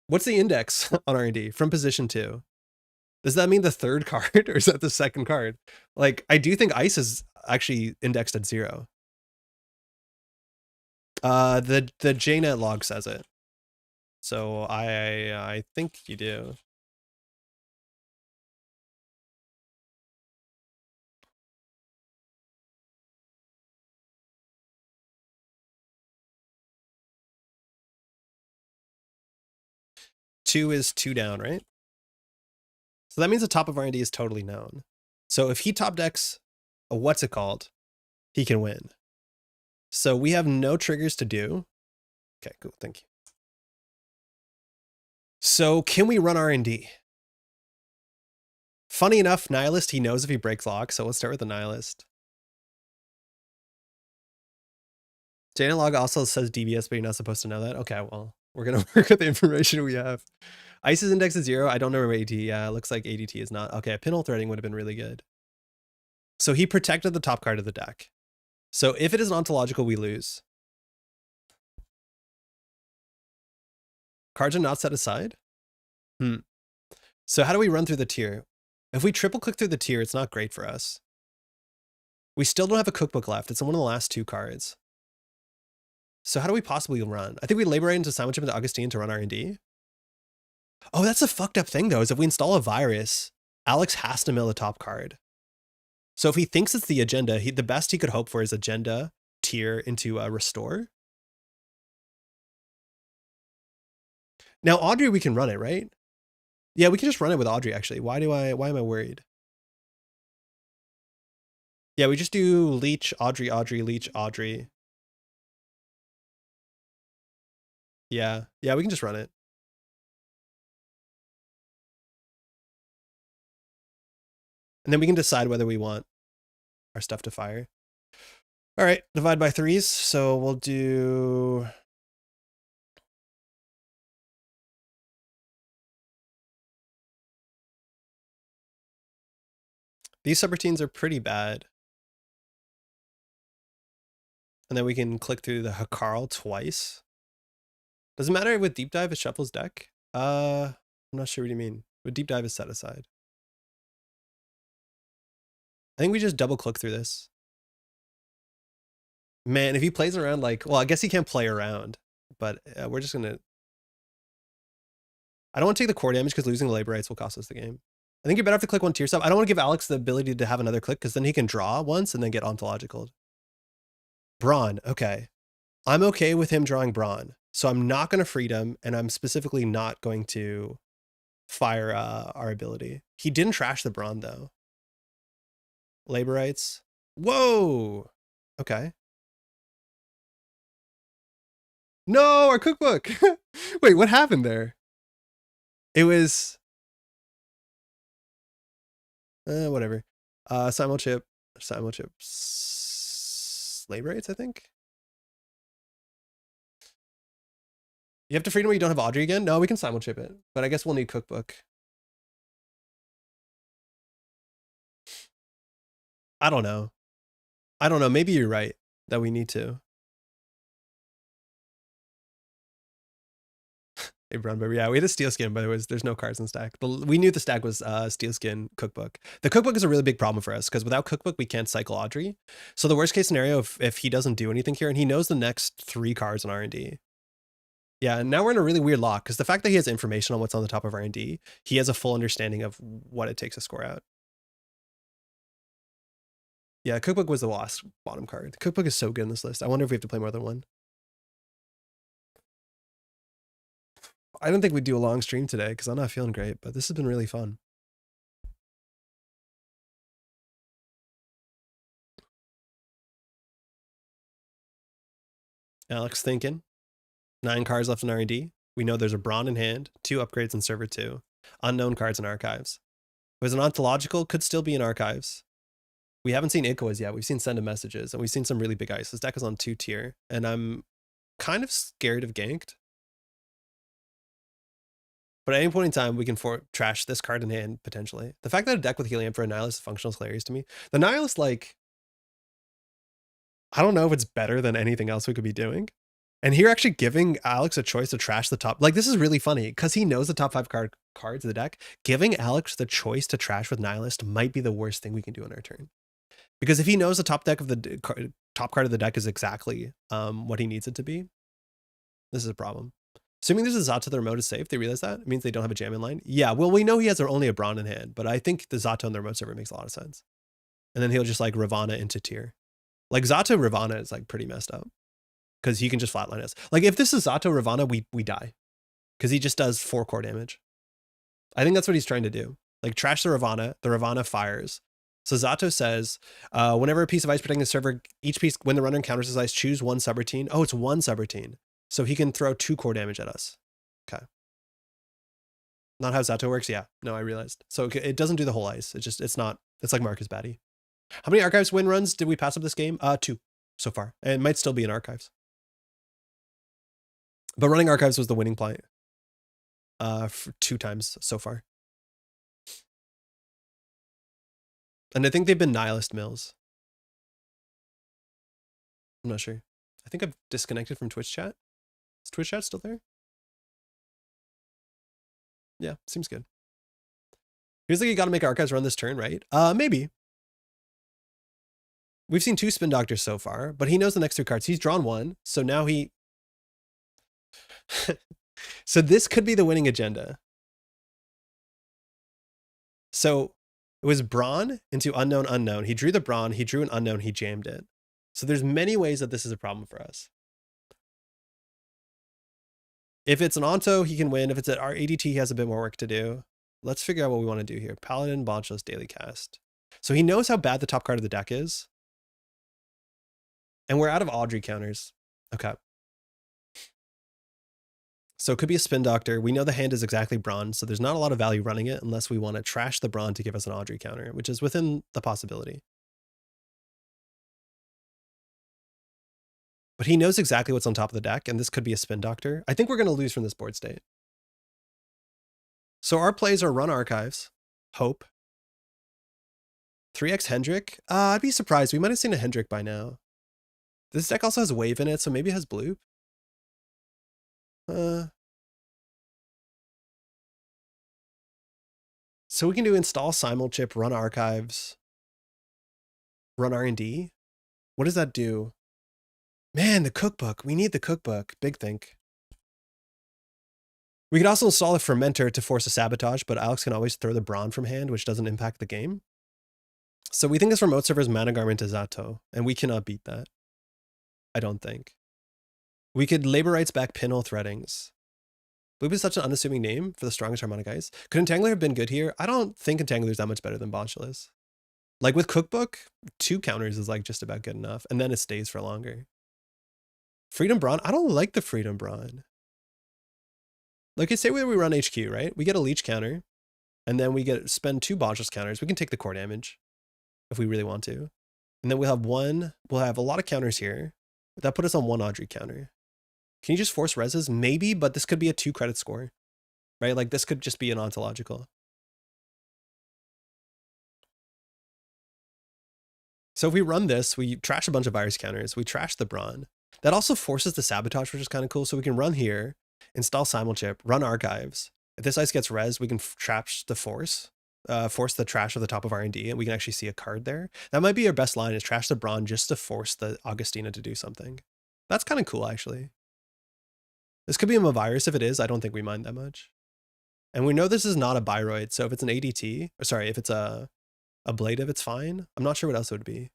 What's the index on R&D from position 2? Does that mean the 3rd card, or is that the 2nd card? Like, I do think ice is actually indexed at 0. The JNet log says it. So I think you do. Two is 2 down, right? So that means the top of R&D is totally known. So if he top decks a what's it called, he can win. So we have no triggers to do. Okay, cool, thank you. So can we run R&D? Funny enough, Nihilist, he knows if he breaks lock, so let's start with the Nihilist. JNet log also says DBS, but you're not supposed to know that. Okay, well, we're gonna work with the information we have. Ice's index is 0. I don't know where ADT. Yeah, it looks like ADT is not. Okay, pinhole threading would have been really good. So he protected the top card of the deck. So if it is an ontological, we lose. Cards are not set aside? So how do we run through the tier? If we triple click through the tier, it's not great for us. We still don't have a cookbook left. It's one of the last 2 cards. So how do we possibly run? I think we labor right into Simulchip into Augustine to run R&D. Oh, that's a fucked up thing, though, is if we install a virus, Alex has to mill a top card. So if he thinks it's the agenda, the best he could hope for is agenda tier into restore. Now, Audrey, we can run it, right? Yeah, we can just run it with Audrey, actually. Why am I worried? Yeah, we just do leech, Audrey, leech, Audrey. Yeah, we can just run it. And then we can decide whether we want our stuff to fire. All right, divide by 3s. So we'll do... These subroutines are pretty bad. And then we can click through the Hakarl twice. Does it matter with deep dive it shuffles deck? I'm not sure what you mean. With deep dive is set aside. I think we just double click through this. Man, if he plays around like, well, I guess he can't play around, but we're just gonna. I don't want to take the core damage because losing the labor rights will cost us the game. I think you're better off to click one tier sub. I don't want to give Alex the ability to have another click because then he can draw once and then get ontological. Brawn, okay. I'm okay with him drawing Brawn. So I'm not going to freedom, and I'm specifically not going to fire our ability. He didn't trash the Brawn, though. Labor rights. Whoa! Okay. No, our cookbook! Wait, what happened there? It was... whatever. Simulchip. Labor rights, I think? You have to freedom where you don't have Audrey again? No, we can simulchip it, but I guess we'll need cookbook. I don't know. Maybe you're right that we need to. Hey, Brownberry. Yeah, we had a steel skin, but there's no cards in stack. But we knew the stack was steel skin cookbook. The cookbook is a really big problem for us because without cookbook, we can't cycle Audrey. So the worst case scenario, if he doesn't do anything here and he knows the next 3 cards in R&D. Yeah, and now we're in a really weird lock because the fact that he has information on what's on the top of R&D, he has a full understanding of what it takes to score out. Yeah, cookbook was the last bottom card. Cookbook is so good in this list. I wonder if we have to play more than one. I don't think we'd do a long stream today because I'm not feeling great, but this has been really fun. Alex thinking. 9 cards left in R&D. We know there's a Brawn in hand, 2 upgrades in server 2, unknown cards in archives. If it was an ontological, could still be in archives. We haven't seen Ikoas yet. We've seen send him messages, and we've seen some really big ice. This deck is on 2 tier, and I'm kind of scared of ganked. But at any point in time, we can trash this card in hand, potentially. The fact that a deck with Helium for a Nihilist is functional is hilarious to me. The Nihilist, like, I don't know if it's better than anything else we could be doing. And here actually giving Alex a choice to trash the top, like this is really funny because he knows the top 5 cards of the deck. Giving Alex the choice to trash with Nihilist might be the worst thing we can do on our turn. Because if he knows the top card of the deck is exactly what he needs it to be, this is a problem. Assuming there's a Zato the remote is safe, they realize that? It means they don't have a jam in line. Yeah, well, we know he has only a Brawn in hand, but I think the Zato on the remote server makes a lot of sense. And then he'll just like Ravana into tier. Like Zato Ravana is like pretty messed up. Because he can just flatline us. Like if this is Zato Ravana, we die. Because he just does 4 core damage. I think that's what he's trying to do. Like trash the Ravana fires. So Zato says, whenever a piece of ice protecting the server, each piece, when the runner encounters this ice, choose 1 subroutine. Oh, it's 1 subroutine. So he can throw 2 core damage at us. Okay. Not how Zato works? Yeah. No, I realized. So it doesn't do the whole ice. It's like Marcus Batty. How many archives win runs did we pass up this game? 2 so far. And it might still be in archives. But running archives was the winning play for 2 times so far. And I think they've been Nihilist mills. I'm not sure. I think I've disconnected from Twitch chat. Is Twitch chat still there? Yeah, seems good. Here's like you got to make archives run this turn, right? Maybe. We've seen 2 spin doctors so far, but he knows the next 3 cards. He's drawn 1, so now he... So this could be the winning agenda. So it was Brawn into unknown. He drew the Brawn, he drew an unknown, he jammed it. So there's many ways that this is a problem for us. If it's an Onto, he can win. If it's at our ADT, he has a bit more work to do. Let's figure out what we want to do here. Paladin, Bonchless, daily cast. So he knows how bad the top card of the deck is. And we're out of Audrey counters. Okay. So it could be a spin doctor. We know the hand is exactly Brawn, so there's not a lot of value running it unless we want to trash the Brawn to give us an Audrey counter, which is within the possibility. But he knows exactly what's on top of the deck, and this could be a spin doctor. I think we're going to lose from this board state. So our plays are run archives, hope. 3x Hendrik. I'd be surprised. We might have seen a Hendrik by now. This deck also has wave in it, so maybe it has bloop. So we can do install simulchip, run archives, run R&D. What does that do? Man, the cookbook. We need the cookbook. Big think. We could also install a fermenter to force a sabotage, but Alex can always throw the brawn from hand, which doesn't impact the game. So we think this remote server is Mana Garment to Zato, and we cannot beat that. I don't think. We could labor rights back pinhole threadings. Bloop is such an unassuming name for the strongest harmonic ice. Could Entangler have been good here? I don't think Entangler is that much better than Pawnshop is. Like with Cookbook, 2 counters is like just about good enough, and then it stays for longer. Freedom Brawn? I don't like the Freedom Brawn. Like I say where we run HQ, right? We get a leech counter, and then we spend 2 Pawnshop counters. We can take the core damage if we really want to. And then we'll have a lot of counters here. That put us on 1 Audrey counter. Can you just force reses? Maybe, but this could be a 2 credit score, right? Like this could just be an ontological. So if we run this, we trash a bunch of virus counters. We trash the brawn. That also forces the sabotage, which is kind of cool. So we can run here, install simulchip, run archives. If this ice gets res, we can trash the force the trash of the top of R&D, and we can actually see a card there. That might be our best line, is trash the brawn just to force the Augustina to do something. That's kind of cool, actually. This could be a virus. If it is, I don't think we mind that much. And we know this is not a Biroid, so if it's an ADT, or sorry, if it's a ablative, it's fine. I'm not sure what else it would be.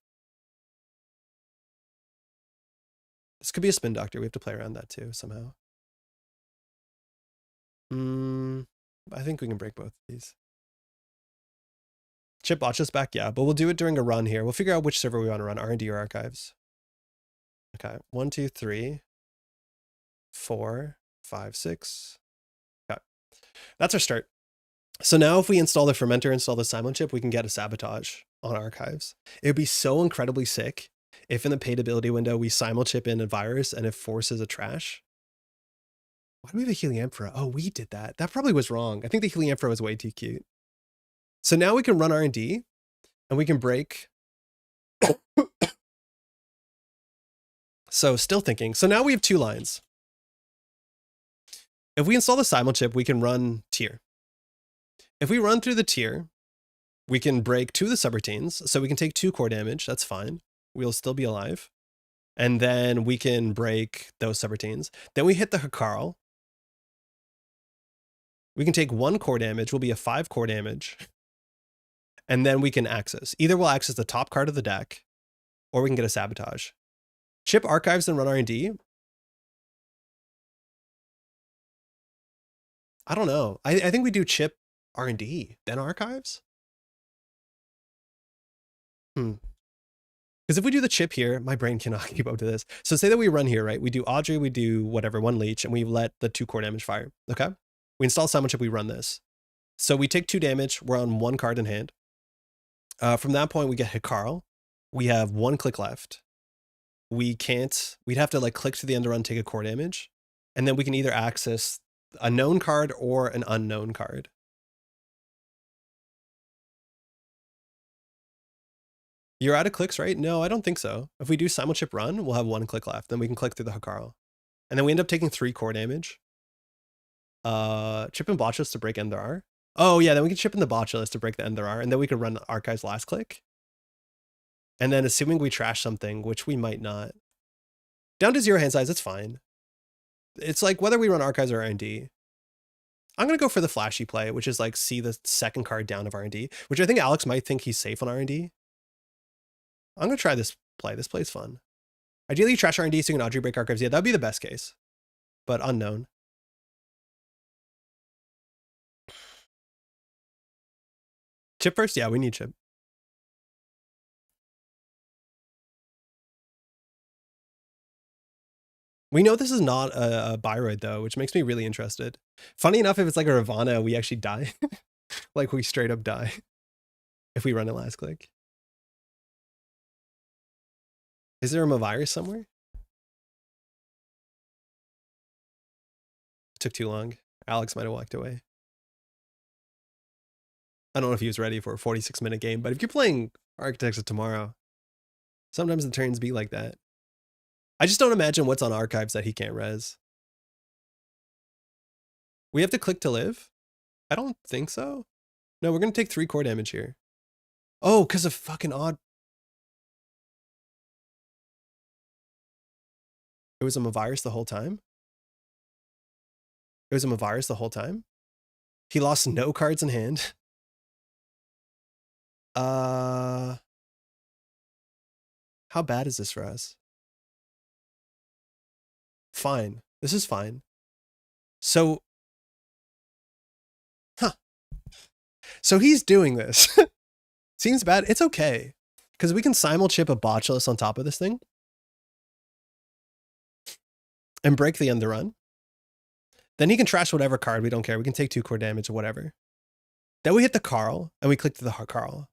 This could be a spin doctor. We have to play around that too, somehow. I think we can break both of these. Chip watch us back, yeah, but we'll do it during a run here. We'll figure out which server we want to run, R&D or archives. Okay, 1, 2, 3, 4, 5, 6. Okay, that's our start. So now if we install the fermenter, install the Simon chip, we can get a sabotage on archives. It would be so incredibly sick if in the paid ability window we simulchip in a virus and it forces a trash. Why do we have a Helianthra? Oh, we did that. That probably was wrong. I think the Helianthra was way too cute. So now we can run R&D and we can break. So still thinking. So now we have 2 lines. If we install the simulchip, we can run tier. If we run through the tier, we can break 2 of the subroutines. So we can take 2 core damage. That's fine. We'll still be alive. And then we can break those subroutines. Then we hit the Hakarl. We can take 1 core damage. Will be a 5 core damage. And then we can access. Either we'll access the top card of the deck, or we can get a sabotage. Chip archives and run R&D. I don't know. I think we do chip R&D, then archives? Because if we do the chip here, my brain cannot keep up to this. So say that we run here, right? We do Audrey, we do whatever, 1 leech, and we let the 2 core damage fire, okay? We install Simon chip, we run this. So we take 2 damage, we're on 1 card in hand. From that point, we get Hakarl. We have 1 click left. We'd have to like click to the end of run, take a core damage. And then we can either access a known card or an unknown card. You're out of clicks, right? No, I don't think so. If we do simulchip run, we'll have 1 click left. Then we can click through the Hakarl. And then we end up taking 3 core damage. Chip and Botchless to break End There Are. Oh yeah, then we can chip in the Botchless to break the End There Are. And then we can run Archives last click. And then assuming we trash something, which we might not. Down to 0 hand size, it's fine. It's like whether we run Archives or R&D. I'm going to go for the flashy play, which is like see the 2nd card down of R&D, which I think Alex might think he's safe on R&D. I'm going to try this play. This play's fun. Ideally, you trash R&D so you can Audrey break archives. Yeah, that'd be the best case, but unknown. Chip first? Yeah, we need chip. We know this is not a Biroid though, which makes me really interested. Funny enough, if it's like a Ravana, we actually die. Like we straight up die if we run it last click. Is there a Mavirus somewhere? It took too long. Alex might have walked away. I don't know if he was ready for a 46-minute game, but if you're playing Architects of Tomorrow, sometimes the turns be like that. I just don't imagine what's on archives that he can't res. We have to click to live? I don't think so. No, we're going to take 3 core damage here. Oh, because of fucking odd. It was a virus the whole time? It was a virus the whole time? He lost no cards in hand. How bad is this for us? Fine. This is fine. So, so he's doing this. Seems bad. It's okay. Because we can simul-chip a botchless on top of this thing. And break the end the run. Then he can trash whatever card. We don't care. We can take 2 core damage or whatever. Then we hit the Carl, and we click to the Carl.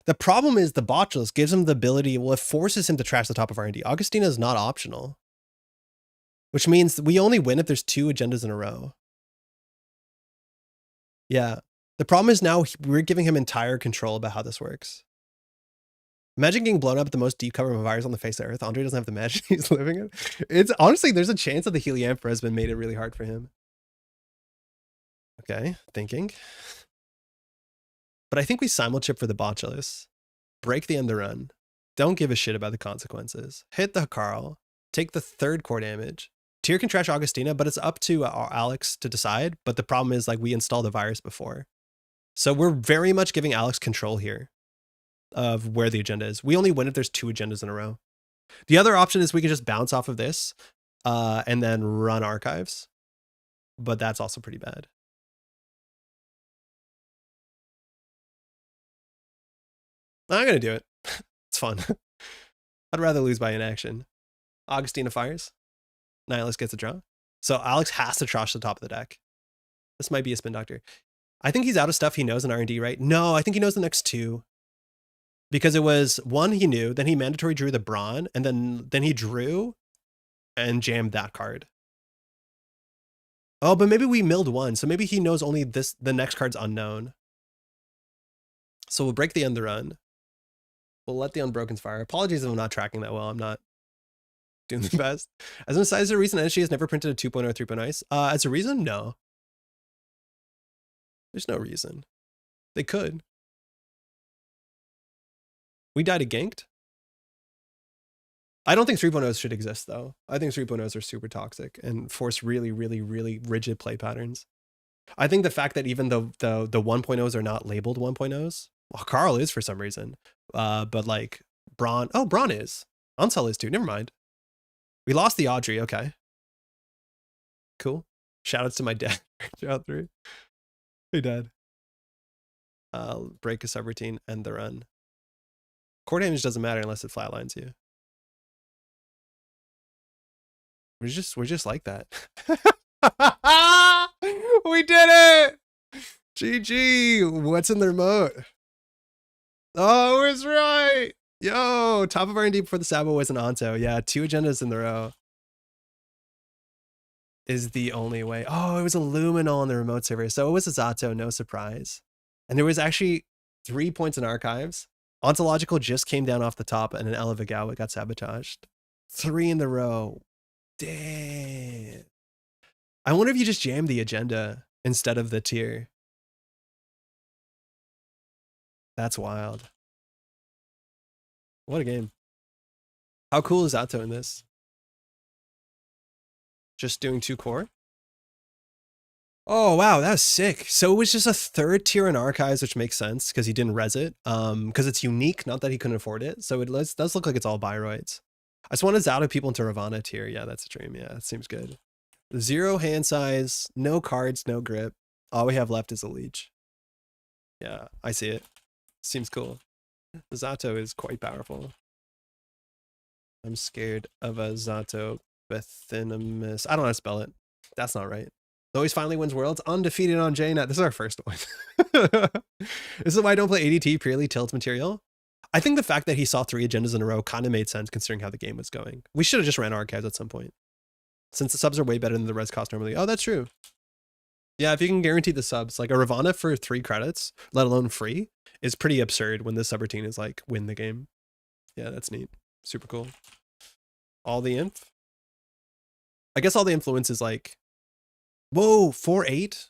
The problem is the botchless gives him the ability, well, it forces him to trash the top of R&D. Augustina is not optional. Which means we only win if there's 2 agendas in a row. Yeah. The problem is now we're giving him entire control about how this works. Imagine getting blown up at the most deep cover of a virus on the face of Earth. Andre doesn't have the magic he's living in. It's honestly, there's a chance that the Heliamphra has been made it really hard for him. Okay, thinking. But I think we simul-chip for the botchless. Break the end the run. Don't give a shit about the consequences. Hit the Carl. Take the 3rd core damage. Tyr can trash Augustina, but it's up to Alex to decide. But the problem is, like, we installed the virus before. So we're very much giving Alex control here of where the agenda is. We only win if there's 2 agendas in a row. The other option is we can just bounce off of this and then run archives. But that's also pretty bad. I'm going to do it. It's fun. I'd rather lose by inaction. Augustina fires. Nihilist gets a draw. So Alex has to trash the top of the deck. This might be a spin doctor. I think he's out of stuff he knows in R&D, right? No, I think he knows the next 2. Because it was 1 he knew, then he mandatory drew the Brawn, and then he drew and jammed that card. Oh, but maybe we milled 1, so maybe he knows only this. The next card's unknown. So we'll break the end the run. We'll let the Unbrokens fire. Apologies if I'm not tracking that well. I'm not doing the best. As an aside, is there a reason NSG has never printed a 2.0 or 3.0 ice? As a reason, no. There's no reason. They could. We died a ganked. I don't think 3.0s should exist, though. I think 3.0s are super toxic and force really, really, really rigid play patterns. I think the fact that even the 1.0s are not labeled 1.0s, well, Carl is for some reason, but like Braun, oh, Braun is. Ansel is too, never mind. We lost the Audrey, okay. Cool. Shoutouts to my dad. Shout out 3. Hey, Dad. Break a subroutine, end the run. Core damage doesn't matter unless it flatlines you. We're just like that. We did it! GG! What's in the remote? Oh, it's right! Yo! Top of R&D before the Sabo was an Anto. Yeah, 2 agendas in the row. Is the only way. Oh, it was a Luminol in the remote server. So it was a Zato, no surprise. And there was actually 3 points in archives. Ontological just came down off the top and an Elevagawa got sabotaged. 3 in the row. Damn. I wonder if you just jammed the agenda instead of the tier. That's wild. What a game. How cool is Zato in this? Just doing 2 core? Oh, wow, that was sick. So it was just a 3rd tier in archives, which makes sense because he didn't res it. Because it's unique, not that he couldn't afford it. So it does look like it's all Bayreuths. I just want to Zato people into Ravana tier. Yeah, that's a dream. Yeah, that seems good. 0 hand size, no cards, no grip. All we have left is a leech. Yeah, I see it. Seems cool. The Zato is quite powerful. I'm scared of a Zato Bethinimus. I don't know how to spell it. That's not right. Always finally wins worlds. Undefeated on JNet. This is our first one. This is why I don't play ADT purely tilts material. I think the fact that he saw 3 agendas in a row kind of made sense considering how the game was going. We should have just ran archives at some point. Since the subs are way better than the res cost normally. Oh, that's true. Yeah, if you can guarantee the subs, like a Ravana for 3 credits, let alone free, is pretty absurd when the subroutine is like win the game. Yeah, that's neat. Super cool. All the inf. I guess all the influence is like, whoa, 4-8?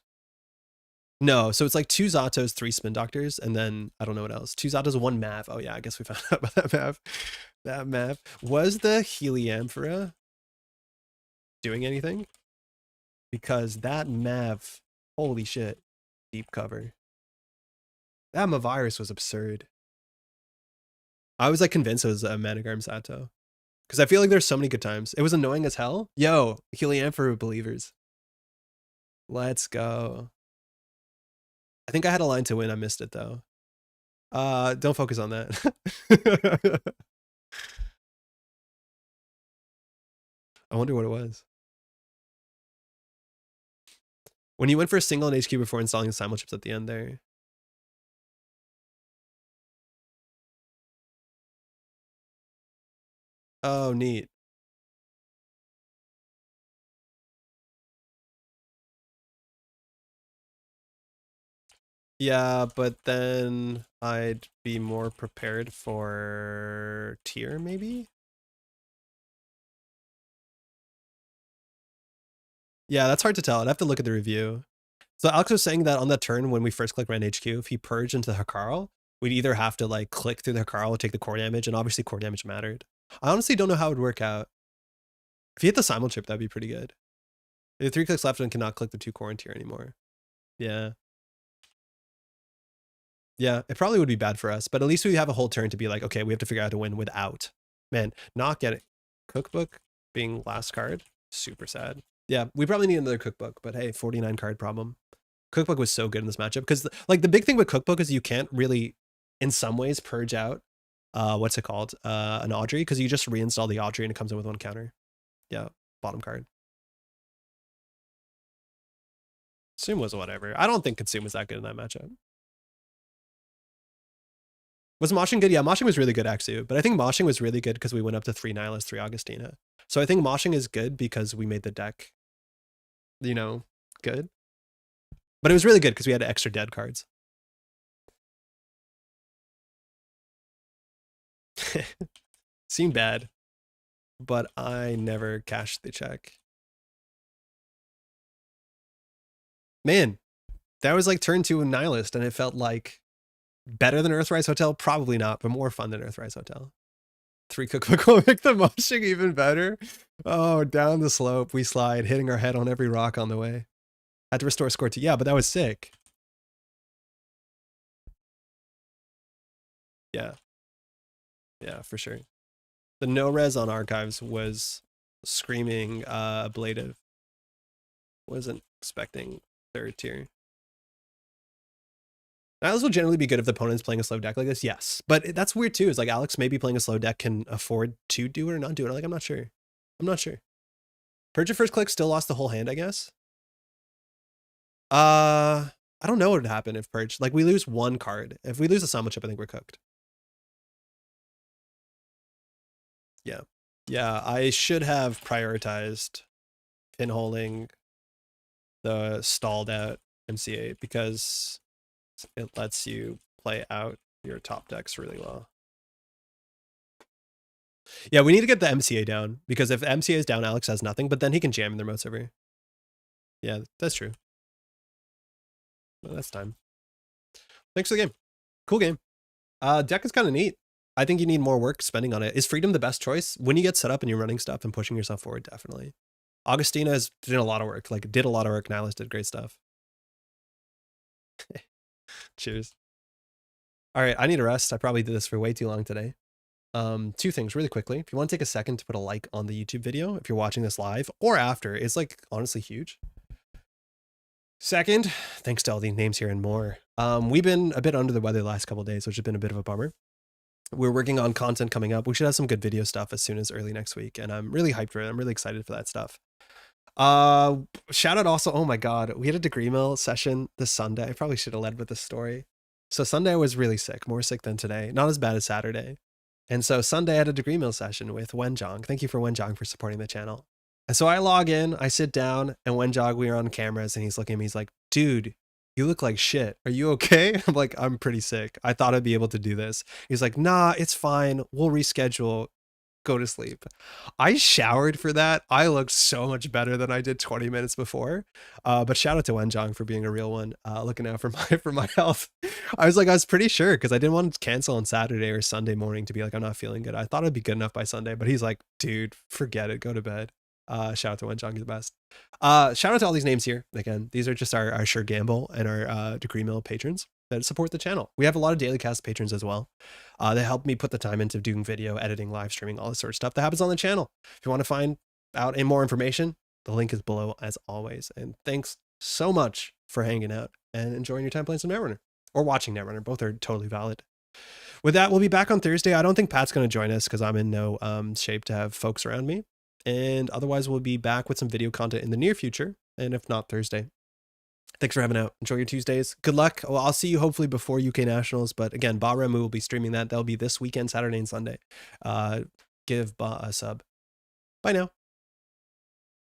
No, so it's like 2 Zatos, 3 Spin Doctors, and then I don't know what else. 2 Zatos, 1 Mav. Oh yeah, I guess we found out about that Mav. That Mav. Was the Heliamphora doing anything? Because that Mav, holy shit, deep cover. That Mavirus was absurd. I was like convinced it was a Managarm Zato. Because I feel like there's so many good times. It was annoying as hell. Yo, Heliamphora believers. Let's go. I think I had a line to win. I missed it though. Don't focus on that. I wonder what it was. When you went for a single in HQ before installing the simul chips at the end there. Oh, neat. Yeah, but then I'd be more prepared for tier, maybe? Yeah, that's hard to tell. I'd have to look at the review. So Alex was saying that on that turn when we first clicked Ran HQ, if he purged into the Hakarl, we'd either have to like click through the Hakarl or take the core damage, and obviously core damage mattered. I honestly don't know how it would work out. If you hit the simul chip, that'd be pretty good. You have 3 clicks left and cannot click the 2 core in tier anymore. Yeah. Yeah, it probably would be bad for us, but at least we have a whole turn to be like, okay, we have to figure out how to win without. Man, not getting cookbook being last card, super sad. Yeah, we probably need another cookbook, but hey, 49 card problem. Cookbook was so good in this matchup because like the big thing with cookbook is you can't really, in some ways, purge out, what's it called, an Audrey, because you just reinstall the Audrey and it comes in with 1 counter. Yeah, bottom card. Consume was whatever. I don't think Consume was that good in that matchup. Was Moshing good? Yeah, Moshing was really good, actually. But I think Moshing was really good because we went up to 3 Nihilist, 3 Augustina. So I think Moshing is good because we made the deck, you know, good. But it was really good because we had extra dead cards. Seemed bad, but I never cashed the check. Man, that was like turn 2 Nihilist, and it felt like better than Earthrise Hotel? Probably not, but more fun than Earthrise Hotel. 3 cookbook will make the moshing even better. Oh, down the slope we slide, hitting our head on every rock on the way. Had to restore score 2. Yeah, but that was sick. Yeah. Yeah, for sure. The no res on archives was screaming ablative. Wasn't expecting 3rd tier. This will generally be good if the opponent's playing a slow deck like this, yes. But that's weird too, is like Alex maybe playing a slow deck can afford to do it or not do it. Like, I'm not sure. I'm not sure. Purge your first click, still lost the whole hand, I guess. I don't know what would happen if Purge, like we lose 1 card. If we lose a simul chip, I think we're cooked. Yeah. Yeah, I should have prioritized pinholing the stalled out MCA because it lets you play out your top decks really well. Yeah, we need to get the MCA down because if MCA is down, Alex has nothing, but then he can jam in the remote server. Yeah, that's true. Well, that's time. Thanks for the game. Cool game. Deck is kind of neat. I think you need more work spending on it. Is Freedom the best choice? When you get set up and you're running stuff and pushing yourself forward, definitely. Augustina has did a lot of work. Like, did a lot of work. Nihilist did great stuff. Cheers. All right, I need a rest. I probably did this for way too long today. 2 things really quickly. If you want to take a second to put a like on the YouTube video, if you're watching this live or after, it's like honestly huge. Second, thanks to all the names here and more. We've been a bit under the weather the last couple of days, which has been a bit of a bummer. We're working on content coming up. We should have some good video stuff as soon as early next week, and I'm really hyped for it. I'm really excited for that stuff. Shout out also, oh my god, we had a degree mill session this Sunday. I probably should have led with this story. So Sunday I was really sick, more sick than today. Not as bad as Saturday. And so Sunday I had a degree mill session with Wenjong. Thank you for Wenjong for supporting the channel. And so I log in, I sit down, and Wenjong, we are on cameras, and he's looking at me, he's like, dude, you look like shit. Are you okay? I'm like, I'm pretty sick. I thought I'd be able to do this. He's like, nah, it's fine. We'll reschedule. go to sleep. I showered for that. I looked so much better than I did 20 minutes before. But shout out to Wenjong for being a real one, looking out for my health. I was pretty sure because I didn't want to cancel on Saturday or Sunday morning to be like, I'm not feeling good. I thought I'd be good enough by Sunday, but he's like, dude, forget it. Go to bed. Shout out to Wenjong, he's the best. Shout out to all these names here. Again, these are just our Sure Gamble and our Degree Mill patrons that support the channel. We have a lot of Daily Cast patrons as well. They help me put the time into doing video, editing, live streaming, all this sort of stuff that happens on the channel. If you want to find out any more information, the link is below as always. And thanks so much for hanging out and enjoying your time playing some Netrunner or watching Netrunner. Both are totally valid. With that, we'll be back on Thursday. I don't think Pat's going to join us because I'm in no shape to have folks around me. And otherwise, we'll be back with some video content in the near future. And if not, Thursday. Thanks for having out. Enjoy your Tuesdays. Good luck. Well, I'll see you hopefully before UK Nationals. But again, Ba Remu will be streaming that. That'll be this weekend, Saturday and Sunday. Give Ba a sub. Bye now.